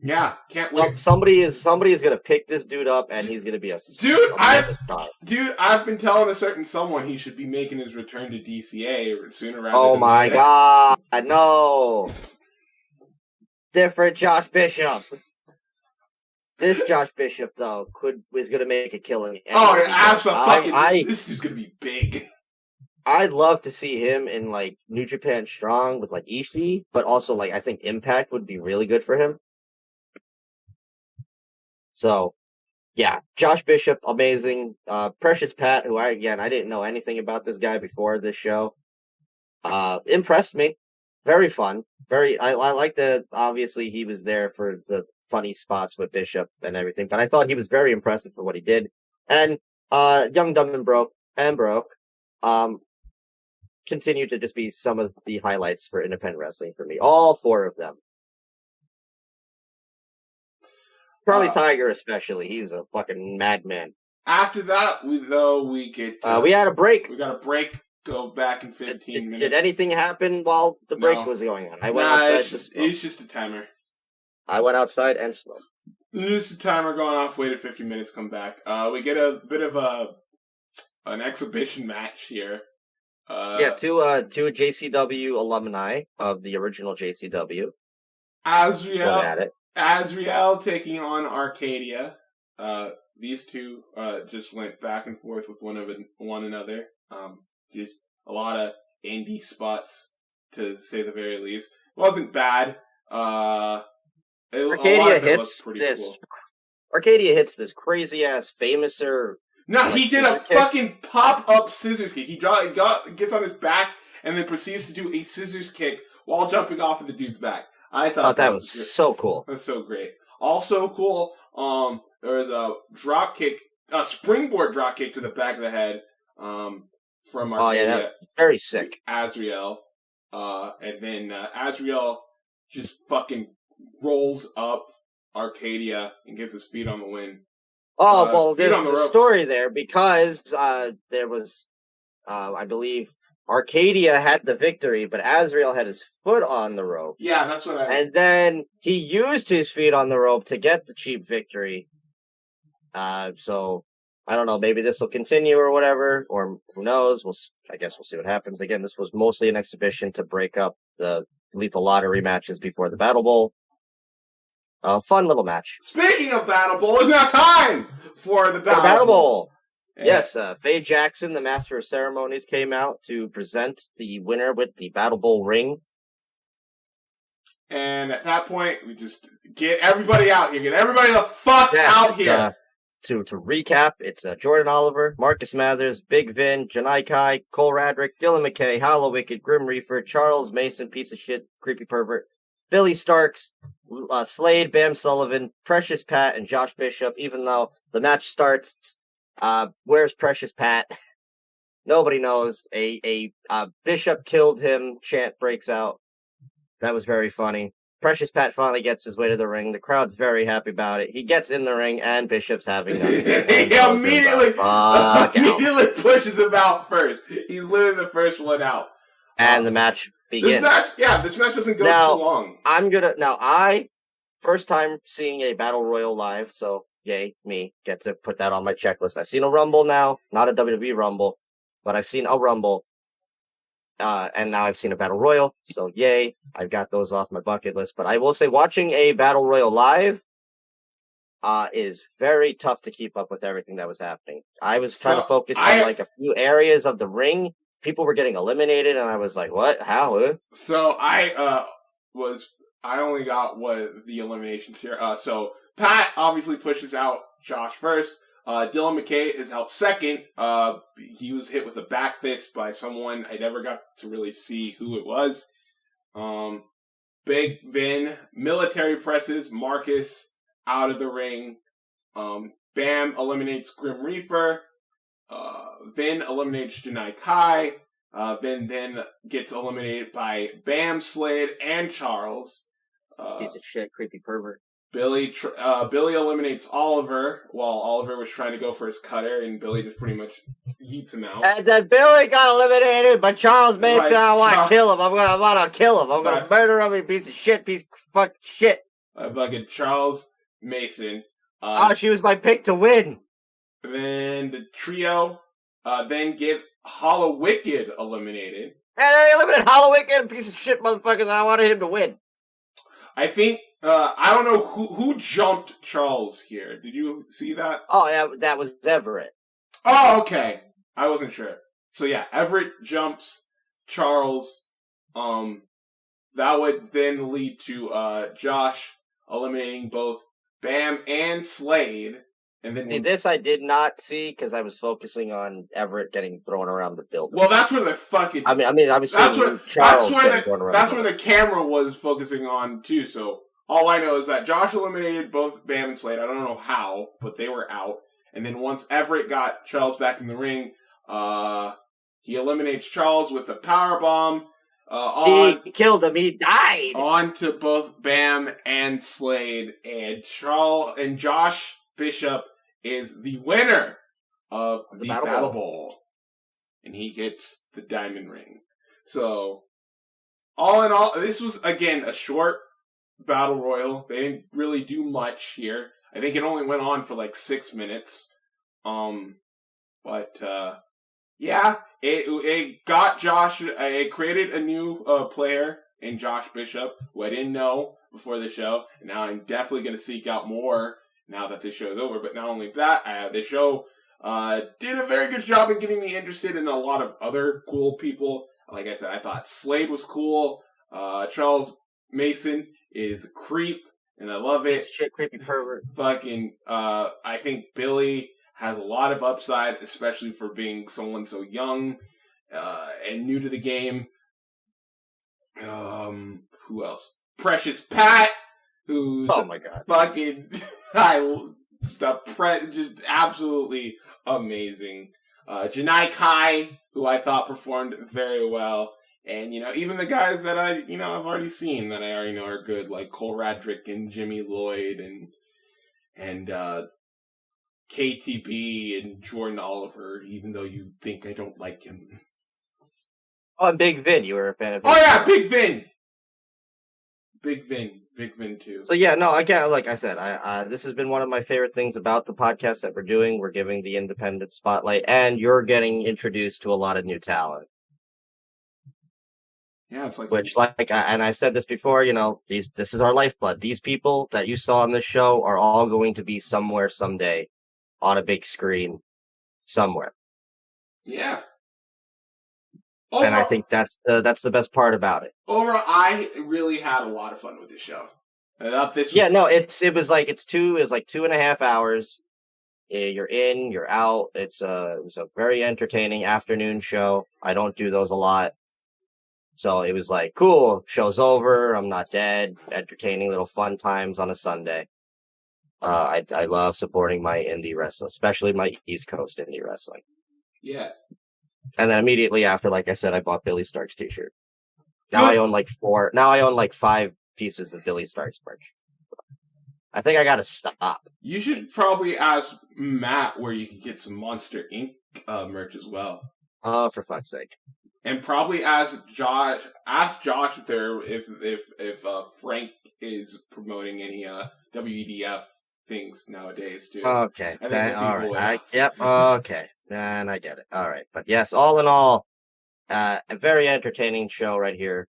[SPEAKER 1] Yeah, can't wait.
[SPEAKER 2] Well, somebody is gonna pick this dude up, and he's gonna be a
[SPEAKER 1] star. I've been telling a certain someone he should be making his return to DCA sooner rather than
[SPEAKER 2] Oh my god, no! Different Josh Bishop. This Josh Bishop though is gonna make a killing.
[SPEAKER 1] Oh, absolutely! This dude's gonna be big.
[SPEAKER 2] I'd love to see him in like New Japan Strong with like Ishii, but also like I think Impact would be really good for him. So, yeah, Josh Bishop, amazing. Precious Pat, who I didn't know anything about this guy before this show. Impressed me. Very fun. I like that, obviously, he was there for the funny spots with Bishop and everything, but I thought he was very impressive for what he did. And Young, Dumb, and Broke, continue to just be some of the highlights for independent wrestling for me. All four of them. Charlie Tiger especially. He's a fucking madman.
[SPEAKER 1] After that, we get...
[SPEAKER 2] we had a break.
[SPEAKER 1] We got a break. Go back in 15 minutes.
[SPEAKER 2] Did anything happen while the break was going on? I went outside to smoke.
[SPEAKER 1] It's just a timer.
[SPEAKER 2] I went outside and smoked.
[SPEAKER 1] Just a timer going off, waited 15 minutes, come back. We get a bit of an exhibition match here.
[SPEAKER 2] Two JCW alumni of the original JCW.
[SPEAKER 1] Azrael taking on Arcadia. These two just went back and forth with one another. Just a lot of indie spots, to say the very least. It wasn't bad.
[SPEAKER 2] Arcadia hits this crazy ass famouser.
[SPEAKER 1] No, he did a fucking pop up scissors kick. He gets on his back and then proceeds to do a scissors kick while jumping off of the dude's back. I thought
[SPEAKER 2] that was so cool.
[SPEAKER 1] That was so great. Also cool, there was a drop kick, a springboard drop kick to the back of the head, from Arcadia. Oh yeah, that's
[SPEAKER 2] very sick.
[SPEAKER 1] Azrael. And then Azrael just fucking rolls up Arcadia and gets his feet on the win.
[SPEAKER 2] Oh, well, there's a story there because there was, I believe, Arcadia had the victory, but Azrael had his foot on the rope.
[SPEAKER 1] Yeah, that's what
[SPEAKER 2] And then he used his feet on the rope to get the cheap victory. So I don't know, maybe this will continue or whatever, or who knows? I guess we'll see what happens. Again, this was mostly an exhibition to break up the Lethal Lottery matches before the Battle Bowl. Fun little match.
[SPEAKER 1] Speaking of Battle Bowl, it's now time for the Battle
[SPEAKER 2] Bowl. Yes, Faye Jackson, the Master of Ceremonies, came out to present the winner with the Battle Bowl ring.
[SPEAKER 1] And at that point, we just get everybody out here. Get everybody the fuck out here.
[SPEAKER 2] To recap, it's Jordan Oliver, Marcus Mathers, Big Vin, Janai Kai, Cole Radrick, Dylan McKay, Hollow Wicked, Grim Reaper, Charles Mason, piece of shit, creepy pervert, Billy Starks, Slade, Bam Sullivan, Precious Pat, and Josh Bishop. Even though the match starts, where's Precious Pat? Nobody knows. A Bishop killed him chant breaks out. That was very funny. Precious Pat finally gets his way to the ring. The crowd's very happy about it. He gets in the ring, and Bishop's having
[SPEAKER 1] he immediately pushes him out first. He's literally the first one out.
[SPEAKER 2] And the match begins.
[SPEAKER 1] This match doesn't go too long.
[SPEAKER 2] I first time seeing a Battle Royal live, so yay, me. Get to put that on my checklist. I've seen a Rumble now, not a WWE Rumble, but I've seen a Rumble. And now I've seen a Battle Royal, so yay, I've got those off my bucket list. But I will say, watching a Battle Royal live is very tough to keep up with everything that was happening. I was trying to focus on like a few areas of the ring. People were getting eliminated, and I was like, what? How?
[SPEAKER 1] So I only got the eliminations here. So Pat obviously pushes out Josh first. Dylan McKay is out second. He was hit with a back fist by someone. I never got to really see who it was. Big Vin, military presses Marcus out of the ring. Bam eliminates Grim Reaper. Vin eliminates Janai Kai. Vin then gets eliminated by Bam, Slade, and Charles.
[SPEAKER 2] Piece of shit, creepy pervert.
[SPEAKER 1] Billy eliminates Oliver while Oliver was trying to go for his cutter, and Billy just pretty much yeets him out.
[SPEAKER 2] And then Billy got eliminated by Charles Mason. I want to kill him. I'm gonna kill him. I'm gonna murder him. You piece of shit. Piece of fucking shit.
[SPEAKER 1] Fucking Charles Mason.
[SPEAKER 2] She was my pick to win.
[SPEAKER 1] Then the trio then get Hollow Wicked eliminated.
[SPEAKER 2] And they eliminated Hollow Wicked, a piece of shit motherfuckers. I wanted him to win.
[SPEAKER 1] I think. I don't know who jumped Charles here. Did you see that?
[SPEAKER 2] Oh, yeah, that was Everett.
[SPEAKER 1] Oh, okay. I wasn't sure. So yeah, Everett jumps Charles. That would then lead to Josh eliminating both Bam and Slade. And then
[SPEAKER 2] this I did not see because I was focusing on Everett getting thrown around the building.
[SPEAKER 1] Well, that's where the fucking.
[SPEAKER 2] I mean, obviously that's where
[SPEAKER 1] the camera was focusing on too. So. All I know is that Josh eliminated both Bam and Slade. I don't know how, but they were out. And then once Everett got Charles back in the ring, he eliminates Charles with a powerbomb.
[SPEAKER 2] He killed him. He died.
[SPEAKER 1] On to both Bam and Slade. And Josh Bishop is the winner of the Battle Bowl. And he gets the diamond ring. So, all in all, this was, again, a short Battle Royal. They didn't really do much here. I think it only went on for like 6 minutes. Yeah, it got Josh. It created a new player in Josh Bishop, who I didn't know before the show. And now I'm definitely going to seek out more now that this show is over. But not only that, the show did a very good job in getting me interested in a lot of other cool people. Like I said, I thought Slade was cool. Charles Mason is a creep, and I love it.
[SPEAKER 2] Shit, creepy pervert.
[SPEAKER 1] Fucking, I think Billy has a lot of upside, especially for being someone so young and new to the game. Who else? Precious Pat, who's
[SPEAKER 2] my god,
[SPEAKER 1] fucking, just absolutely amazing. Janai Kai, who I thought performed very well. And, even the guys that I've already seen that I already know are good, like Cole Radrick and Jimmy Lloyd and KTB and Jordan Oliver, even though you think I don't like him.
[SPEAKER 2] Oh, and Big Vin, you were a fan of him.
[SPEAKER 1] Oh, yeah, Big Vin! Big Vin too.
[SPEAKER 2] So yeah, no, again, like I said, this has been one of my favorite things about the podcast that we're doing. We're giving the independent spotlight, and you're getting introduced to a lot of new talent.
[SPEAKER 1] Yeah, it's like
[SPEAKER 2] and I've said this before. This is our lifeblood. These people that you saw on this show are all going to be somewhere someday, on a big screen, somewhere.
[SPEAKER 1] Yeah.
[SPEAKER 2] And I think that's the best part about it.
[SPEAKER 1] Overall, I really had a lot of fun with the show. I thought this was...
[SPEAKER 2] Yeah, no, it was like 2.5 hours. You're in, you're out. It was a very entertaining afternoon show. I don't do those a lot. So it was like, cool, show's over, I'm not dead, entertaining little fun times on a Sunday. I love supporting my indie wrestling, especially my East Coast indie wrestling.
[SPEAKER 1] Yeah.
[SPEAKER 2] And then immediately after, like I said, I bought Billy Stark's t-shirt. Now I own like 5 pieces of Billy Stark's merch. I think I gotta stop.
[SPEAKER 1] You should probably ask Matt where you can get some Monster Inc. Merch as well.
[SPEAKER 2] Oh, for fuck's sake.
[SPEAKER 1] And probably ask Josh if Frank is promoting any WEDF things nowadays too.
[SPEAKER 2] Okay. All right. Okay. And I get it. All right. But yes, all in all, a very entertaining show right here.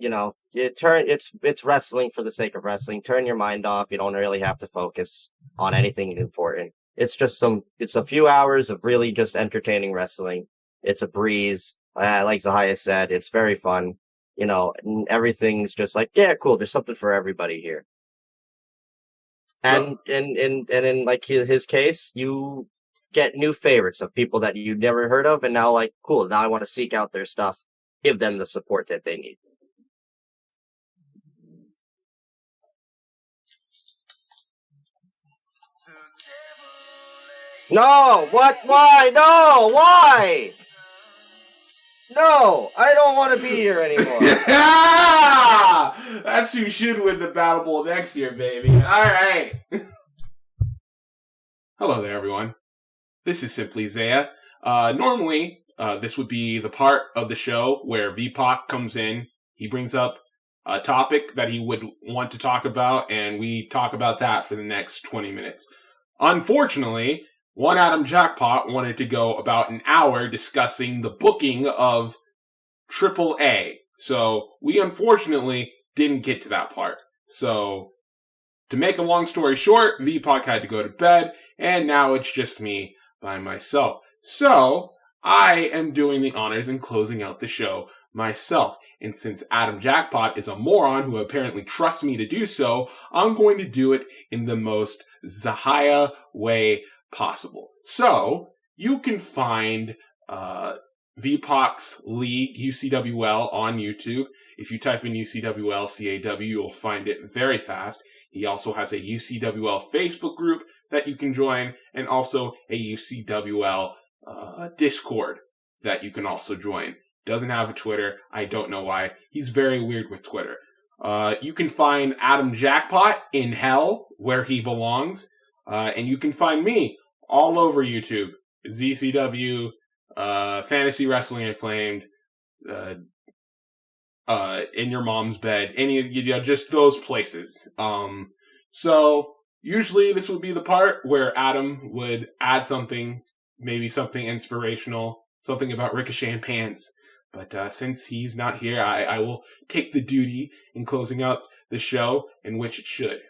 [SPEAKER 2] It's wrestling for the sake of wrestling. Turn your mind off. You don't really have to focus on anything important. It's a few hours of really just entertaining wrestling. It's a breeze. Like Zahaya said, it's very fun. And everything's just like, yeah, cool. There's something for everybody here. And in like his case, you get new favorites of people that you never heard of, and now like, cool. Now I want to seek out their stuff, give them the support that they need. No, what? Why? No, why? No, I don't want to be here anymore.
[SPEAKER 1] Yeah! That's who should win the Battlebowl next year, baby. All right. Hello there, everyone. This is Simply Zaya. Normally, this would be the part of the show where VPAC comes in. He brings up a topic that he would want to talk about, and we talk about that for the next 20 minutes. Unfortunately, One Adam Jackpot wanted to go about an hour discussing the booking of AAA. So we unfortunately didn't get to that part. So to make a long story short, VPOC had to go to bed, and now it's just me by myself. So I am doing the honors and closing out the show myself. And since Adam Jackpot is a moron who apparently trusts me to do so, I'm going to do it in the most Zahaya way possible. So you can find VPOC's League, UCWL, on YouTube. If you type in UCWL CAW, you'll find it very fast. He also has a UCWL Facebook group that you can join, and also a UCWL Discord that you can also join. Doesn't have a Twitter. I don't know why. He's very weird with Twitter. You can find Adam Jackpot in hell, where he belongs. And you can find me all over YouTube. ZCW, Fantasy Wrestling Acclaimed, In Your Mom's Bed, just those places. So usually this would be the part where Adam would add something, maybe something inspirational, something about Ricochet and Pants. But since he's not here, I will take the duty in closing out the show, in which it should.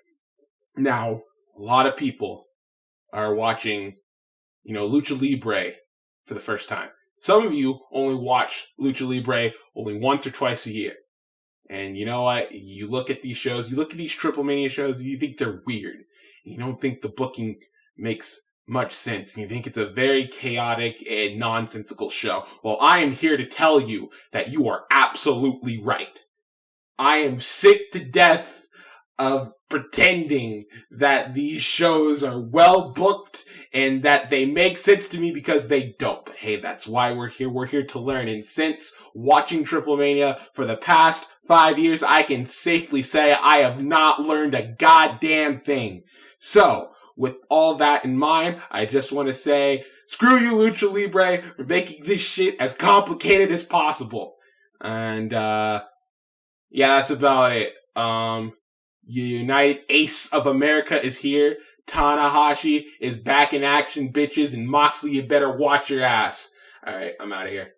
[SPEAKER 1] Now, a lot of people are watching, Lucha Libre for the first time. Some of you only watch Lucha Libre only once or twice a year. And you know what? You look at these shows, you look at these Triplemania shows, and you think they're weird. You don't think the booking makes much sense. You think it's a very chaotic and nonsensical show. Well, I am here to tell you that you are absolutely right. I am sick to death of pretending that these shows are well booked and that they make sense to me, because they don't. But hey, that's why we're here. We're here to learn. And since watching Triplemania for the past 5 years, I can safely say I have not learned a goddamn thing. So, with all that in mind, I just want to say, screw you, Lucha Libre, for making this shit as complicated as possible. And, yeah, that's about it. United Ace of America is here. Tanahashi is back in action, bitches, and Moxley, you better watch your ass. Alright, I'm out of here.